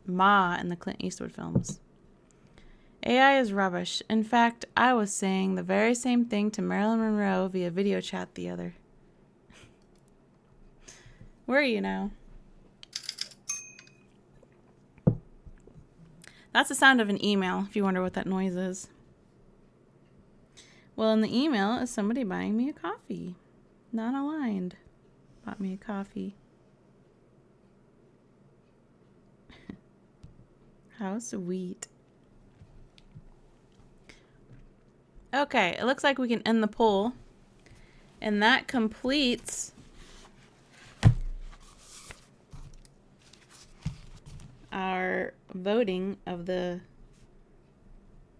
Ma in the Clint Eastwood films. AI is rubbish. In fact, I was saying the very same thing to Marilyn Monroe via video chat the other. Where are you now? That's the sound of an email, if you wonder what that noise is. Well, in the email is somebody buying me a coffee. Not aligned. Bought me a coffee. How sweet. Okay, it looks like we can end the poll. And that completes our voting of the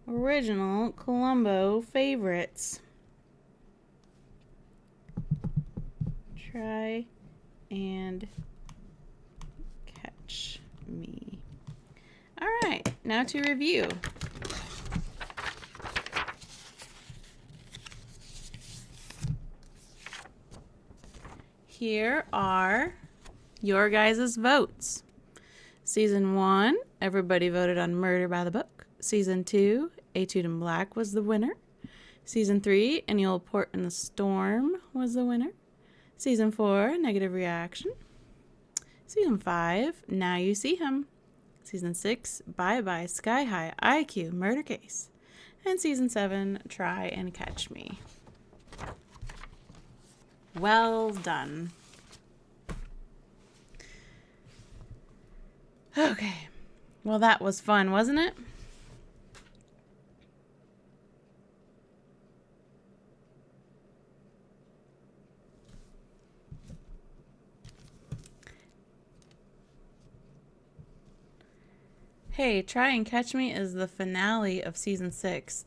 original Columbo favorites. Try and catch me. All right, now to review. Here are your guys' votes. Season 1, everybody voted on Murder by the Book. Season 2, Etude in Black was the winner. Season 3, Annual Port in the Storm was the winner. Season 4, Negative Reaction. Season 5, Now You See Him. Season 6, Bye Bye Sky High IQ Murder Case. And Season 7, Try and Catch Me. Well done. Okay. Well, that was fun, wasn't it? Hey, Try and Catch Me is the finale of season 6.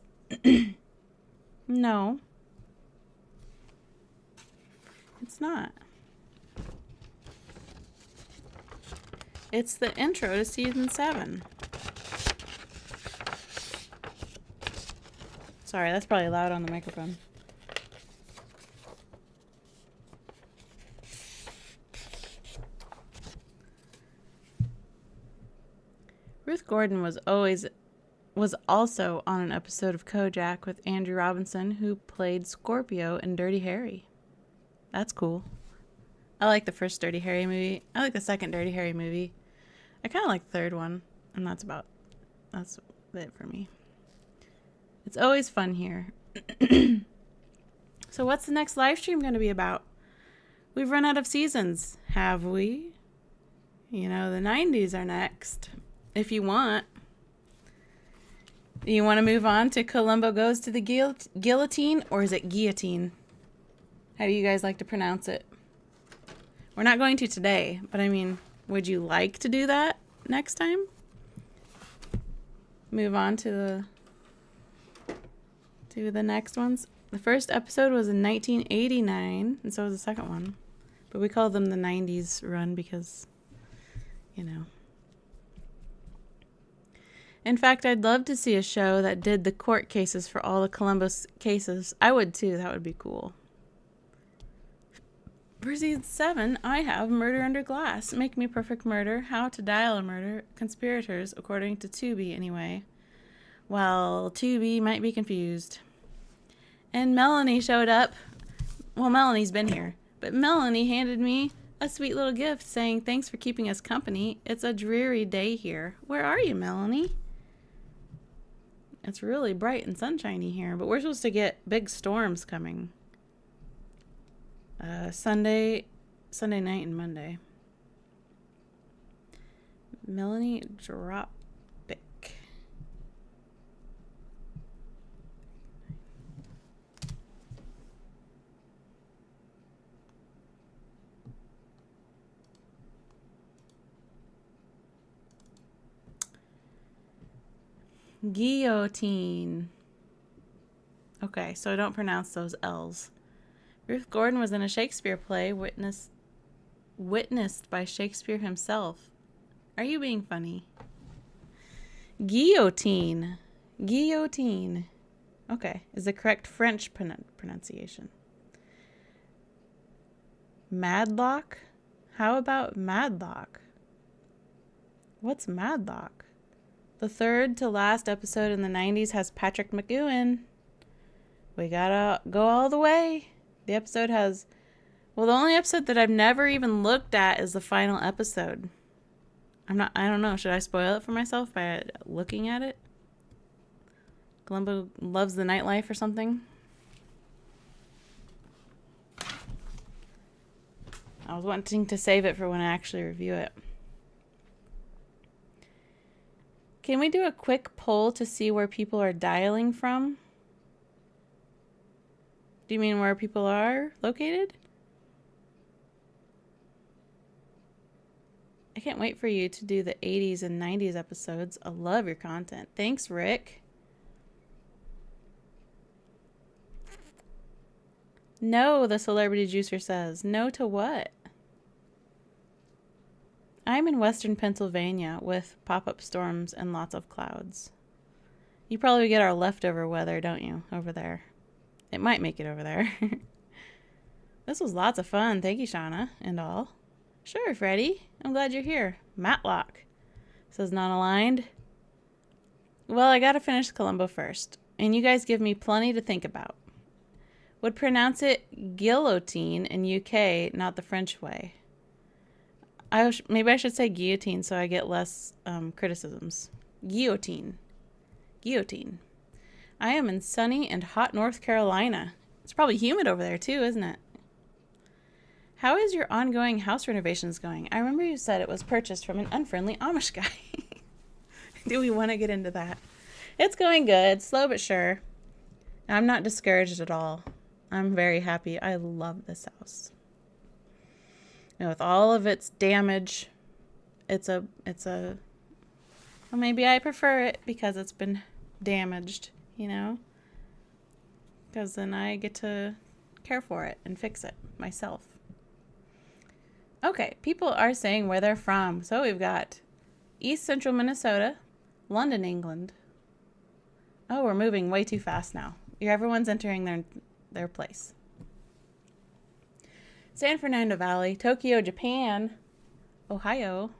No. It's not. It's the intro to season 7. Sorry, that's probably loud on the microphone. Ruth Gordon was also on an episode of Kojak with Andrew Robinson, who played Scorpio in Dirty Harry. That's cool. I like the first Dirty Harry movie. I like the second Dirty Harry movie. I kind of like the third one, and that's it for me. It's always fun here. So what's the next live stream going to be about? We've run out of seasons, have we? You know, the 90s are next. If you want. You want to move on to Columbo Goes to the Guillotine, or is it Guillotine? How do you guys like to pronounce it? We're not going to today, but I mean, would you like to do that next time? Move on to the next ones. The first episode was in 1989, and so was the second one. But we call them the 90s run because, you know. In fact, I'd love to see a show that did the court cases for all the Columbo cases. I would too. That would be cool. For season 7, I have Murder Under Glass, Make Me Perfect Murder, How to Dial a Murder, Conspirators, according to Tubi anyway. Well, Tubi might be confused. And Melanie showed up. Well, Melanie's been here. But Melanie handed me a sweet little gift saying, thanks for keeping us company. It's a dreary day here. Where are you, Melanie? It's really bright and sunshiny here, but we're supposed to get big storms coming. Sunday night and Monday. Melanie Dropic. Guillotine. Okay, so don't pronounce those L's. Ruth Gordon was in a Shakespeare play witnessed by Shakespeare himself. Are you being funny? Guillotine. Guillotine. Okay, is the correct French pronunciation. Madlock? How about Madlock? What's Madlock? The third to last episode in the 90s has Patrick McGowan. We gotta go all the way. The episode has... Well, the only episode that I've never even looked at is the final episode. I don't know. Should I spoil it for myself by looking at it? Columbo loves the nightlife or something? I was wanting to save it for when I actually review it. Can we do a quick poll to see where people are dialing from? Do you mean where people are located? I can't wait for you to do the 80s and 90s episodes. I love your content. Thanks, Rick. No, the celebrity juicer says. No to what? I'm in western Pennsylvania with pop-up storms and lots of clouds. You probably get our leftover weather, don't you, over there? It might make it over there. This was lots of fun. Thank you, Shauna, and all. Sure, Freddie. I'm glad you're here. Matlock says non-aligned. Well, I gotta finish Columbo first, and you guys give me plenty to think about. Would pronounce it guillotine in UK, not the French way. Maybe I should say guillotine so I get less criticisms. Guillotine. Guillotine. I am in sunny and hot North Carolina. It's probably humid over there too, isn't it? How is your ongoing house renovations going? I remember you said it was purchased from an unfriendly Amish guy. Do we want to get into that? It's going good, slow but sure. I'm not discouraged at all. I'm very happy. I love this house. And with all of its damage, well, maybe I prefer it because it's been damaged, you know? Because then I get to care for it and fix it myself. Okay, people are saying where they're from. So we've got East Central Minnesota, London, England. Oh, we're moving way too fast now. Everyone's entering their place. San Fernando Valley, Tokyo, Japan, Ohio.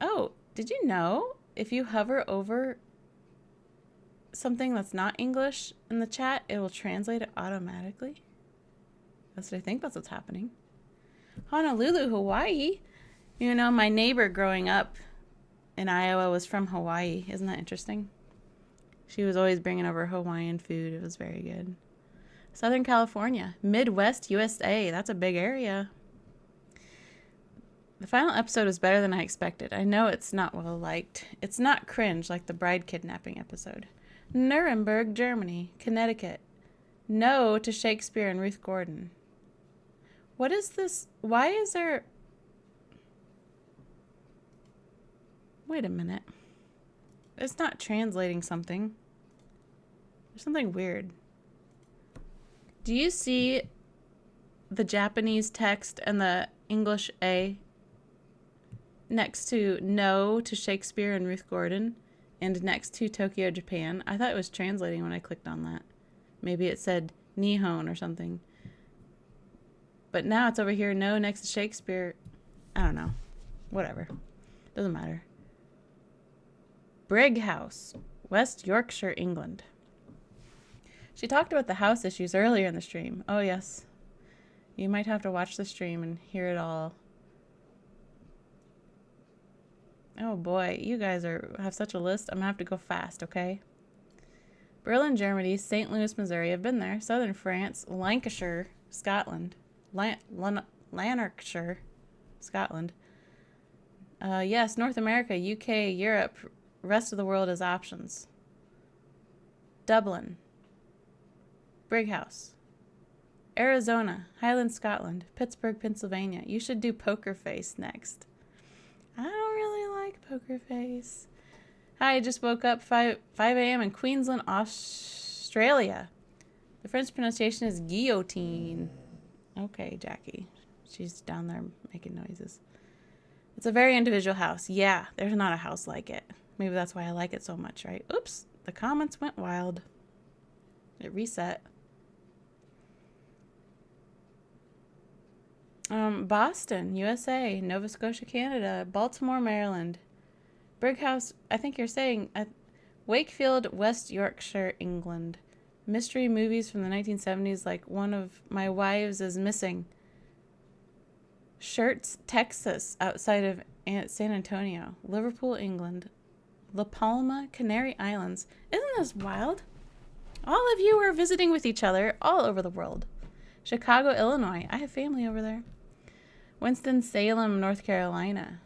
Oh, did you know if you hover over something that's not English in the chat, it will translate it automatically? I think that's what's happening. Honolulu, Hawaii. You know, my neighbor growing up in Iowa was from Hawaii. Isn't that interesting? She was always bringing over Hawaiian food. It was very good. Southern California, Midwest USA. That's a big area. The final episode was better than I expected. I know it's not well liked. It's not cringe like the bride kidnapping episode. Nuremberg, Germany, Connecticut. No to Shakespeare and Ruth Gordon. What is this? Why is there... Wait a minute. It's not translating something. There's something weird. Do you see the Japanese text and the English A next to no to Shakespeare and Ruth Gordon and next to Tokyo, Japan? I thought it was translating when I clicked on that. Maybe it said Nihon or something. But now it's over here, no next to Shakespeare. I don't know. Whatever. Doesn't matter. Brighouse, West Yorkshire, England. She talked about the house issues earlier in the stream. Oh, yes. You might have to watch the stream and hear it all. Oh, boy. You guys have such a list. I'm going to have to go fast, okay? Berlin, Germany, St. Louis, Missouri. I've been there. Southern France, Lancashire, Scotland. Lanarkshire, Scotland. Yes, North America, UK, Europe. Rest of the world is options. Dublin. Brighouse. Arizona, Highland, Scotland, Pittsburgh, Pennsylvania. You should do Poker Face next. I don't really like Poker Face. Hi, I just woke up 5 a.m. in Queensland, Australia. The French pronunciation is guillotine. Okay, Jackie. She's down there making noises. It's a very individual house. Yeah, there's not a house like it. Maybe that's why I like it so much, right? Oops, the comments went wild. It reset. Boston, USA, Nova Scotia, Canada, Baltimore, Maryland, Brighouse, I think you're saying, Wakefield, West Yorkshire, England. Mystery movies from the 1970s, like One of My Wives is Missing. Shirts, Texas, outside of San Antonio. Liverpool, England. La Palma, Canary Islands. Isn't this wild? All of you are visiting with each other all over the world. Chicago, Illinois. I have family over there. Winston-Salem, North Carolina.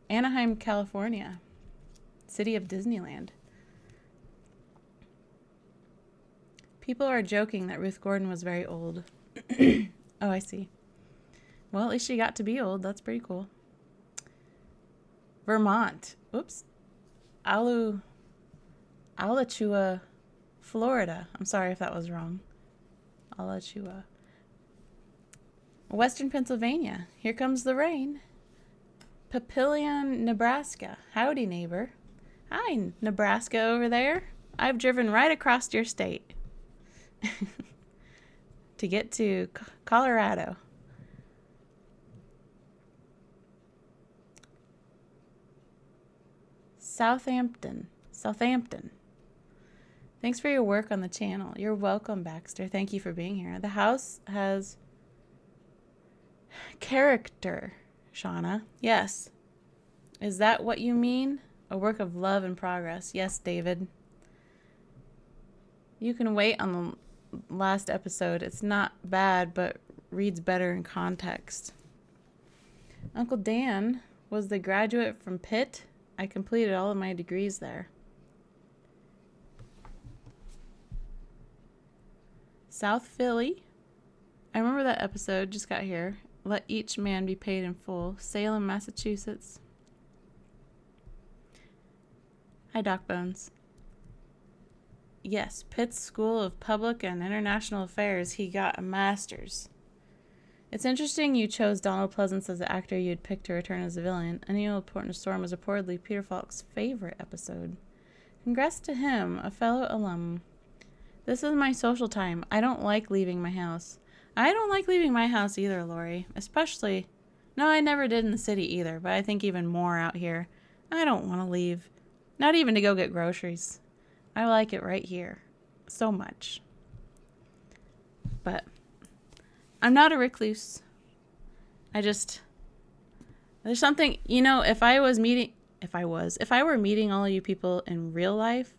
Anaheim, California. City of Disneyland. People are joking that Ruth Gordon was very old. Oh, I see. Well, at least she got to be old. That's pretty cool. Vermont. Oops. Alachua, Florida. I'm sorry if that was wrong. Alachua. Western Pennsylvania. Here comes the rain. Papillion, Nebraska. Howdy, neighbor. Hi, Nebraska over there. I've driven right across your state to get to Colorado. Southampton. Thanks for your work on the channel. You're welcome, Baxter. Thank you for being here. The house has character, Shauna. Yes. Is that what you mean? A work of love and progress. Yes, David. You can wait on the last episode. It's not bad, but reads better in context. Uncle Dan was the graduate from Pitt. I completed all of my degrees there. South Philly. I remember that episode. Just got here. Let each man be paid in full. Salem, Massachusetts. Hi, Doc Bones. Yes, Pitt's School of Public and International Affairs. He got a master's. It's interesting you chose Donald Pleasance as the actor you'd pick to return as a villain. Any Old Port in a Storm was reportedly Peter Falk's favorite episode. Congrats to him, a fellow alum. This is my social time. I don't like leaving my house. I don't like leaving my house either, Lori. Especially... No, I never did in the city either, but I think even more out here. I don't want to leave. Not even to go get groceries. I like it right here. So much. But... I'm not a recluse. There's something, if I were meeting all of you people in real life,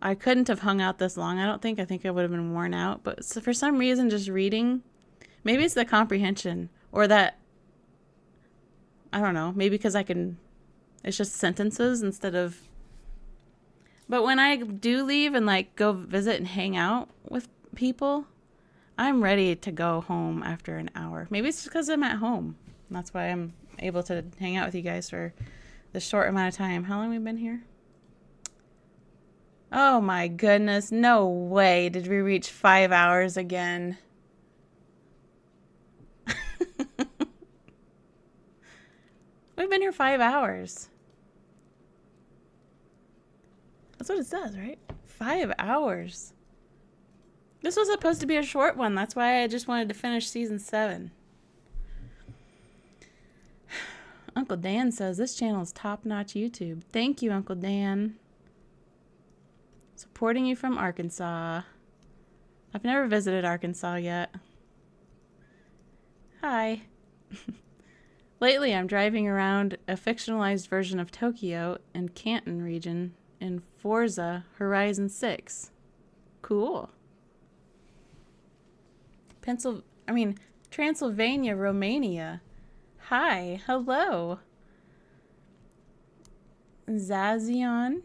I couldn't have hung out this long. I think I would have been worn out. But for some reason, just reading, maybe it's the comprehension or that, I don't know, maybe because it's just sentences instead of, but when I do leave and go visit and hang out with people, I'm ready to go home after an hour. Maybe it's just because I'm at home. That's why I'm able to hang out with you guys for this short amount of time. How long have we been here? Oh my goodness. No way did we reach 5 hours again. We've been here 5 hours. That's what it says, right? 5 hours. This was supposed to be a short one. That's why I just wanted to finish season 7. Uncle Dan says this channel is top-notch YouTube. Thank you, Uncle Dan. Supporting you from Arkansas. I've never visited Arkansas yet. Hi. Lately, I'm driving around a fictionalized version of Tokyo in Canton region in Forza Horizon 6. Cool. Transylvania, Romania. Hi, hello. Zazion.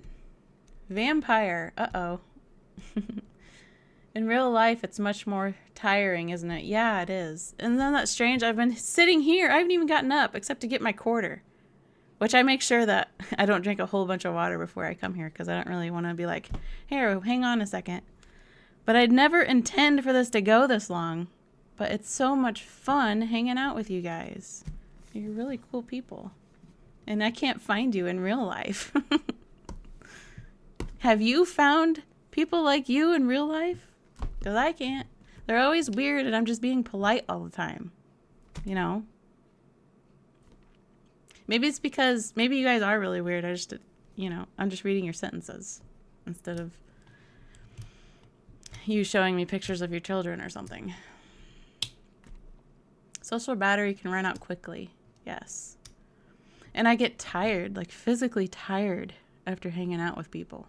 Vampire. Uh-oh. In real life, it's much more tiring, isn't it? Yeah, it is. And then that's strange. I've been sitting here. I haven't even gotten up except to get my quarter. Which I make sure that I don't drink a whole bunch of water before I come here because I don't really want to be like, here, hang on a second. But I'd never intend for this to go this long. But it's so much fun hanging out with you guys. You're really cool people. And I can't find you in real life. Have you found people like you in real life? Because I can't. They're always weird and I'm just being polite all the time. you know? Maybe it's because, maybe you guys are really weird. I'm just reading your sentences instead of you showing me pictures of your children or something. Social battery can run out quickly. Yes. And I get tired, like physically tired after hanging out with people.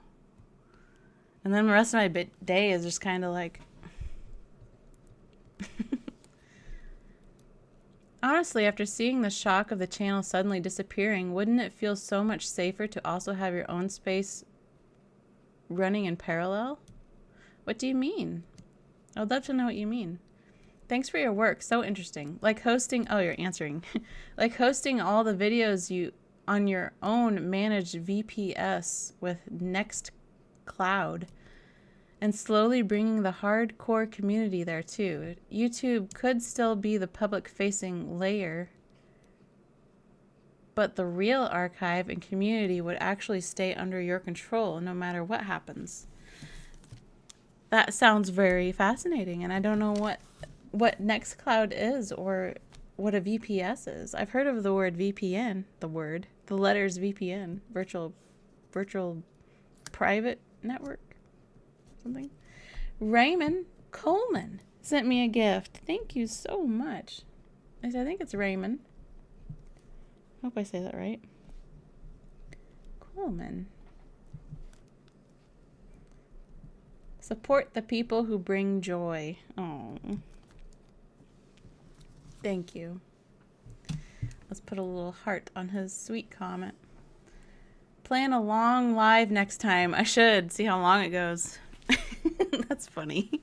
And then the rest of my day is just kind of like... Honestly, after seeing the shock of the channel suddenly disappearing, wouldn't it feel so much safer to also have your own space running in parallel? What do you mean? I'd love to know what you mean. Thanks for your work. So interesting. Like hosting... Oh, you're answering. Like hosting all the videos you on your own managed VPS with Nextcloud. And slowly bringing the hardcore community there too. YouTube could still be the public-facing layer, but the real archive and community would actually stay under your control no matter what happens. That sounds very fascinating, and I don't know what Nextcloud is or what a VPS is. I've heard of the word VPN, the letters VPN, virtual private network. Something. Raymond Coleman sent me a gift. Thank you so much. I think it's Raymond. Hope I say that right. Coleman. Support the people who bring joy. Oh. Thank you. Let's put a little heart on his sweet comment. Plan a long live next time. I should see how long it goes. That's funny.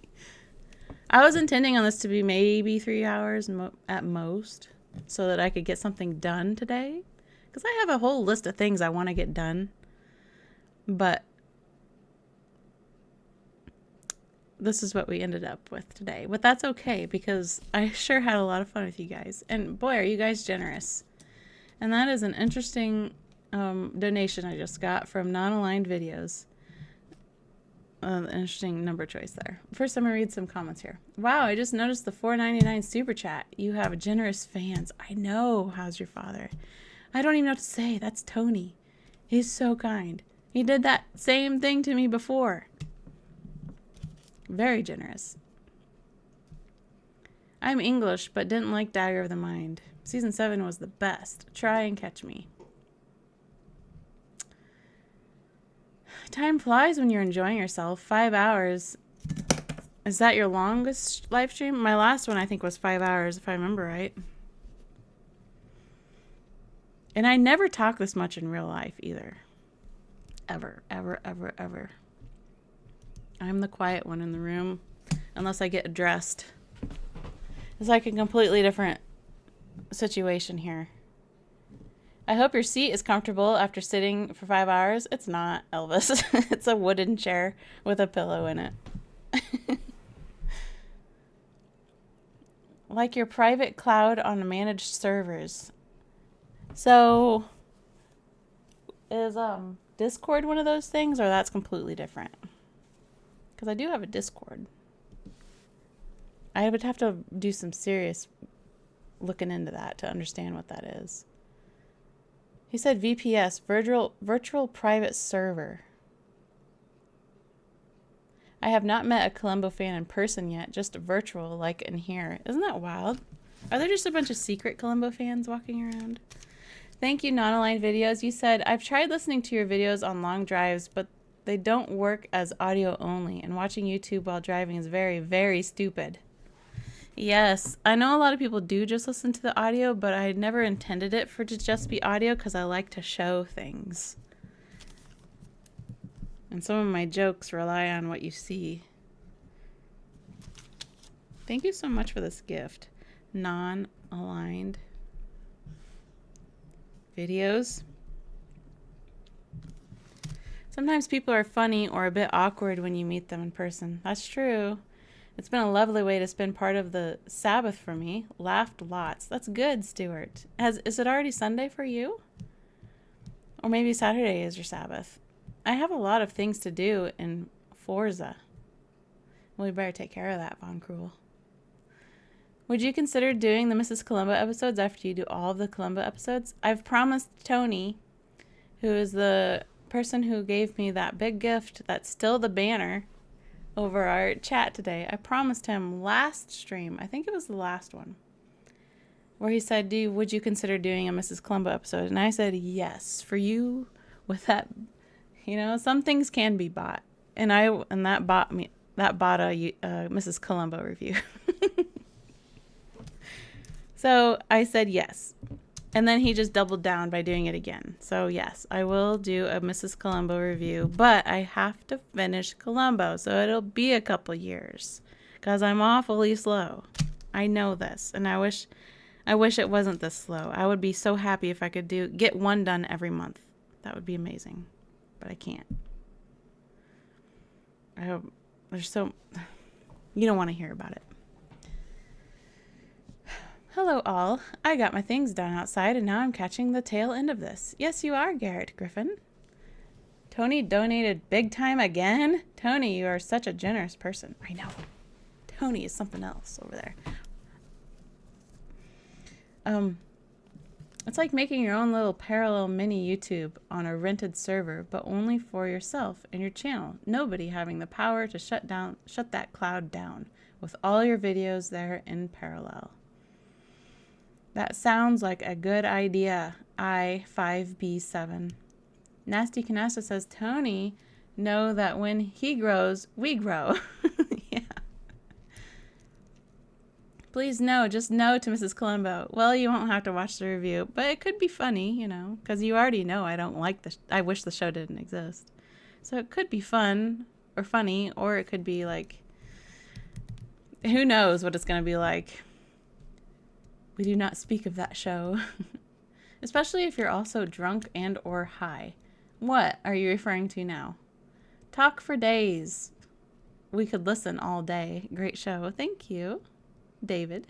I was intending on this to be maybe 3 hours at most, so that I could get something done today. Because I have a whole list of things I want to get done. But this is what we ended up with today. But that's okay, because I sure had a lot of fun with you guys. And boy, are you guys generous. And that is an interesting donation I just got from Non-Aligned Videos. Interesting number choice there. First, I'm going to read some comments here. Wow, I just noticed the $4.99 super chat. You have generous fans. I know. How's your father? I don't even know what to say. That's Tony. He's so kind. He did that same thing to me before. Very generous. I'm English, but didn't like Dagger of the Mind. Season 7 was the best. Try and catch me. Time flies when you're enjoying yourself. 5 hours. Is that your longest live stream? My last one, I think, was 5 hours, if I remember right. And I never talk this much in real life, either. Ever, ever, ever, ever. I'm the quiet one in the room, unless I get addressed. It's like a completely different situation here. I hope your seat is comfortable after sitting for 5 hours. It's not, Elvis. It's a wooden chair with a pillow in it. Like your private cloud on managed servers. So, is Discord one of those things, or that's completely different? Because I do have a Discord. I would have to do some serious looking into that to understand what that is. He said VPS, virtual private server. I have not met a Columbo fan in person yet, just virtual, like in here. Isn't that wild? Are there just a bunch of secret Columbo fans walking around? Thank you, Non-Aligned Videos. You said, I've tried listening to your videos on long drives, but they don't work as audio only, and watching YouTube while driving is very, very stupid. Yes, I know a lot of people do just listen to the audio, but I never intended it to just be audio because I like to show things. And some of my jokes rely on what you see. Thank you so much for this gift. Non-Aligned Videos. Sometimes people are funny or a bit awkward when you meet them in person. That's true. It's been a lovely way to spend part of the Sabbath for me. Laughed lots. That's good, Stuart. Is it already Sunday for you? Or maybe Saturday is your Sabbath. I have a lot of things to do in Forza. Well, we better take care of that, Von Cruel. Would you consider doing the Mrs. Columbo episodes after you do all of the Columbo episodes? I've promised Tony, who is the person who gave me that big gift that's still the banner over our chat today. I promised him last stream, I think it was the last one, where he said, would you consider doing a Mrs. Columbo episode? And I said, yes, for you with that, some things can be bought. And that bought a Mrs. Columbo review. So I said yes. And then he just doubled down by doing it again. So yes, I will do a Mrs. Columbo review, but I have to finish Columbo, so it'll be a couple years because I'm awfully slow. I know this, and I wish it wasn't this slow. I would be so happy if I could get one done every month. That would be amazing, but I can't. I hope you don't want to hear about it. Hello all. I got my things done outside and now I'm catching the tail end of this. Yes, you are, Garrett Griffin. Tony donated big time again? Tony, you are such a generous person. I know. Tony is something else over there. It's like making your own little parallel mini YouTube on a rented server, but only for yourself and your channel. Nobody having the power to shut that cloud down with all your videos there in parallel. That sounds like a good idea. I5B7. Nasty Canasta says, Tony, know that when he grows, we grow. Yeah. Please no, just no to Mrs. Columbo. Well, you won't have to watch the review, but it could be funny, because you already know I don't like I wish the show didn't exist. So it could be fun or funny, or it could be like, who knows what it's going to be like. We do not speak of that show. Especially if you're also drunk and or high. What are you referring to now? Talk for days. We could listen all day. Great show. Thank you, David.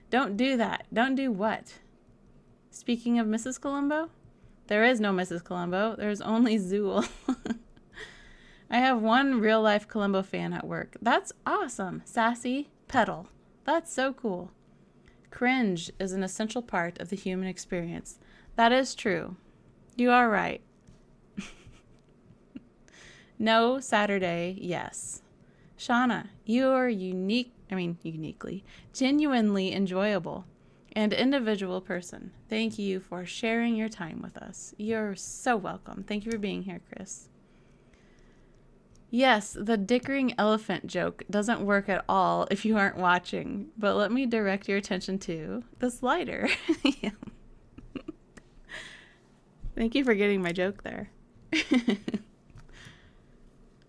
Don't do that. Don't do what? Speaking of Mrs. Columbo, there is no Mrs. Columbo. There's only Zool. I have one real life Columbo fan at work. That's awesome. Sassy Petal. That's so cool. Cringe is an essential part of the human experience. That is true. You are right. No Saturday, yes. Shauna, you are uniquely, genuinely enjoyable and individual person. Thank you for sharing your time with us. You're so welcome. Thank you for being here, Chris. Yes, the dickering elephant joke doesn't work at all if you aren't watching, but let me direct your attention to the slider. Yeah. Thank you for getting my joke there.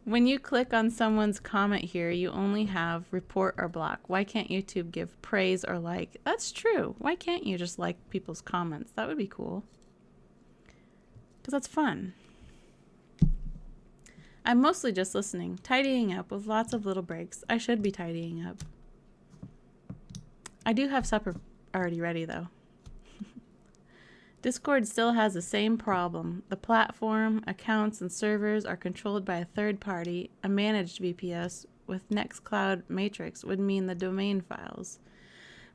When you click on someone's comment here, you only have report or block. Why can't YouTube give praise or like? That's true. Why can't you just like people's comments? That would be cool. Because that's fun. I'm mostly just listening, tidying up with lots of little breaks. I should be tidying up. I do have supper already ready, though. Discord still has the same problem. The platform, accounts, and servers are controlled by a third party. A managed VPS with Nextcloud Matrix would mean the domain files.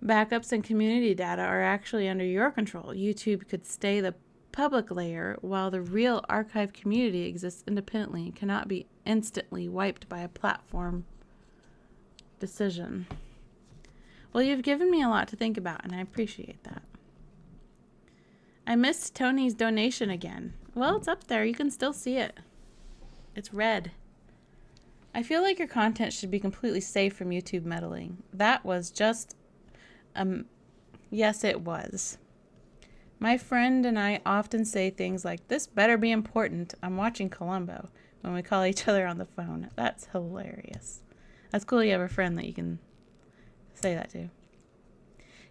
Backups and community data are actually under your control. YouTube could stay the public layer while the real archive community exists independently and cannot be instantly wiped by a platform decision. Well, you've given me a lot to think about, and I appreciate that. I missed Tony's donation again. Well, it's up there. You can still see it. It's red. I feel like your content should be completely safe from YouTube meddling. That was just... yes, it was. My friend and I often say things like, this better be important. I'm watching Columbo, when we call each other on the phone. That's hilarious. That's cool you have a friend that you can say that to.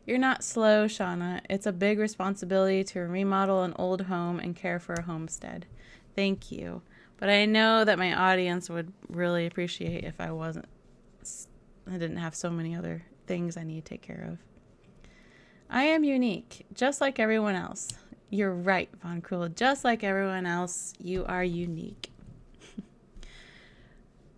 You're not slow, Shauna. It's a big responsibility to remodel an old home and care for a homestead. Thank you. But I know that my audience would really appreciate if I didn't have so many other things I need to take care of. I am unique, just like everyone else. You're right, Von Krul. Just like everyone else, you are unique.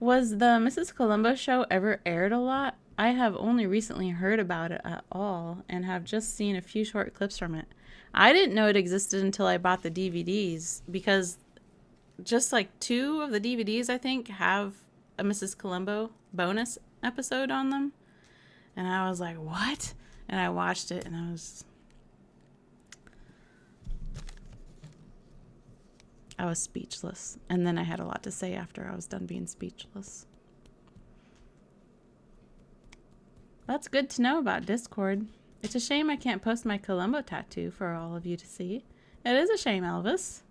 Was the Mrs. Columbo show ever aired a lot? I have only recently heard about it at all and have just seen a few short clips from it. I didn't know it existed until I bought the DVDs, because just like 2 of the DVDs, I think, have a Mrs. Columbo bonus episode on them. And I was like, what? And I watched it and I was speechless. And then I had a lot to say after I was done being speechless. That's good to know about Discord. It's a shame I can't post my Columbo tattoo for all of you to see. It is a shame, Elvis.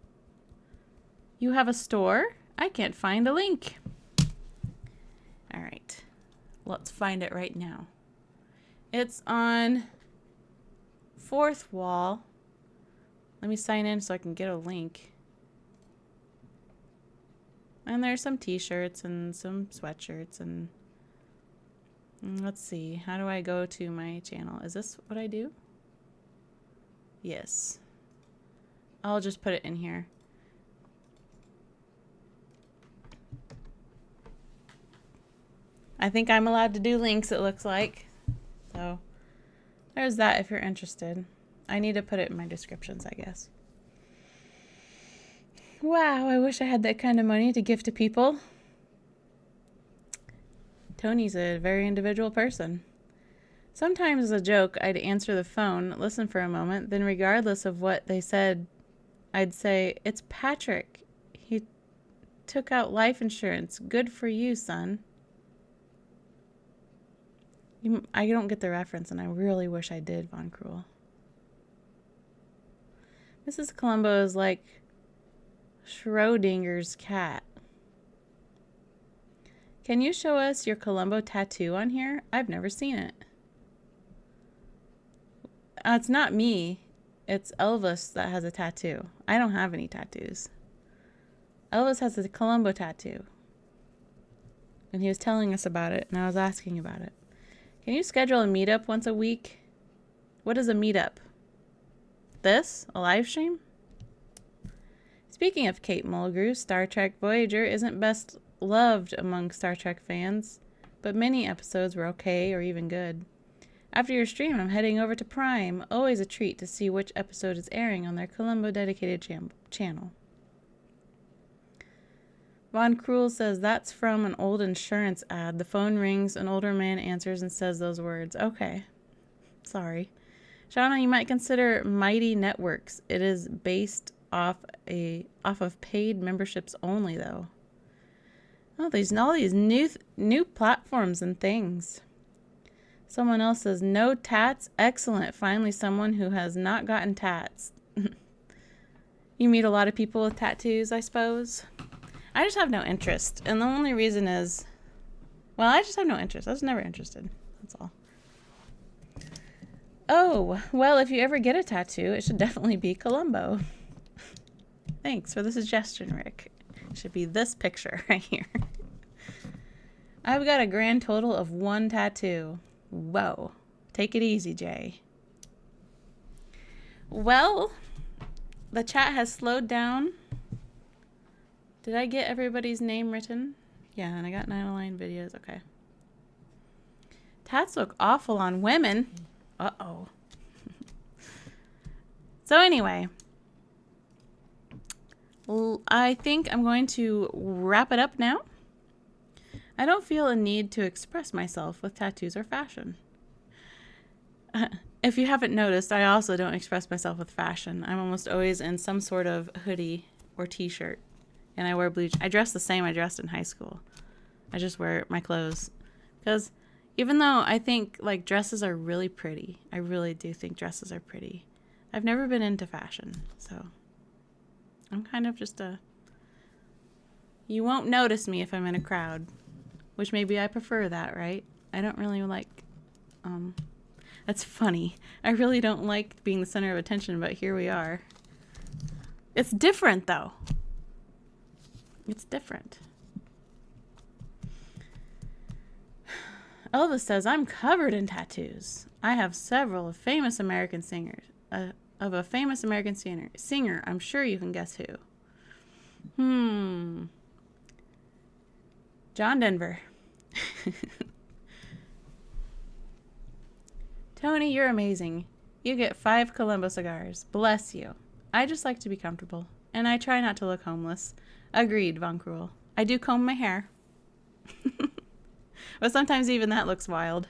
You have a store? I can't find a link. All right. Let's find it right now. It's on 4th wall. Let me sign in so I can get a link. And there's some t-shirts and some sweatshirts and let's see. How do I go to my channel? Is this what I do? Yes. I'll just put it in here. I think I'm allowed to do links, it looks like. So there's that if you're interested. I need to put it in my descriptions, I guess. Wow, I wish I had that kind of money to give to people. Tony's a very individual person. Sometimes as a joke, I'd answer the phone, listen for a moment, then regardless of what they said, I'd say, "It's Patrick. He took out life insurance. Good for you, son." I don't get the reference, and I really wish I did, Von Cruel. Mrs. Columbo is like Schrodinger's cat. Can you show us your Columbo tattoo on here? I've never seen it. It's not me. It's Elvis that has a tattoo. I don't have any tattoos. Elvis has a Columbo tattoo. And he was telling us about it, and I was asking about it. Can you schedule a meetup once a week? What is a meetup? This? A live stream? Speaking of Kate Mulgrew, Star Trek Voyager isn't best loved among Star Trek fans, but many episodes were okay or even good. After your stream, I'm heading over to Prime. Always a treat to see which episode is airing on their Columbo dedicated channel. Von Cruel says that's from an old insurance ad. The phone rings, an older man answers and says those words. Okay. Sorry. Shauna, you might consider Mighty Networks. It is based off of paid memberships only, though. Oh, there's all these new platforms and things. Someone else says, no tats? Excellent. Finally, someone who has not gotten tats. You meet a lot of people with tattoos, I suppose. I just have no interest. And the only reason is, well, I just have no interest. I was never interested. That's all. Oh, well, if you ever get a tattoo, it should definitely be Columbo. Thanks for the suggestion, Rick. It should be this picture right here. I've got a grand total of 1 tattoo. Whoa. Take it easy, Jay. Well, the chat has slowed down. Did I get everybody's name written? Yeah, and I got 9 videos. Okay. Tats look awful on women. Uh-oh. So anyway, I think I'm going to wrap it up now. I don't feel a need to express myself with tattoos or fashion. If you haven't noticed, I also don't express myself with fashion. I'm almost always in some sort of hoodie or t-shirt. And I wear bleach. I dress the same I dressed in high school. I just wear my clothes. Because even though I think like dresses are really pretty, I really do think dresses are pretty, I've never been into fashion. So I'm kind of just you won't notice me if I'm in a crowd. Which maybe I prefer that, right? I don't really like, that's funny. I really don't like being the center of attention, but here we are. It's different though. It's different. Elvis says, I'm covered in tattoos. I have several of famous American singers. Of a famous American singer. I'm sure you can guess who. John Denver. Tony, you're amazing. You get 5 Columbo cigars. Bless you. I just like to be comfortable, and I try not to look homeless. Agreed, Von Cruel. I do comb my hair. But sometimes even that looks wild.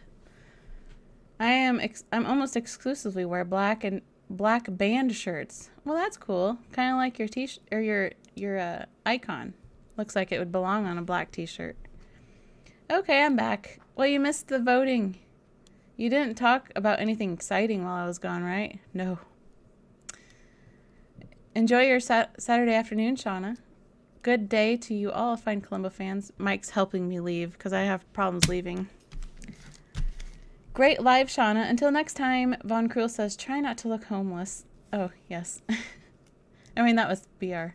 I'm almost exclusively wear black band shirts. Well, that's cool. Kind of like your t-shirt or your icon. Looks like it would belong on a black t-shirt. Okay, I'm back. Well, you missed the voting. You didn't talk about anything exciting while I was gone, right? No. Enjoy your Saturday afternoon, Shauna. Good day to you all, fine Columbo fans. Mike's helping me leave because I have problems leaving. Great live, Shauna. Until next time, Von Cruel says, try not to look homeless. Oh, yes. I mean, that was BR.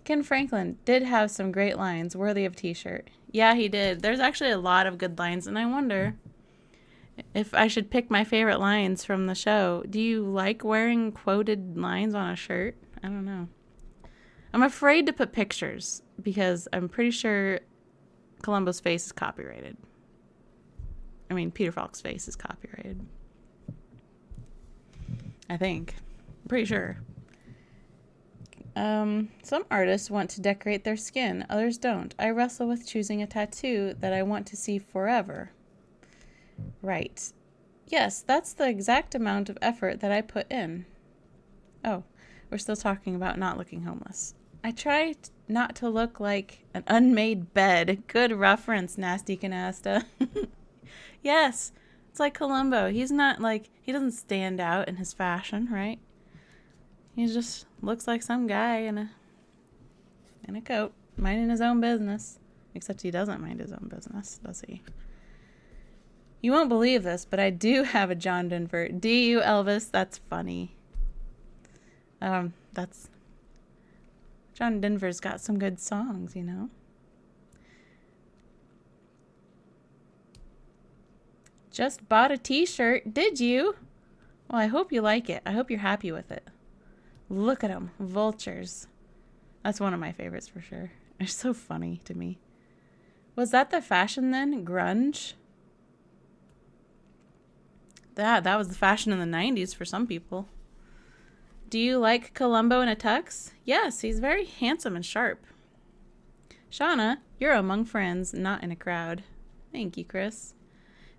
Ken Franklin did have some great lines worthy of a t-shirt. Yeah, he did. There's actually a lot of good lines, and I wonder if I should pick my favorite lines from the show. Do you like wearing quoted lines on a shirt? I don't know. I'm afraid to put pictures because I'm pretty sure Columbo's face is copyrighted. I mean, Peter Falk's face is copyrighted. I think. I'm pretty sure. Some artists want to decorate their skin, others don't. I wrestle with choosing a tattoo that I want to see forever. Right. Yes, that's the exact amount of effort that I put in. Oh, we're still talking about not looking homeless. I try not to look like an unmade bed. Good reference, Nasty Canasta. Yes, it's like Columbo. He's not like, he doesn't stand out in his fashion, right? He just looks like some guy in a coat, minding his own business. Except he doesn't mind his own business, does he? You won't believe this, but I do have a John Denver. Do you, Elvis? That's funny. That's... John Denver's got some good songs, you know? Just bought a t-shirt, did you? Well, I hope you like it. I hope you're happy with it. Look at them, vultures. That's one of my favorites for sure. They're so funny to me. Was that the fashion then? Grunge? That was the fashion in the 90s for some people. Do you like Columbo in a tux? Yes, he's very handsome and sharp. Shauna, you're among friends, not in a crowd. Thank you, Chris.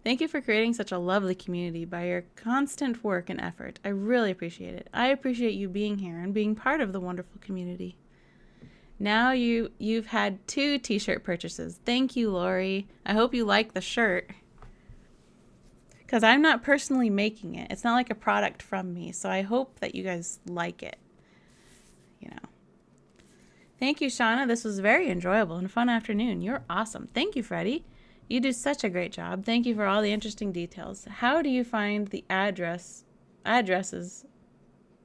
Thank you for creating such a lovely community by your constant work and effort. I really appreciate it. I appreciate you being here and being part of the wonderful community. Now you've had 2 t-shirt purchases. Thank you, Lori. I hope you like the shirt. Because I'm not personally making it. It's not like a product from me. So I hope that you guys like it. You know. Thank you, Shauna. This was very enjoyable and a fun afternoon. You're awesome. Thank you, Freddie. You do such a great job. Thank you for all the interesting details. How do you find the addresses,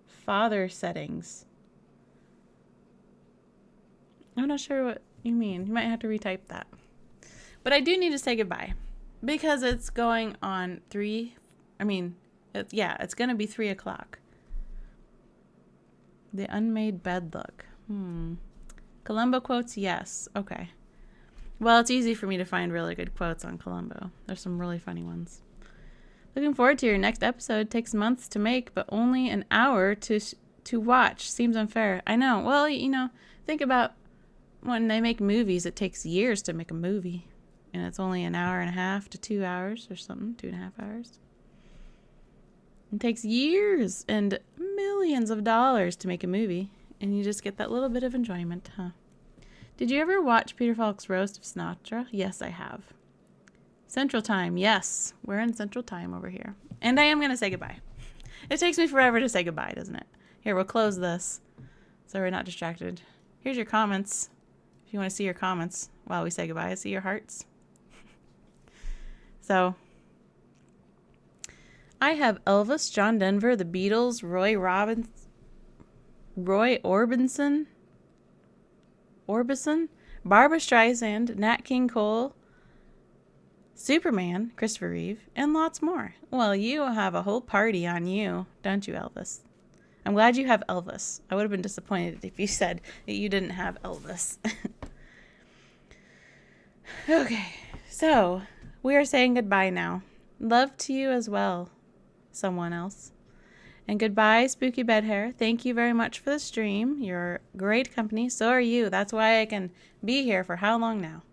father settings? I'm not sure what you mean. You might have to retype that. But I do need to say goodbye because it's going on it's going to be 3 o'clock. The unmade bed look. Columbo quotes, yes. Okay. Well, it's easy for me to find really good quotes on Columbo. There's some really funny ones. Looking forward to your next episode. Takes months to make, but only an hour to watch. Seems unfair. I know. Well, you know, think about when they make movies. It takes years to make a movie. And it's only an hour and a half to 2 hours or something. 2.5 hours. It takes years and millions of dollars to make a movie. And you just get that little bit of enjoyment, huh? Did you ever watch Peter Falk's Roast of Sinatra? Yes, I have. Central Time. Yes, we're in Central Time over here. And I am going to say goodbye. It takes me forever to say goodbye, doesn't it? Here, we'll close this so we're not distracted. Here's your comments. If you want to see your comments while we say goodbye, I see your hearts. So, I have Elvis, John Denver, the Beatles, Roy Orbison, Barbra Streisand, Nat King Cole, Superman, Christopher Reeve, and lots more. Well, you have a whole party on you, don't you, Elvis? I'm glad you have Elvis. I would have been disappointed if you said that you didn't have Elvis. Okay, so we are saying goodbye now. Love to you as well. someone else. And goodbye, Spooky Bed Hair. Thank you very much for the stream. You're great company. So are you. That's why I can be here for how long now?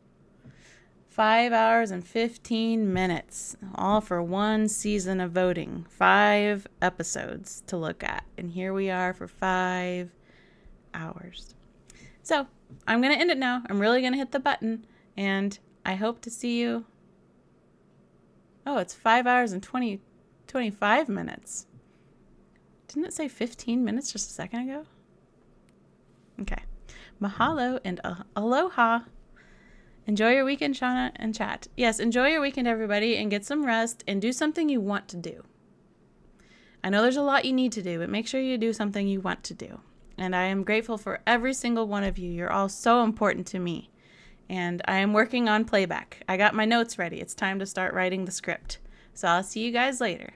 5 hours and 15 minutes. All for one season of voting. 5 episodes to look at. And here we are for 5 hours. So I'm going to end it now. I'm really going to hit the button. And I hope to see you. Oh, it's 5 hours and 25 minutes. Didn't it say 15 minutes just a second ago? Okay. Mahalo and aloha. Enjoy your weekend, Shauna and chat. Yes, enjoy your weekend, everybody, and get some rest and do something you want to do. I know there's a lot you need to do, but make sure you do something you want to do. And I am grateful for every single one of you. You're all so important to me. And I am working on playback. I got my notes ready. It's time to start writing the script. So I'll see you guys later.